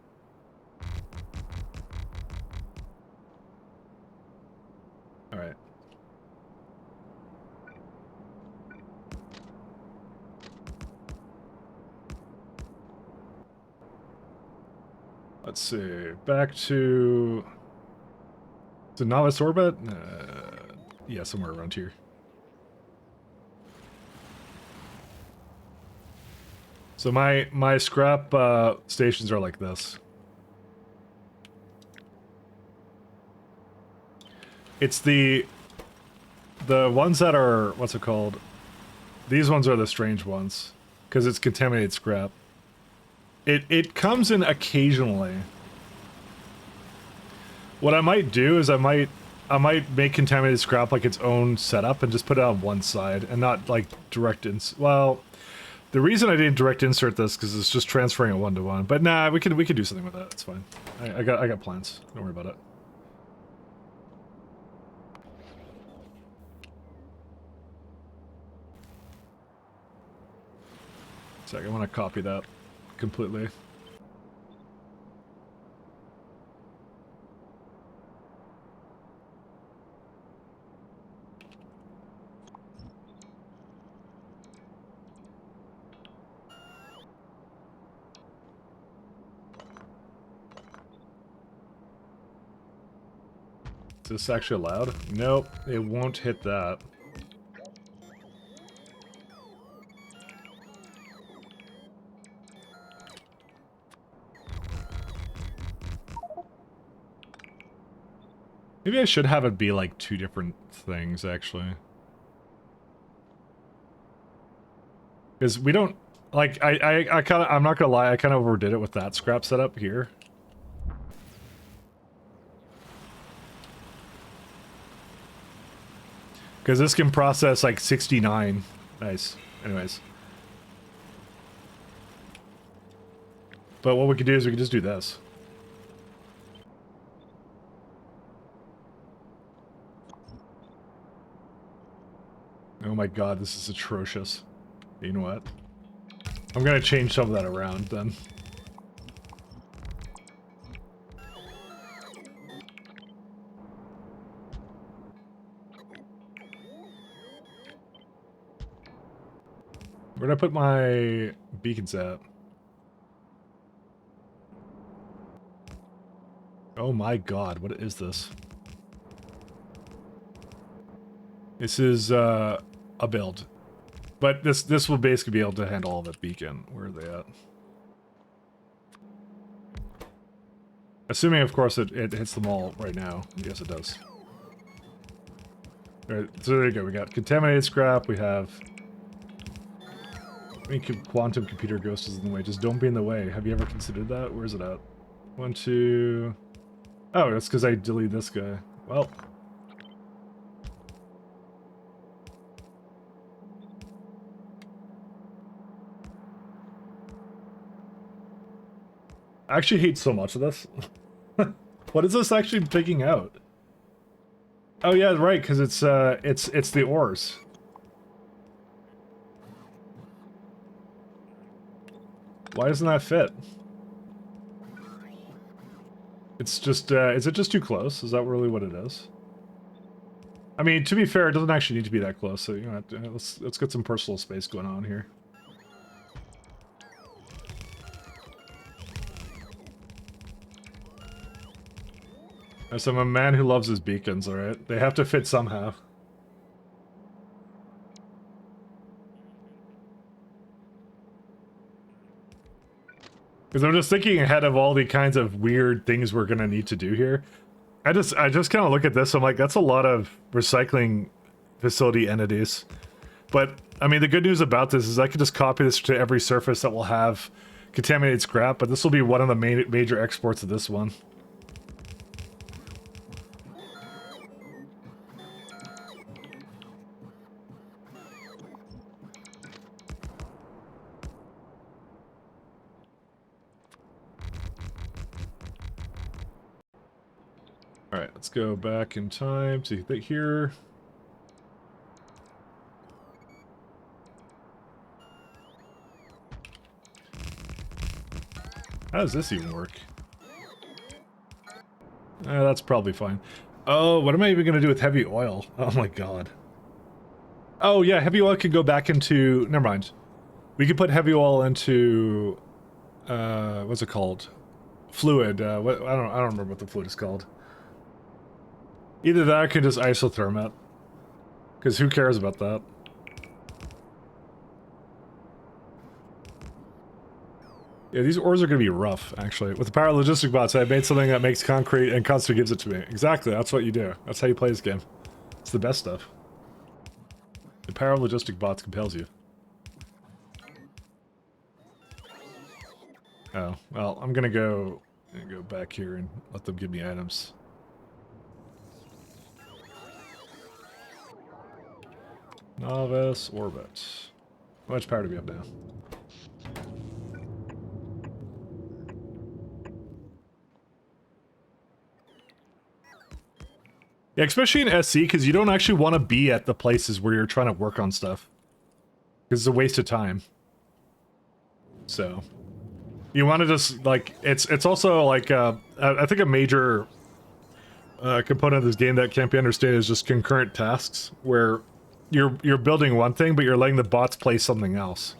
Alright. Let's see. Back to... the novice orbit? Yeah, somewhere around here. So my scrap stations are like this. It's the ones that are, what's it called? These ones are the strange ones, because it's contaminated scrap. It comes in occasionally. What I might do is I might make contaminated scrap like its own setup and just put it on one side and not like well, the reason I didn't direct insert this because it's just transferring it 1-to-1. But nah, we could do something with that. It's fine. I got plans. Don't worry about it. So I want to copy that completely. Is this actually allowed? Nope, it won't hit that. Maybe I should have it be like 2 different things, actually. Because we don't... like, I kind of... I'm not gonna lie, I kind of overdid it with that scrap setup here. Because this can process like 69. Nice. Anyways. But what we could do is we could just do this. Oh my god, this is atrocious. You know what? I'm gonna change some of that around then. Where'd I put my beacons at? Oh my god, what is this? This is a build. But this will basically be able to handle all the beacon. Where are they at? Assuming, of course, it hits them all right now. Yes, it does. Alright, so there you go. We got contaminated scrap. We have... quantum computer ghost is in the way. Just don't be in the way. Have you ever considered that? Where is it at? 1, 2... Oh, that's because I deleted this guy. Well... I actually hate so much of this. What is this actually picking out? Oh yeah, right, because it's the ores. Why doesn't that fit? It's just, is it just too close? Is that really what it is? I mean, to be fair, it doesn't actually need to be that close, so, you know, let's get some personal space going on here. I'm a man who loves his beacons, alright? They have to fit somehow. Because I'm just thinking ahead of all the kinds of weird things we're gonna need to do here. I just kind of look at this, I'm like, that's a lot of recycling facility entities. But, I mean, the good news about this is I could just copy this to every surface that will have contaminated scrap, but this will be one of the major exports of this one. Alright, let's go back in time to here. How does this even work? That's probably fine. Oh, what am I even going to do with heavy oil? Oh my god. Oh yeah, heavy oil could go back into... Never mind. We could put heavy oil into... what's it called? Fluid. I don't remember what the fluid is called. Either that or I could just isotherm it. Because who cares about that? Yeah, these ores are going to be rough, actually. With the power logistic bots, I made something that makes concrete and constantly gives it to me. Exactly, that's what you do. That's how you play this game. It's the best stuff. The power of logistic bots compels you. Oh, well, I'm going to go back here and let them give me items. Novice orbit. How much power do we have now? Yeah, especially in SC, because you don't actually want to be at the places where you're trying to work on stuff. Because it's a waste of time. So, you want to just, like, it's also, like, I think a major component of this game that can't be understood is just concurrent tasks, where you're building one thing, but you're letting the bots play something else.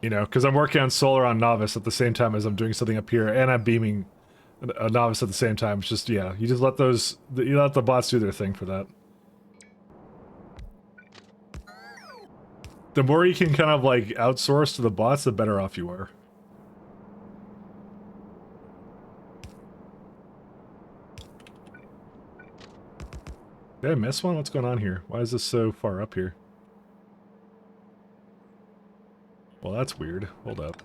You know, because I'm working on solar on Novice at the same time as I'm doing something up here, and I'm beaming a Novice at the same time. It's just, yeah, you just let you let the bots do their thing for that. The more you can kind of, like, outsource to the bots, the better off you are. Did I miss one? What's going on here? Why is this so far up here? Well, that's weird. Hold up.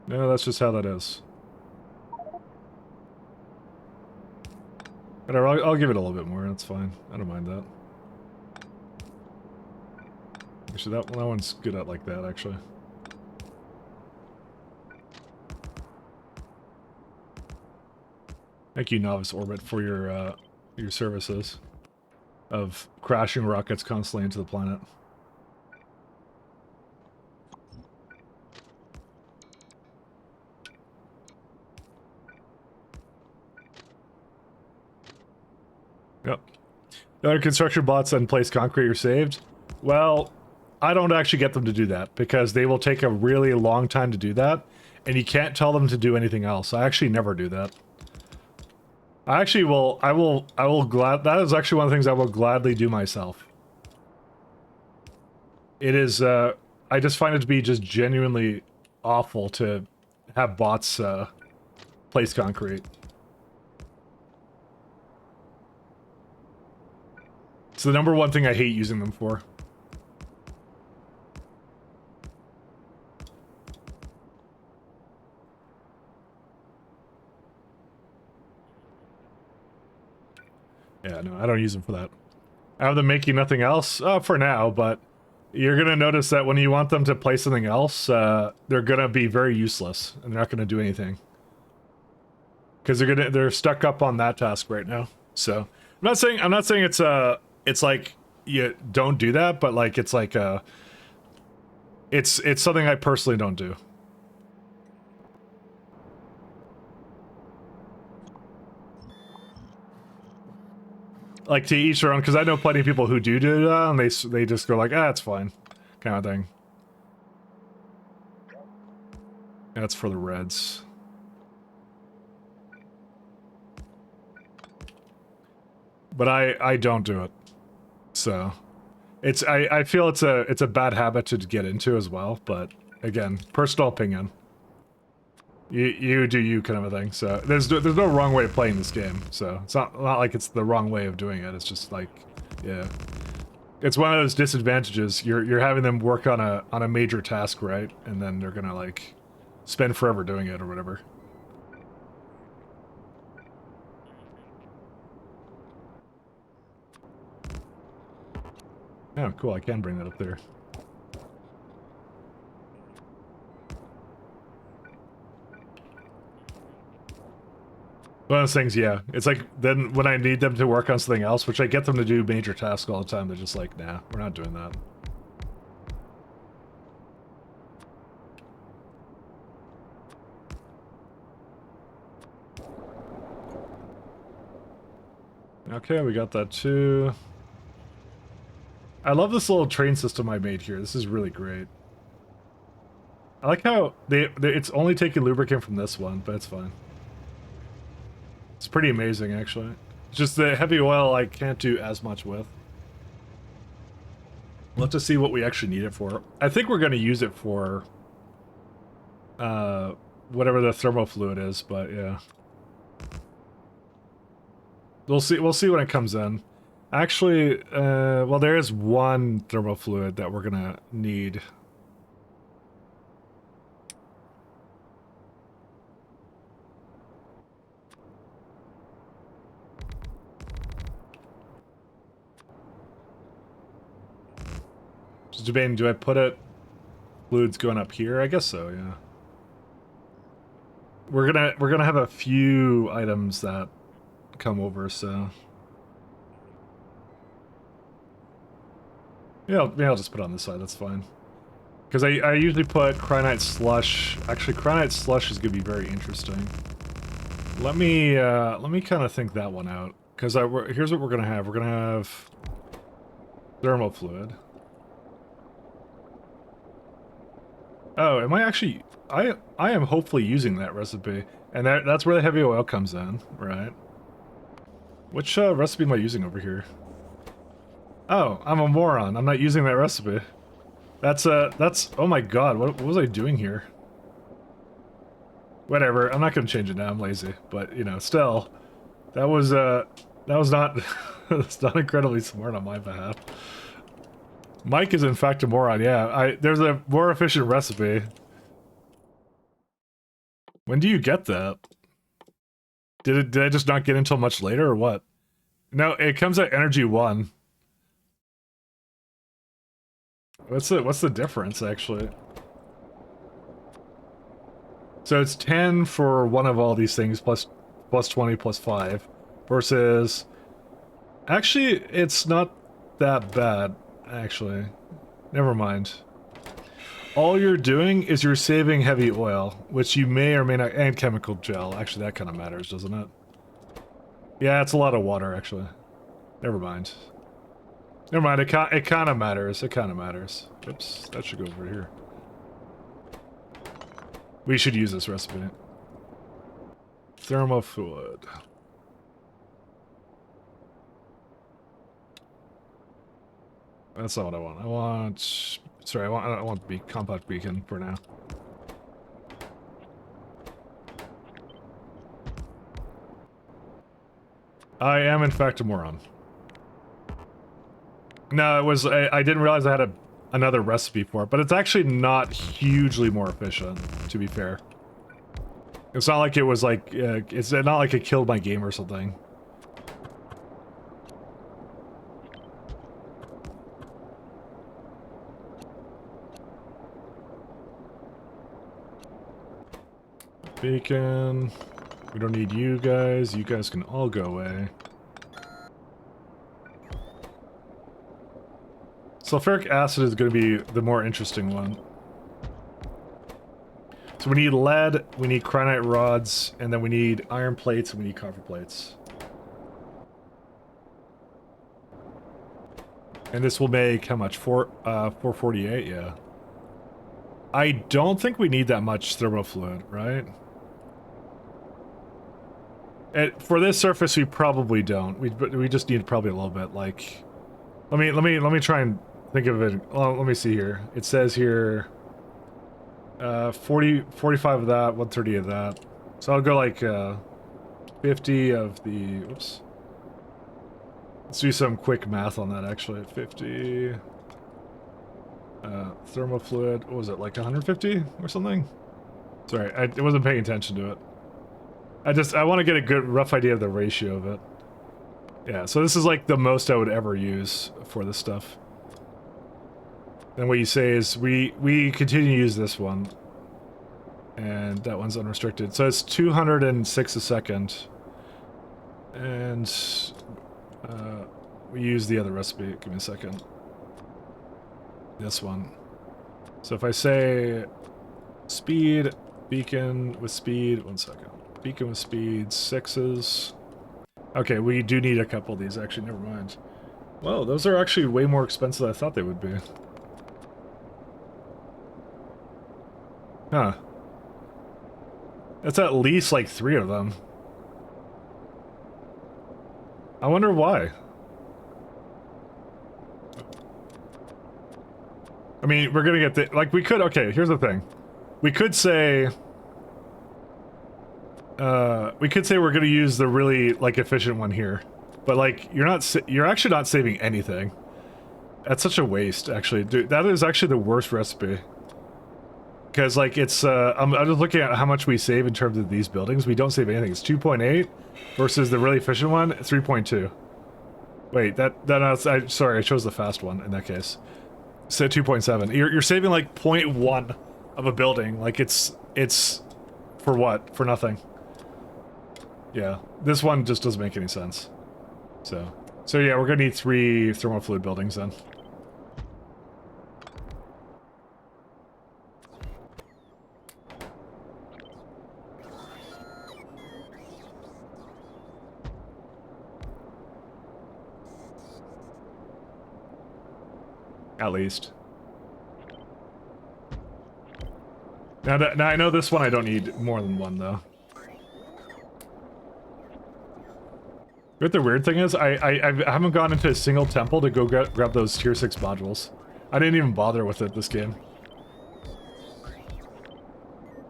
No, that's just how that is. Whatever, I'll give it a little bit more. That's fine. I don't mind that. Actually, that one's good at like that, actually. Thank you, Novice Orbit, for your services of crashing rockets constantly into the planet. Yep. The other construction bots that in place concrete are saved. Well, I don't actually get them to do that because they will take a really long time to do that, and you can't tell them to do anything else. I actually never do that. I will that is actually one of the things I will gladly do myself. It is, I just find it to be just genuinely awful to have bots, place concrete. It's the number one thing I hate using them for. Yeah, no, I don't use them for that. I have them making nothing else, for now, but you're gonna notice that when you want them to play something else, they're gonna be very useless, and they're not gonna do anything. Because they're stuck up on that task right now. So, I'm not saying it's like, you don't do that, but like, it's like, it's something I personally don't do. Like, to each their own, because I know plenty of people who do that, and they just go like, ah, it's fine, kind of thing. That's for the reds. But I don't do it. So, I feel it's a bad habit to get into as well, but again, personal opinion. You do you kind of a thing. So there's no wrong way of playing this game. So it's not like it's the wrong way of doing it. It's just like, yeah, it's one of those disadvantages. You're having them work on a major task, right? And then they're gonna like spend forever doing it or whatever. Oh, cool. I can bring that up there. One of those things, yeah. It's like, then when I need them to work on something else, which I get them to do major tasks all the time, they're just like, nah, we're not doing that. Okay, we got that too. I love this little train system I made here. This is really great. I like how it's only taking lubricant from this one, but it's fine. It's pretty amazing, actually. It's just the heavy oil I can't do as much with. We'll have to see what we actually need it for. I think we're going to use it for whatever the thermal fluid is, but yeah. We'll see when it comes in. Actually, well, there is one thermal fluid that we're gonna need. Just debating, do I put it? Fluids going up here? I guess so, yeah. We're gonna have a few items that come over, so. Yeah, maybe I'll just put it on this side, that's fine. Because I usually put Cryonite Slush. Actually, Cryonite Slush is going to be very interesting. Let me kind of think that one out. Because here's what we're going to have. We're going to have thermal fluid. Oh, am I actually... I am hopefully using that recipe. And that's where the heavy oil comes in, right? Which recipe am I using over here? Oh, I'm a moron. I'm not using that recipe. That's, oh my god, what was I doing here? Whatever, I'm not gonna change it now, I'm lazy. But, you know, still, that was not, that's not incredibly smart on my behalf. Mike is in fact a moron, yeah. There's a more efficient recipe. When do you get that? Did I just not get until much later, or what? No, it comes at energy 1. What's the difference, actually? So it's 10 for one of all these things, plus 20, plus 5, versus... Actually, it's not that bad, actually. Never mind. All you're doing is you're saving heavy oil, which you may or may not... And chemical gel. Actually, that kind of matters, doesn't it? Yeah, it's a lot of water, actually. Never mind. Never mind, it kind of matters. It kind of matters. Oops, that should go over here. We should use this recipe. Thermofluid. That's not what I want. I want... Sorry, I want compact beacon for now. I am in fact a moron. No, it was... I didn't realize I had another recipe for it, but it's actually not hugely more efficient, to be fair. It's not like it was like... it's not like it killed my game or something. Bacon. We don't need you guys. You guys can all go away. Sulfuric acid is going to be the more interesting one. So we need lead, we need cryonite rods, and then we need iron plates, and we need copper plates. And this will make how much? 448, yeah. I don't think we need that much thermofluid, right? For this surface, we probably don't. We just need probably a little bit. Like, let me try and think of it. Well, let me see here. It says here, 45 of that, 130 of that. So I'll go like 50 of the. Oops. Let's do some quick math on that. Actually, 50 thermofluid. What was it, like 150 or something? Sorry, I wasn't paying attention to it. I want to get a good rough idea of the ratio of it. Yeah, so this is like the most I would ever use for this stuff. Then what you say is we continue to use this one. And that one's unrestricted. So it's 206 a second. And we use the other recipe. Give me a second. This one. So if I say speed, beacon with speed, 1 second. Beacon with speed, 6s. Okay, we do need a couple of these, actually, never mind. Whoa, those are actually way more expensive than I thought they would be. Huh. That's at least like 3 of them. I wonder why. I mean, we're gonna get the... Like, we could... Okay, here's the thing. We could say... we could say we're gonna use the really, like, efficient one here. But, like, you're actually not saving anything. That's such a waste, actually. Dude, that is actually the worst recipe. Because, like, it's, I'm just looking at how much we save in terms of these buildings. We don't save anything. It's 2.8 versus the really efficient one, 3.2. Wait, sorry, I chose the fast one in that case. So 2.7. You're saving, like, 0.1 of a building. Like, it's for what? For nothing. Yeah, this one just doesn't make any sense. So yeah, we're gonna need 3 thermofluid buildings then. At least. Now I know this one I don't need more than 1 though. What the weird thing is, I haven't gone into a single temple to go grab those tier 6 modules. I didn't even bother with it this game.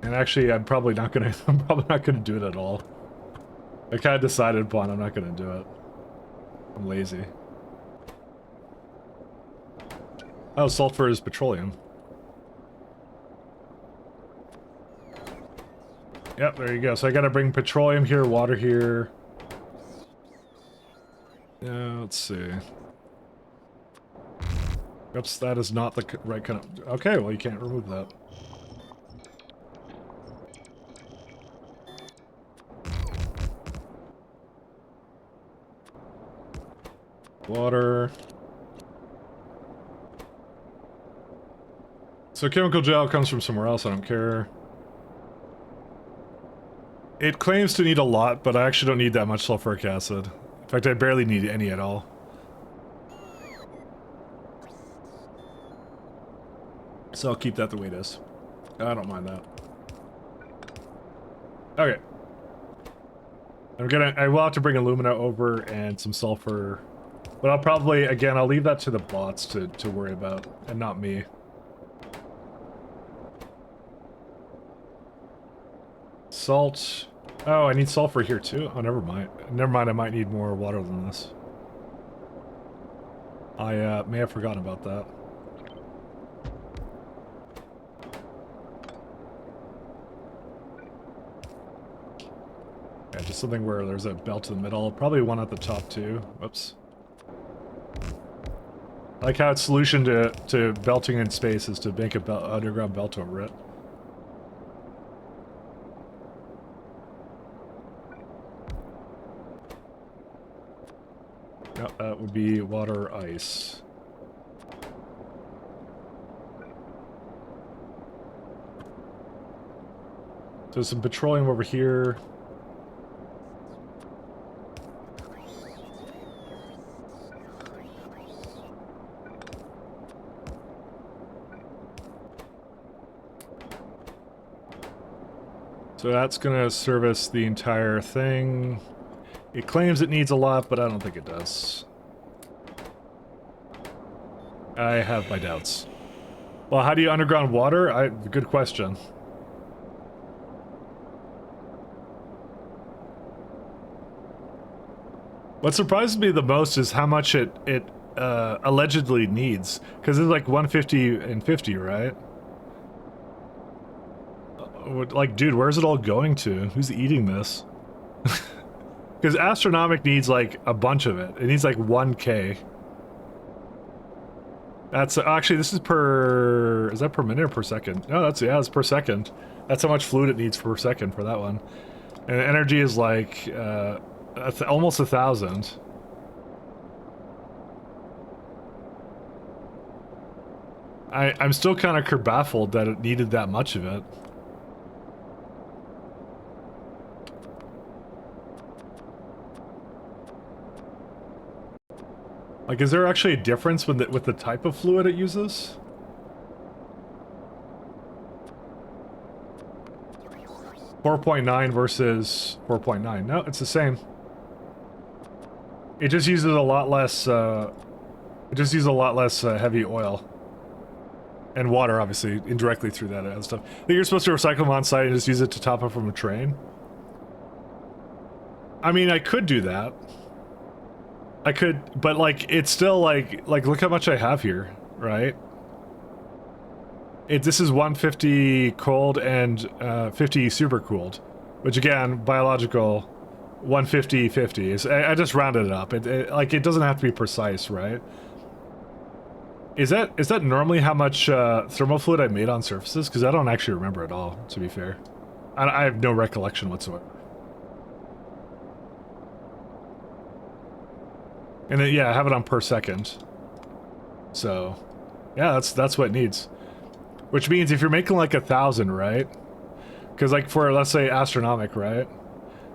And actually, I'm probably not gonna do it at all. I kind of decided upon I'm not gonna do it. I'm lazy. Oh, sulfur is petroleum. Yep, there you go. So I gotta bring petroleum here, water here. Yeah, let's see. Oops, that is not the right kind of... Okay, well you can't remove that. Water. So chemical gel comes from somewhere else, I don't care. It claims to need a lot, but I actually don't need that much sulfuric acid. In fact, I barely need any at all. So I'll keep that the way it is. I don't mind that. Okay. I will have to bring alumina over and some sulfur. But I'll probably, again, I'll leave that to the bots to worry about, and not me. Salt. Oh, I need sulfur here too? Oh, never mind. Never mind, I might need more water than this. I may have forgotten about that. Yeah, just something where there's a belt in the middle. Probably one at the top too. Whoops. I like how its solution to belting in space is to make a underground belt over it. Yeah, that would be water, ice. So some petroleum over here. So that's gonna service the entire thing. It claims it needs a lot, but I don't think it does. I have my doubts. Well, how do you underground water? Good question. What surprises me the most is how much it allegedly needs, because it's like 150 and 50, right? Like, dude, where's it all going to? Who's eating this? Because astronomic needs like a bunch of it. It needs like 1K. That's actually, this is per, is that per minute or per second? No, yeah, it's per second. That's how much fluid it needs per second for that one. And energy is like almost 1,000. I'm still kind of kerbaffled that it needed that much of it. Like, is there actually a difference with the type of fluid it uses? .9 versus 4.9. No, it's the same. It just uses a lot less. Heavy oil and water, obviously, indirectly through that and stuff. I think you're supposed to recycle them on site and just use it to top up from a train. I mean, I could do that. I could, but like, it's still like look how much I have here, right? This is 150 cold and 50 super cooled, which again, biological, 150, 50. I just rounded it up. Like, it doesn't have to be precise, right? Is that normally how much thermal fluid I made on surfaces? Because I don't actually remember at all, to be fair. I have no recollection whatsoever. And then, yeah, I have it on per second. So, yeah, that's what it needs. Which means if you're making like 1,000, right? Because like for, let's say, astronomic, right?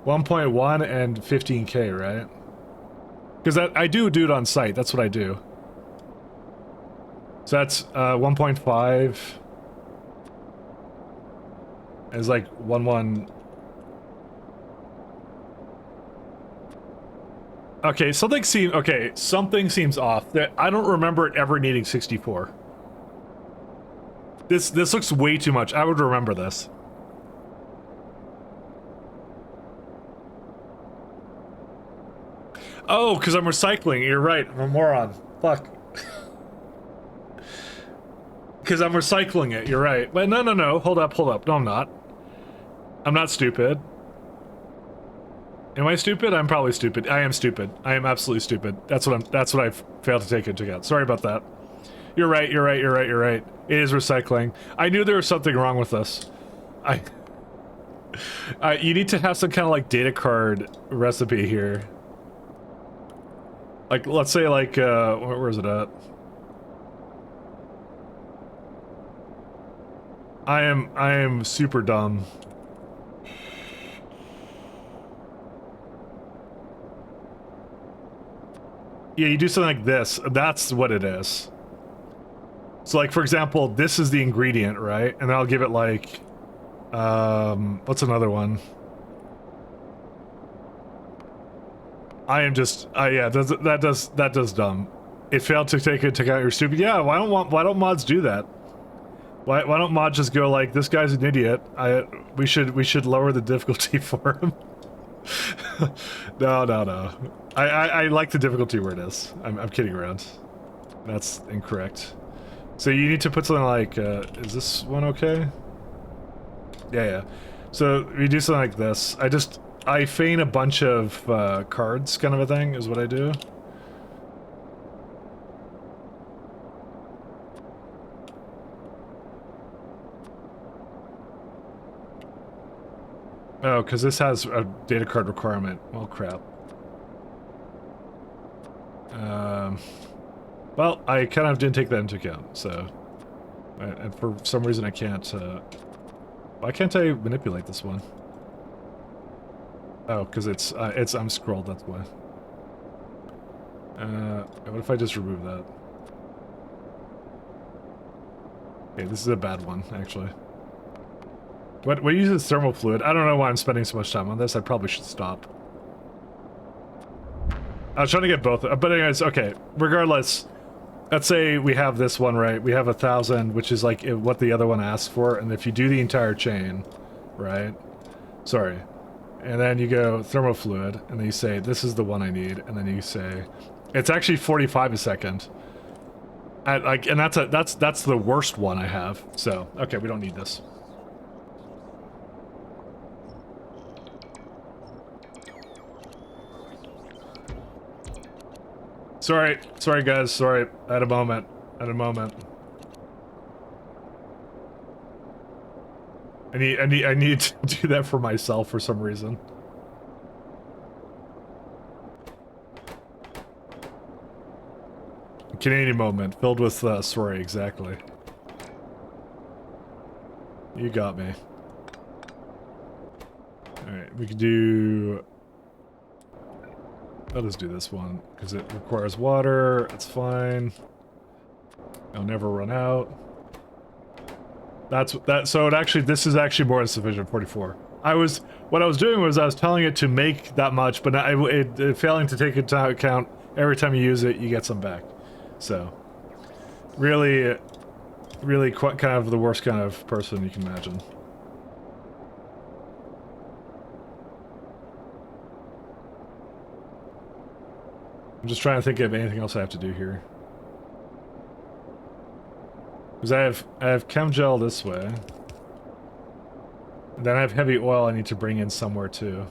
1.1 and 15K, right? Because I do it on site. That's what I do. So that's 1.5 is like 1. Okay, something seems off. I don't remember it ever needing 64. This looks way too much. I would remember this. Oh, because I'm recycling. You're right. I'm a moron. Fuck. Because I'm recycling it. You're right. But no. Hold up. No, I'm not. I'm not stupid. Am I stupid? I'm probably stupid. I am stupid. I am absolutely stupid. That's what I've failed to take into account. Sorry about that. You're right. It is recycling. I knew there was something wrong with this. You need to have some kind of like data card recipe here. Like, let's say like, where is it at? I am super dumb. Yeah, you do something like this. That's what it is. So like, for example, this is the ingredient, right? And I'll give it like, what's another one? I am just, yeah, that does dumb. It failed to take into account your stupid. Yeah, why don't mods do that? Why don't mods just go like, this guy's an idiot. We should lower the difficulty for him. No. I like the difficulty where it is. I'm kidding around. That's incorrect. So you need to put something like, is this one okay? Yeah. So we do something like this. I feign a bunch of cards, kind of a thing, is what I do. Oh, because this has a data card requirement. Well, crap. Well, I kind of didn't take that into account, so... And for some reason I can't, why can't I manipulate this one? Oh, because I'm scrolled, that's why. What if I just remove that? Okay, this is a bad one, actually. What uses thermal fluid? I don't know why I'm spending so much time on this. I probably should stop. I was trying to get both, but anyways, okay. Regardless, let's say we have this one, right? We have 1,000, which is like what the other one asks for, and if you do the entire chain, right? Sorry. And then you go thermal fluid, and then you say, this is the one I need, and then you say, it's actually 45 a second. And that's the worst one I have. So, okay, we don't need this. Sorry guys, sorry. At a moment. I need to do that for myself for some reason. Canadian moment, filled with, sorry, exactly. You got me. Alright, we can do... I'll just do this one, because it requires water, it's fine. I'll never run out. So this is actually more than sufficient, 44. What I was doing was I was telling it to make that much, but it failing to take into account every time you use it, you get some back. So, really quite kind of the worst kind of person you can imagine. I'm just trying to think of anything else I have to do here. Because I have chem gel this way. And then I have heavy oil I need to bring in somewhere too.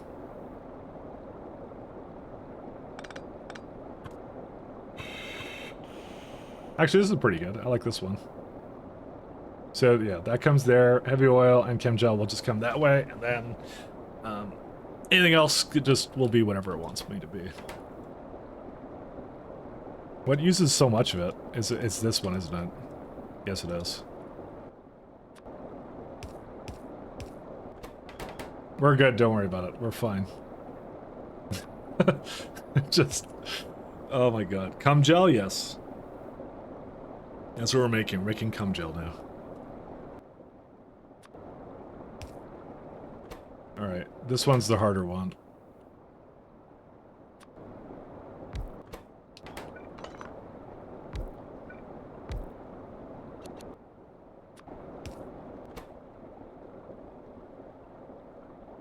Actually, this is pretty good. I like this one. So yeah, that comes there. Heavy oil and chem gel will just come that way, and then anything else will be whatever it wants me to be. What uses so much of it? It's this one, isn't it? Yes, it is. We're good, don't worry about it. We're fine. Just... Oh my god. Cum gel? Yes. That's what we're making. We're making cum gel now. Alright, this one's the harder one.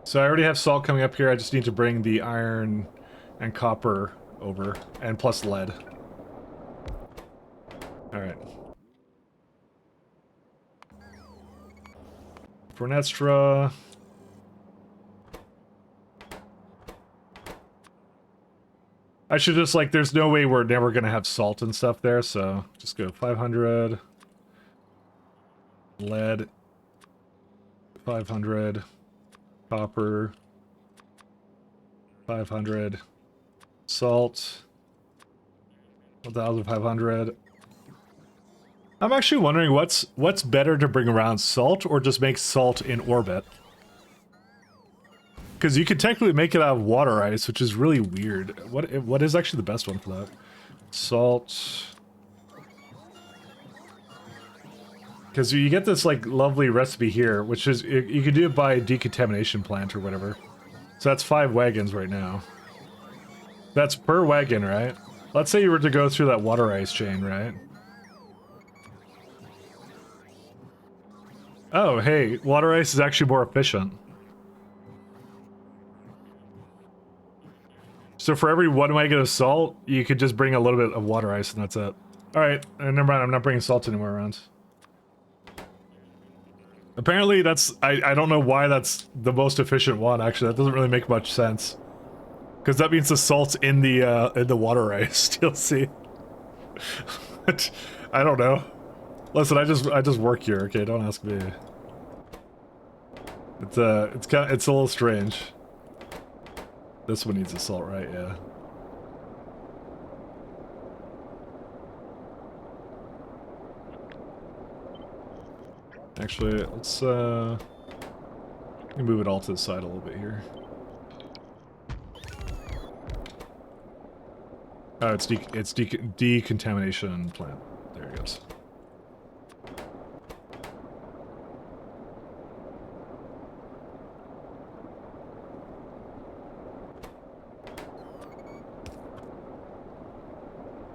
So I already have salt coming up here, I just need to bring the iron and copper over, and plus lead. Alright. Fornestra. I should just, like, there's no way we're never gonna have salt and stuff there, so just go 500. Lead. 500. Copper, 500, salt, 1,500. I'm actually wondering what's better to bring around, salt or just make salt in orbit? Because you could technically make it out of water ice, which is really weird. What is actually the best one for that? Salt. Because you get this like lovely recipe here, which is you can do it by decontamination plant or whatever. So that's 5 wagons right now. That's per wagon, right? Let's say you were to go through that water ice chain, right? Oh, hey, water ice is actually more efficient. So for every 1 wagon of salt, you could just bring a little bit of water ice and that's it. Alright, never mind, I'm not bringing salt anymore around. Apparently that's, I don't know why that's the most efficient one, actually. That doesn't really make much sense. Because that means the salt's in the water ice, you'll see. I don't know. Listen, I just work here, okay? Don't ask me. It's a little strange. This one needs the salt, right? Yeah. Actually, let's move it all to the side a little bit here. Oh, it's decontamination plant. There it goes.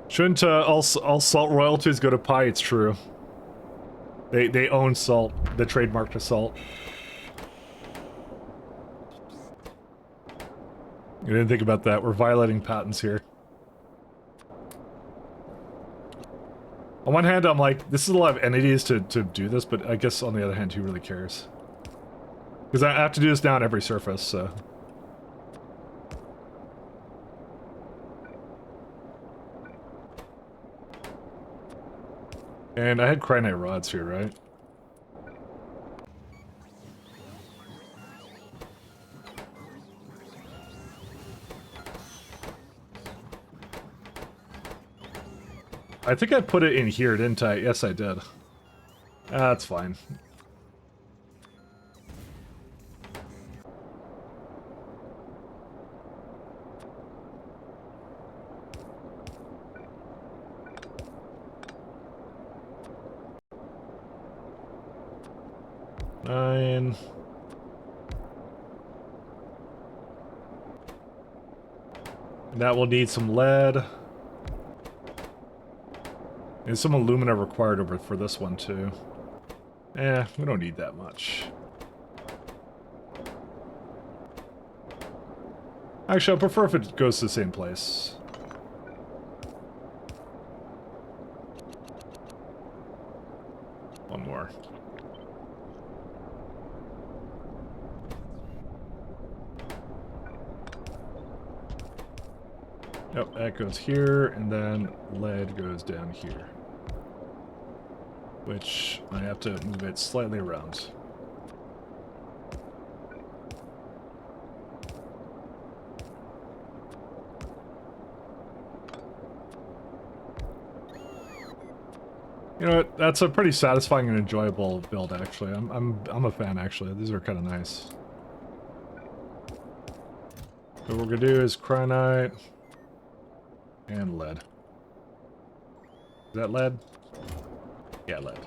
Shouldn't all salt royalties go to pie? It's true. They own salt. The trademark to salt. You didn't think about that. We're violating patents here. On one hand, I'm like, this is a lot of entities to do this, but I guess on the other hand, who really cares? Because I have to do this now on every surface, so... And I had cyanite rods here, right? I think I put it in here, didn't I? Yes, I did. That's fine. Nine. And that will need some lead. And some alumina required over for this one too. We don't need that much. Actually, I prefer if it goes to the same place. One more. Yep, that goes here, and then lead goes down here. Which I have to move it slightly around. You know what? That's a pretty satisfying and enjoyable build, actually. I'm a fan, actually. These are kind of nice. So what we're gonna do is cyanite and lead. Is that lead? Yeah, lead.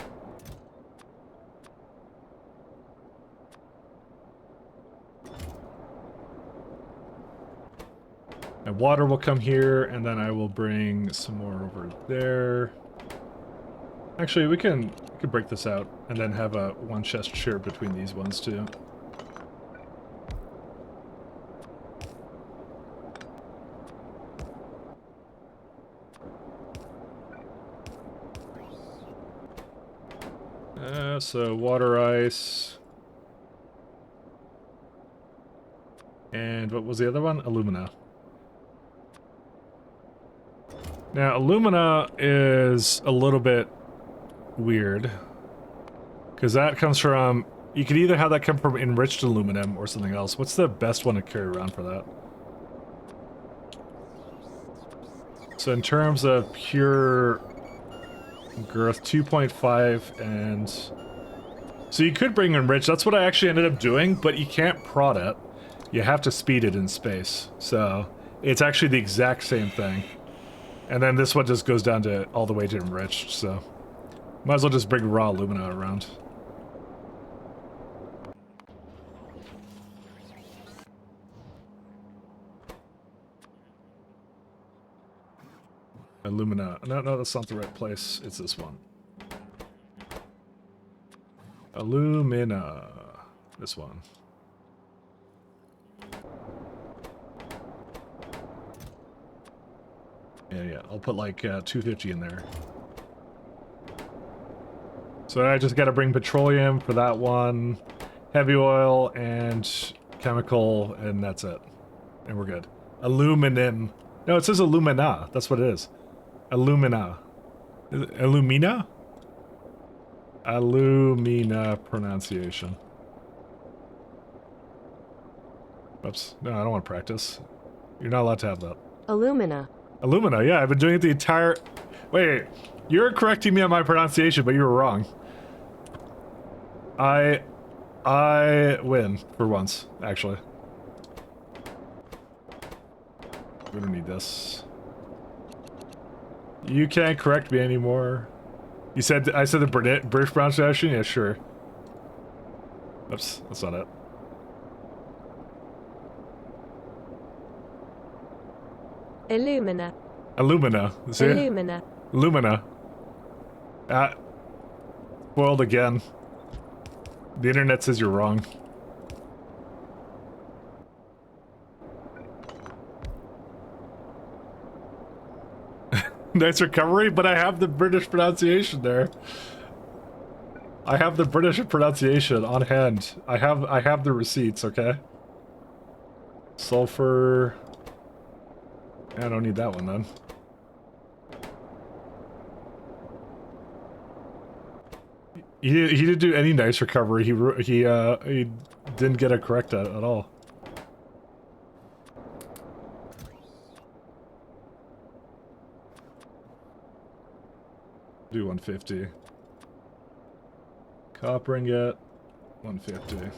And water will come here, and then I will bring some more over there. Actually, we can break this out and then have a one chest share between these ones too. So water ice. And what was the other one? Alumina. Now, alumina is a little bit weird. Because that comes from... You could either have that come from enriched aluminum or something else. What's the best one to carry around for that? So in terms of pure girth, 2.5 and... So you could bring enriched. That's what I actually ended up doing, but you can't prod it. You have to speed it in space. So it's actually the exact same thing. And then this one just goes down to all the way to enriched, so... Might as well just bring raw alumina around. Alumina. No, that's not the right place. It's this one. Alumina. This one. Yeah. I'll put like 250 in there. So I just got to bring petroleum for that one, heavy oil, and chemical, and that's it. And we're good. Aluminum. No, it says alumina. That's what it is. Alumina. Is it alumina? Alumina pronunciation. Oops. No, I don't want to practice. You're not allowed to have that. Alumina. Alumina, yeah, I've been doing it the entire... Wait, you're correcting me on my pronunciation, but you were wrong. I win, for once, actually. We don't need this. You can't correct me anymore. You said... I said the British pronunciation? Yeah, sure. Oops, that's not it. Illumina. Alumina. See? Illumina. Lumina. Spoiled again. The internet says you're wrong. Nice recovery, but I have the British pronunciation there. I have the British pronunciation on hand. I have the receipts, okay? Sulfur. I don't need that one then. He didn't do any nice recovery. He didn't get it correct at all. Do 150. Copper ingot, 150.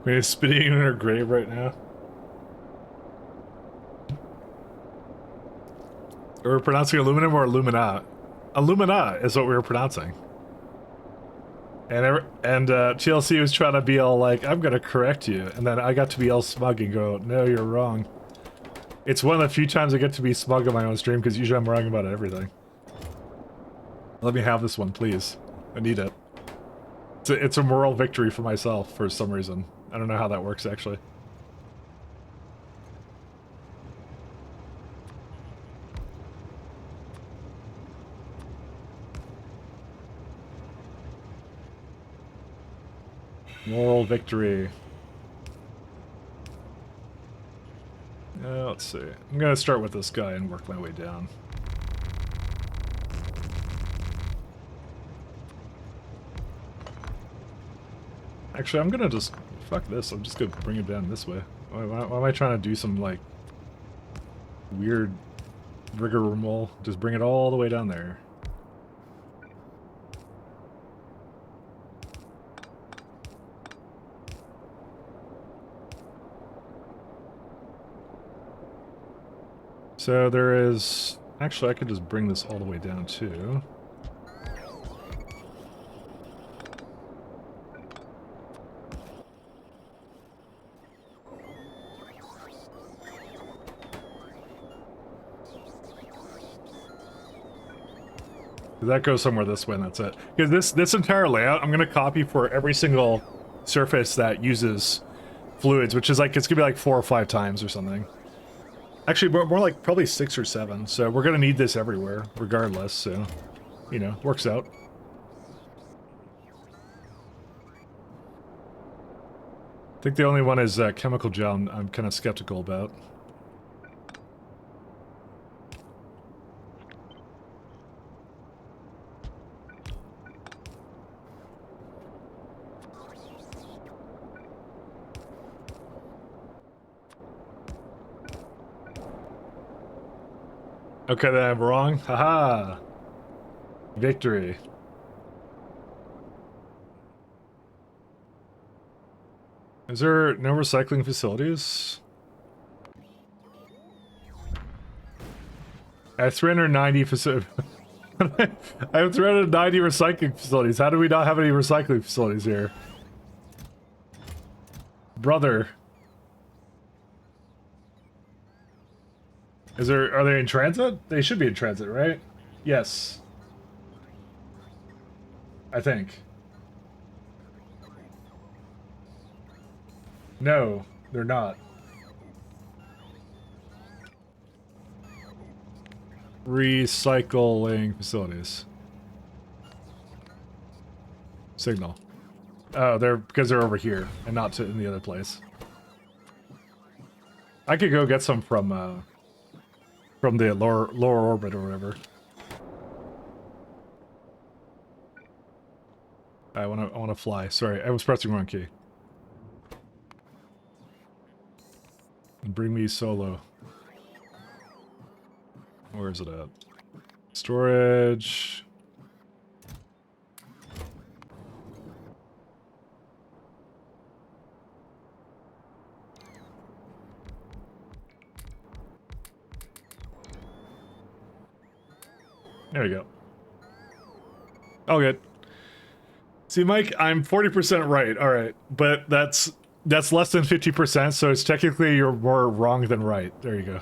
We're spinning in her grave right now. We're pronouncing aluminum or alumina? Alumina is what we were pronouncing. And TLC was trying to be all like, I'm gonna correct you. And then I got to be all smug and go, no, you're wrong. It's one of the few times I get to be smug on my own stream, because usually I'm wrong about everything. Let me have this one, please. I need it. It's a moral victory for myself, for some reason. I don't know how that works, actually. Moral victory. Let's see. I'm gonna start with this guy and work my way down. Actually, I'm gonna just... Fuck this, I'm just gonna bring it down this way. Why am I trying to do some, like, weird rigmarole? Just bring it all the way down there. So there is... Actually, I could just bring this all the way down, too. That goes somewhere this way, and that's it. Because this entire layout, I'm gonna copy for every single surface that uses fluids, which is like, it's gonna be like 4 or 5 times or something. Actually, more like probably 6 or 7. So we're gonna need this everywhere, regardless. So, you know, works out. I think the only one is chemical gel. I'm kind of skeptical about. Okay, then I'm wrong. Haha! Victory. Is there no recycling facilities? I have 390 facilities. I have 390 recycling facilities. How do we not have any recycling facilities here? Brother. Are they in transit? They should be in transit, right? Yes. I think. No, they're not. Recycling facilities. Signal. Oh, because they're over here and not in the other place. I could go get some from the lower orbit or whatever. I wanna fly. Sorry, I was pressing wrong key. And bring me solo. Where is it at? Storage. There we go. Oh, good. See, Mike, I'm 40% right. All right, but that's less than 50%, so it's technically you're more wrong than right. There you go.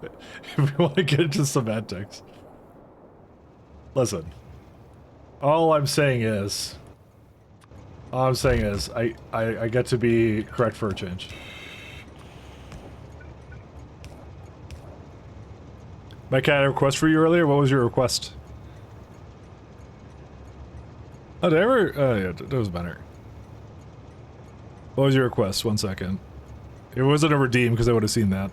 If we want to get into semantics. Listen. All I'm saying is I get to be correct for a change. Mike, I had a request for you earlier. What was your request? Oh, did I ever? Oh, yeah, it doesn't matter. What was your request? 1 second. It wasn't a redeem because I would have seen that.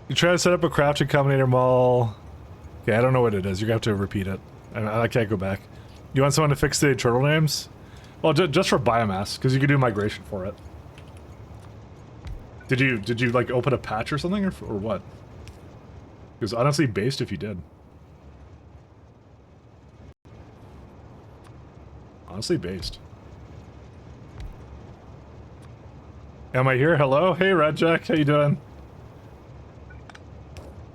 You try to set up a crafting combinator mall. Okay, I don't know what it is. You're gonna have to repeat it. I can't go back. You want someone to fix the turtle names? Well, just for biomass, because you can do migration for it. Did you like open a patch or something, or what? Because honestly, based if you did. Honestly, based. Am I here? Hello? Hey, Radjack, how you doing?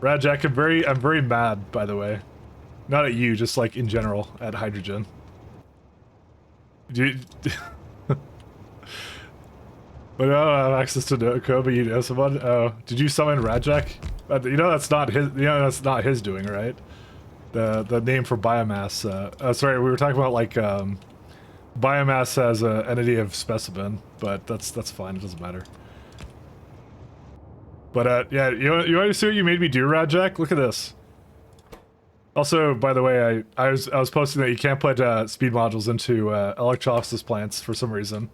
Radjack, I'm very mad, by the way. Not at you, just like in general, at hydrogen. Do you... But I don't have access to the code, but you know someone? Oh, did you summon Radjack? You know that's not his. You know that's not his doing, right? The name for biomass. Sorry, we were talking about like biomass as an entity of specimen, but that's fine. It doesn't matter. But yeah, you want to see what you made me do, Radjack? Look at this. Also, by the way, I was posting that you can't put speed modules into electrolysis plants for some reason.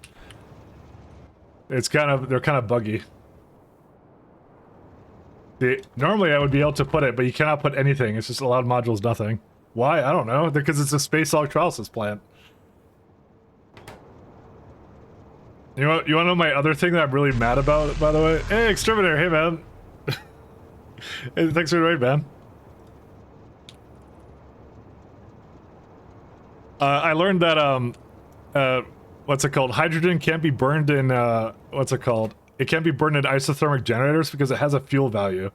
They're kind of buggy. Normally I would be able to put it, but you cannot put anything. It's just allowed modules, nothing. Why? I don't know. Because it's a space electrolysis plant. You want to know my other thing that I'm really mad about, by the way? Hey, Exterminator, hey man. Hey, thanks for the raid, man. I learned that what's it called? Hydrogen can't be burned in what's it called? It can't be burned in isothermic generators because it has a fuel value.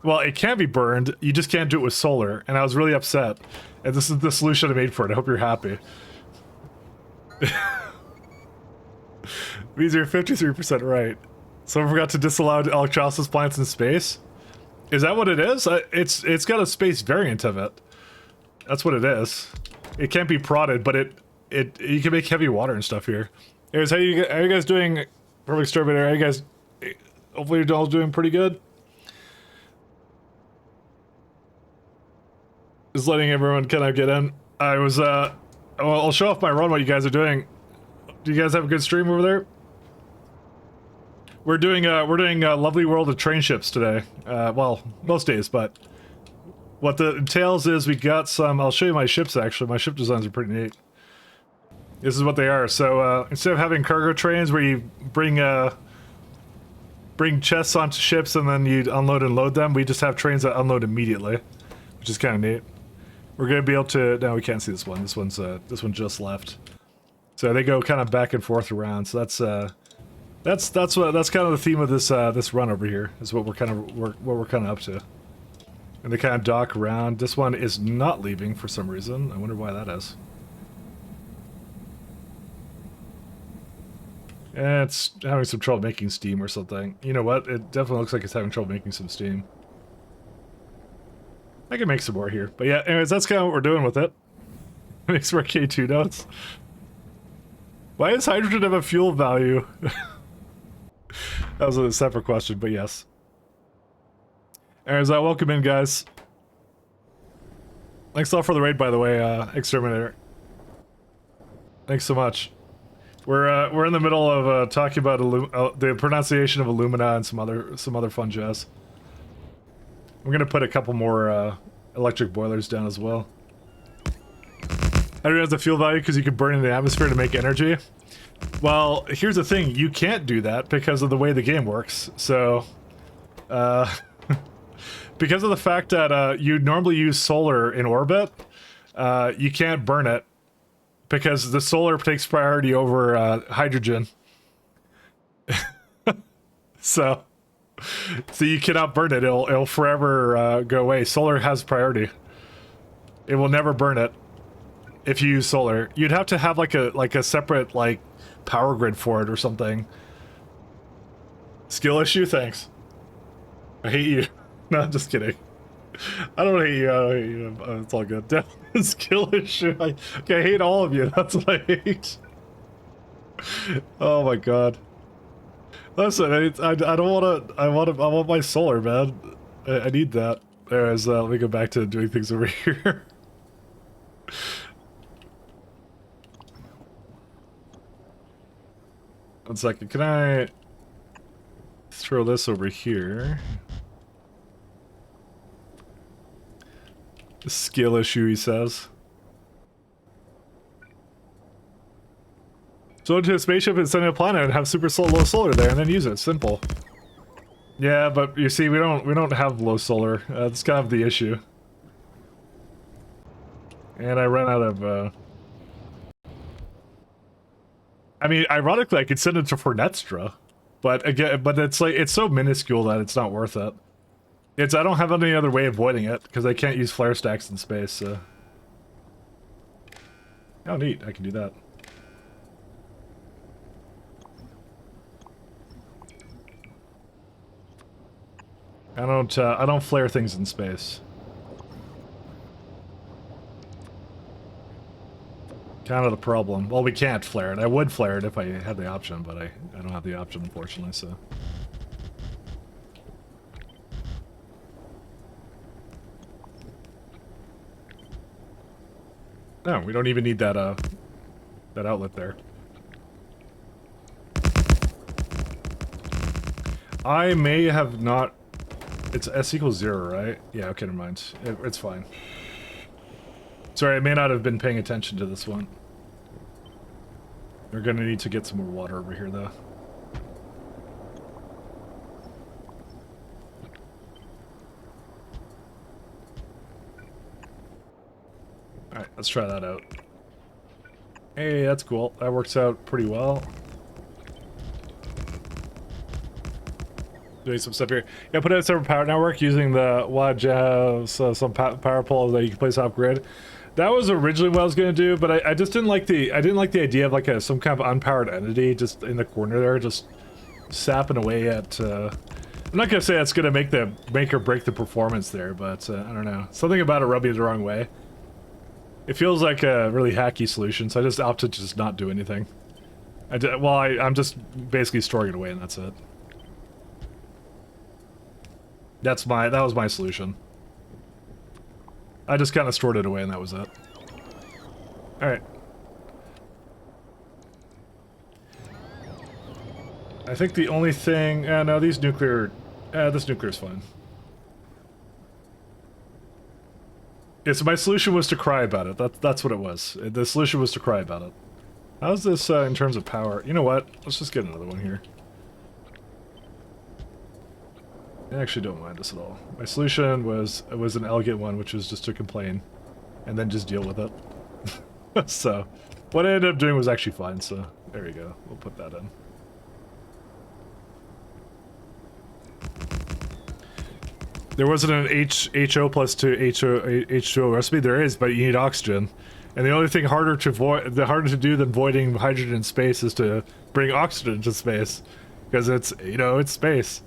Well, it can be burned, you just can't do it with solar, and I was really upset. And this is the solution I made for it. I hope you're happy. Means you're 53% right. Someone forgot to disallow electrolysis plants in space? Is that what it is? It's got a space variant of it. That's what it is. It can't be prodded, but you can make heavy water and stuff here. Anyways, how you guys doing? Perfect Exterminator, how you guys? Hopefully you're all doing pretty good. Just letting everyone kind of get in. I was well, I'll show off my run what you guys are doing. Do you guys have a good stream over there? We're doing Lovely World of Train Ships today. Well, most days, but what the entails is we got some. I'll show you my ships actually. My ship designs are pretty neat. This is what they are. So instead of having cargo trains where you bring chests onto ships and then you unload and load them, we just have trains that unload immediately, which is kind of neat. We're gonna be able to. No, we can't see this one. This one just left. So they go kind of back and forth around. So that's kind of the theme of this this run over here. Is what we're kind of up to. And they kind of dock around. This one is not leaving for some reason. I wonder why that is. And it's having some trouble making steam or something. You know what? It definitely looks like it's having trouble making some steam. I can make some more here. But yeah, anyways, that's kind of what we're doing with it. Makes for K2 notes. Why does hydrogen have a fuel value? That was a separate question, but yes. Anyways, welcome in, guys. Thanks a lot for the raid, by the way, Exterminator. Thanks so much. We're in the middle of talking about the pronunciation of Illumina and some other fun jazz. I'm gonna put a couple more electric boilers down as well. Hydrogen has a fuel value because you can burn in the atmosphere to make energy. Well, here's the thing: you can't do that because of the way the game works. So, because of the fact that you normally use solar in orbit, you can't burn it. Because the solar takes priority over hydrogen. so you cannot burn it. It'll forever go away. Solar has priority. It will never burn it if you use solar. You'd have to have like a separate like power grid for it or something. Skill issue? Thanks. I hate you. No, I'm just kidding. I don't hate you. I don't hate you. It's all good. Definitely skill issue. I hate all of you. That's what I hate. Oh my god. Listen, I don't want to. I want my solar, man. I need that. Anyways, let me go back to doing things over here. One second. Can I throw this over here? Skill issue, he says. So into a spaceship and send a planet and have super low solar there, and then use it. Simple. Yeah, but you see, we don't have low solar. That's kind of the issue. And I ran out of. I mean, ironically, I could send it to Fornetstra, but again, it's like it's so minuscule that it's not worth it. I don't have any other way of avoiding it, because I can't use flare stacks in space, so... Oh, neat. I can do that. I don't flare things in space. Kind of the problem. Well, we can't flare it. I would flare it if I had the option, but I don't have the option, unfortunately, so... No, we don't even need that that outlet there. I may have not... It's S equals 0, right? Yeah, okay, never mind. It's fine. Sorry, I may not have been paying attention to this one. We're gonna need to get some more water over here, though. Alright, let's try that out. Hey, that's cool. That works out pretty well. Doing some stuff here. Yeah, put in a separate power network using the some power poles that you can place off grid. That was originally what I was gonna do, but I just didn't like the idea of like some kind of unpowered entity just in the corner there, just sapping away at. I'm not gonna say that's gonna make or break the performance there, but I don't know. Something about it rubbed me the wrong way. It feels like a really hacky solution, so I just opted to just not do anything. I'm just basically storing it away, and that's it. That was my solution. I just kind of stored it away, and that was it. All right. I think the only thing... no, these nuclear... this nuclear's fine. Yeah, so my solution was to cry about it. That's what it was. The solution was to cry about it. How's this in terms of power? You know what? Let's just get another one here. I actually don't mind this at all. My solution was an elegant one, which was just to complain, and then just deal with it. So, what I ended up doing was actually fine. So there you go. We'll put that in. There wasn't an HO plus 2 H2O recipe. There is, but you need oxygen. And the only thing harder to do than voiding hydrogen in space is to bring oxygen to space, because it's, you know, it's space.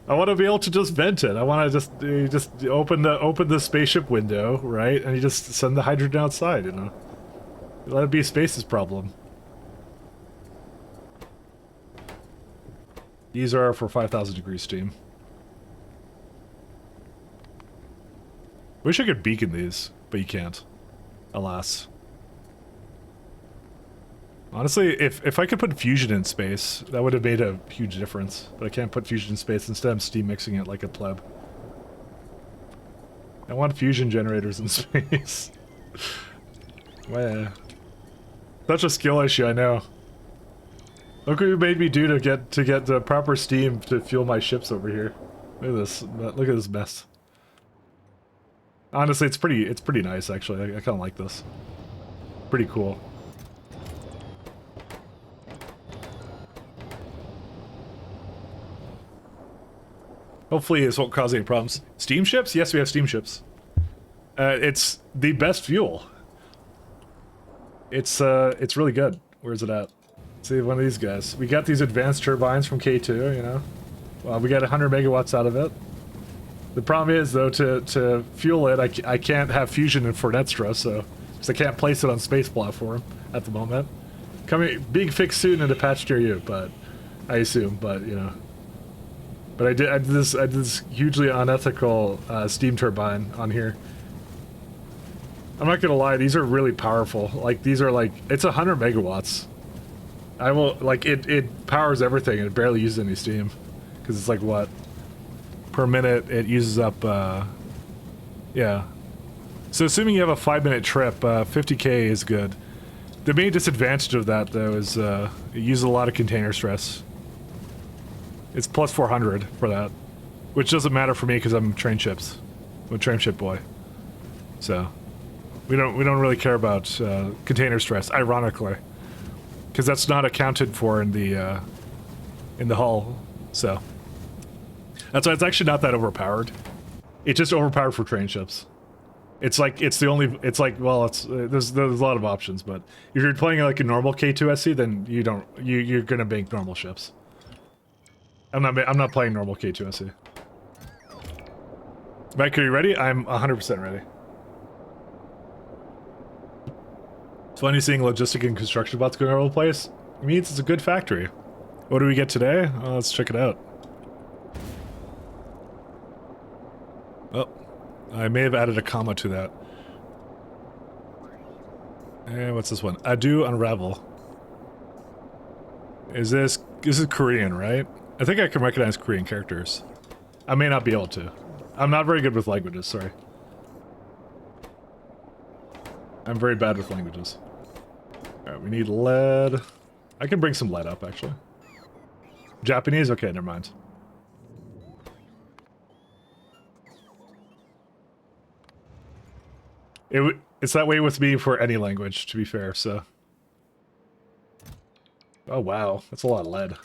I want to be able to just vent it. I want to just open the spaceship window, right? And you just send the hydrogen outside, you know. Let it be space's problem. These are for 5,000 degrees steam. Wish I could beacon these, but you can't. Alas. Honestly, if I could put fusion in space, that would have made a huge difference. But I can't put fusion in space. Instead, I'm steam mixing it like a pleb. I want fusion generators in space. Well, such a skill issue, I know. Look what you made me do to get the proper steam to fuel my ships over here. Look at this. Look at this mess. Honestly, it's pretty nice actually. I kind of like this. Pretty cool. Hopefully this won't cause any problems. Steamships? Yes, we have steamships. It's the best fuel. It's really good. Where's it at? Let's see, one of these guys. We got these advanced turbines from K2, you know. Well, we got 100 megawatts out of it. The problem is, though, to fuel it, I can't have fusion in Fornetstra, so I can't place it on space platform at the moment. Being fixed soon in a patch near you, but I assume, but you know. But I did this hugely unethical steam turbine on here. I'm not gonna lie, these are really powerful. Like these are like, it's 100 megawatts. I will like it powers everything and it barely uses any steam, because it's like what? Per minute it uses up, yeah. So assuming you have a 5-minute trip, 50k is good. The main disadvantage of that though is it uses a lot of container stress. It's plus 400 for that, which doesn't matter for me because I'm train ships. I'm a train ship boy. So we don't really care about container stress, ironically, because that's not accounted for in the hull. So that's why it's actually not that overpowered. It's just overpowered for train ships. It's like it's like well, there's a lot of options, but if you're playing like a normal K2SC, then you're gonna bank normal ships. I'm not playing normal K2SC. Mike, are you ready? I'm 100% ready. It's funny seeing logistic and construction bots going all over the place. It means it's a good factory. What do we get today? Let's check it out. Oh, I may have added a comma to that. And what's this one? Ado Unravel. This is Korean, right? I think I can recognize Korean characters. I may not be able to. I'm not very good with languages, sorry. I'm very bad with languages. Alright, we need lead. I can bring some lead up, actually. Japanese? Okay, never mind. It's that way with me for any language, to be fair, so... Oh wow, that's a lot of lead.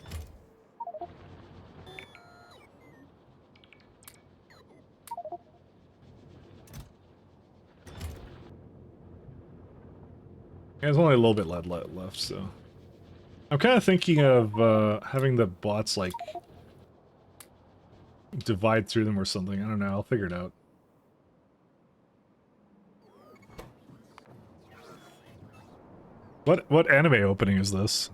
There's only a little bit lead left, so... I'm kind of thinking of having the bots, like, divide through them or something. I don't know, I'll figure it out. What anime opening is this?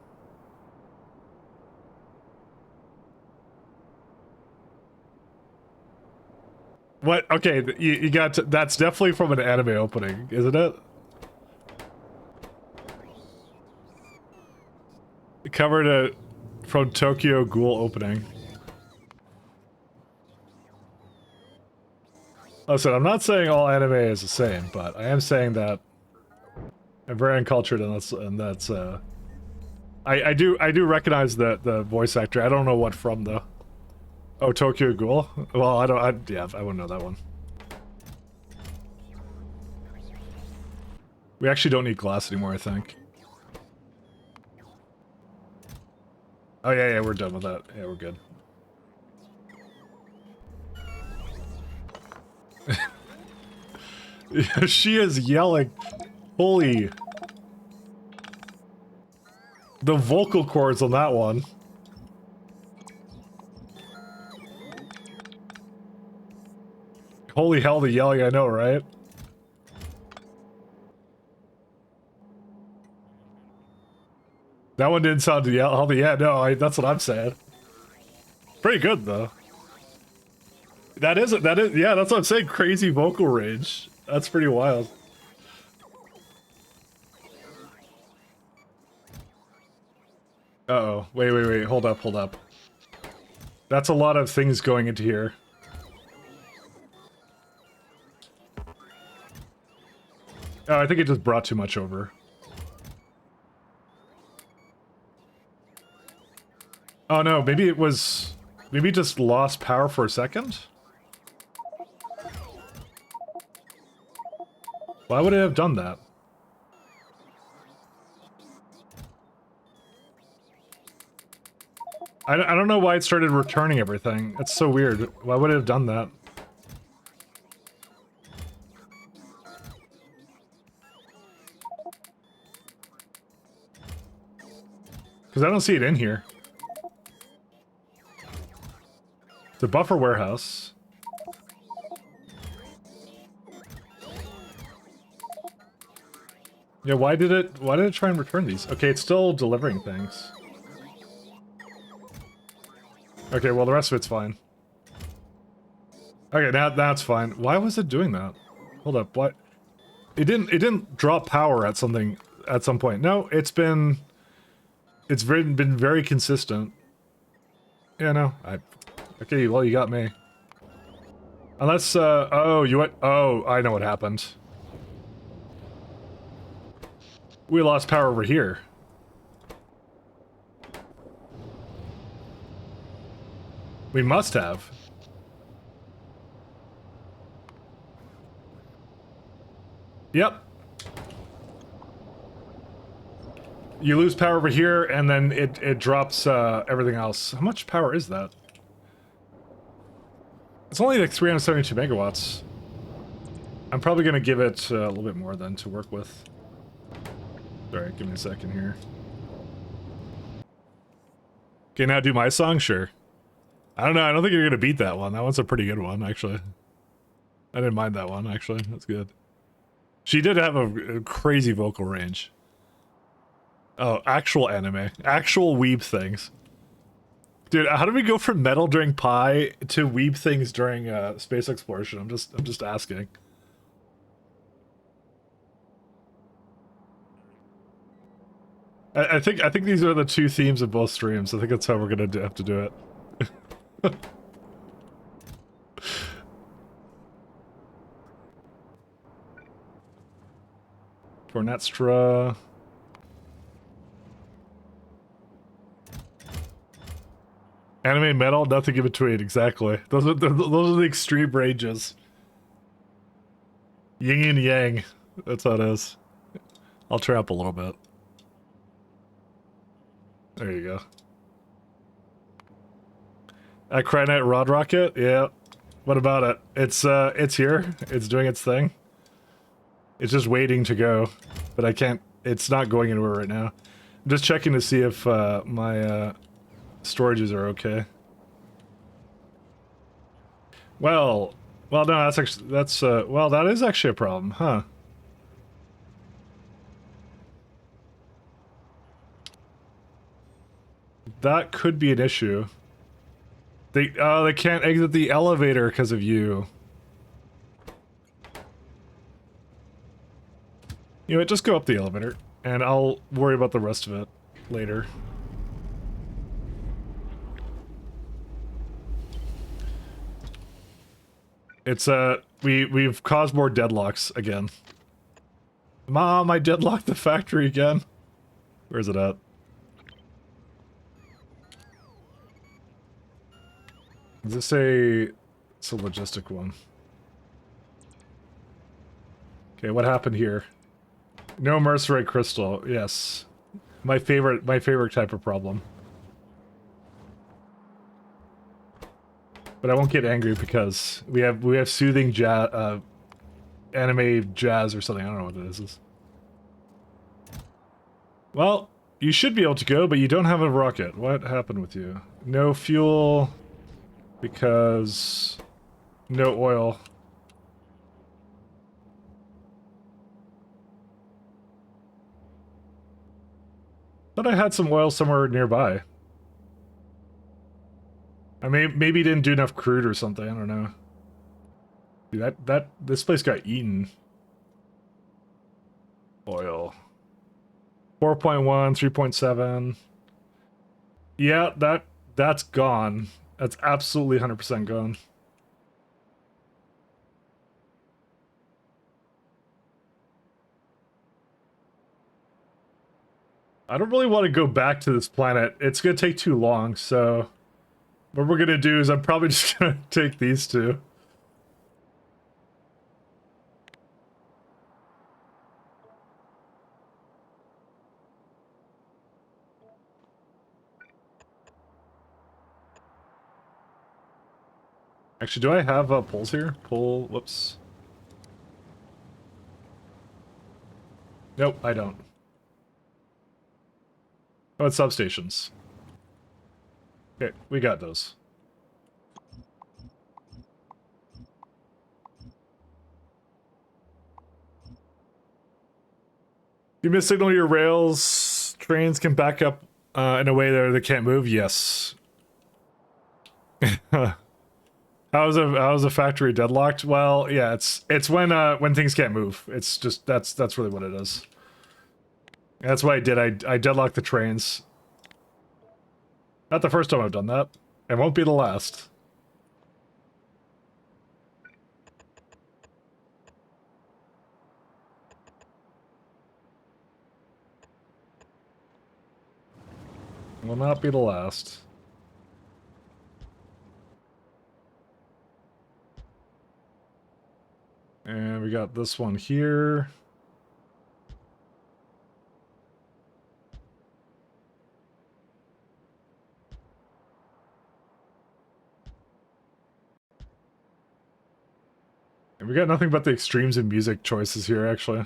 What? Okay, you got to, that's definitely from an anime opening, isn't it? It covered a from Tokyo Ghoul opening. Listen, I'm not saying all anime is the same, but I am saying that I'm very uncultured, and that's I do recognize the voice actor. I don't know what from though. Oh, Tokyo Ghoul? Well, yeah, I wouldn't know that one. We actually don't need glass anymore, I think. Oh, yeah, we're done with that. Yeah, we're good. She is yelling. Holy. The vocal cords on that one. Holy hell, the yelling, I know, right? That one didn't sound healthy. Yeah, no, that's what I'm saying. Pretty good, though. That is, yeah, that's what I'm saying. Crazy vocal range. That's pretty wild. Uh-oh. Wait. Hold up. That's a lot of things going into here. Oh, I think it just brought too much over. Oh no, maybe it was... Maybe it just lost power for a second? Why would it have done that? I don't know why it started returning everything. It's so weird. Why would it have done that? Because I don't see it in here. The buffer warehouse. Yeah, why did it try and return these? Okay, it's still delivering things. Okay, well the rest of it's fine. Okay, now that's fine. Why was it doing that? Hold up, what? It didn't drop power at something at some point. No, it's been very consistent. Yeah, no, okay, well you got me. Unless oh, I know what happened. We lost power over here. We must have. Yep. You lose power over here, and then it drops everything else. How much power is that? It's only like 372 megawatts. I'm probably going to give it a little bit more then to work with. Alright, give me a second here. Okay, now do my song? Sure. I don't know, I don't think you're going to beat that one. That one's a pretty good one, actually. I didn't mind that one, actually. That's good. She did have a crazy vocal range. Oh, actual anime. Actual weeb things. Dude, how do we go from metal during Pi to weeb things during space exploration? I'm just asking. I think these are the two themes of both streams. I think that's how we're gonna have to do it. Tornestra. Anime metal, nothing in between, exactly. Those are the extreme ranges. Yin and yang. That's how it is. I'll try up a little bit. There you go. Cryonite Rod Rocket? Yeah. What about it? It's here. It's doing its thing. It's just waiting to go. But I can't... It's not going anywhere right now. I'm just checking to see if my storages are okay. Well, no, that's actually... well, that is actually a problem, huh? That could be an issue. They can't exit the elevator because of you. You know what, just go up the elevator, and I'll worry about the rest of it later. It's, we've caused more deadlocks again. Mom, I deadlocked the factory again. Where's it at? Is this a... It's a logistic one. Okay, what happened here? No mercenary crystal. Yes. My favorite type of problem. But I won't get angry because we have soothing jazz, anime jazz or something. I don't know what this is. Well, you should be able to go, but you don't have a rocket. What happened with you? No fuel because no oil. Thought I had some oil somewhere nearby. I maybe you didn't do enough crude or something. I don't know. Dude, this place got eaten. Oil. 4.1, 3.7. Yeah, that's gone. That's absolutely 100% gone. I don't really want to go back to this planet. It's gonna take too long, so what we're gonna do is I'm probably just gonna take these two. Actually, do I have poles here? Pole, whoops. Nope, I don't. Oh, it's substations. Okay, we got those. You missignal your rails, trains can back up in a way that they can't move? Yes. How's a factory deadlocked? Well, yeah, it's when things can't move. It's just that's really what it is. That's what I did. I deadlocked the trains. Not the first time I've done that. It won't be the last. Will not be the last. And we got this one here. And we got nothing but the extremes in music choices here, actually.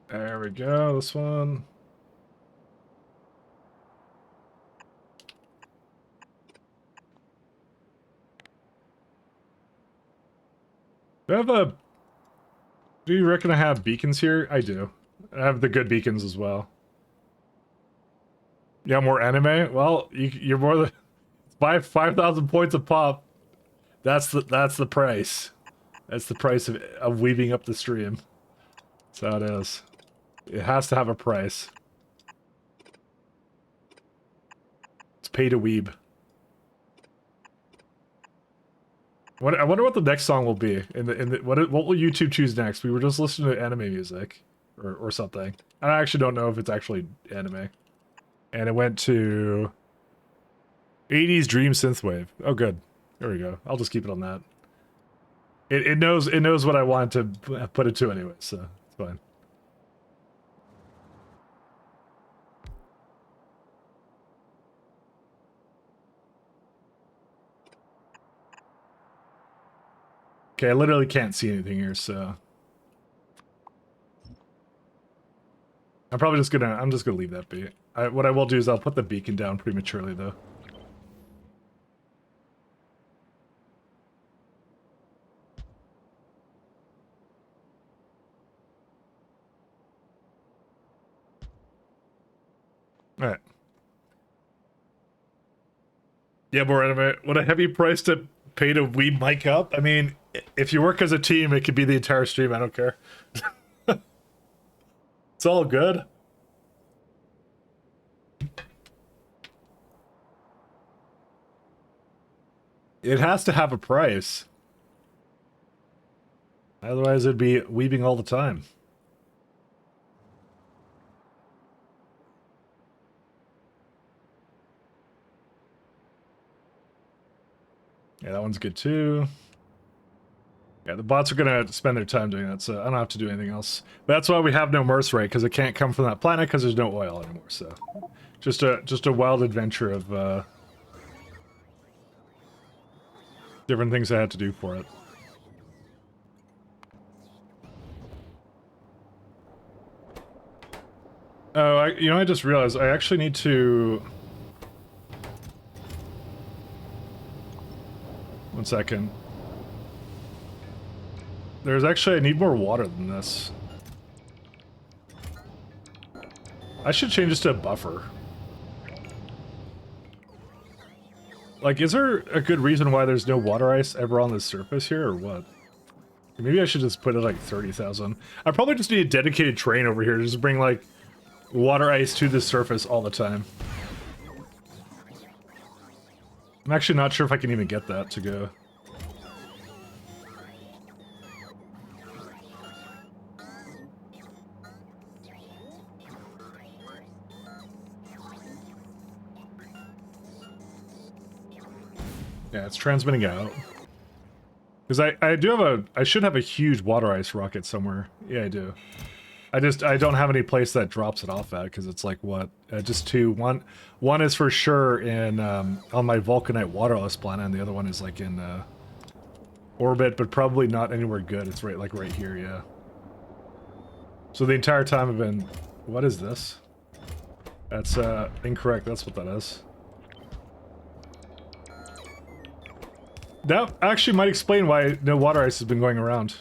There we go, this one. Do you reckon I have beacons here? I do. I have the good beacons as well. Yeah, more anime? Well, you're more than 5,000 points a pop. That's the price. That's the price of weaving up the stream. That's how it is. It has to have a price. It's pay to weeb. I wonder what the next song will be. What will YouTube choose next? We were just listening to anime music, or something. I actually don't know if it's actually anime. And it went to 80s Dream Synthwave. Oh, good. There we go. I'll just keep it on that. It knows what I want to put it to anyway, so it's fine. Okay, I literally can't see anything here, so I'm just gonna leave that be. What I will do is I'll put the beacon down prematurely though. Alright. Yeah, more anime. What a heavy price to pay to weeb Mike up. I mean, if you work as a team, it could be the entire stream. I don't care. It's all good. It has to have a price. Otherwise, it'd be weeping all the time. Yeah, that one's good too. Yeah, the bots are gonna spend their time doing that, so I don't have to do anything else. But that's why we have no mercenary, because it can't come from that planet because there's no oil anymore. So, just a wild adventure of different things I had to do for it. Oh, I just realized I actually need to... One second. There's actually, I need more water than this. I should change this to a buffer. Like, is there a good reason why there's no water ice ever on the surface here, or what? Maybe I should just put it like 30,000. I probably just need a dedicated train over here to just bring, like, water ice to the surface all the time. I'm actually not sure if I can even get that to go. Yeah, it's transmitting out. Because I should have a huge water ice rocket somewhere. Yeah, I do. I don't have any place that drops it off at, because it's like, what? Just two. One is for sure in, on my Vulcanite waterless planet, and the other one is like in, orbit, but probably not anywhere good. It's right here, yeah. So the entire time I've been... What is this? That's, incorrect. That's what that is. That actually might explain why no water ice has been going around.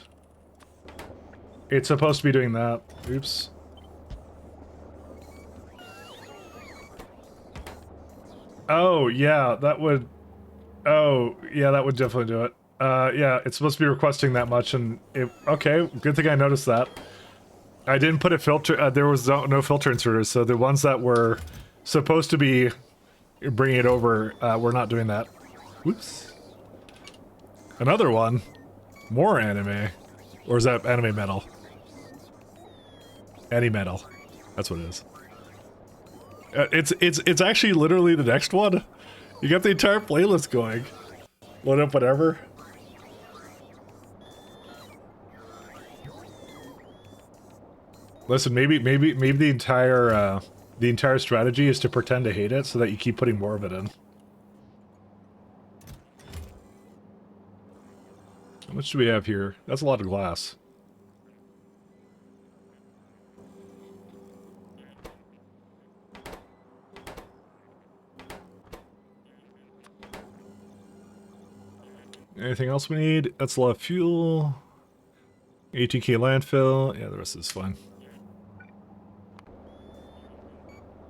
It's supposed to be doing that. Oops. Oh, yeah, that would... Oh, yeah, that would definitely do it. Yeah, it's supposed to be requesting that much, and it... Okay, good thing I noticed that. I didn't put a filter... there was no filter inserters, so the ones that were supposed to be bringing it over were not doing that. Whoops. Another one? More anime? Or is that anime metal? Metal. That's what it is. It's actually literally the next one. You got the entire playlist going. Load up whatever. Listen, maybe the entire strategy is to pretend to hate it so that you keep putting more of it in. How much do we have here? That's a lot of glass. Anything else we need? That's a lot of fuel. ATK landfill. Yeah, the rest is fine.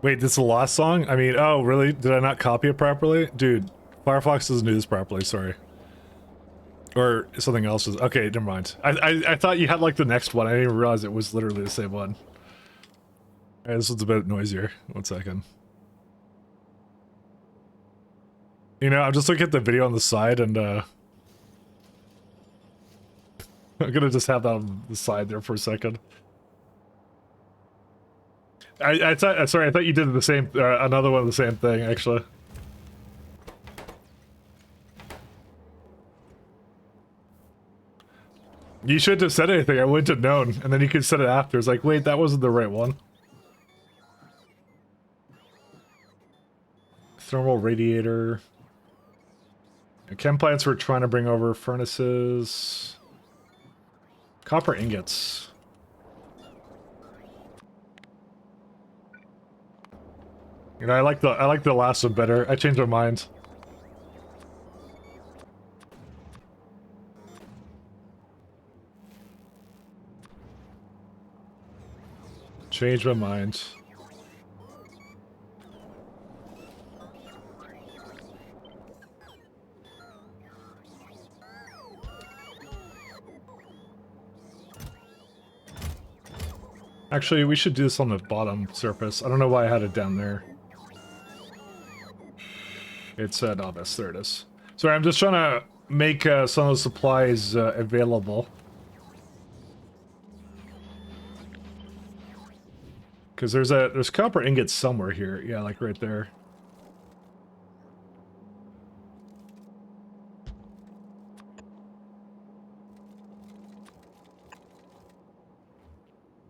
Wait, this is the last song? I mean, oh, really? Did I not copy it properly? Dude, Firefox doesn't do this properly, sorry. Or something else is... Okay, never mind. I thought you had, like, the next one. I didn't even realize it was literally the same one. Alright, this one's a bit noisier. One second. You know, I'm just looking at the video on the side, and, I'm gonna just have that on the side there for a second. I thought... Sorry, I thought you did the same... another one of the same thing, actually. You shouldn't have said anything, I wouldn't have known. And then you could set it after. It's like, wait, that wasn't the right one. Thermal radiator. Chem plants we're trying to bring over. Furnaces. Copper ingots. You know, I like the last one better. I changed my mind. Changed my mind. Actually, we should do this on the bottom surface. I don't know why I had it down there. It's Novice. There it is. Sorry, I'm just trying to make some of those supplies available. Because there's copper ingots somewhere here. Yeah, like right there.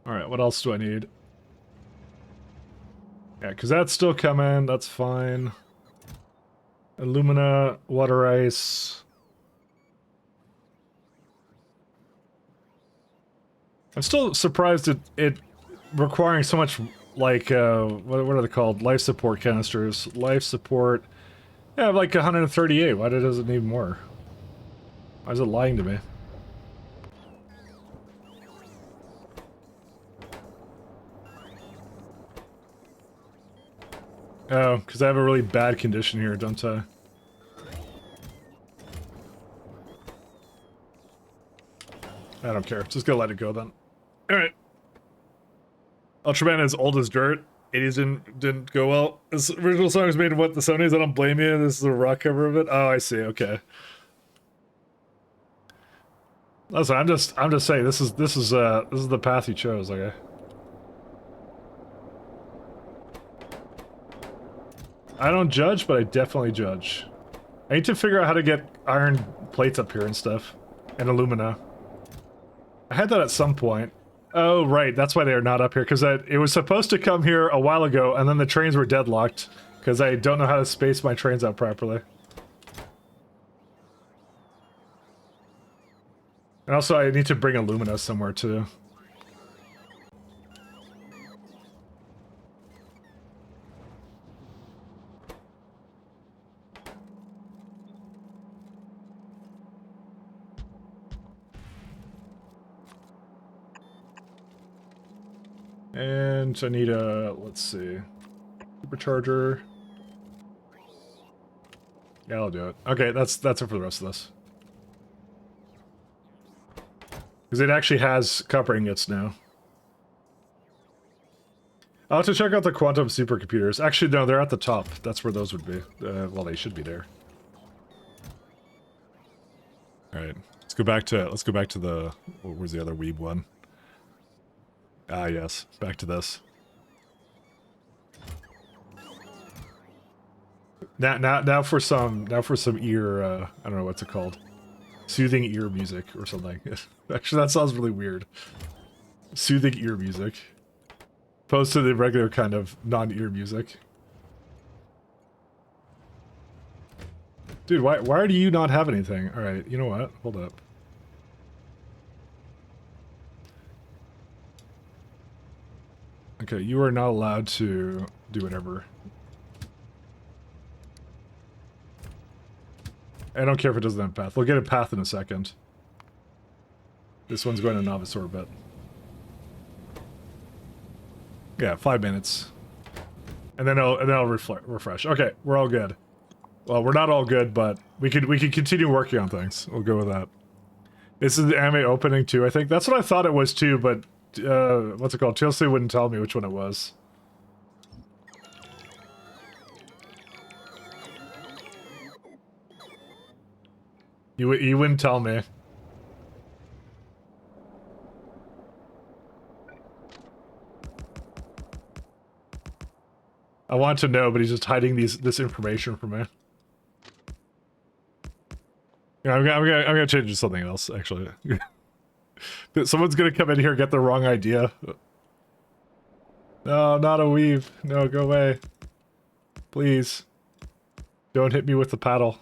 Alright, what else do I need? Yeah, because that's still coming. That's fine. Alumina, water ice. I'm still surprised at it requiring so much, like, what are they called? Life support canisters. Life support. Yeah, like 138. Why does it need more? Why is it lying to me? Oh, because I have a really bad condition here, don't I? I don't care. Just gonna let it go then. Alright. Ultraman is old as dirt. 80s didn't go well. This original song was made in what, the 70s? I don't blame you. This is a rock cover of it. Oh, I see. Okay. Listen, I'm just saying this is the path you chose, okay? I don't judge, but I definitely judge. I need to figure out how to get iron plates up here and stuff. And alumina. I had that at some point. Oh, right, that's why they're not up here, because it was supposed to come here a while ago, and then the trains were deadlocked, because I don't know how to space my trains out properly. And also, I need to bring alumina somewhere, too. And I need a, let's see, supercharger. Yeah, I'll do it. Okay, that's it for the rest of this. Because it actually has copper ingots now. I'll have to check out the quantum supercomputers. Actually, no, they're at the top. That's where those would be. Well, they should be there. All right, let's go back to the. What was the other weeb one? Ah, yes. Back to this. Now for some ear. I don't know what's it called. Soothing ear music or something. Actually, that sounds really weird. Soothing ear music, opposed to the regular kind of non-ear music. Dude, why do you not have anything? All right, you know what? Hold up. Okay, you are not allowed to do whatever. I don't care if it doesn't have a path. We'll get a path in a second. This one's going to novice orbit. Yeah, 5 minutes. And then I'll refresh. Okay, we're all good. Well, we're not all good, but we could continue working on things. We'll go with that. This is the anime opening too, I think. That's what I thought it was too, but what's it called? Chelsea wouldn't tell me which one it was. You wouldn't tell me. I want to know, but he's just hiding this information from me. Yeah, I'm gonna change it to something else, actually. Someone's gonna come in here and get the wrong idea. No, not a weave. No, go away. Please. Don't hit me with the paddle.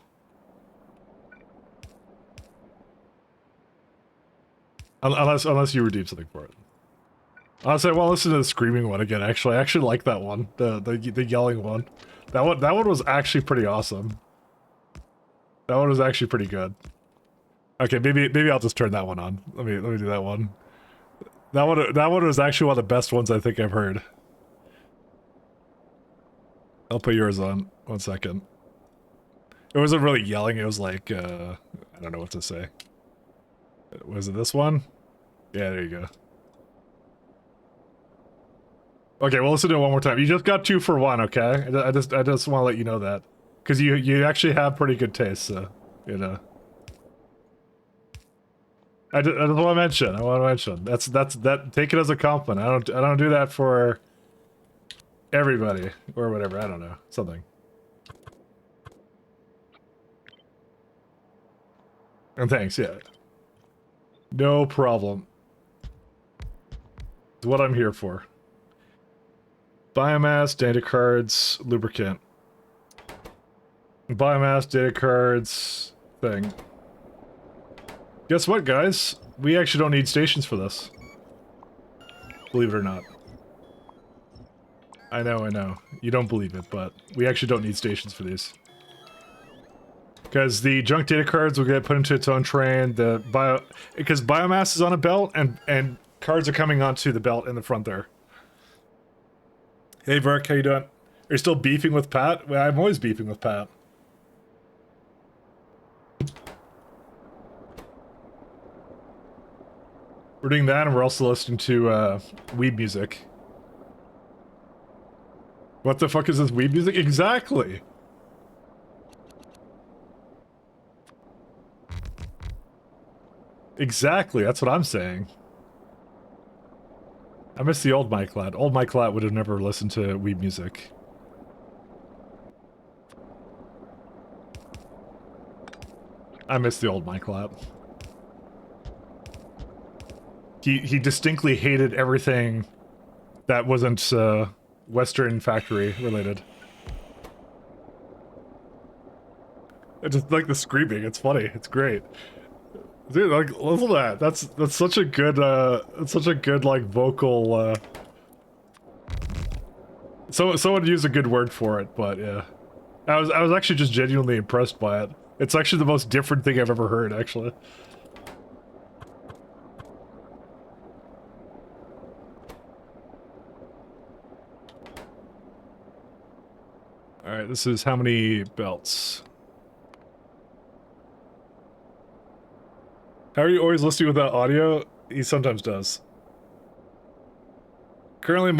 Unless you redeem something for it. Honestly, I want to listen to the screaming one again, actually. I actually like that one. The yelling one. That one was actually pretty awesome. That one was actually pretty good. Okay, maybe I'll just turn that one on. Let me do that one. That one was actually one of the best ones I think I've heard. I'll put yours on. 1 second. It wasn't really yelling, it was like I don't know what to say. Was it this one? Yeah, there you go. Okay, well, listen to it one more time. You just got 2 for 1, okay? I just want to let you know that. Because you actually have pretty good taste, so... you know. I just want to mention. I want to mention. That. Take it as a compliment. I don't do that for everybody or whatever. I don't know. Something. And thanks. Yeah. No problem. It's what I'm here for. Biomass, data cards, lubricant. Biomass, data cards, thing. Guess what, guys? We actually don't need stations for this. Believe it or not. I know. You don't believe it, but we actually don't need stations for these. Because the junk data cards will get put into its own train, because biomass is on a belt, and cards are coming onto the belt in the front there. Hey, Verk, how you doing? Are you still beefing with Pat? Well, I'm always beefing with Pat. We're doing that, and we're also listening to weed music. What the fuck is this weed music? Exactly! Exactly, that's what I'm saying. I miss the old Mike Lad. Old Mike Lad would have never listened to weed music. I miss the old Mike Lad. He distinctly hated everything that wasn't Western factory related. I just like the screaming. It's funny. It's great. Dude, like, listen to that. That's such a good like vocal. Someone used a good word for it, but yeah, I was actually just genuinely impressed by it. It's actually the most different thing I've ever heard, actually. All right, this is how many belts. How are you always listening without audio? He sometimes does. Currently,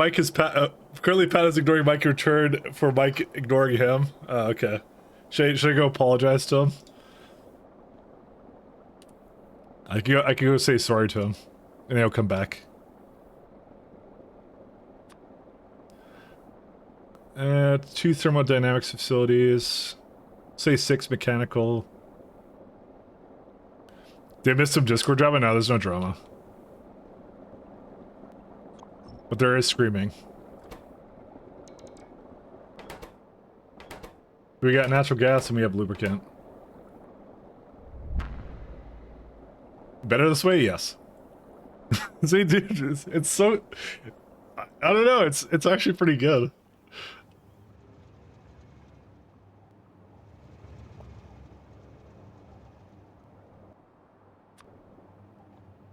currently Pat is ignoring Mike in return for Mike ignoring him. Okay. Should I go apologize to him? I can go say sorry to him, and then he'll come back. 2 thermodynamics facilities. Say 6 mechanical. Did I miss some Discord drama? No, there's no drama. But there is screaming. We got natural gas and we have lubricant. Better this way? Yes. See, dude, it's so... I don't know, it's actually pretty good.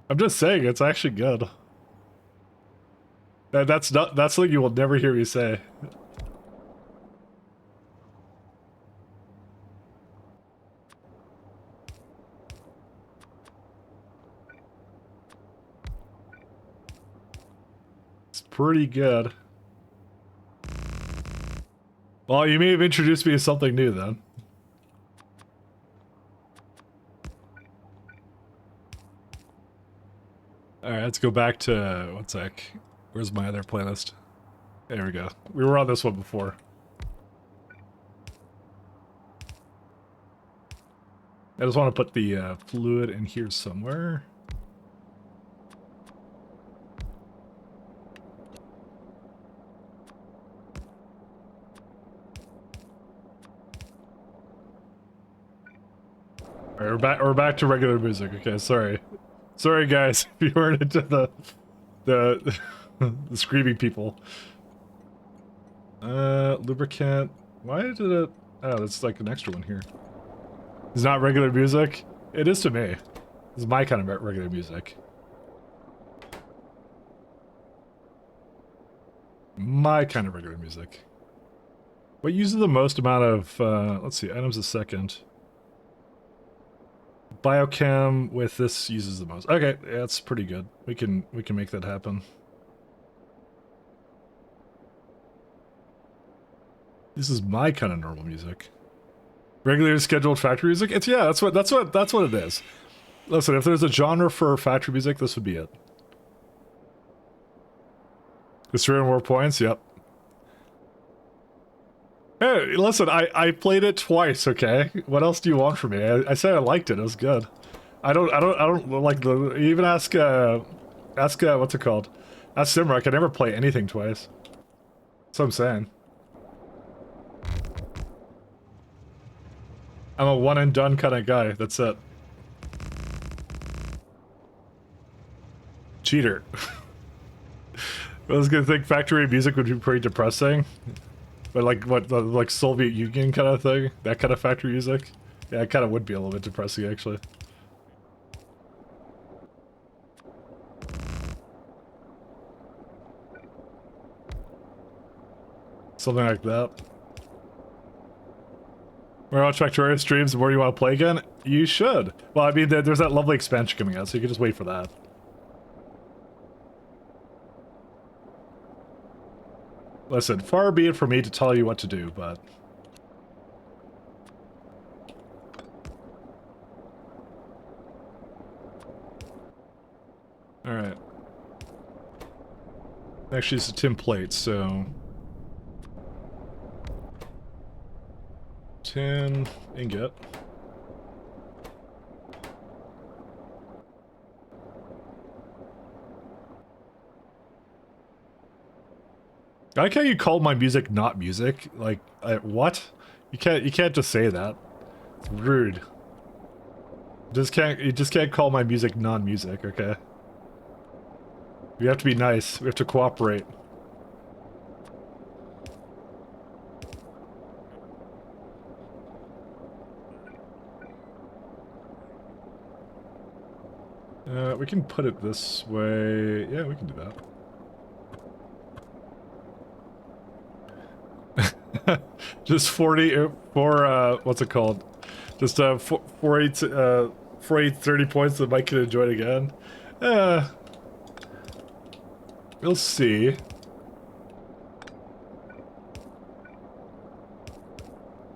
I'm just saying, it's actually good. That's something you will never hear me say. It's pretty good. Well, you may have introduced me to something new then. Alright, let's go back to... one sec. Where's my other playlist? There we go. We were on this one before. I just want to put the fluid in here somewhere. Alright, we're back to regular music. Okay, sorry. Sorry guys, if you weren't into the screaming people. Lubricant. Why did it... oh, that's like an extra one here. It's not regular music? It is to me. It's my kind of regular music. My kind of regular music. What uses the most amount of, let's see, items a second. Biochem with this uses the most. Okay, yeah, that's pretty good. We can make that happen. This is my kind of normal music. Regularly scheduled factory music? It's yeah, that's what it is. Listen, if there's a genre for factory music, this would be it. It's 300 more points, yep. Hey, listen, I played it twice, okay? What else do you want from me? I said I liked it, it was good. I don't like the, even ask, what's it called? Ask Simmer, I can never play anything twice. That's what I'm saying. I'm a one and done kind of guy, that's it. Cheater. I was gonna think factory music would be pretty depressing. But like, what, like Soviet Union kind of thing? That kind of factory music? Yeah, it kind of would be a little bit depressing, actually. Something like that. When I watch Factorio streams, the more you want to play again, you should. Well, I mean, there's that lovely expansion coming out, so you can just wait for that. Listen, far be it for me to tell you what to do, but... Alright. Actually, it's a tin plate, so... Tin ingot. I like how you call my music not music. Like, what? You can't just say that. It's rude. You just can't call my music non-music, okay? We have to be nice. We have to cooperate. We can put it this way. Yeah, we can do that. Just 40 for what's it called? Just 30 points that Mike can enjoy it again. We'll see.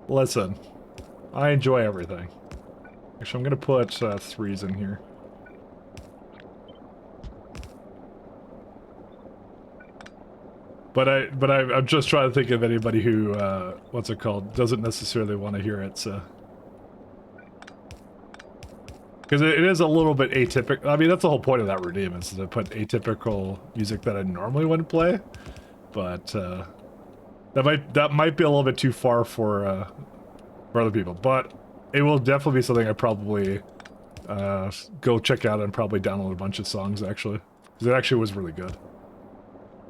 Listen, I enjoy everything. Actually, I'm gonna put 3s in here. But I'm just trying to think of anybody who, what's it called, doesn't necessarily want to hear it, so... Because it is a little bit atypical. I mean, that's the whole point of that redeem, is to put atypical music that I normally wouldn't play. But, that might be a little bit too far for other people. But it will definitely be something I probably, go check out and probably download a bunch of songs, actually. Because it actually was really good.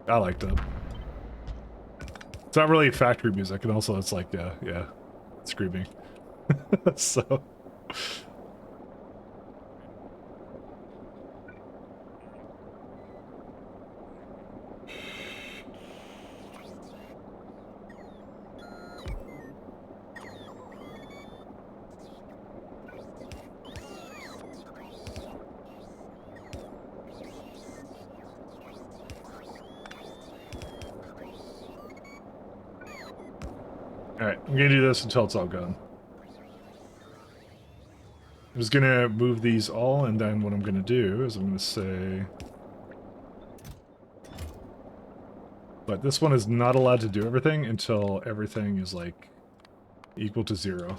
I liked it. It's not really factory music, and also it's like, yeah, screaming. So... Alright, I'm gonna do this until it's all gone. I'm just gonna move these all, and then what I'm gonna do is I'm gonna say... But this one is not allowed to do everything until everything is, like, equal to 0.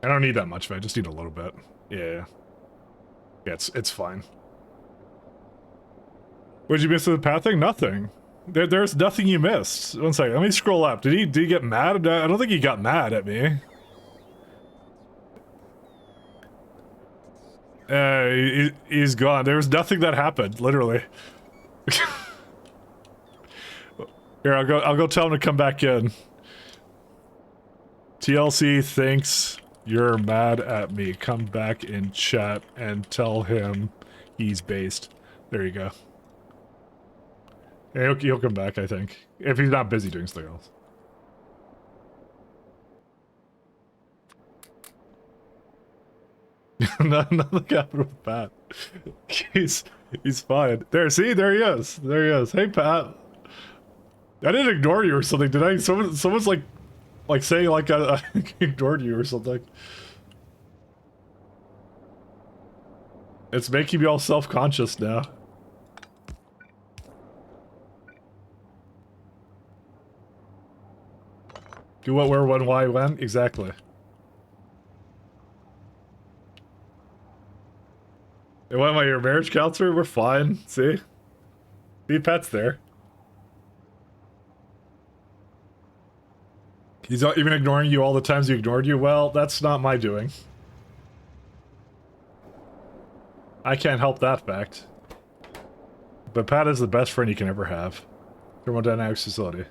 I don't need that much of it, I just need a little bit. Yeah. Yeah, it's fine. What did you miss of the path thing? Nothing. There's nothing you missed. One second, let me scroll up. Did he get mad? I don't think he got mad at me. He's gone. There was nothing that happened, literally. Here, I'll go tell him to come back in. TLC thinks you're mad at me. Come back in chat and tell him he's based. There you go. Yeah, he'll come back, I think. If he's not busy doing something else. Nothing happened with that. he's fine. There, see, there he is. There he is. Hey, Pat. I didn't ignore you or something, did I? Someone's like saying like I ignored you or something. It's making me all self-conscious now. Do what, where, when, why, when? Exactly. And what am I, your marriage counselor? We're fine. See? See, Pat's there. He's not even ignoring you all the times he ignored you. Well, that's not my doing. I can't help that fact. But Pat is the best friend you can ever have. Thermodynamics facility.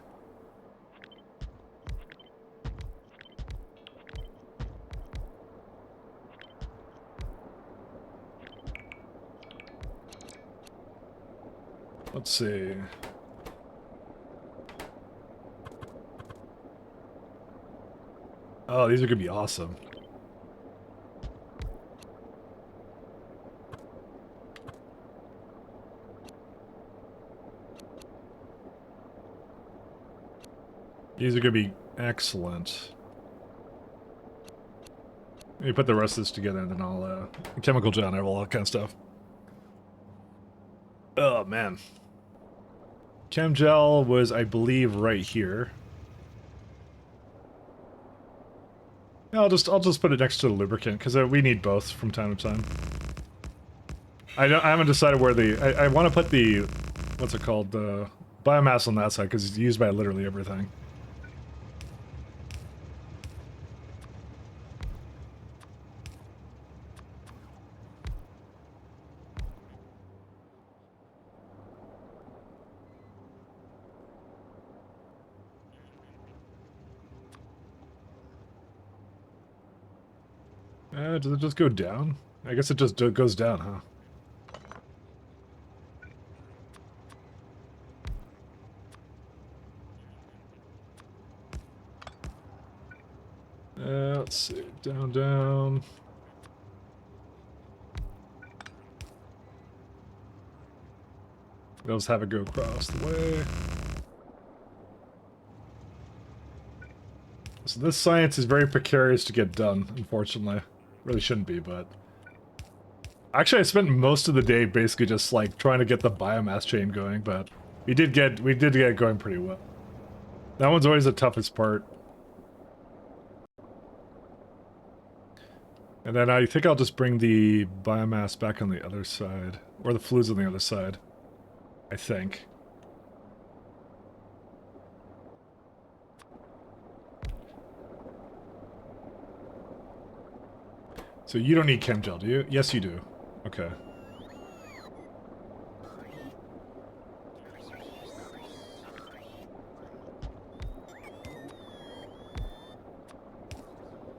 Let's see. Oh, these are gonna be awesome. These are gonna be excellent. Let me put the rest of this together and then I'll, chemical John, all that kind of stuff. Oh, man. Chem gel was, I believe, right here. I'll just put it next to the lubricant because we need both from time to time. I haven't decided where I want to put the, what's it called, the biomass on that side because it's used by literally everything. Does it just go down? I guess it just goes down, huh? Let's see. Down, down. We'll just have it go across the way. So this science is very precarious to get done, unfortunately. Really shouldn't be, but... Actually, I spent most of the day basically just, like, trying to get the biomass chain going, but... We did get it going pretty well. That one's always the toughest part. And then I think I'll just bring the biomass back on the other side. Or the fluids on the other side. I think. So you don't need chem gel, do you? Yes, you do. Okay.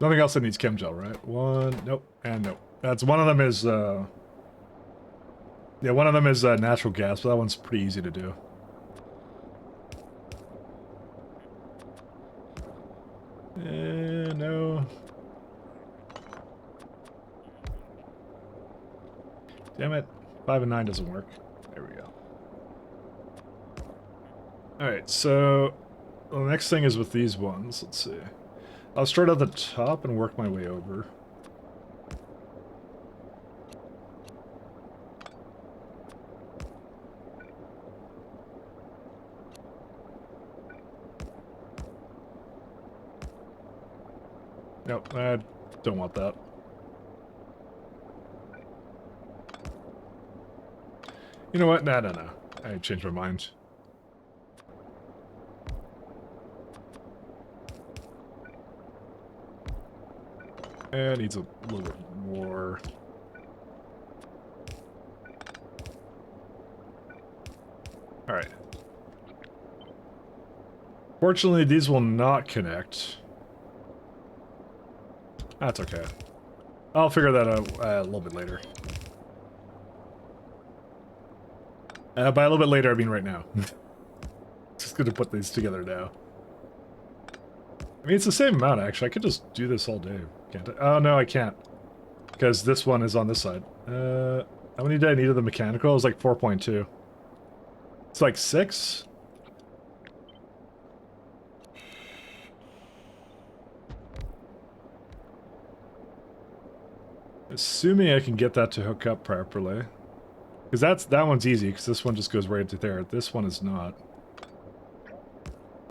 Nothing else that needs chem gel, right? One, nope, and nope. That's one of them is, yeah, one of them is natural gas, but that one's pretty easy to do. No. Damn it. 5 and 9 doesn't work. There we go. Alright, so the next thing is with these ones. Let's see. I'll start at the top and work my way over. Nope, I don't want that. You know what? No. I changed my mind. It needs a little bit more. Alright. Fortunately, these will not connect. That's okay. I'll figure that out a little bit later. By a little bit later, I mean right now. Just gonna put these together now. I mean, it's the same amount, actually. I could just do this all day, can't I? Oh, no, I can't. Because this one is on this side. How many did I need of the mechanical? It was like 4.2. It's like 6? Assuming I can get that to hook up properly. Because that one's easy, because this one just goes right to there. This one is not.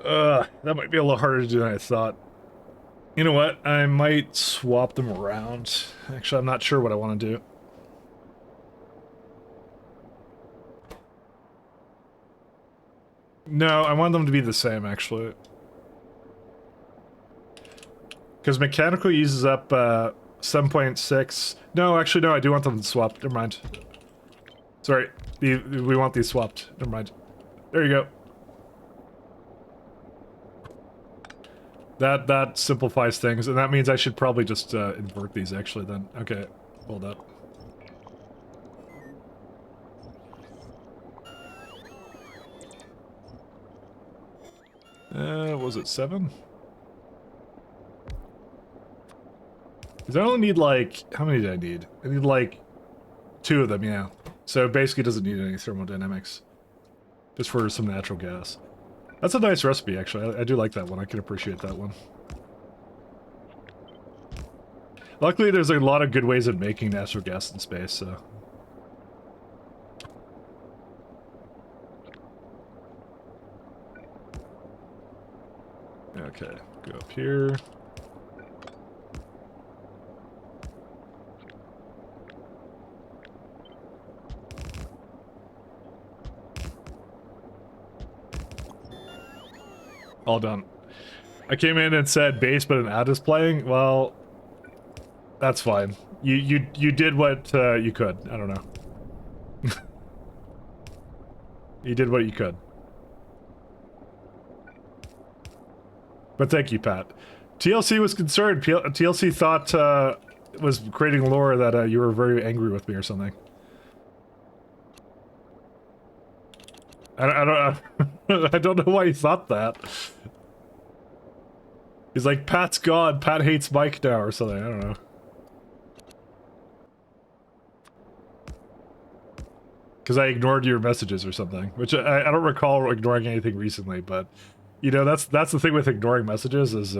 That might be a little harder to do than I thought. You know what? I might swap them around. Actually, I'm not sure what I want to do. No, I want them to be the same, actually. Because mechanical uses up 7.6. No, actually, no, I do want them swapped. Never mind. Sorry, we want these swapped. Never mind. There you go. That simplifies things, and that means I should probably just invert these, actually, then. Okay, hold up. Was it 7? Because I only need, like... How many did I need? I need, like, 2 of them, yeah. So it basically doesn't need any thermodynamics. Just for some natural gas. That's a nice recipe, actually. I do like that one. I can appreciate that one. Luckily, there's a lot of good ways of making natural gas in space, so... Okay, go up here. All done. I came in and said bass, but an ad is playing. Well, that's fine. You did what you could. I don't know. You did what you could. But thank you, Pat. TLC was concerned. TLC thought was creating lore that you were very angry with me or something. I don't I don't know why he thought that. He's like, Pat's gone. Pat hates Mike now or something. I don't know. Because I ignored your messages or something, which I don't recall ignoring anything recently, but you know, that's the thing with ignoring messages is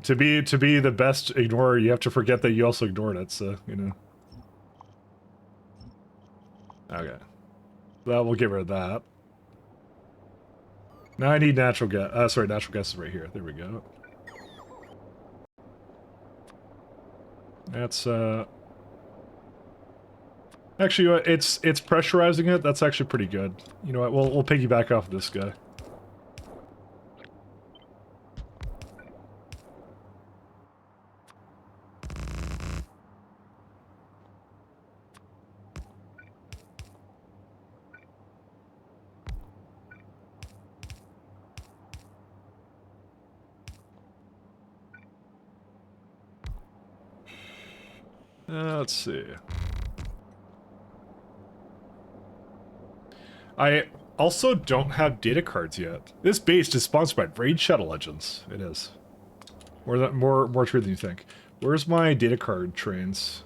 to be the best ignorer, you have to forget that you also ignored it, so, you know. Okay. Well, we'll get rid of that. Now I need natural gas. Sorry, natural gas is right here. There we go. That's, actually, you know what? It's pressurizing it. That's actually pretty good. You know what? We'll piggyback off of this guy. Let's see. I also don't have data cards yet. This base is sponsored by Raid Shadow Legends. It is. More true than you think. Where's my data card trains?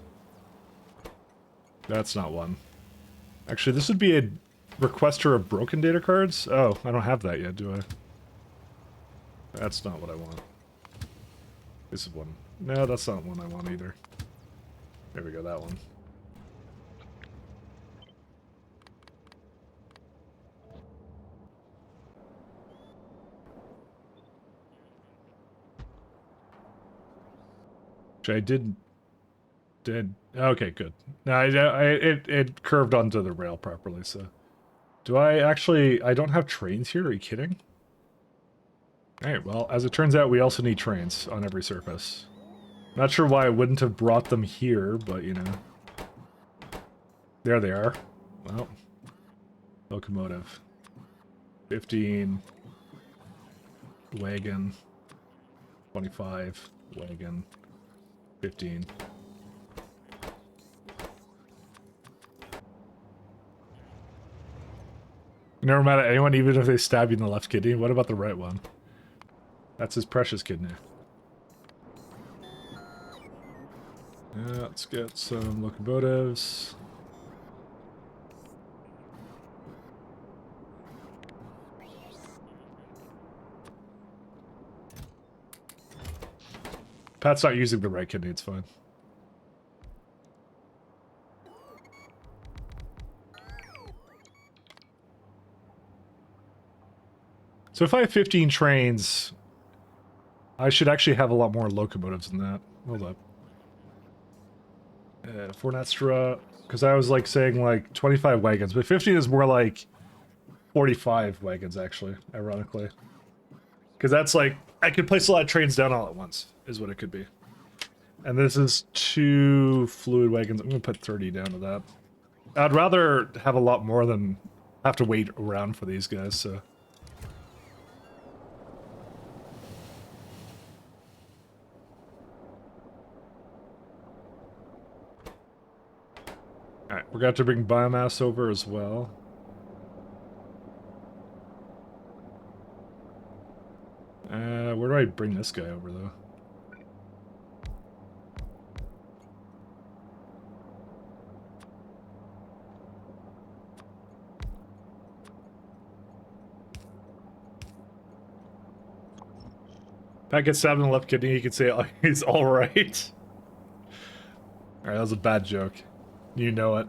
That's not one. Actually, this would be a requester of broken data cards? Oh, I don't have that yet, do I? That's not what I want. This is one. No, that's not one I want either. There we go, that one. Which I did. Okay, good. No, it curved onto the rail properly, so. Do I actually... I don't have trains here, are you kidding? Alright, well, as it turns out, we also need trains on every surface. Not sure why I wouldn't have brought them here, but, you know. There they are. Well. Locomotive. 15. Wagon. 25. Wagon. 15. You never mad at anyone, even if they stab you in the left kidney? What about the right one? That's his precious kidney. Yeah, let's get some locomotives. Pat's not using the right kidney, it's fine. So if I have 15 trains, I should actually have a lot more locomotives than that. Hold up. For an extra, because I was like saying like 25 wagons, but 15 is more like 45 wagons actually, ironically. Because that's like, I could place a lot of trains down all at once, is what it could be. And this is 2 fluid wagons. I'm going to put 30 down to that. I'd rather have a lot more than have to wait around for these guys, so... Alright, we're going to have to bring biomass over as well. Where do I bring this guy over, though? Pat gets 7 left kidney, he could say he's alright. Alright, that was a bad joke. You know it.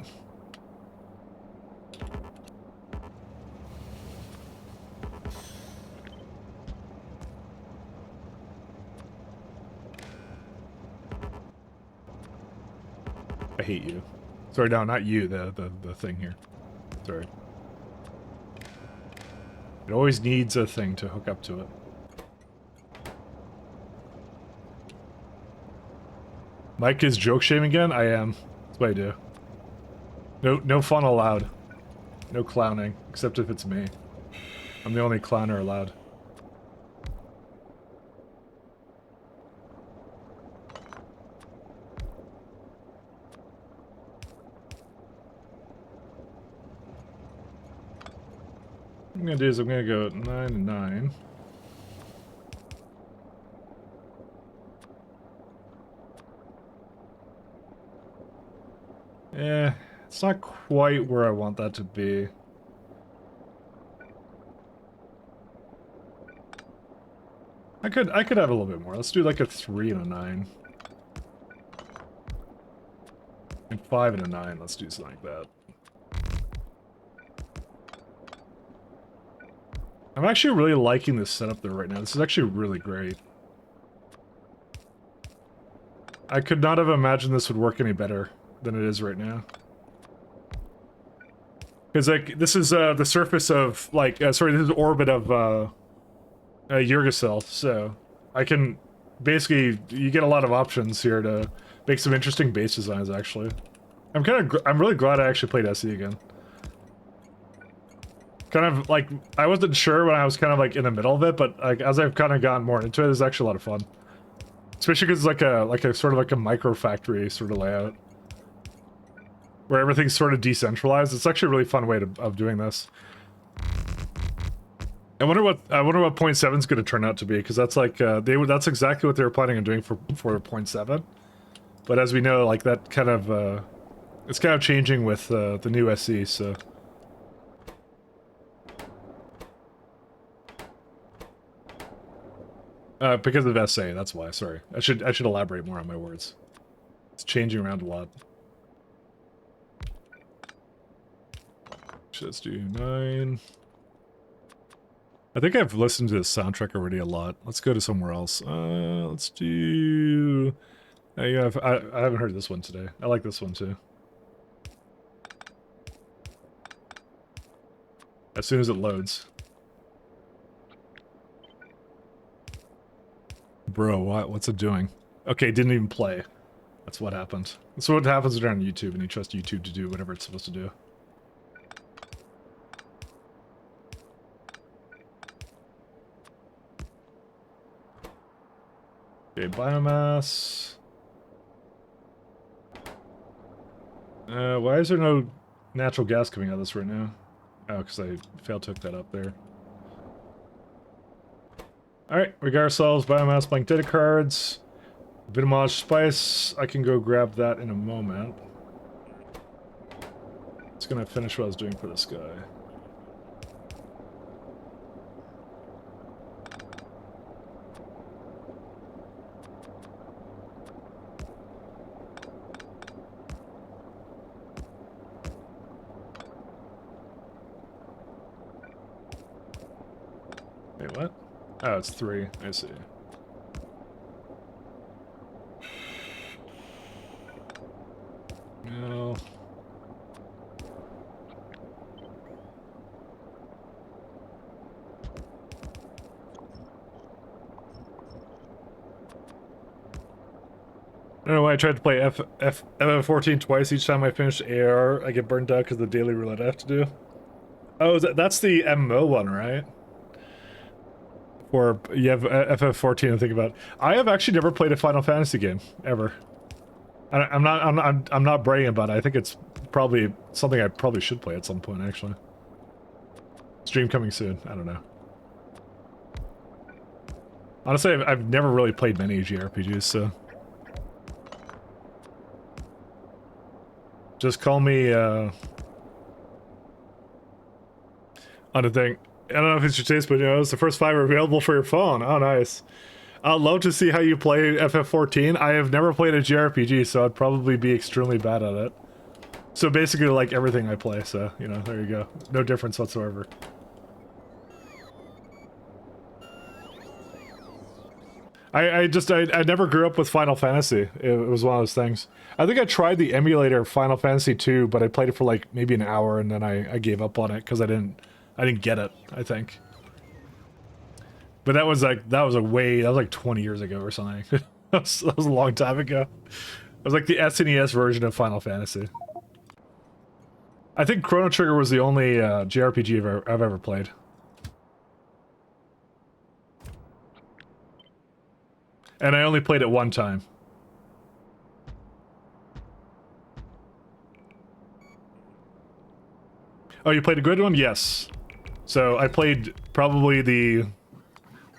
I hate you. Sorry, no, not you, the thing here. Sorry. It always needs a thing to hook up to it. Mike is joke shaming again? I am. That's what I do. No fun allowed. No clowning, except if it's me. I'm the only clowner allowed. What I'm gonna do is I'm gonna go 9 and 9. It's not quite where I want that to be. I could have a little bit more. Let's do like a 3 and a 9. And 5 and a 9. Let's do something like that. I'm actually really liking this setup there right now. This is actually really great. I could not have imagined this would work any better than it is right now. Because like this is the surface of like sorry, this is the orbit of Yggdrasil, so I can basically you get a lot of options here to make some interesting base designs. Actually, I'm really glad I actually played SE again. Kind of like I wasn't sure when I was kind of like in the middle of it, but like as I've kind of gotten more into it, it's actually a lot of fun. Especially because it's like a sort of like a micro factory sort of layout. Where everything's sort of decentralized. It's actually a really fun way of doing this. I wonder what 0.7 is going to turn out to be, because that's like that's exactly what they were planning on doing for 0.7. But as we know, like that kind of it's kind of changing with the new SE. So because of SA, that's why. Sorry, I should elaborate more on my words. It's changing around a lot. Let's do 9. I think I've listened to this soundtrack already a lot. Let's go to somewhere else. Let's do... yeah, I haven't heard this one today. I like this one too. As soon as it loads. Bro, what's it doing? Okay, it didn't even play. That's what happened. That's what happens when you're on YouTube and you trust YouTube to do whatever it's supposed to do. Okay, biomass. Why is there no natural gas coming out of this right now? Oh, because I failed to hook that up there. Alright, we got ourselves biomass blank data cards. Vinamage Spice, I can go grab that in a moment. It's gonna finish what I was doing for this guy. Wait, what? Oh, it's 3. I see. No. I don't know why I tried to play FF14 twice. Each time I finish AR, I get burnt out because of the daily roulette I have to do. Oh, that's the MMO one, right? Or you have FF14 to think about. I have actually never played a Final Fantasy game ever. I'm not bragging about it. I think it's probably something I probably should play at some point, actually. Stream coming soon. I don't know. Honestly, I've never really played many JRPGs, so just call me on the thing. I don't know if it's your taste, but you know, it's the first 5 are available for your phone. Oh, nice. I'd love to see how you play FF14. I have never played a JRPG, so I'd probably be extremely bad at it. So basically like everything I play, so, you know, there you go. No difference whatsoever. I never grew up with Final Fantasy. It was one of those things. I think I tried the emulator Final Fantasy 2, but I played it for like maybe an hour and then I gave up on it because I didn't get it, I think. But that was like like 20 years ago or something. that was a long time ago. It was like the SNES version of Final Fantasy. I think Chrono Trigger was the only JRPG I've ever played. And I only played it one time. Oh, you played a good one? Yes. So I played probably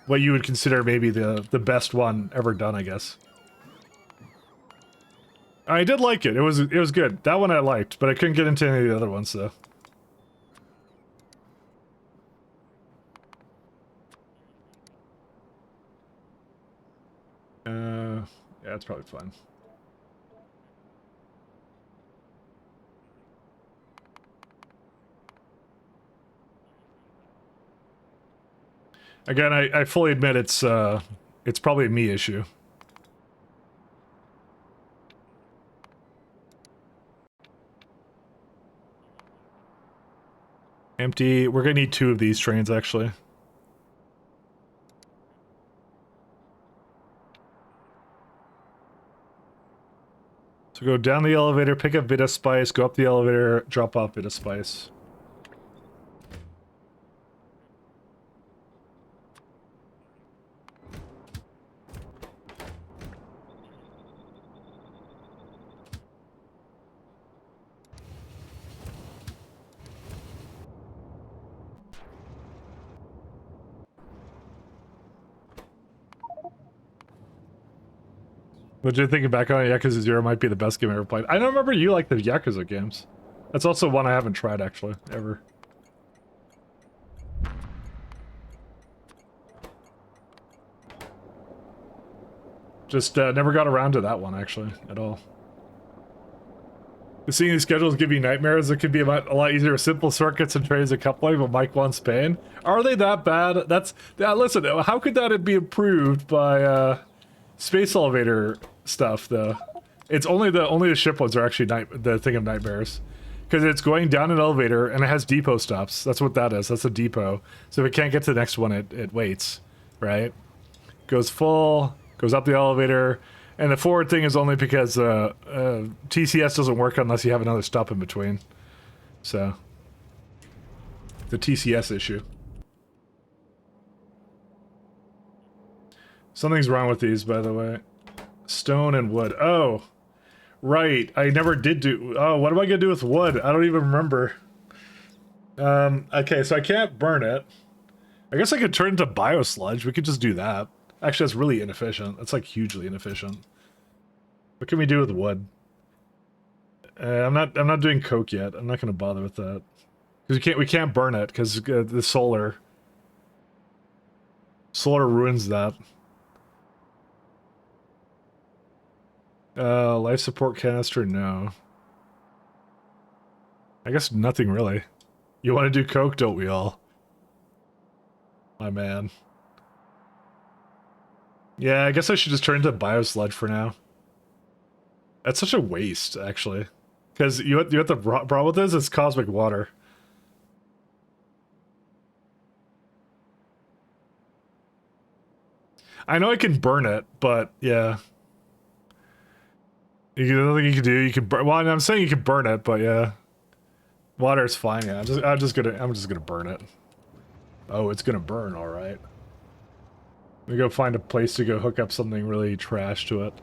what you would consider maybe the best one ever done, I guess. I did like it. It was good. That one I liked, but I couldn't get into any of the other ones though. Yeah, it's probably fine. Again, I fully admit it's probably a me issue. Empty. We're gonna need 2 of these trains, actually. So go down the elevator, pick up Vita Spice, go up the elevator, drop off Vita Spice. But you're thinking back on it, Yakuza 0 might be the best game I ever played. I don't remember you like the Yakuza games. That's also one I haven't tried, actually, ever. Just never got around to that one, actually, at all. Seeing these schedules give you nightmares. It could be a lot easier with simple circuits and trains and coupling, but Mike wants Spain. Are they that bad? Listen, how could that be improved by space elevator stuff, though? It's only the ship ones are actually the thing of nightmares. Because it's going down an elevator and it has depot stops. That's what that is. That's a depot. So if it can't get to the next one, it waits, right? Goes full, goes up the elevator, and the forward thing is only because TCS doesn't work unless you have another stop in between. So, the TCS issue. Something's wrong with these, by the way. Stone and wood. Oh, right. I never did do... Oh, what am I going to do with wood? I don't even remember. Okay, so I can't burn it. I guess I could turn it into biosludge. We could just do that. Actually, that's really inefficient. That's like hugely inefficient. What can we do with wood? I'm not doing coke yet. I'm not gonna bother with that. Because we can't burn it, because the solar ruins that. Life support canister, no. I guess nothing really. You want to do coke, don't we all? My man. Yeah, I guess I should just turn into biosludge for now. That's such a waste, actually. Because you know what the problem with this? It's cosmic water. I know I can burn it, but yeah. Nothing you can do. You can burn. Well, I'm saying you can burn it, but yeah. Water is fine. Yeah, I'm just gonna burn it. Oh, it's gonna burn. All right. Let me go find a place to go hook up something really trash to it.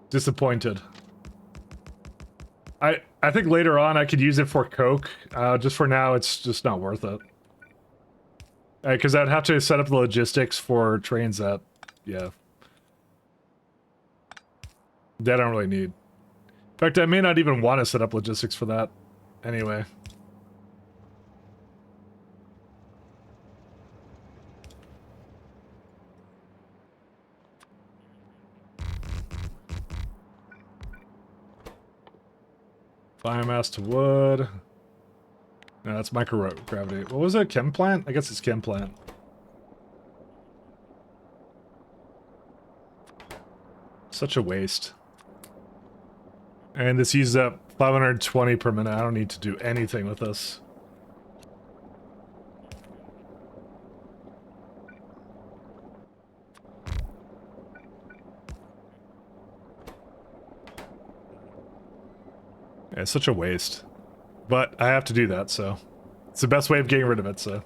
Disappointed. I think later on I could use it for coke. Just for now, it's just not worth it. Because I'd have to set up the logistics for trains that, yeah. That I don't really need. In fact, I may not even want to set up logistics for that. Anyway. Biomass to wood. No, that's microgravity. What was it? Chem plant? I guess it's chem plant. Such a waste. And this uses up 520 per minute. I don't need to do anything with this. Yeah, it's such a waste. But I have to do that, so... It's the best way of getting rid of it, so...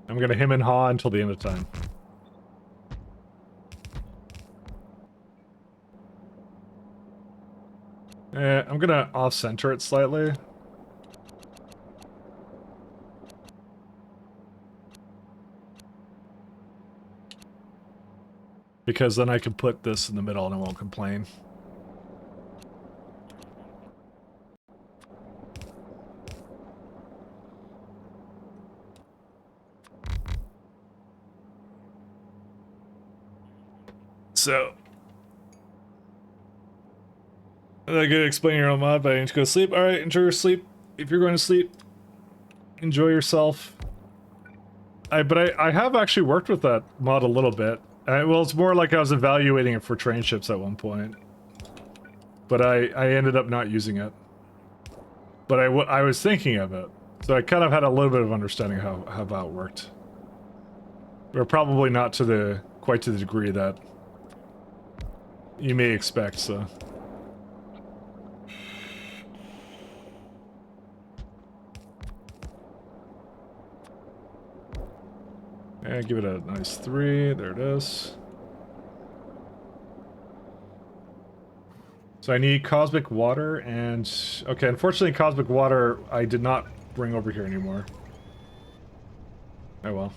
I'm gonna hem and haw until the end of time. I'm gonna off-center it slightly. Because then I can put this in the middle and I won't complain. So... I gotta explain your own mod, but I need to go to sleep. Alright, enjoy your sleep. If you're going to sleep, enjoy yourself. But I have actually worked with that mod a little bit. Well, it's more like I was evaluating it for train ships at one point. But I ended up not using it. But I was thinking of it. So I kind of had a little bit of understanding how that worked. But probably not to quite to the degree that you may expect, so... And give it a nice 3. There it is. So I need cosmic water and... Okay, unfortunately cosmic water I did not bring over here anymore. Oh well.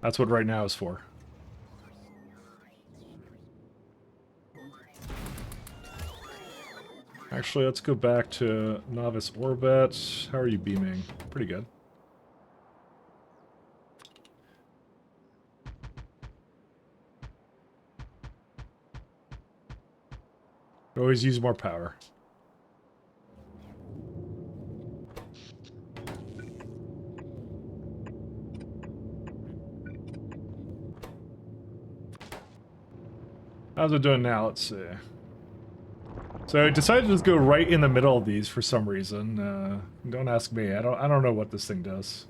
That's what right now is for. Actually, let's go back to novice orbit. How are you beaming? Pretty good. Always use more power. How's it doing now? Let's see. So I decided to just go right in the middle of these for some reason. Don't ask me. I don't know what this thing does.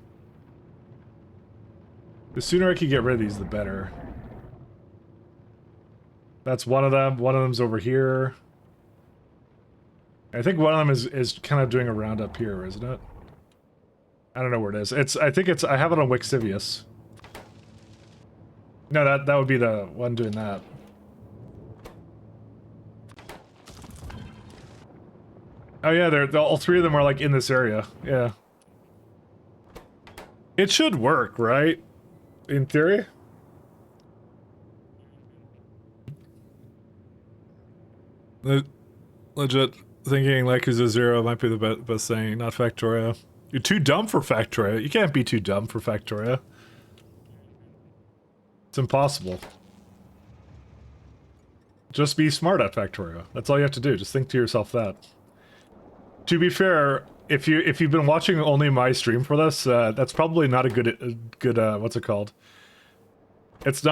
The sooner I can get rid of these, the better. That's one of them. One of them's over here. I think one of them is kind of doing a round up here, isn't it? I don't know where it is. I think it's, I have it on Wixivius. No, that would be the one doing that. Oh yeah, all three of them are like in this area. Yeah. It should work, right? In theory? Legit thinking like is a zero might be the best thing, not Factorio. You're too dumb for Factorio. You can't be too dumb for Factorio. It's impossible. Just be smart at Factorio. That's all you have to do. Just think to yourself that. To be fair, if you've been watching only my stream for this, that's probably not a good what's it called? It's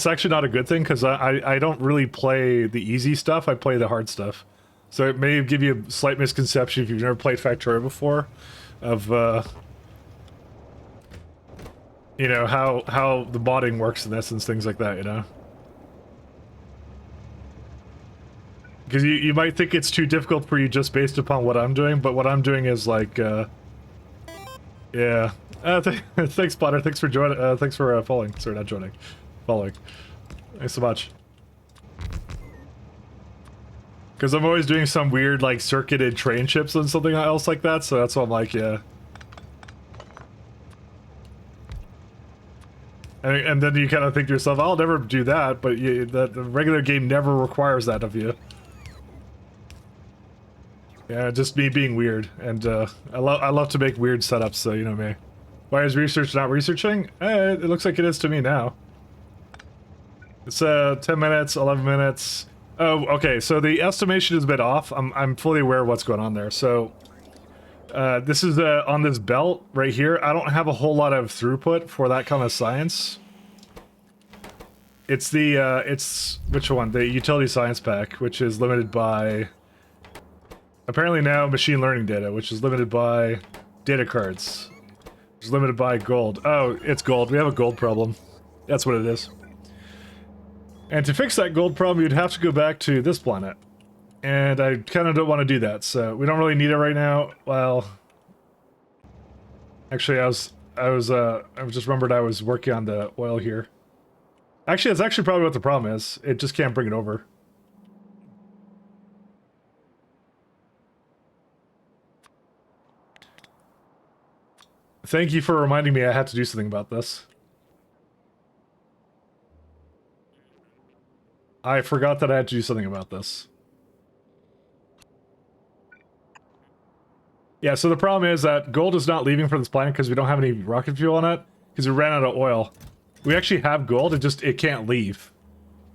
actually not a good thing because I don't really play the easy stuff. I play the hard stuff. So it may give you a slight misconception if you've never played Factorio before, of you know how the modding works in this and things like that. You know. Because you might think it's too difficult for you just based upon what I'm doing, but what I'm doing is like, yeah. Thanks, Potter. Thanks for joining. Thanks for following. Sorry, not joining. Following. Thanks so much. Because I'm always doing some weird, like, circuited train ships and something else like that, so that's why I'm like, yeah. And then you kind of think to yourself, I'll never do that, but the regular game never requires that of you. Yeah, just me being weird, and I love to make weird setups, so you know me. Why is research not researching? It looks like it is to me now. It's 10 minutes, 11 minutes. Oh, okay, so the estimation is a bit off. I'm fully aware of what's going on there. So this is on this belt right here. I don't have a whole lot of throughput for that kind of science. It's the it's which one? The utility science pack, which is limited by apparently now machine learning data, which is limited by data cards. Which is limited by gold. Oh, it's gold. We have a gold problem. That's what it is. And to fix that gold problem, you'd have to go back to this planet. And I kind of don't want to do that, so we don't really need it right now. Well, actually, I just remembered I was working on the oil here. Actually, that's actually probably what the problem is. It just can't bring it over. Thank you for reminding me I had to do something about this. I forgot that I had to do something about this. Yeah, so the problem is that gold is not leaving from this planet because we don't have any rocket fuel on it, because we ran out of oil. We actually have gold, it can't leave.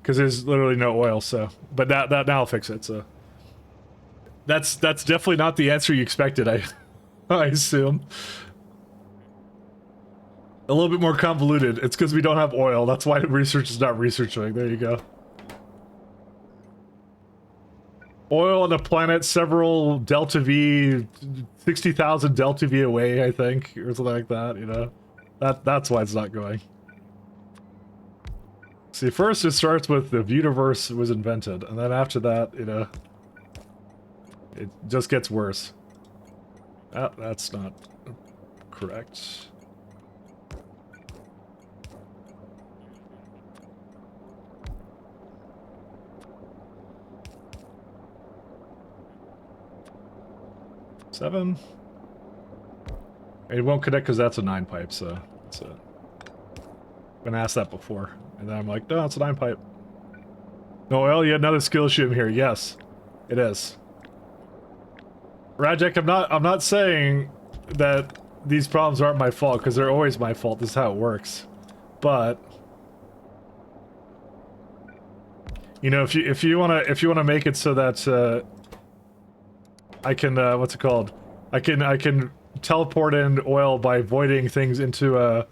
Because there's literally no oil, so... But that now will fix it, so... That's definitely not the answer you expected, I assume. A little bit more convoluted. It's because we don't have oil. That's why research is not researching. There you go. Oil on a planet several delta V, 60,000 delta V away, I think, or something like that, you know? That's why it's not going. See, first it starts with the universe was invented, and then after that, you know, it just gets worse. That's not correct. Seven. It won't connect because that's a 9 pipe, so that's it. I've been asked that before, and then I'm like, no, it's a 9 pipe. No, well, you had another skill issue here. Yes, it is. Rajek, I'm not saying that these problems aren't my fault because they're always my fault. This is how it works. But you know, if you wanna make it so that I can what's it called? I can teleport in oil by voiding things into a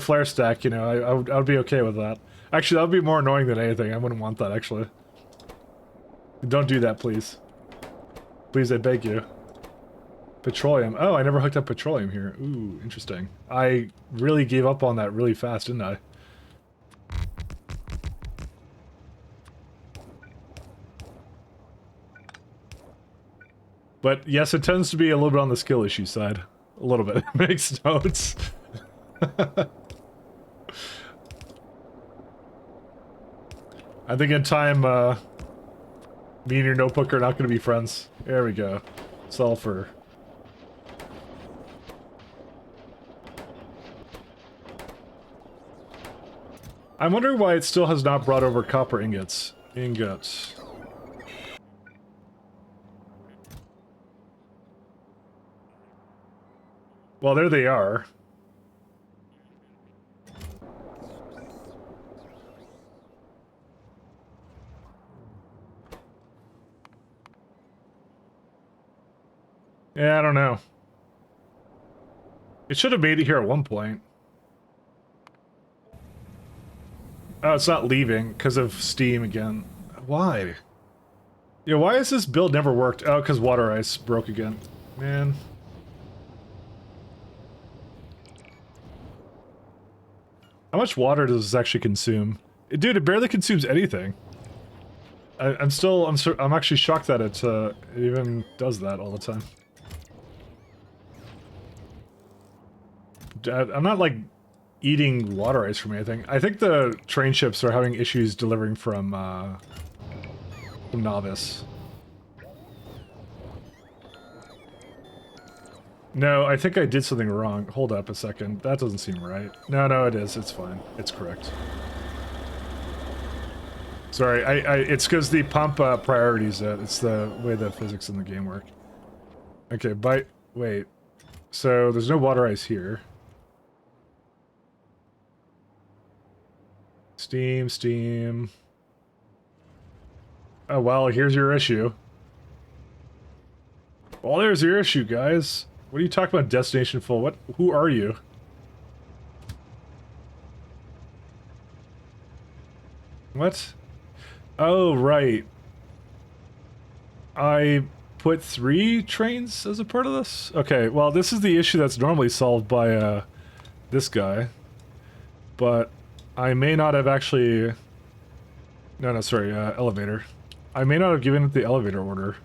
flare stack. You know, I would be okay with that. Actually, that would be more annoying than anything. I wouldn't want that actually. Don't do that, please. Please, I beg you. Petroleum. Oh, I never hooked up petroleum here. Ooh, interesting. I really gave up on that really fast, didn't I? But yes, it tends to be a little bit on the skill issue side. A little bit. Makes notes. I think in time, me and your notebook are not going to be friends. There we go. Sulfur. I'm wondering why it still has not brought over copper ingots. Ingots. Well, there they are. Yeah, I don't know. It should have made it here at one point. Oh, it's not leaving because of Steam again. Why? Yeah, why has this build never worked? Oh, because water ice broke again. Man. How much water does this actually consume? Dude, it barely consumes anything. I'm actually shocked that it even does that all the time. I'm not like eating water ice from anything. I think the train ships are having issues delivering from Novice. No, I think I did something wrong. Hold up a second. That doesn't seem right. No, it is. It's fine. It's correct. Sorry, it's because the pump priorities it. It's the way the physics in the game work. Okay, wait. So, there's no water ice here. Steam. Oh, well, here's your issue. Well, there's your issue, guys. What are you talking about, destination full? Who are you? What? Oh, right. I put 3 trains as a part of this? Okay, well, this is the issue that's normally solved by, this guy. But I may not have actually... No, sorry, elevator. I may not have given it the elevator order.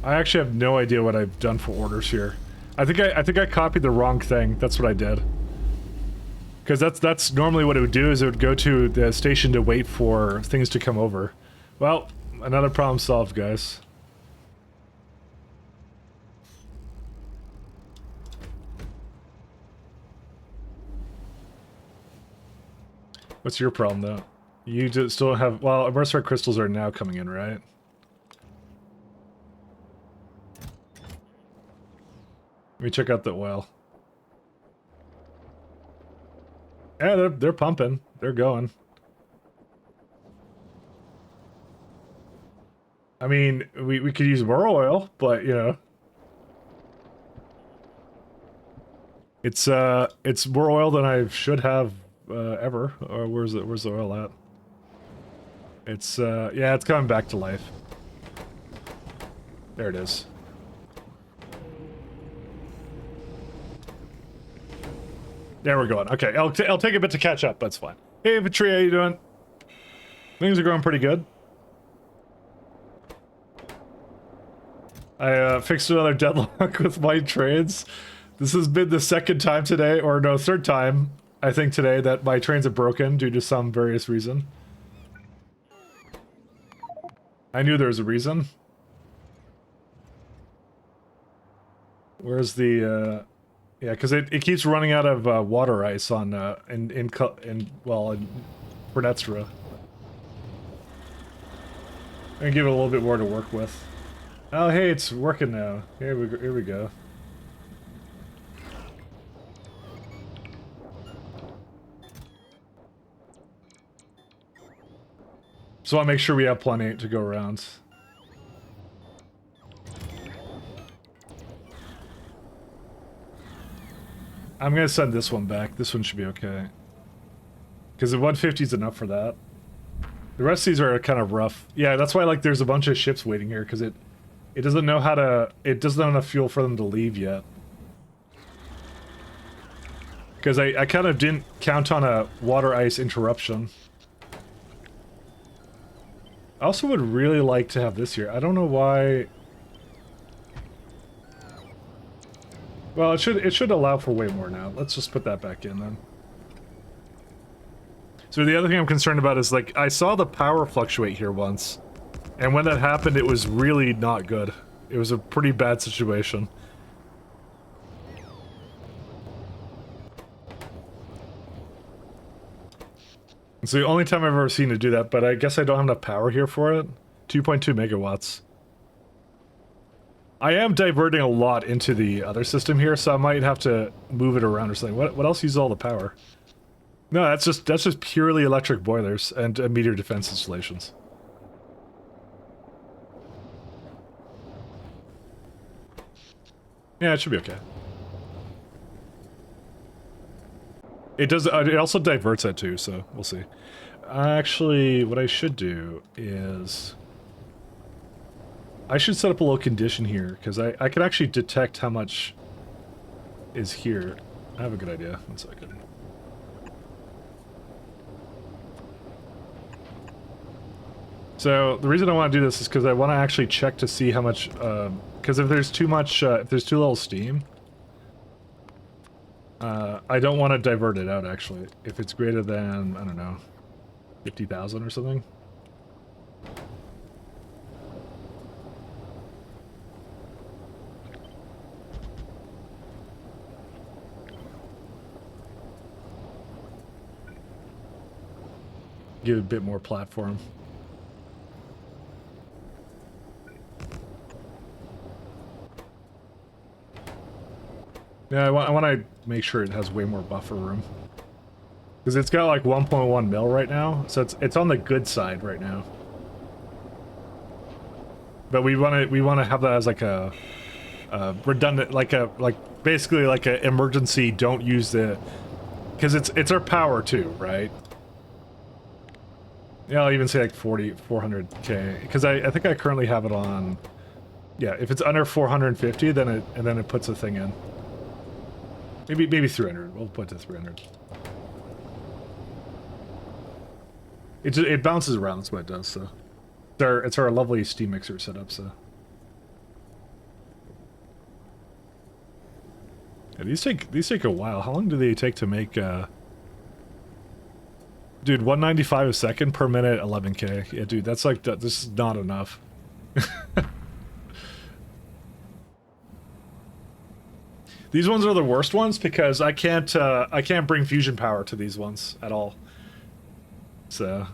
I actually have no idea what I've done for orders here. I think I copied the wrong thing. That's what I did. Because that's normally what it would do, is it would go to the station to wait for things to come over. Well, another problem solved, guys. What's your problem, though? You just still have... Well, immersive crystals are now coming in, right? Let me check out the oil. Yeah, they're pumping. They're going. I mean, we could use more oil, but, you know. It's more oil than I should have ever. Or where's the oil at? It's yeah, it's coming back to life. There it is. There we're going. Okay, I'll take a bit to catch up. That's fine. Hey, Patria, how you doing? Things are going pretty good. I fixed another deadlock with my trains. This has been the second time today, or no, third time, I think today, that my trains have broken due to some various reason. I knew there was a reason. Where's the, yeah, because it keeps running out of water ice on, in Vernestra. I'm gonna give it a little bit more to work with. Oh, hey, it's working now. Here we go. So I'll make sure we have plenty to go around. I'm gonna send this one back. This one should be okay. Because the 150 is enough for that. The rest of these are kind of rough. Yeah, that's why, like, there's a bunch of ships waiting here, because it doesn't know how to... It doesn't have enough fuel for them to leave yet. Because I kind of didn't count on a water ice interruption. I also would really like to have this here. I don't know why... Well, it should allow for way more now. Let's just put that back in then. So the other thing I'm concerned about is, like, I saw the power fluctuate here once. And when that happened, it was really not good. It was a pretty bad situation. It's the only time I've ever seen it do that, but I guess I don't have enough power here for it. 2.2 megawatts. I am diverting a lot into the other system here, so I might have to move it around or something. What else uses all the power? No, that's just purely electric boilers and meteor defense installations. Yeah, it should be okay. It does. It also diverts that too, so we'll see. Actually, what I should do is I should set up a little condition here because I can actually detect how much is here. I have a good idea. 1 second. So the reason I want to do this is because I want to actually check to see how much. Because if there's too much, if there's too little steam. I don't want to divert it out, actually. If it's greater than, I don't know, 50,000 or something. Give it a bit more platform. Yeah, I want to make sure it has way more buffer room. Because it's got like 1.1 mil right now, so it's on the good side right now. But we want to have that as like a redundant, basically like a emergency. Don't use the, because it's our power too, right? Yeah, I'll even say like 400k, because I think I currently have it on. Yeah, if it's under 450, then it puts a thing in. Maybe 300. We'll put it to 300. It bounces around. That's what it does. So it's our lovely steam mixer setup. So yeah, these take a while. How long do they take to make? Dude, 195 a second per minute, 11k. Yeah, dude, that's like this is not enough. These ones are the worst ones because I can't bring fusion power to these ones at all. So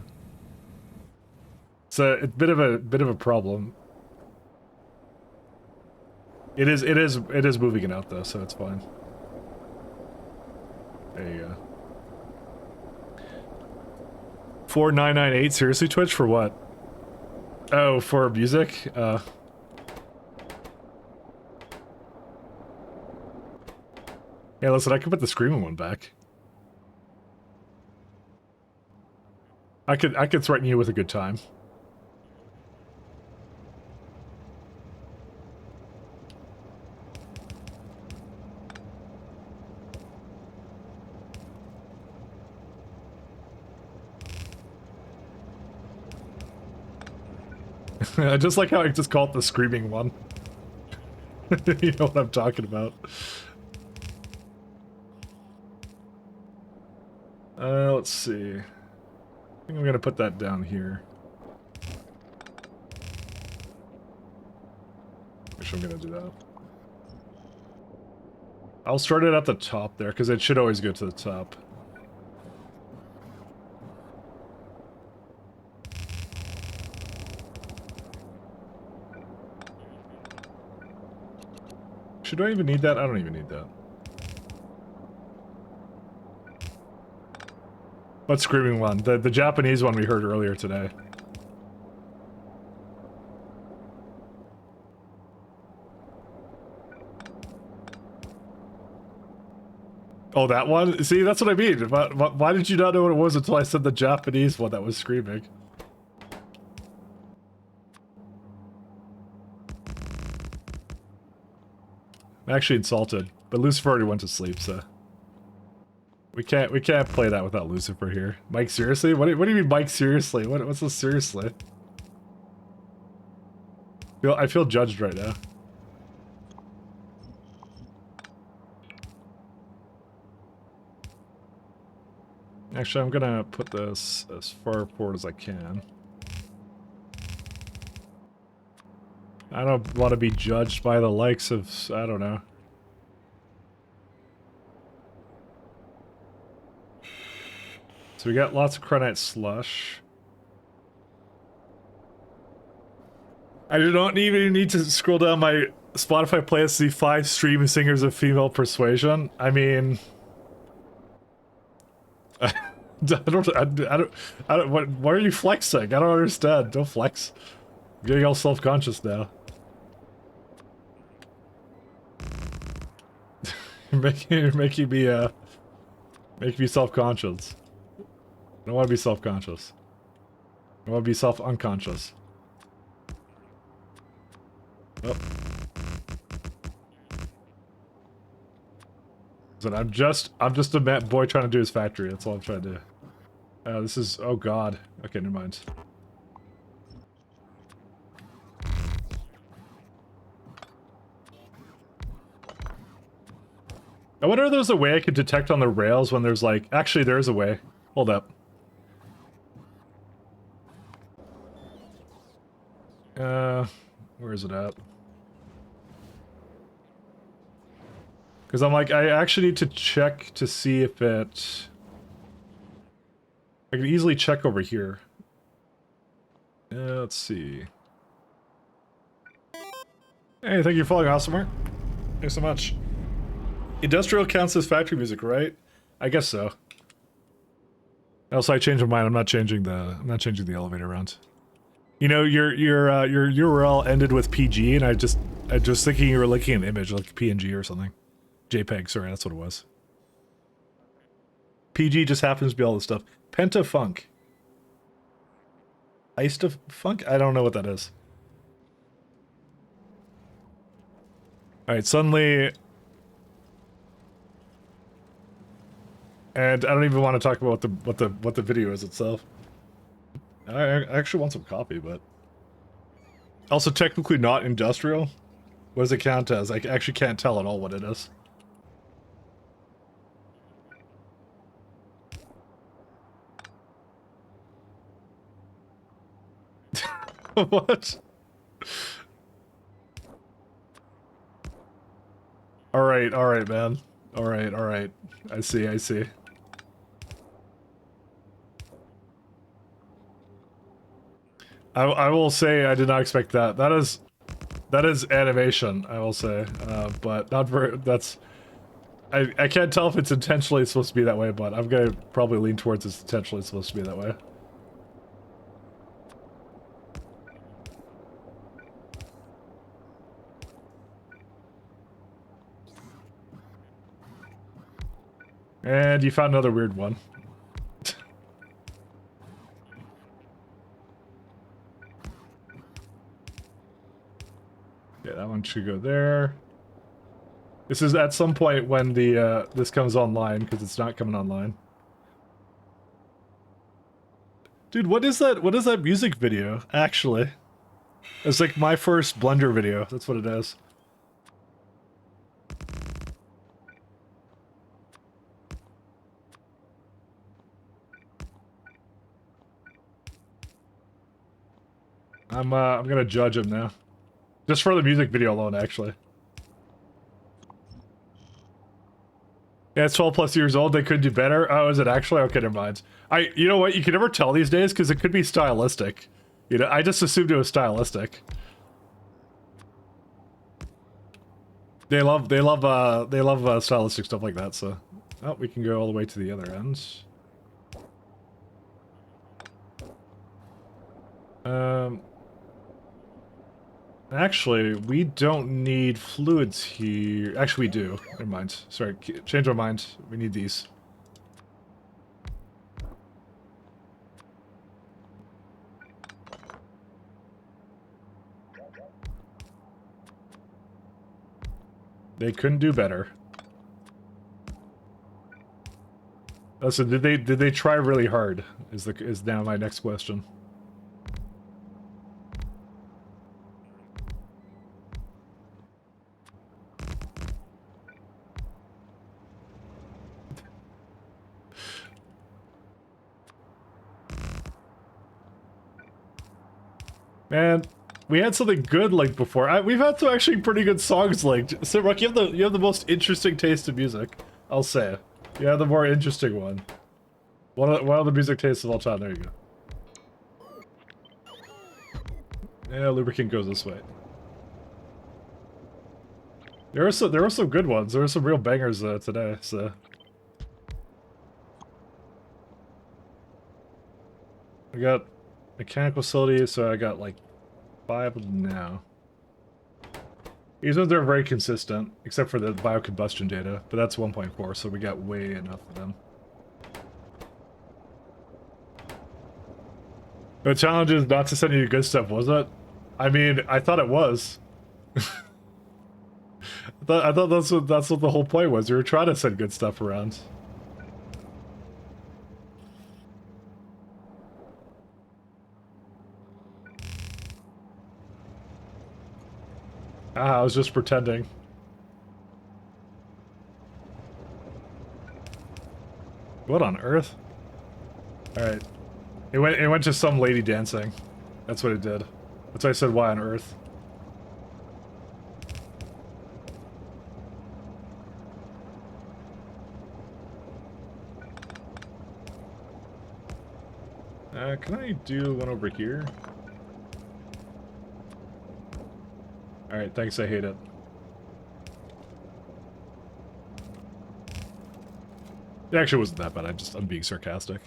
it's a bit of a problem. It is moving it out though, so it's fine. There you go. 4998, seriously, Twitch, for what? Oh, for music? Yeah, listen, I could put the screaming one back. I could threaten you with a good time. I just like how I just call it the screaming one. You know what I'm talking about. Let's see. I think I'm gonna put that down here. Actually, I'm gonna do that. I'll start it at the top there, because it should always go to the top. Should I even need that? I don't even need that. What screaming one? The Japanese one we heard earlier today. Oh, that one? See, that's what I mean. Why did you not know what it was until I said the Japanese one that was screaming? I'm actually insulted, but Lucifer already went to sleep, so... We can't play that without Lucifer here. Mike, seriously? What do you mean, Mike, seriously? What's this seriously? I feel judged right now. Actually, I'm gonna put this as far forward as I can. I don't want to be judged by the likes of, I don't know. So we got lots of Cronite slush. I do not even need to scroll down my Spotify playlist to see 5 stream singers of female persuasion. I mean... I don't, why are you flexing? I don't understand. Don't flex. I'm getting all self-conscious now. You're making me self-conscious. I don't want to be self-conscious. I want to be self-unconscious. Oh. So I'm just a boy trying to do his factory. That's all I'm trying to do. This is, oh god. Okay, never mind. I wonder if there's a way I could detect on the rails when there's like... Actually, there is a way. Hold up. Where is it at? Because I'm like, I actually need to check to see if it... I can easily check over here. Let's see. Hey, thank you for following Awesomer. Thanks so much. Industrial counts as factory music, right? I guess so. Also, I changed my mind. I'm not changing the elevator around. You know, your URL ended with PG, and I just thinking you were looking at an image like PNG or something. JPEG, sorry, that's what it was. PG just happens to be all this stuff. Pentafunk. Iced of Funk? I don't know what that is. Alright, suddenly... And I don't even want to talk about what the video is itself. I actually want some coffee, but... Also technically not industrial. What does it count as? I actually can't tell at all what it is. What? Alright, man. Alright. I see. I will say I did not expect that. That is animation, I will say. But not very, that's... I can't tell if it's intentionally supposed to be that way, but I'm gonna probably lean towards it's intentionally supposed to be that way. And you found another weird one. Yeah, that one should go there. This is at some point when the this comes online, because it's not coming online. Dude, what is that music video, actually? It's like my first Blender video, that's what it is. I'm gonna judge him now. Just for the music video alone, actually. Yeah, it's 12 plus years old, they could do better. Oh, is it actually? Okay, never mind. You know what, you can never tell these days, because it could be stylistic. You know, I just assumed it was stylistic. They love stylistic stuff like that, so... Oh, we can go all the way to the other end. Actually, we don't need fluids here. Actually, we do. Never mind. Sorry, change our mind. We need these. They couldn't do better. Listen, did they try really hard? Is now my next question. Man, we had something good like before. We've had some actually pretty good songs linked. So, Rock, you have the most interesting taste in music. I'll say. You have the more interesting one. One of the music tastes of all time. There you go. Yeah, lubricant goes this way. There were some good ones. There were some real bangers today. So. I got mechanical facilities, so I got like 5 of them now. These ones are very consistent, except for the biocombustion data, but that's 1.4, so we got way enough of them. The challenge is not to send you good stuff, was it? I mean, I thought it was. I thought that's what the whole point was. You were trying to send good stuff around. I was just pretending. What on earth? Alright. It went to some lady dancing. That's what it did. That's why I said why on earth. Can I do one over here? Alright, thanks, I hate it. It actually wasn't that bad, I'm being sarcastic.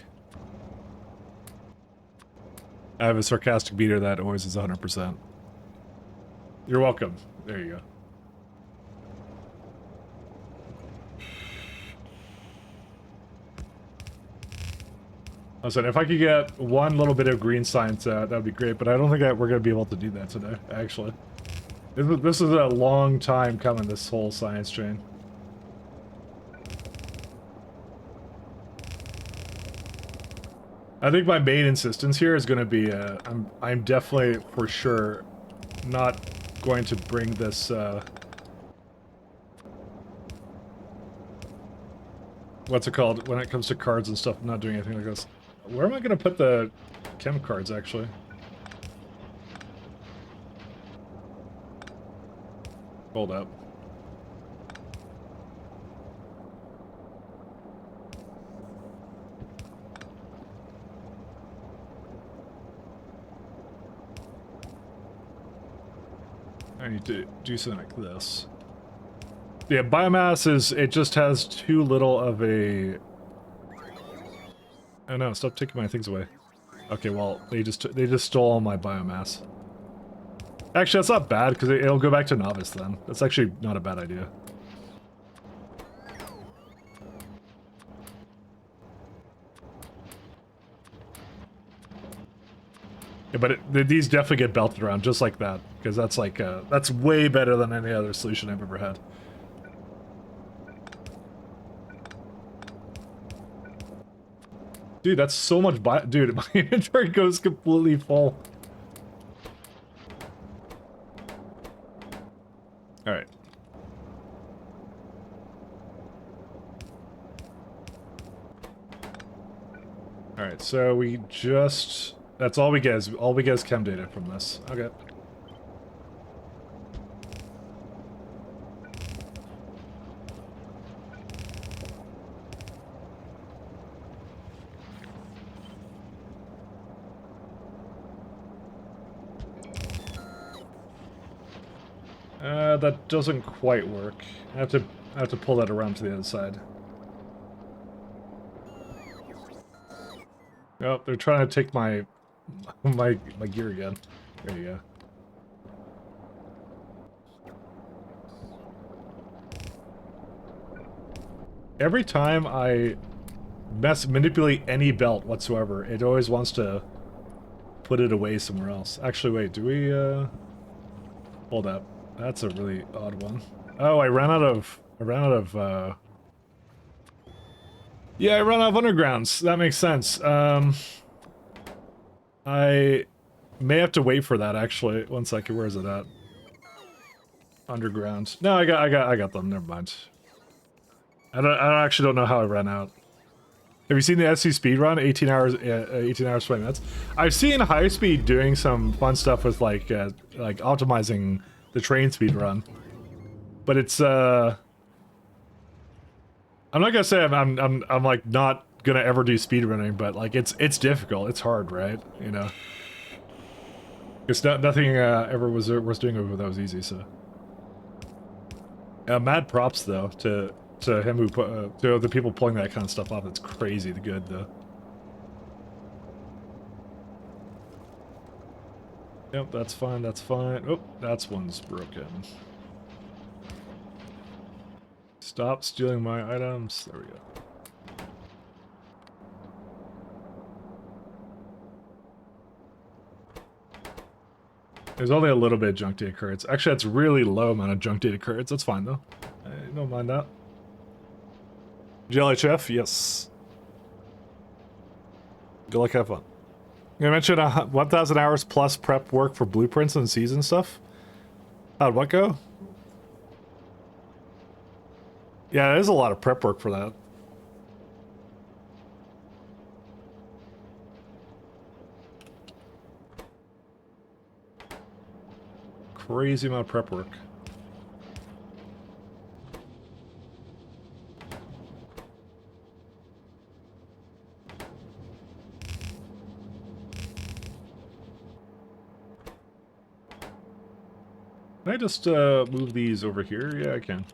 I have a sarcastic meter that always is 100%. You're welcome. There you go. Listen, if I could get one little bit of green science out, that would be great, but I don't think we're going to be able to do that today, actually. This is a long time coming, this whole science train. I think my main insistence here is going to be, I'm definitely, for sure, not going to bring this, what's it called? When it comes to cards and stuff, I'm not doing anything like this. Where am I going to put the chem cards, actually? Hold up. I need to do something like this. Yeah, biomass is, it just has too little of a... Oh no, stop taking my things away. Okay, well, they just stole all my biomass. Actually, that's not bad, because it'll go back to novice then. That's actually not a bad idea. Yeah, but these definitely get belted around just like that, because that's like, that's way better than any other solution I've ever had. Dude, that's so much dude, my inventory goes completely full. Alright. Alright, so we just... That's all we get is chem data from this. Okay. That doesn't quite work. I have to pull that around to the other side. Oh, they're trying to take my gear again. There you go. Every time I manipulate any belt whatsoever, it always wants to put it away somewhere else. Actually, wait, do we, hold up. That's a really odd one. Oh, I ran out of, Yeah, I run out of undergrounds. That makes sense. I may have to wait for that actually. 1 second, where is it at? Underground. No, I got them. Never mind. I actually don't know how I ran out. Have you seen the SC speed run? 18 hours, 18 hours, 20 minutes. I've seen high speed doing some fun stuff with like optimizing the train speed run, but it's I'm not gonna say I'm like not gonna ever do speed running, but like it's difficult. It's hard, right? You know, it's nothing ever was doing that was easy. So, mad props though to him who to the people pulling that kind of stuff off. It's crazy good though. Yep, that's fine. That's fine. Oh, that's one's broken. Stop stealing my items. There we go. There's only a little bit of junk data cards. Actually, that's really low amount of junk data cards. That's fine though. I don't mind that. GLHF, yes. Good luck, have fun. You mentioned 1,000 hours plus prep work for blueprints and season stuff. How'd what go? Yeah, there's a lot of prep work for that. Crazy amount of prep work. Can I just move these over here? Yeah, I can.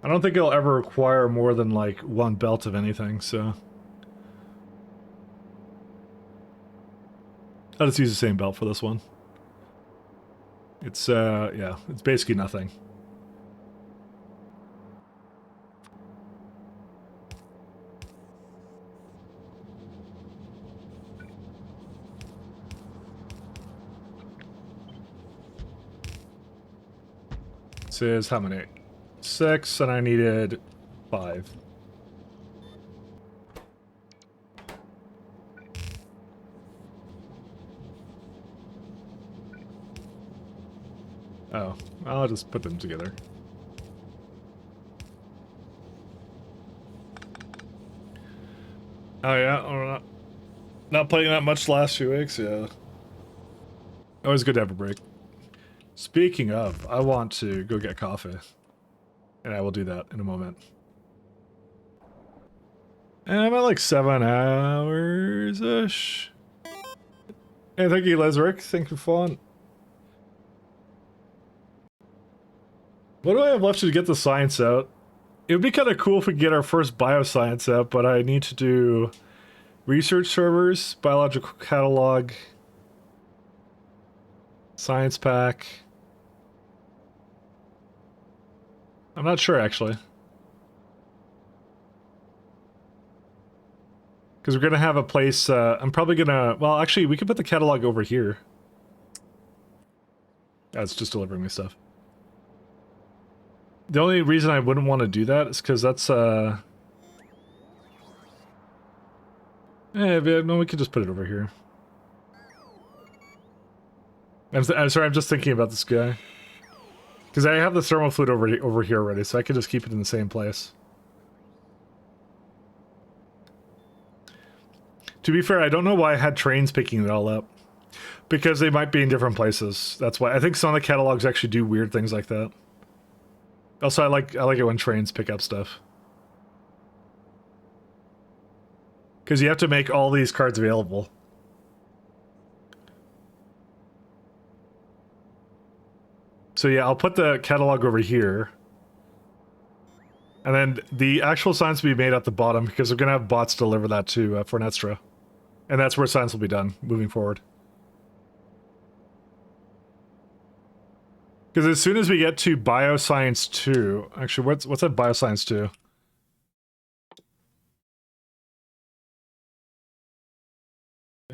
I don't think it'll ever require more than like one belt of anything, so I'll just use the same belt for this one. It's yeah, it's basically nothing. This is how many? 6, and I needed 5. Oh, I'll just put them together. Oh yeah, I'm not playing that much the last few weeks, yeah. Always good to have a break. Speaking of, I want to go get coffee. And I will do that in a moment. And I'm at like 7 hours-ish. Hey, thank you, Lesrick. Thank you for fun. What do I have left to get the science out? It would be kind of cool if we could get our first bioscience out, but I need to do research servers, biological catalog, science pack. I'm not sure, actually. Because we're going to have a place, I'm probably going to... Well, actually, we could put the catalog over here. Yeah, it's just delivering me stuff. The only reason I wouldn't want to do that is because that's, no, we could just put it over here. I'm sorry, I'm just thinking about this guy. Because I have the thermal fluid over here already, so I could just keep it in the same place. To be fair, I don't know why I had trains picking it all up. Because they might be in different places. That's why. I think some of the catalogs actually do weird things like that. Also, I like it when trains pick up stuff. Because you have to make all these cards available. So yeah, I'll put the catalog over here. And then the actual science will be made at the bottom because we're going to have bots deliver that to Fornestra. And that's where science will be done moving forward. Because as soon as we get to Bioscience 2... Actually, what's that Bioscience 2?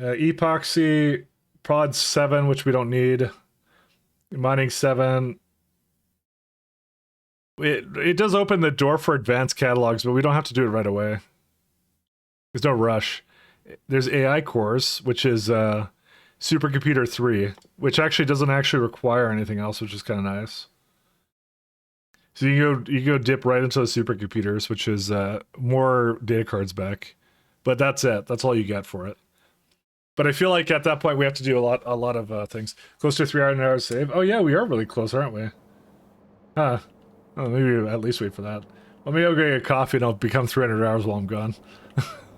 Epoxy, Prod 7, which we don't need. Mining 7. It does open the door for advanced catalogs, but we don't have to do it right away. There's no rush. There's AI cores, which is supercomputer 3, which actually doesn't actually require anything else, which is kind of nice. So you go dip right into the supercomputers, which is more data cards back. But that's it. That's all you get for it. But I feel like at that point we have to do a lot of things. Close to 3 hours save. Oh yeah, we are really close, aren't we? Huh. Oh, maybe at least wait for that. Well, maybe I'll go get a coffee and I'll become 300 hours while I'm gone.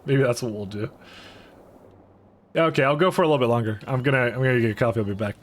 Maybe that's what we'll do. Yeah, okay, I'll go for a little bit longer. I'm gonna get a coffee. I'll be back.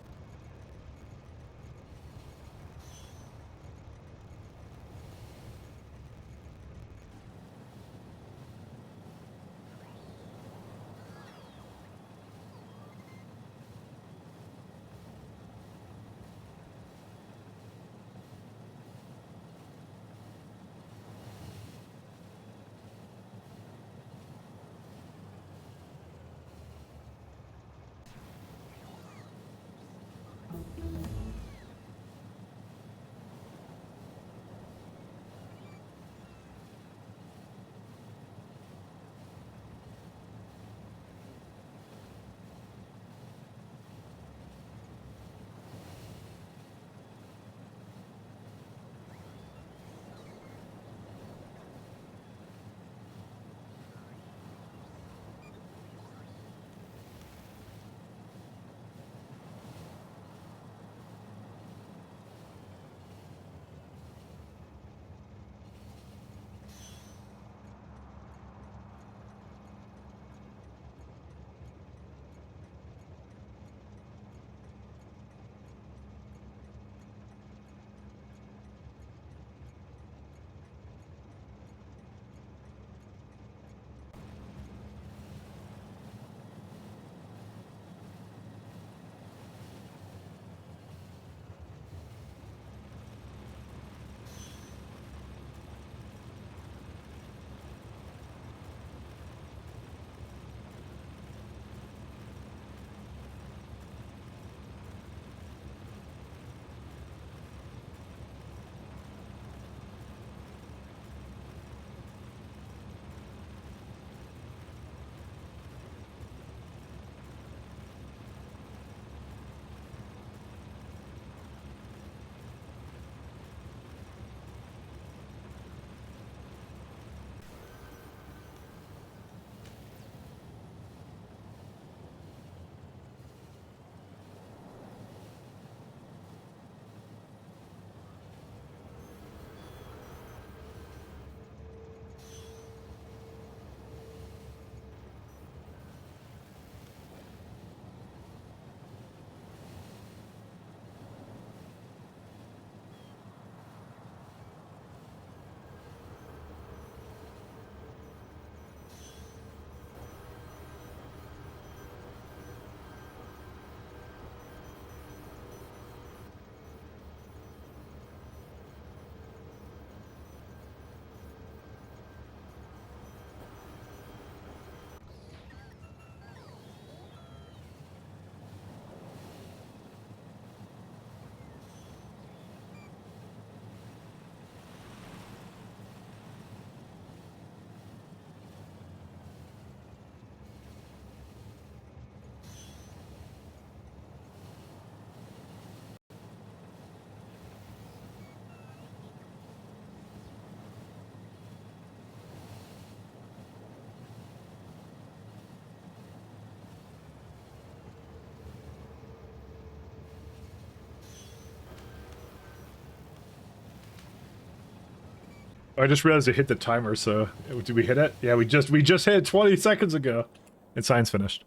I just realized I hit the timer, so did we hit it? Yeah, we just hit it 20 seconds ago. And science finished.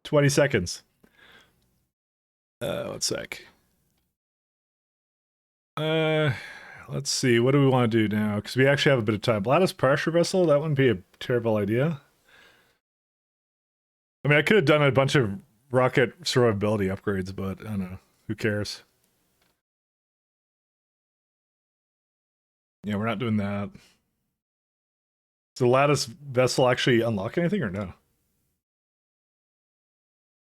20 seconds. 1 sec. Let's see. What do we want to do now? Because we actually have a bit of time. Lattice pressure vessel. That wouldn't be a terrible idea. I mean, I could have done a bunch of rocket survivability upgrades, but I don't know. Who cares? Yeah, we're not doing that. Does the lattice vessel actually unlock anything or no?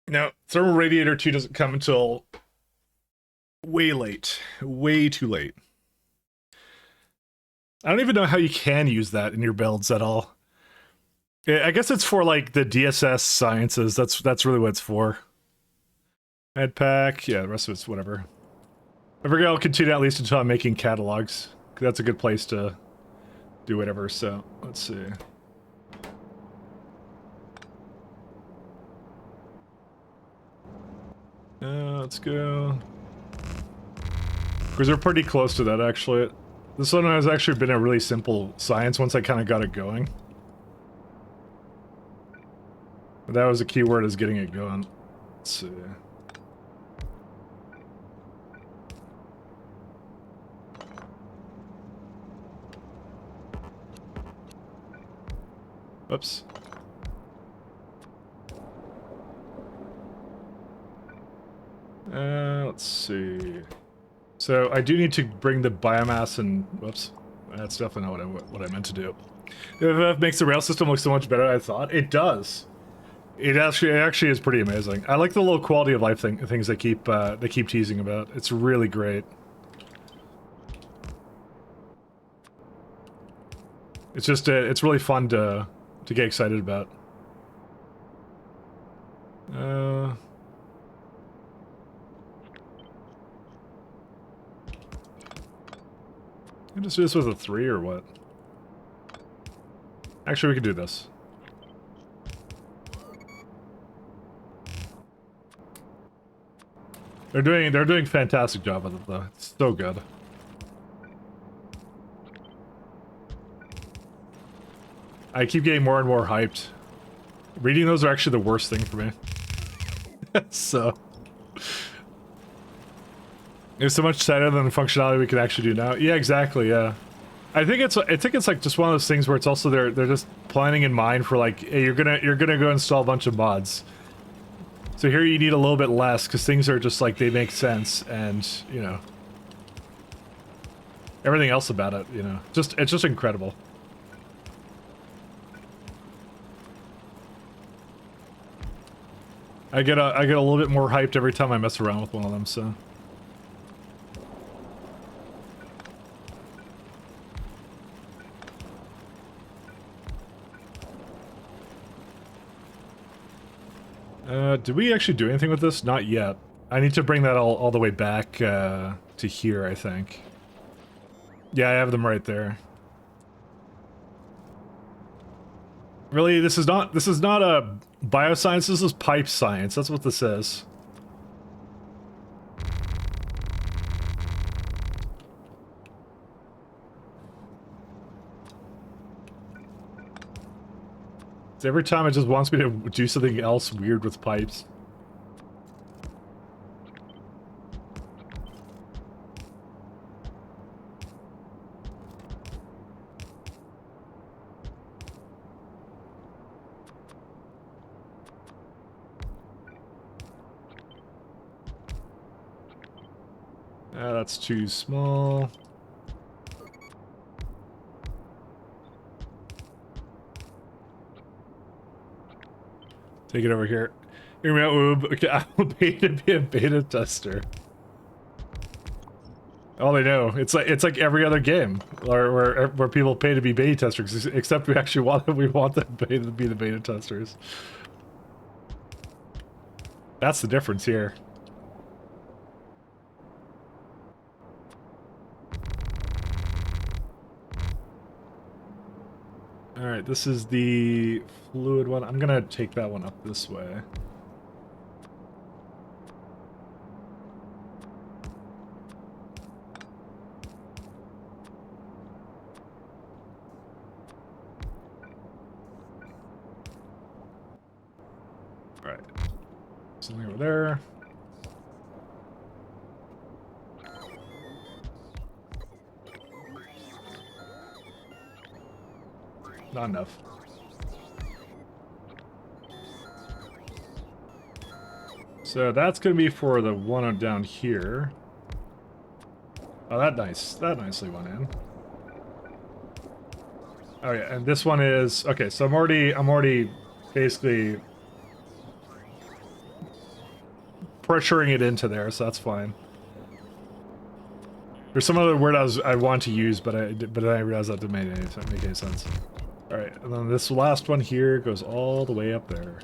No, thermal radiator 2 doesn't come until way late. Way too late. I don't even know how you can use that in your builds at all. I guess it's for like the DSS sciences. That's really what it's for. Med pack, yeah, the rest of it's whatever. I figure I'll continue at least until I'm making catalogs. 'Cause that's a good place to do whatever, so let's see. Let's go. Because we're pretty close to that, actually. This one has actually been a really simple science once I kind of got it going. But that was the key word, is getting it going. Let's see. Oops. Let's see. So I do need to bring the biomass and whoops, that's definitely not what I meant to do. It makes the rail system look so much better than I thought. It does. It actually is pretty amazing. I like the little quality of life things they keep teasing about. It's really great. It's just it's really fun to get excited about. Can I just do this with a 3 or what? Actually, we could do this. They're doing fantastic job with it though. It's so good. I keep getting more and more hyped. Reading those are actually the worst thing for me. So it's so much tighter than the functionality we can actually do now. Yeah, exactly. Yeah, I think it's like just one of those things where it's also they're just planning in mind for like, hey, you're gonna go install a bunch of mods. So here you need a little bit less because things are just like, they make sense, and you know, everything else about it, you know, it's just incredible. I get a little bit more hyped every time I mess around with one of them, so. Did we actually do anything with this? Not yet. I need to bring that all the way back to here, I think. Yeah, I have them right there. Really, this is not a bioscience, this is pipe science. That's what this is. Every time it just wants me to do something else weird with pipes. That's too small. Take it over here. Hear me out, Woob. Okay, I will pay to be a beta tester. All they know, it's like every other game, where people pay to be beta testers, except we actually want them to pay to be the beta testers. That's the difference here. Alright, this is the fluid one. I'm gonna take that one up this way. Alright. Something over there. Not enough. So that's gonna be for the one on down here. Oh, that nicely went in. Oh yeah, and this one is okay. So I'm already basically pressuring it into there, so that's fine. There's some other word I want to use, but then I realized that didn't make any sense. All right, and then this last one here goes all the way up there.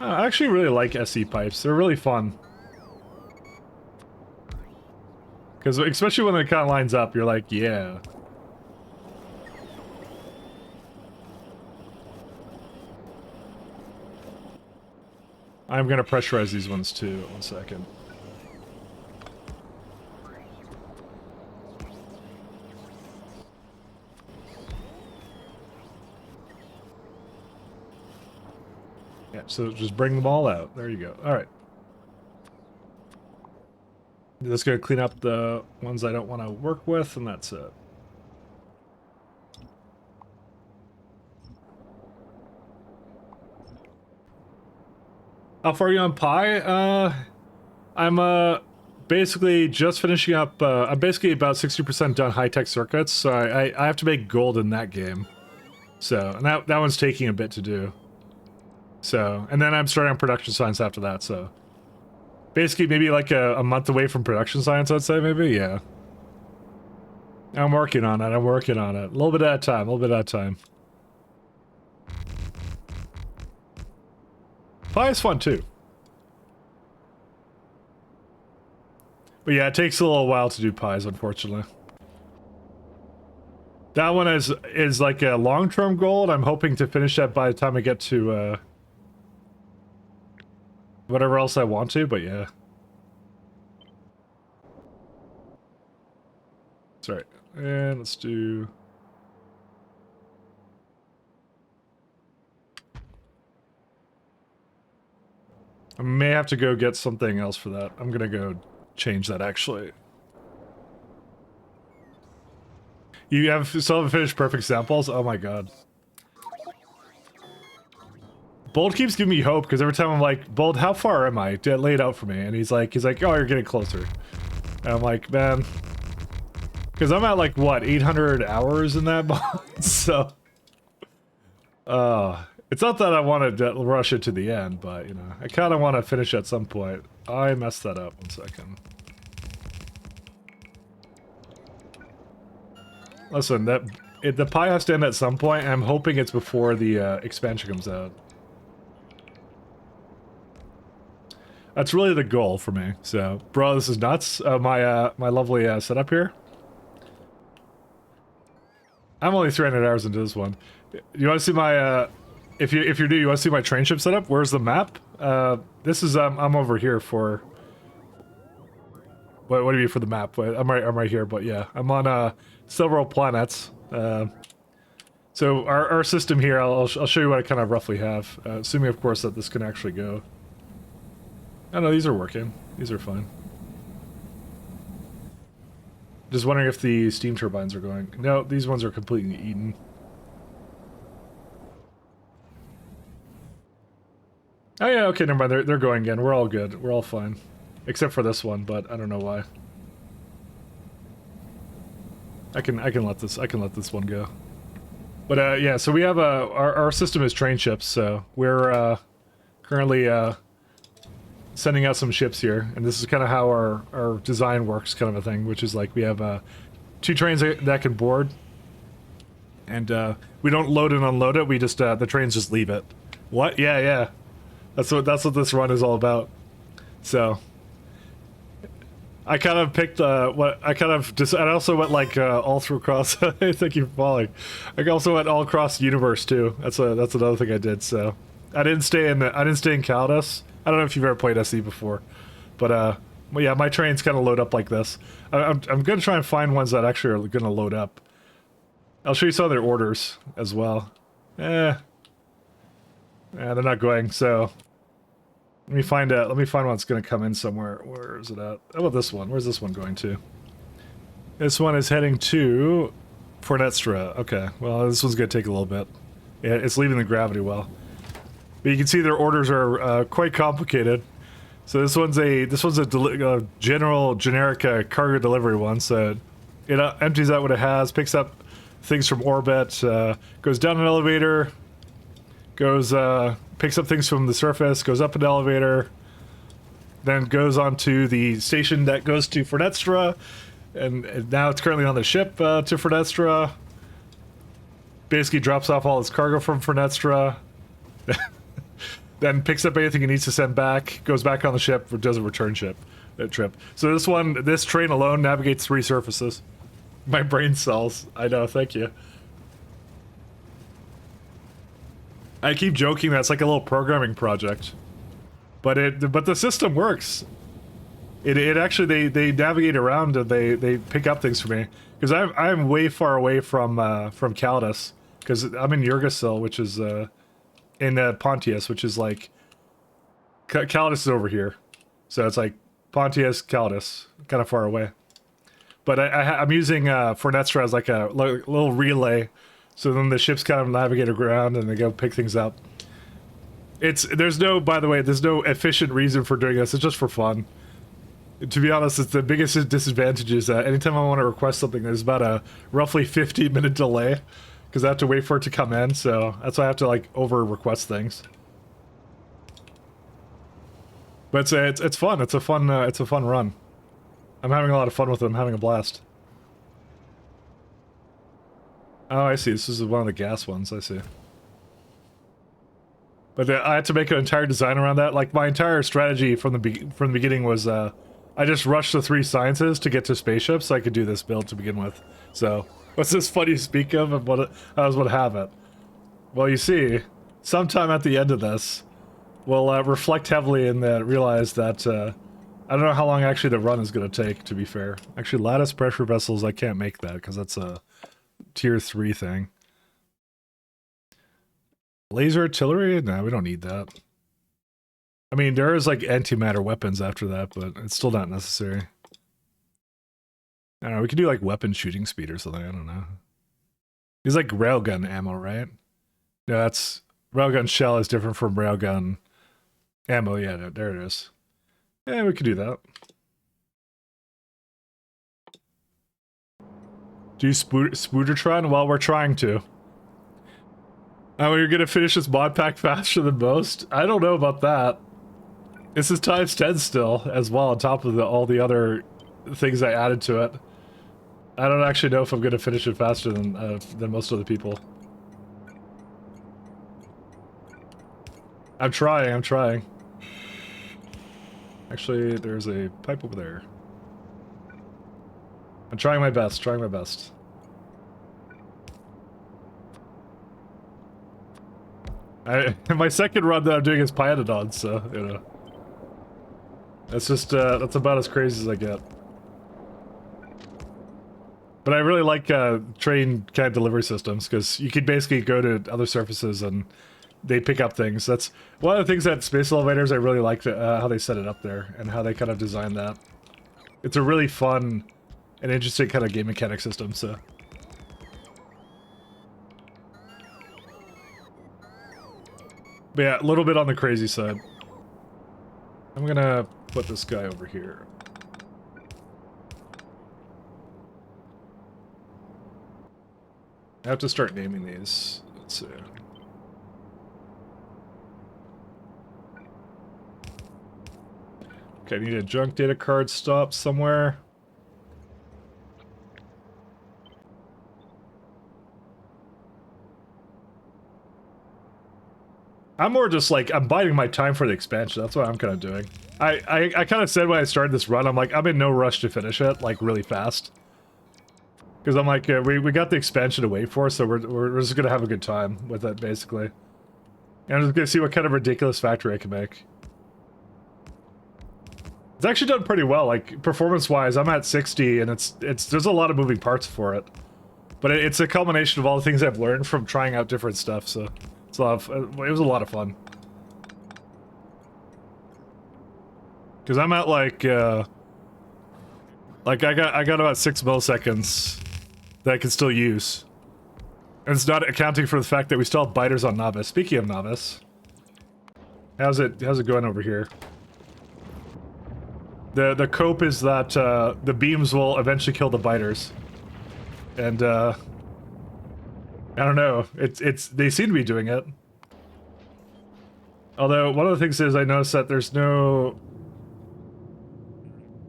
I actually really like SE pipes. They're really fun. Because especially when it kind of lines up, you're like, yeah. I'm gonna pressurize these ones too. 1 second. Yeah, so just bring them all out. There you go. All right. Just gonna clean up the ones I don't want to work with, and that's it. How far are you on Pi? I'm basically just finishing up. I'm basically about 60% done high-tech circuits, so I have to make gold in that game. So, and that one's taking a bit to do. So, and then I'm starting on production science after that, so. Basically, maybe like a month away from production science, I'd say, maybe, yeah. I'm working on it, I'm working on it. A little bit at a time, a little bit at a time. Pi is fun, too. But yeah, it takes a little while to do pies, unfortunately. That one is like a long-term goal, and I'm hoping to finish that by the time I get to, whatever else I want to, but yeah. Sorry. And let's do... I may have to go get something else for that. I'm gonna go change that, actually. You have still haven't finished perfect samples? Oh my god. Bold keeps giving me hope, because every time I'm like, Bold, how far am I? Lay it out for me. And he's like, oh, you're getting closer. And I'm like, man. Because I'm at like, what, 800 hours in that mod? So. It's not that I want to rush it to the end, but, you know, I kind of want to finish at some point. I messed that up. 1 second. Listen, the pie has to end at some point, and I'm hoping it's before the expansion comes out. That's really the goal for me. So, bro, this is nuts. My lovely setup here. I'm only 300 hours into this one. You want to see my if you're new, you want to see my train ship setup? Where's the map? This is I'm over here for. What do you mean for the map? I'm right here, but yeah, I'm on several planets. So our system here, I'll show you what I kind of roughly have, assuming of course that this can actually go. Oh no, these are working. These are fine. Just wondering if the steam turbines are going. No, these ones are completely eaten. Oh yeah, okay, never mind. They're going again. We're all good. We're all fine, except for this one. But I don't know why. I can let this one go. But yeah, so we have our system is train ships. So we're currently sending out some ships here, and this is kind of how our design works, kind of a thing, which is like we have 2 trains that can board, and we don't load and unload it. We just the trains just leave it. What? Yeah. That's what this run is all about. So I kind of picked what I kind of just. I also went like all through across. Thank you for following. I also went all across the universe too. That's another thing I did. So I didn't stay in Caldas. I don't know if you've ever played SE before, but well, yeah, my trains kind of load up like this. I'm gonna try and find ones that actually are gonna load up. I'll show you some of their orders as well. Yeah, they're not going. So let me find one that's gonna come in somewhere. Where is it at? How about this one? Where's this one going to? This one is heading to Fornestra. Okay, well this one's gonna take a little bit. Yeah, it's leaving the gravity well. But you can see their orders are quite complicated. So this one's a generic cargo delivery one. So it empties out what it has, picks up things from orbit, goes down an elevator, goes, picks up things from the surface, goes up an elevator, then goes onto the station that goes to Fernestra, and now it's currently on the ship to Fernestra. Basically drops off all its cargo from Fernestra, then picks up anything he needs to send back, goes back on the ship, or does a return trip. So this train alone navigates 3 surfaces. My brain cells. I know, thank you. I keep joking that it's like a little programming project, but the system works. It actually they navigate around and they pick up things for me because I'm way far away from Caldas because I'm in Yggdrasil, which is in Pontius, which is like Caldas is over here, so it's like Pontius, Caldas, kind of far away. But I'm using Fernestra as like a little relay. So then the ships kind of navigate around and they go pick things up. There's no efficient reason for doing this. It's just for fun. To be honest, it's the biggest disadvantage is that anytime I want to request something, there's about a roughly 15-minute delay because I have to wait for it to come in. So that's why I have to like over request things. But it's fun. It's a fun run. I'm having a lot of fun with it. I'm having a blast. Oh, I see. This is one of the gas ones. I see. But I had to make an entire design around that. Like, my entire strategy from the beginning was, I just rushed the 3 sciences to get to spaceships so I could do this build to begin with. So, what's this funny to speak of and how does one have it? Well, you see, sometime at the end of this, we'll reflect heavily and realize that, I don't know how long actually the run is going to take, to be fair. Actually, lattice pressure vessels, I can't make that because that's a tier 3 thing. Laser artillery? Nah, we don't need that. I mean, there is like antimatter weapons after that, but it's still not necessary. I don't know, we could do like weapon shooting speed or something, I don't know. It's like railgun ammo, right? No, that's... Railgun shell is different from railgun ammo, yeah, there it is. Yeah, we could do that. Do Spoodertron? Well, we're trying to. Oh, you're gonna finish this mod pack faster than most? I don't know about that. This is times 10 still, as well, on top of all the other things I added to it. I don't actually know if I'm gonna finish it faster than most other people. I'm trying. Actually, there's a pipe over there. I'm trying my best, My second run that I'm doing is Pyanodon, so, you know. That's just, that's about as crazy as I get. But I really like, train kind of delivery systems, because you could basically go to other surfaces and they pick up things. That's one of the things that Space Elevators, I really like how they set it up there, and how they kind of designed that. It's a really fun and interesting kind of game mechanic system, so... But yeah, a little bit on the crazy side. I'm gonna put this guy over here. I have to start naming these. Let's see. Okay, I need a junk data card stop somewhere. I'm more just like, I'm biding my time for the expansion. That's what I'm kind of doing. I kind of said when I started this run, I'm like, I'm in no rush to finish it, like, really fast. Because I'm like, we got the expansion to wait for, so we're just going to have a good time with it, basically. And I'm just going to see what kind of ridiculous factory I can make. It's actually done pretty well, like, performance-wise, I'm at 60, and there's a lot of moving parts for it. But it's a culmination of all the things I've learned from trying out different stuff, so... It was a lot of fun. Because I'm at like I got about 6 milliseconds that I can still use. And it's not accounting for the fact that we still have biters on Novice. Speaking of Novice, how's it going over here? The cope is that the beams will eventually kill the biters. And I don't know. They seem to be doing it. Although, one of the things is I noticed that there's no...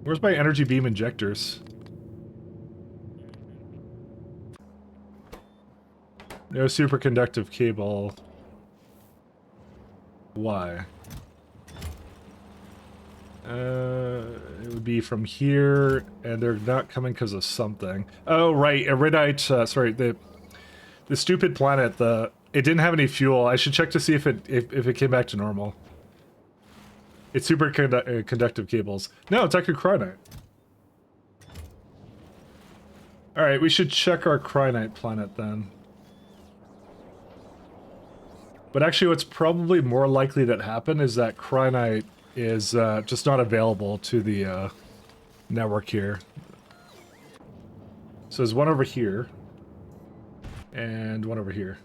Where's my energy beam injectors? No superconductive cable. Why? It would be from here, and they're not coming because of something. Oh, right, Iridite, sorry, the stupid planet, it didn't have any fuel. I should check to see if it came back to normal. It's super conductive cables. No, it's actually Cryonite. Alright, we should check our Cryonite planet then. But actually what's probably more likely that happen is that Cryonite is just not available to the network here. So there's one over here. And one over here.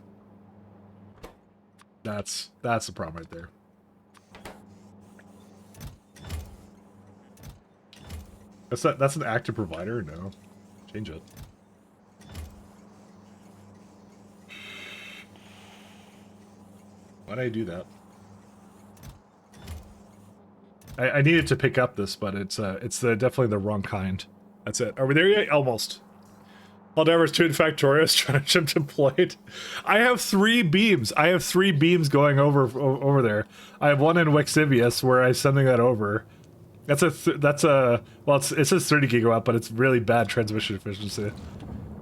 That's the problem right there. That's an active provider? No. Change it. Why did I do that? I needed to pick up this, but it's definitely the wrong kind. That's it. Are we there yet? Almost. Aldevers 2 and Factorios trying to ship deployed. I have 3 beams. I have 3 beams going over there. I have one in Wexivius where I'm sending that over. That's a well, it says 30 gigawatt, but it's really bad transmission efficiency.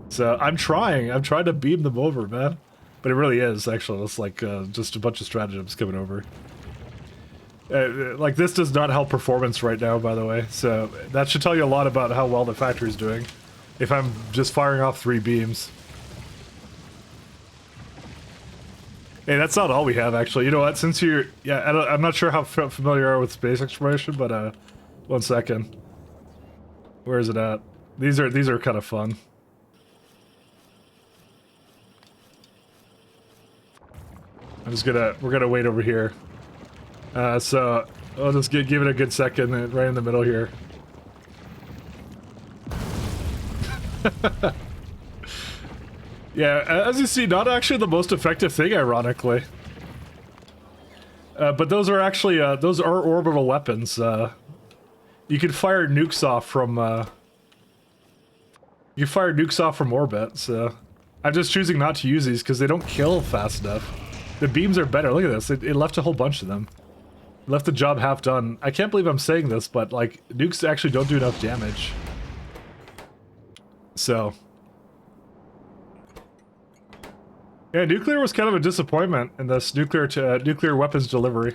So I'm trying to beam them over, man. But it really is actually. It's like just a bunch of stratagems coming over. Like this does not help performance right now, by the way. So that should tell you a lot about how well the factory's doing. If I'm just firing off 3 beams. Hey, that's not all we have, actually. You know what? Since you're... Yeah, I'm not sure how familiar you are with space exploration, but, 1 second. Where is it at? These are kind of fun. We're gonna wait over here. So, I'll just give it a good second, right in the middle here. Yeah, as you see, not actually the most effective thing, ironically. But those are actually, those are orbital weapons. You can fire nukes off from, you fire nukes off from orbit, so... I'm just choosing not to use these because they don't kill fast enough. The beams are better, look at this, it left a whole bunch of them. It left the job half done. I can't believe I'm saying this, but, like, nukes actually don't do enough damage. So... Yeah, nuclear was kind of a disappointment in this nuclear weapons delivery.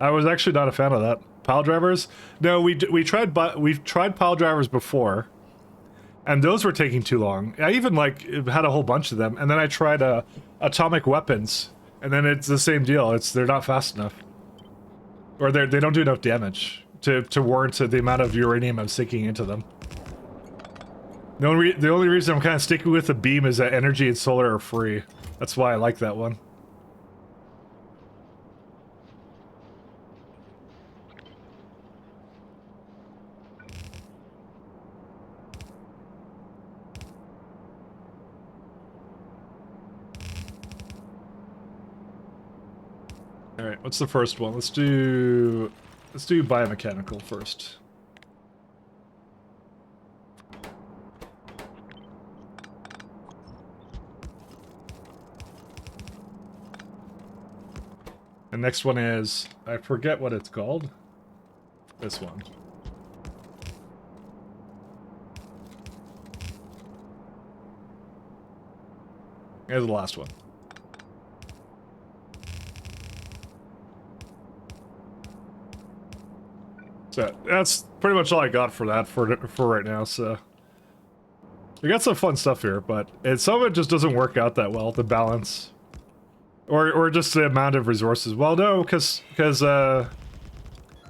I was actually not a fan of that. Pile drivers? No, we've tried pile drivers before, and those were taking too long. I even like had a whole bunch of them, and then I tried atomic weapons, and then it's the same deal. They're not fast enough, or they don't do enough damage to warrant the amount of uranium I'm sinking into them. The only reason I'm kind of sticking with the beam is that energy and solar are free. That's why I like that one. Alright, what's the first one? Let's do biomechanical first. The next one is, I forget what it's called. This one. Here's the last one. So that's pretty much all I got for that for right now. So we got some fun stuff here, but some of it just doesn't work out that well. The balance. Or just the amount of resources. Well, no, because I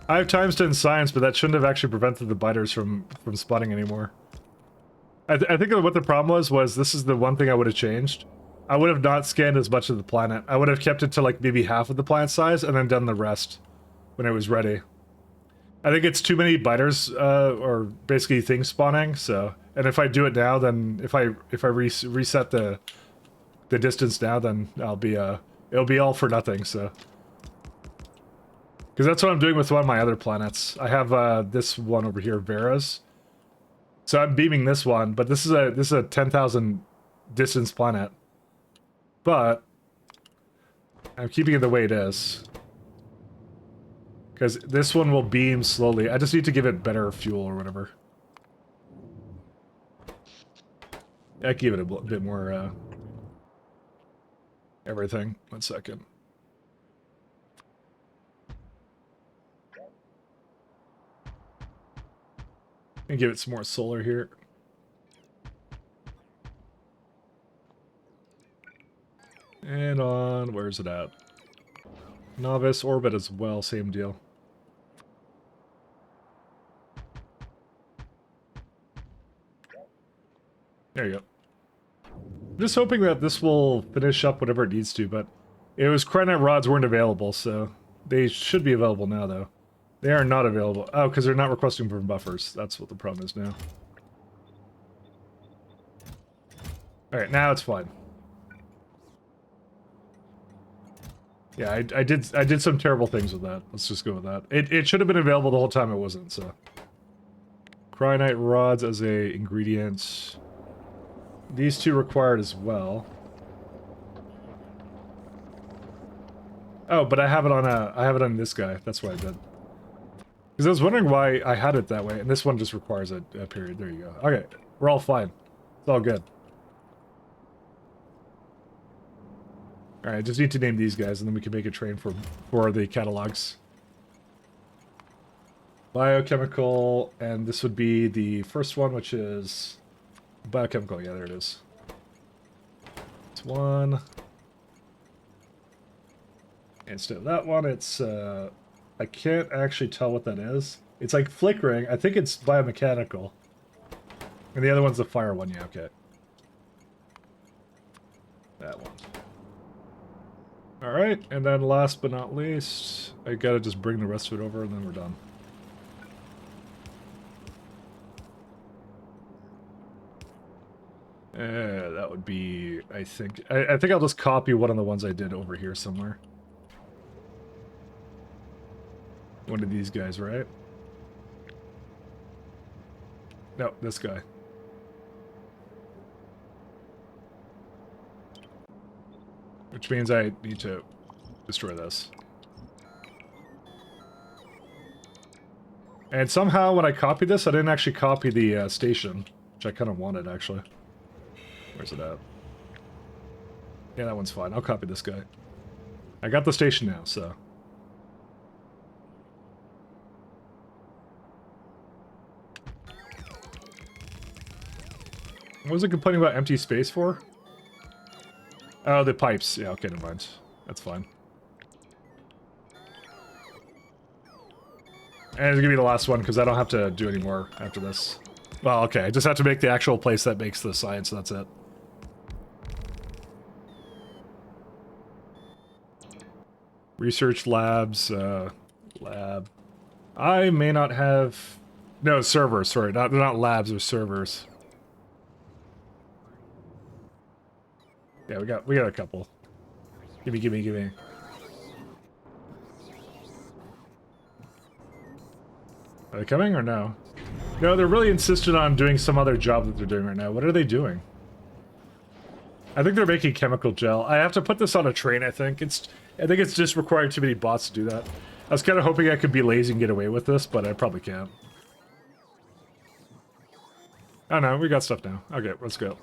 have times in science, but that shouldn't have actually prevented the biters from spawning anymore. I think what the problem was this is the one thing I would have changed. I would have not scanned as much of the planet. I would have kept it to like maybe half of the planet size and then done the rest when it was ready. I think it's too many biters or basically things spawning. So, and if I do it now, then if I reset the distance now, then I'll be It'll be all for nothing, so. Because that's what I'm doing with one of my other planets. I have this one over here, Vera's. So I'm beaming this one, but this is a 10,000 distance planet. But I'm keeping it the way it is. Because this one will beam slowly. I just need to give it better fuel or whatever. I give it a bit more everything. 1 second. And give it some more solar here. And on, where's it at? Novice orbit as well, same deal. There you go. I'm just hoping that this will finish up whatever it needs to, but it was cryonite rods weren't available, so they should be available now, though. They are not available. Oh, because they're not requesting from buffers. That's what the problem is now. Alright, now it's fine. Yeah, I did some terrible things with that. Let's just go with that. It should have been available the whole time it wasn't, so. Cryonite rods as a ingredient. These two required as well. Oh, but I have it on this guy. That's what I did. Because I was wondering why I had it that way, and this one just requires a period. There you go. Okay, we're all fine. It's all good. Alright, just need to name these guys, and then we can make a train for the catalogs. Biochemical, and this would be the first one, which is... Biochemical, yeah, there it is. It's one. And instead of that one, it's... I can't actually tell what that is. It's like flickering. I think it's biomechanical. And the other one's the fire one. Yeah, okay. That one. Alright, and then last but not least, I gotta just bring the rest of it over and then we're done. That would be, I think I'll just copy one of the ones I did over here somewhere. One of these guys, right? No, this guy. Which means I need to destroy this. And somehow when I copied this, I didn't actually copy the station, which I kind of wanted, actually. Where's it at? Yeah, that one's fine. I'll copy this guy. I got the station now, so... What was it complaining about empty space for? Oh, the pipes. Yeah, okay, never mind. That's fine. And it's gonna be the last one, because I don't have to do any more after this. Well, okay, I just have to make the actual place that makes the science, that's it. Research labs, lab. I may not have... No, servers, sorry. They're not labs, they're servers. Yeah, we got a couple. Gimme. Are they coming or no? No, they're really insistent on doing some other job that they're doing right now. What are they doing? I think they're making chemical gel. I have to put this on a train, I think. I think it's just requiring too many bots to do that. I was kind of hoping I could be lazy and get away with this, but I probably can't. Oh no, we got stuff now. Okay, let's go.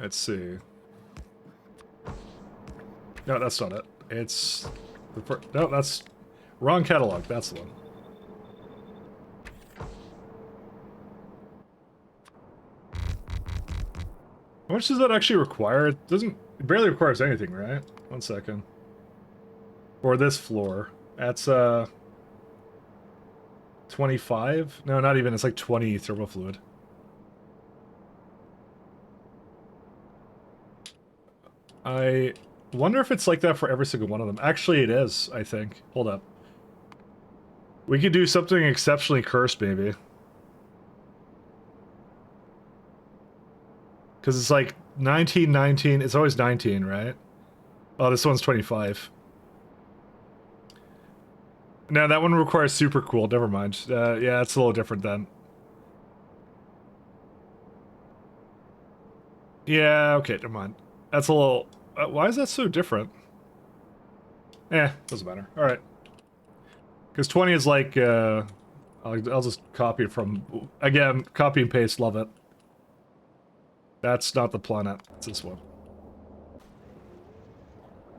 Let's see. No, that's not it. It's... No, that's... Wrong catalog, that's the one. How much does that actually require? It doesn't... It barely requires anything, right? 1 second. For this floor. That's, 25? No, not even. It's like 20 thermal fluid. I wonder if it's like that for every single one of them. Actually, it is, I think. Hold up. We could do something exceptionally cursed, maybe. Because it's like 19, 19. It's always 19, right? Oh, this one's 25. No, that one requires super cool. Never mind. Yeah, it's a little different then. Yeah, okay, never mind. That's a little... why is that so different? Doesn't matter. Alright. Because 20 is like, I'll just copy it from... Again, copy and paste, love it. That's not the planet. It's this one.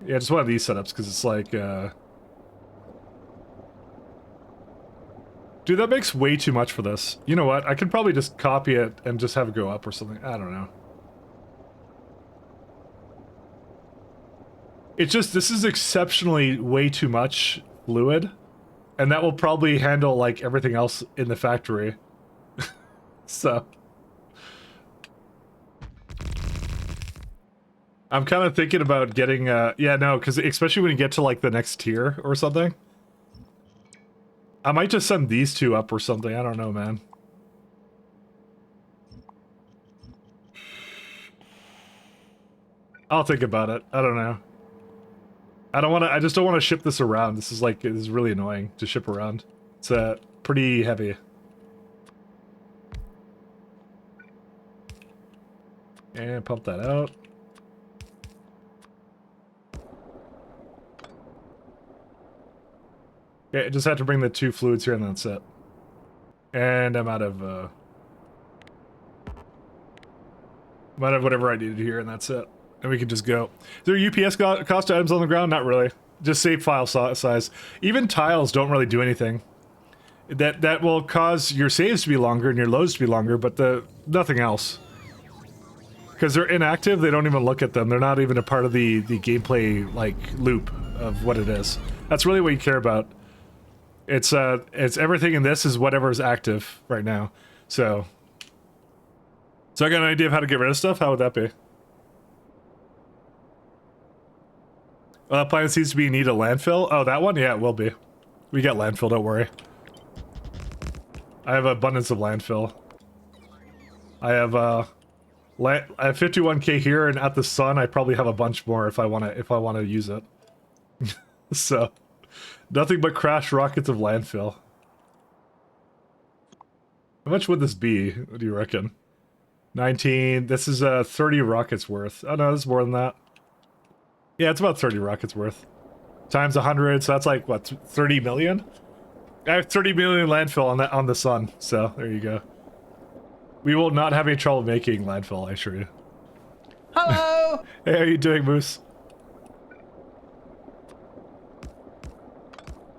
Yeah, just one of these setups, because it's like, Dude, that makes way too much for this. You know what? I could probably just copy it and just have it go up or something. I don't know. It's just, this is exceptionally way too much fluid. And that will probably handle, like, everything else in the factory. So... I'm kind of thinking about getting, yeah, no, because especially when you get to, like, the next tier or something. I might just send these two up or something, I don't know, man. I'll think about it, I don't know. I just don't want to ship this around. This is, like, this is really annoying to ship around. It's, pretty heavy. And pump that out. Yeah, I just had to bring the two fluids here and that's it. And I'm out of whatever I needed here and that's it. And we can just go. Is there UPS cost items on the ground? Not really. Just save file size. Even tiles don't really do anything. That will cause your saves to be longer and your loads to be longer, but nothing else. Because they're inactive, they don't even look at them. They're not even a part of the gameplay, like, loop of what it is. That's really what you care about. It's everything in this is whatever's active right now. So I got an idea of how to get rid of stuff? How would that be? Planet seems to be in need of landfill. Oh, that one? Yeah, it will be. We got landfill, don't worry. I have abundance of landfill. I have 51k here, and at the sun, I probably have a bunch more if I wanna use it. So, nothing but crash rockets of landfill. How much would this be? What do you reckon? 19. This is 30 rockets worth. Oh no, this is more than that. Yeah, it's about 30 rockets worth. Times 100, so that's like what, 30 million? I have 30 million landfill on the sun, so there you go. We will not have any trouble making landfill, I assure you. Hello! Hey, how are you doing, Moose?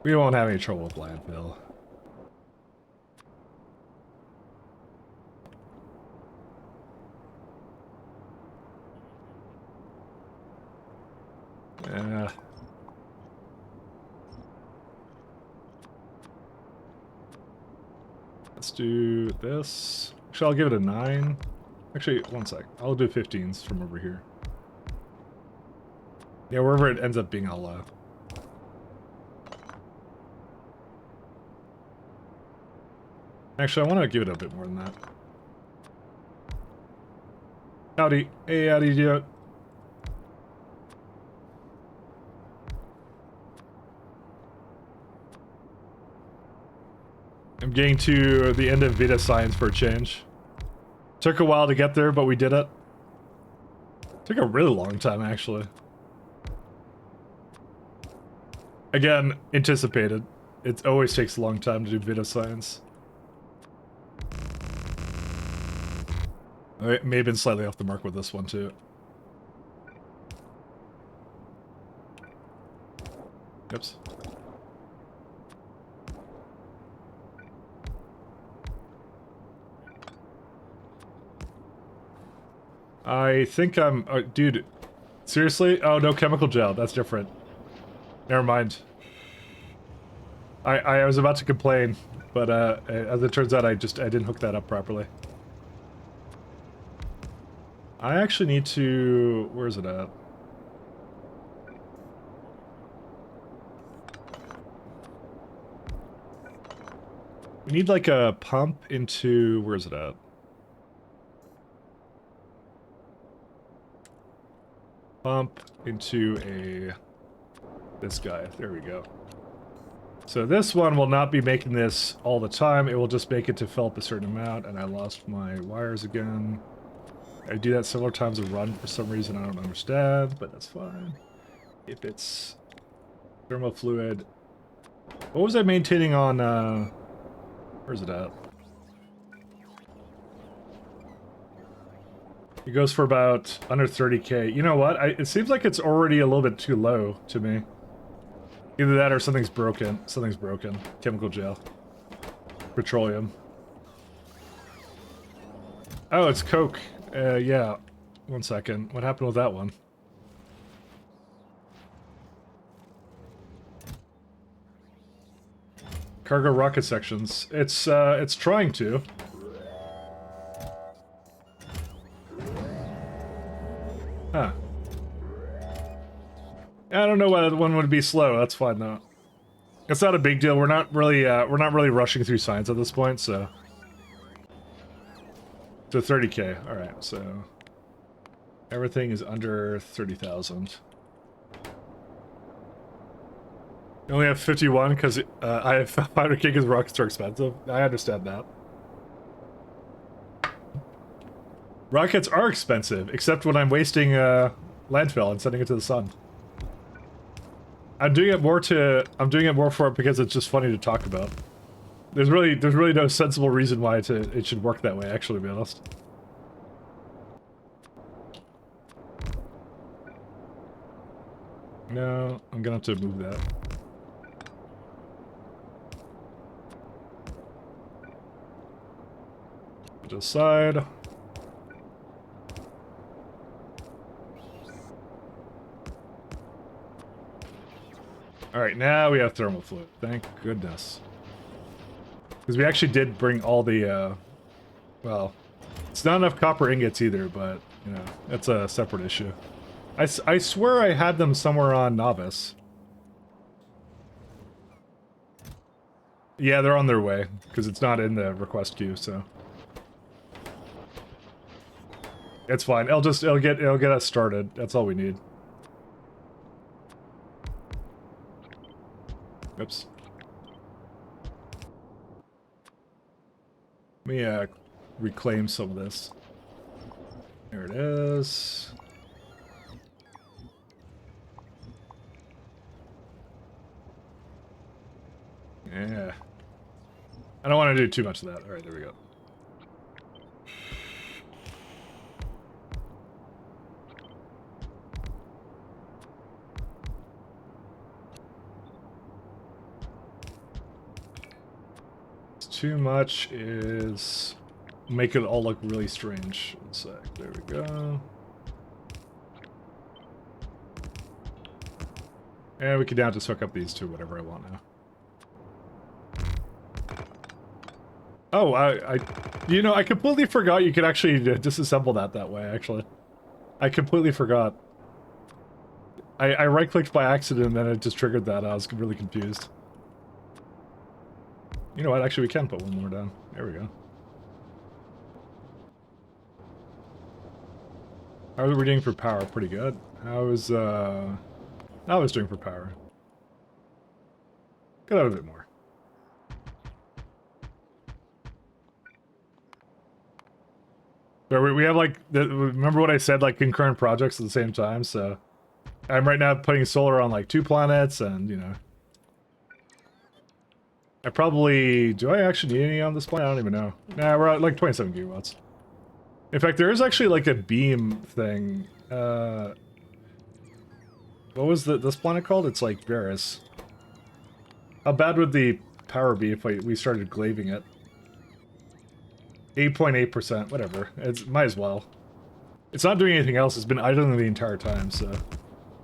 We won't have any trouble with landfill. Yeah. Let's do this. Actually, I'll give it a 9. Actually, one sec. I'll do 15s from over here. Yeah, wherever it ends up being, I'll Actually, I want to give it a bit more than that. Howdy. Hey, how do you do it? I'm getting to the end of Vita Science for a change. Took a while to get there, but we did it. Took a really long time, actually. Again, anticipated. It always takes a long time to do Vita Science. I may have been slightly off the mark with this one, too. Oops. I think I'm... dude, seriously? Oh, no, chemical gel. That's different. Never mind. I was about to complain, but as it turns out, I didn't hook that up properly. I actually need to... Where is it at? We need like a pump into... Where is it at? pump into this guy. There we go. So this one will not be making this all the time. It will just make it to fill up a certain amount, and I lost my wires again. I do that several times a run for some reason I don't understand, but that's fine. If it's thermal fluid. What was I maintaining on, where's it at? It goes for about under 30k. You know what? It seems like it's already a little bit too low to me. Either that or something's broken. Something's broken. Chemical gel. Petroleum. Oh, it's Coke. Yeah. 1 second. What happened with that one? Cargo rocket sections. It's trying to. Huh. I don't know why that one would be slow. That's fine though. It's not a big deal. We're not really rushing through science at this point, so. So 30k. All right. So everything is under 30,000. I only have 51 because I have 500k because rockets are expensive. I understand that. Rockets are expensive, except when I'm wasting landfill and sending it to the sun. I'm doing it more for it because it's just funny to talk about. There's really no sensible reason why it should work that way, actually, to be honest. No, I'm gonna have to move that. To the side. Alright, now we have thermal fluid. Thank goodness. Because we actually did bring all the, well, it's not enough copper ingots either, but, you know, that's a separate issue. I swear I had them somewhere on Novice. Yeah, they're on their way, because it's not in the request queue, so. It's fine. It'll get us started. That's all we need. Oops. Let me reclaim some of this. There it is. Yeah. I don't want to do too much of that. Alright, there we go. Too much is make it all look really strange. One sec. There we go. And we can now just hook up these two, whatever I want now. Oh, you know, I completely forgot you could actually disassemble that way, actually. I completely forgot. I right-clicked by accident and then it just triggered that. I was really confused. You know what? Actually, we can put one more down. There we go. How are we doing for power? Pretty good. How is doing for power? Could have a bit more. So we have like remember what I said? Like concurrent projects at the same time. So I'm right now putting solar on like 2 planets, and you know. Do I actually need any on this planet? I don't even know. Nah, we're at like 27 gigawatts. In fact, there is actually like a beam thing. What was this planet called? It's like Varus. How bad would the power be if we started glaving it? 8.8%, whatever. It's might as well. It's not doing anything else. It's been idling the entire time, so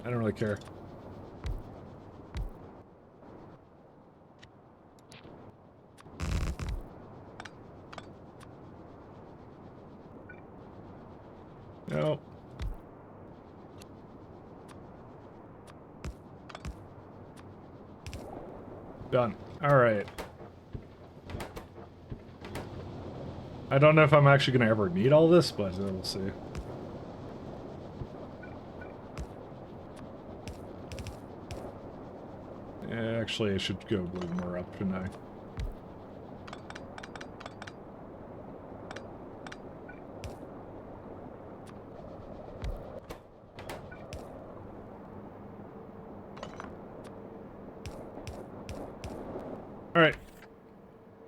I don't really care. No. Done. Alright. I don't know if I'm actually going to ever need all this, but we'll see. Actually, I should go a little more up, shouldn't I? Alright.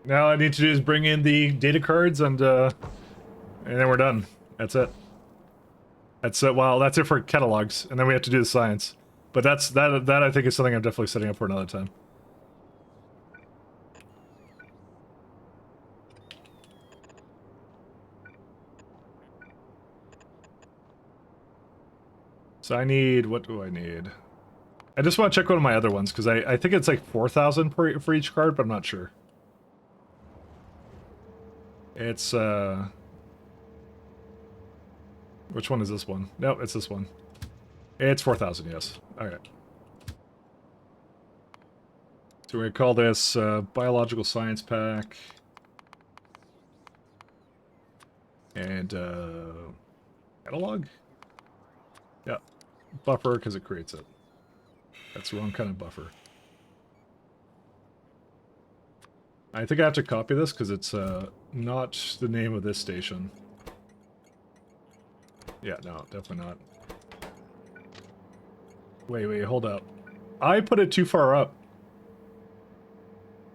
Now all I need to do is bring in the data cards and then we're done. That's it. That's it. Well, that's it for catalogs, and then we have to do the science. But that I think is something I'm definitely setting up for another time. So I need, what do I need? I just want to check one of my other ones, because I think it's like 4,000 for each card, but I'm not sure. It's, which one is this one? No, it's this one. It's 4,000, yes. Alright. So we're going to call this Biological Science Pack. And, catalog? Yeah. Buffer, because it creates it. That's the wrong kind of buffer. I think I have to copy this, because it's not the name of this station. Yeah, no, definitely not. Wait, hold up. I put it too far up.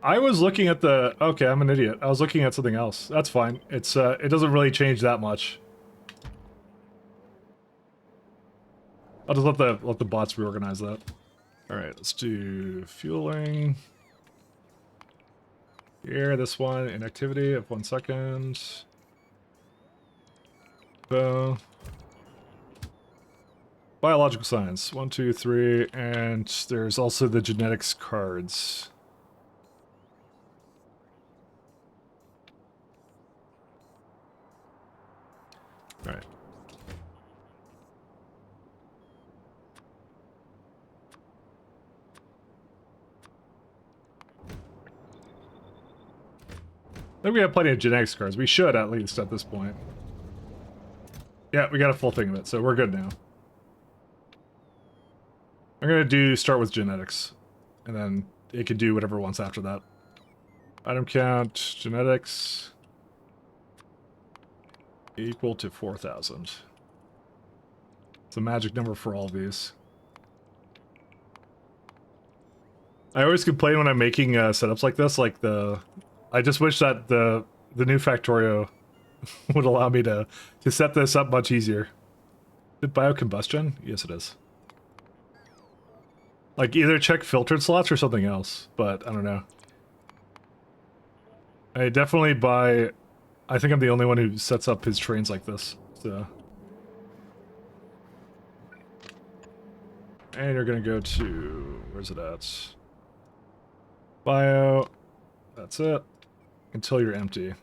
I was looking at the... Okay, I'm an idiot. I was looking at something else. That's fine. It's it doesn't really change that much. I'll just let the bots reorganize that. Alright, let's do fueling. Here, this one, inactivity of 1 second. So... Biological science, 1, 2, 3, and there's also the genetics cards. Alright. I think we have plenty of genetics cards. We should, at least, at this point. Yeah, we got a full thing of it, so we're good now. I'm gonna start with genetics, and then it can do whatever it wants after that. Item count, genetics, equal to 4,000. It's a magic number for all of these. I always complain when I'm making setups like this, like I just wish that the new factorio would allow me to set this up much easier. Is it biocombustion? Yes, it is. Like, either check filtered slots or something else, but I don't know. I definitely buy... I think I'm the only one who sets up his trains like this, so... And you're gonna go to... Where's it at? Bio... That's it. Until you're empty.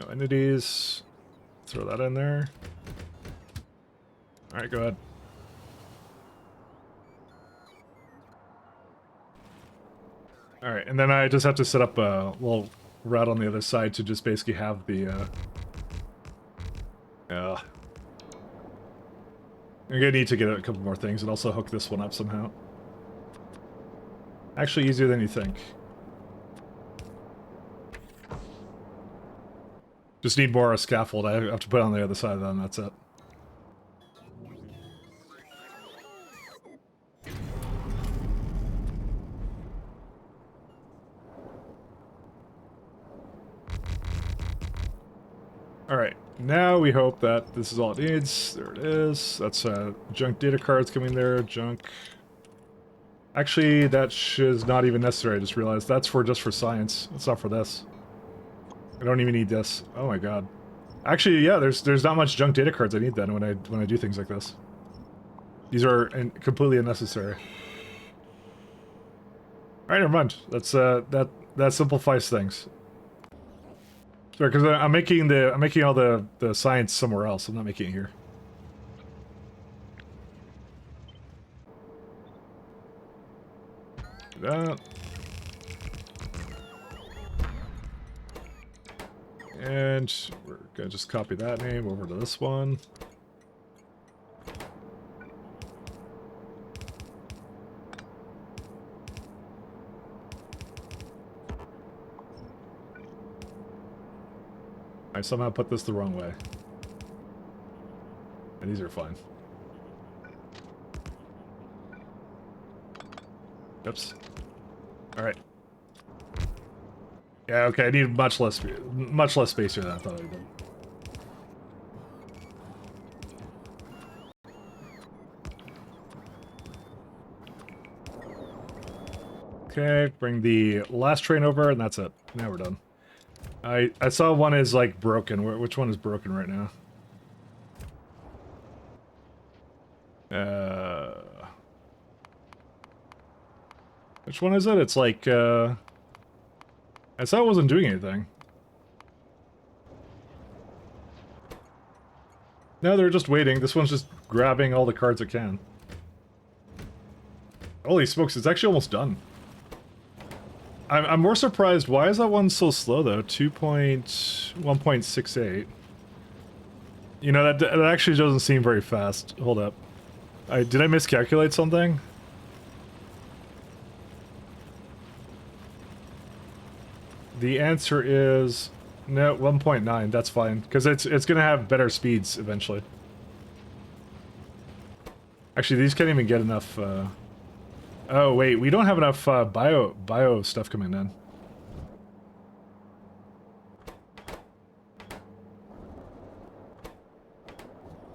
No entities... Throw that in there. Alright, go ahead. Alright, and then I just have to set up a little route on the other side to just basically have the, I'm gonna need to get a couple more things and also hook this one up somehow. Actually, easier than you think. Just need more scaffold. I have to put it on the other side, then that's it. Alright, now we hope that this is all it needs. There it is. That's junk data cards coming there. Junk. Actually, that is not even necessary. I just realized that's just for science. It's not for this. I don't even need this. Oh my god. Actually, yeah, there's not much junk data cards I need then when I do things like this. These are completely unnecessary. Alright, never mind. That's that simplifies things. Sorry, because I'm making all the science somewhere else. I'm not making it here. Do that. And we're gonna just copy that name over to this one. I somehow put this the wrong way. And these are fine. Oops. Alright. Yeah, okay, I need much less space here than I thought I did. Okay, bring the last train over, and that's it. Now we're done. I saw one is, like, broken. Which one is broken right now? Which one is it? It's like, I saw it wasn't doing anything. No, they're just waiting. This one's just grabbing all the cards it can. Holy smokes, it's actually almost done. I'm more surprised. Why is that one so slow, though? 1.68. You know, that actually doesn't seem very fast. Hold up. Did I miscalculate something? The answer is... No, 1.9. That's fine. Because it's going to have better speeds eventually. Actually, these can't even get enough... Oh, wait. We don't have enough bio stuff coming in.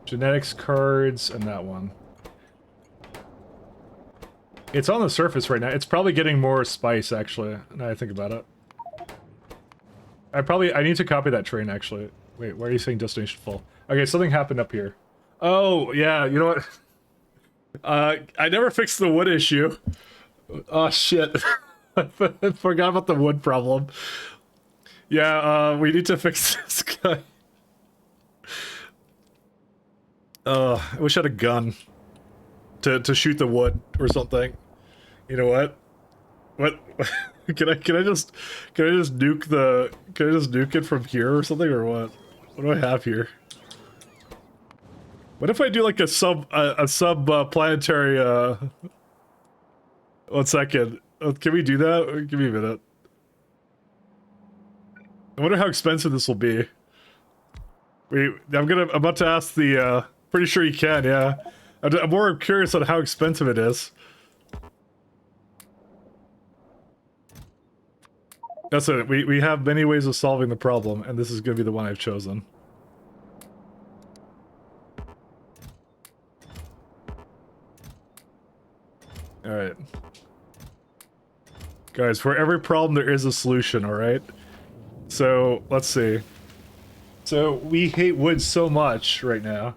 Genetics cards and that one. It's on the surface right now. It's probably getting more spice, actually, now that I think about it. I need to copy that train, actually. Wait, why are you saying destination full? Okay, something happened up here. Oh, yeah, you know what? I never fixed the wood issue. Oh, shit. I forgot about the wood problem. Yeah, we need to fix this guy. I wish I had a gun to shoot the wood or something. You know what? What? Can I just nuke it from here or something, or what? What do I have here? What if I do like a sub planetary 1 second. Can we do that? Give me a minute. I wonder how expensive this will be. I'm about to ask the pretty sure you can, yeah. I'm more curious on how expensive it is. That's it. We have many ways of solving the problem, and this is going to be the one I've chosen. Alright. Guys, for every problem there is a solution, alright? So, let's see. So, we hate wood so much right now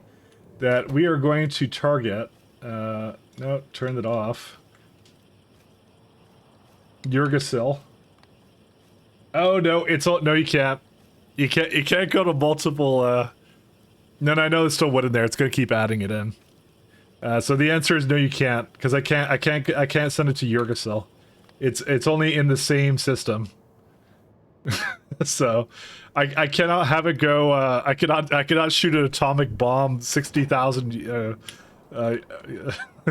that we are going to target... no, turn it off. Yggdrasil. Oh no, it's all no. You can't. You can't go to multiple. No, I know there's still wood in there. It's gonna keep adding it in. So the answer is no, you can't, because I can't send it to Yggdrasil. It's only in the same system. So, I cannot have it go. I cannot shoot an atomic bomb 60,000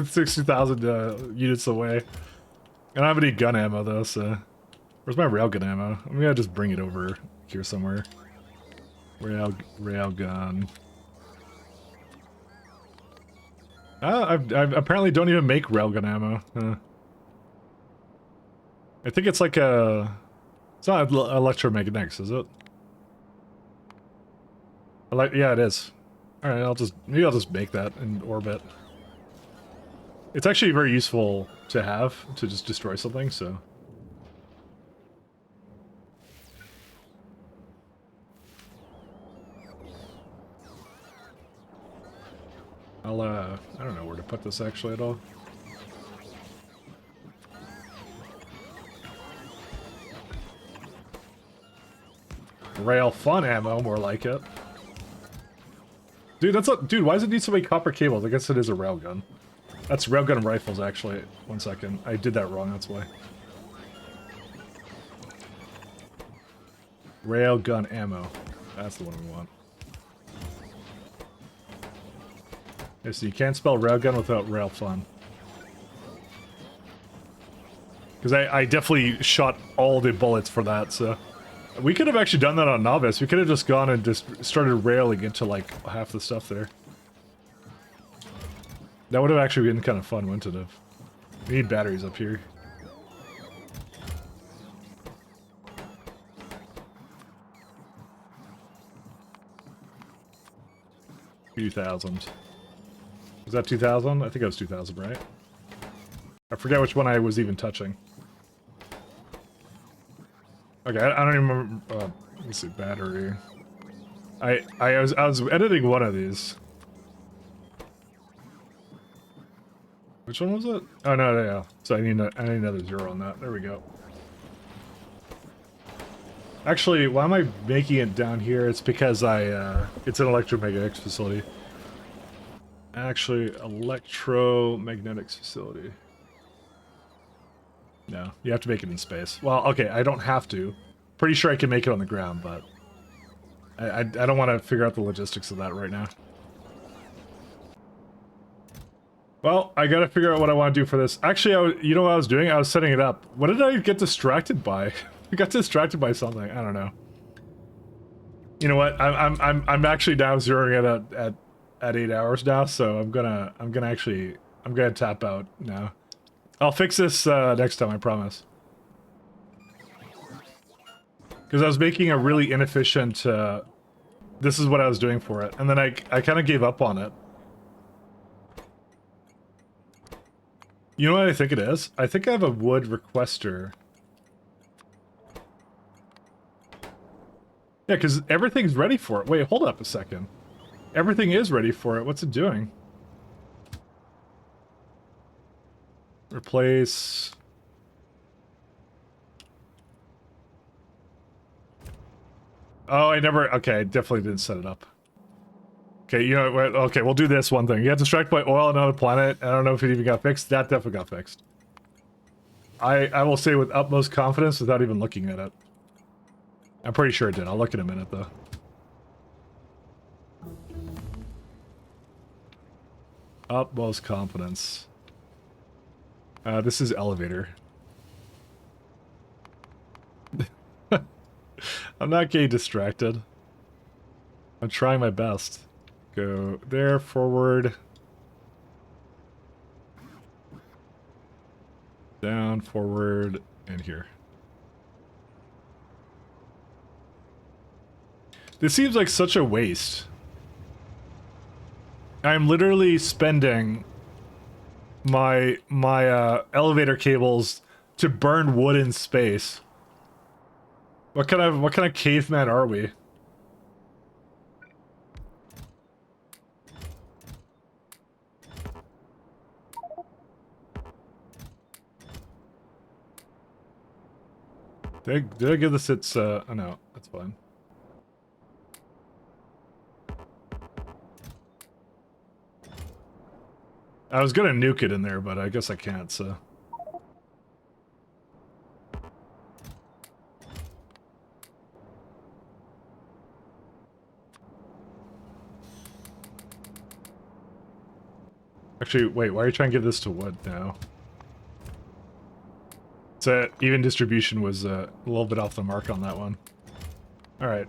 60,000 units away. I don't have any gun ammo though, so. Where's my railgun ammo? I'm gonna just bring it over here somewhere. Railgun. I apparently don't even make railgun ammo. I think it's like a... It's not electromagnetics, is it? Yeah, it is. Alright, maybe I'll just make that in orbit. It's actually very useful to have, to just destroy something, so... I don't know where to put this actually at all. Rail fun ammo, more like it. Dude, dude, why does it need so many copper cables? I guess it is a railgun. That's railgun rifles, actually. 1 second. I did that wrong, that's why. Railgun ammo. That's the one we want. Yeah, so you can't spell railgun without rail fun. Because I definitely shot all the bullets for that, so... We could have actually done that on Novice. We could have just gone and just started railing into like half the stuff there. That would have actually been kind of fun, wouldn't it have? We need batteries up here. $2,000. Was that 2,000? I think it was 2,000, right? I forget which one I was even touching. Okay, I don't even remember. Let's see, battery. I was editing one of these. Which one was it? Oh no, yeah. So I need another 0 on that. There we go. Actually, why am I making it down here? It's because it's an electromagnetics facility. Actually, electromagnetics facility. No, you have to make it in space. Well, okay, I don't have to. Pretty sure I can make it on the ground, but I don't want to figure out the logistics of that right now. Well, I gotta figure out what I want to do for this. Actually, you know what I was doing? I was setting it up. What did I get distracted by? I got distracted by something. I don't know. You know what? I'm actually now zeroing it at 8 hours now, so I'm gonna tap out now. I'll fix this next time, I promise. Because I was making a really inefficient. This is what I was doing for it, and then I kind of gave up on it. You know what I think it is? I think I have a wood requester. Yeah, because everything's ready for it. Wait, hold up a second. Everything is ready for it. What's it doing? Replace. Oh, I never. Okay, I definitely didn't set it up. Okay, you know what? Okay, we'll do this one thing. You got distracted by oil on another planet. I don't know if it even got fixed. That definitely got fixed. I will say with utmost confidence without even looking at it. I'm pretty sure it did. I'll look in a minute, though. Utmost confidence. This is elevator. I'm not getting distracted. I'm trying my best. Go there, forward. Down, forward, and here. This seems like such a waste. I'm literally spending my elevator cables to burn wood in space. What kind of caveman are we? Did I give this its oh no, that's fine. I was gonna nuke it in there, but I guess I can't, so. Actually, wait, why are you trying to give this to wood now? So even distribution was a little bit off the mark on that one. All right,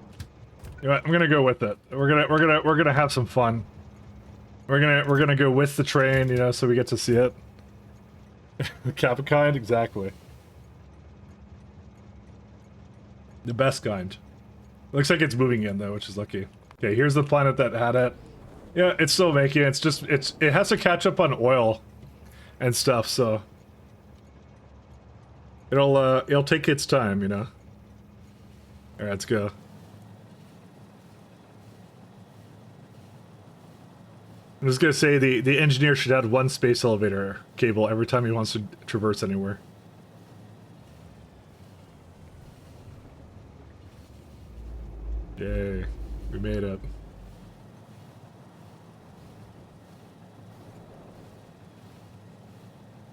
you know what? I'm gonna go with it. We're gonna have some fun. We're gonna go with the train, you know, so we get to see it. The Kappa kind, exactly. The best kind. Looks like it's moving in though, which is lucky. Okay, here's the planet that had it. Yeah, it's still making it. It has to catch up on oil and stuff, so it'll take its time, you know. All right, let's go. I'm just gonna say the engineer should add one space elevator cable every time he wants to traverse anywhere. Yay, we made it.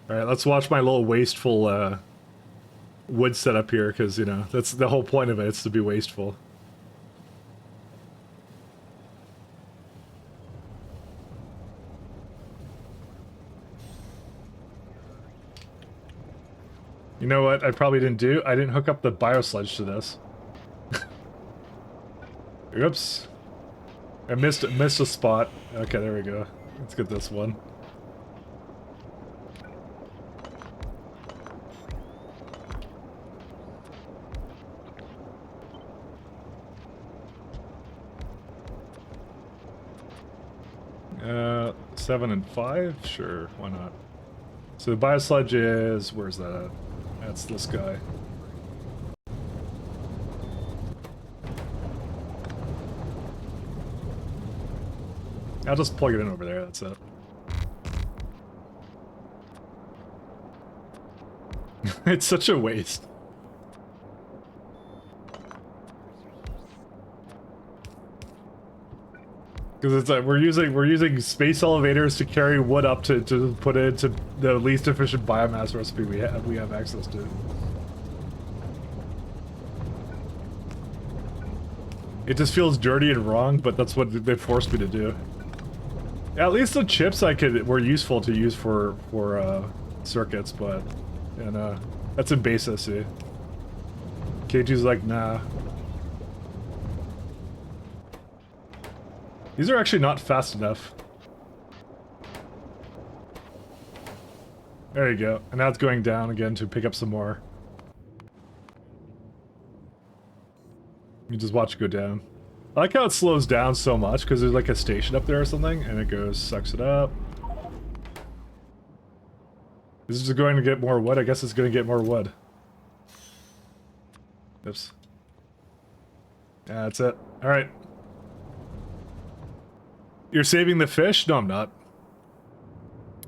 Alright, let's watch my little wasteful wood setup here, because, you know, that's the whole point of it, it's to be wasteful. You know what I probably didn't do? I didn't hook up the biosludge to this. Oops. I missed a spot. Okay, there we go. Let's get this one. Uh, 7 and 5? Sure, why not? So the biosludge is... where's that at? That's this guy. I'll just plug it in over there, that's it. It's such a waste. Because it's like we're using space elevators to carry wood up to put it into the least efficient biomass recipe we have access to. It just feels dirty and wrong, but that's what they forced me to do. At least the chips were useful to use for circuits, but that's in basis. See, KG's like nah. These are actually not fast enough. There you go. And now it's going down again to pick up some more. You just watch it go down. I like how it slows down so much because there's like a station up there or something and it goes, sucks it up. This is going to get more wood. I guess it's going to get more wood. Oops. Yeah, that's it. Alright. You're saving the fish? No, I'm not.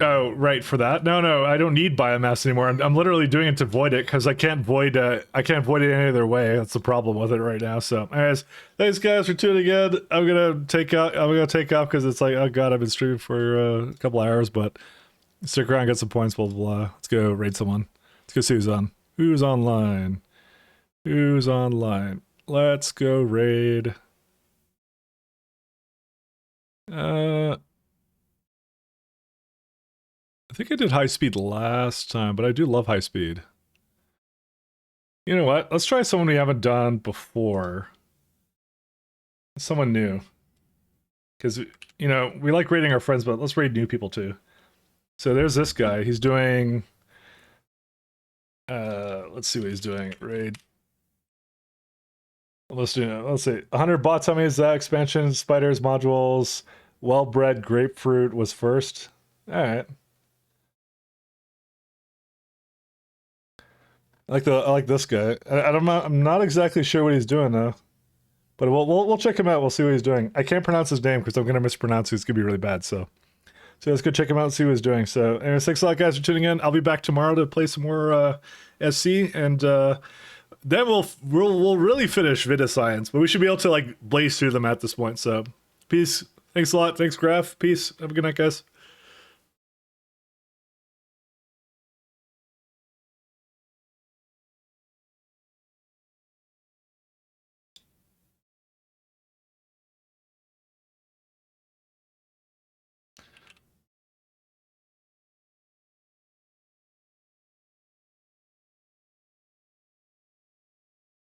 Oh, right, for that? No, I don't need biomass anymore. I'm literally doing it to void it, because I can't void it any other way. That's the problem with it right now. So, anyways, thanks guys for tuning in. I'm gonna take off because it's like, oh god, I've been streaming for a couple hours, but stick around, get some points, blah, blah, blah. Let's go raid someone. Let's go see who's on. Who's online? Who's online? Let's go raid. I think I did high speed last time, but I do love high speed. You know what? Let's try someone we haven't done before. Someone new. Because, you know, we like raiding our friends, but let's raid new people too. So there's this guy. He's doing... let's see what he's doing. Raid. Let's see. 100 bot tummies, expansion, spiders, modules, well-bred grapefruit was first. Alright. I like this guy. I'm not exactly sure what he's doing though, but we'll check him out. We'll see what he's doing. I can't pronounce his name because I'm gonna mispronounce it. It's gonna be really bad. So let's go check him out and see what he's doing. So anyways, thanks a lot guys for tuning in. I'll be back tomorrow to play some more SC, and then we'll really finish Vita Science. But we should be able to like blaze through them at this point. So peace. Thanks a lot. Thanks Graph. Peace. Have a good night, guys.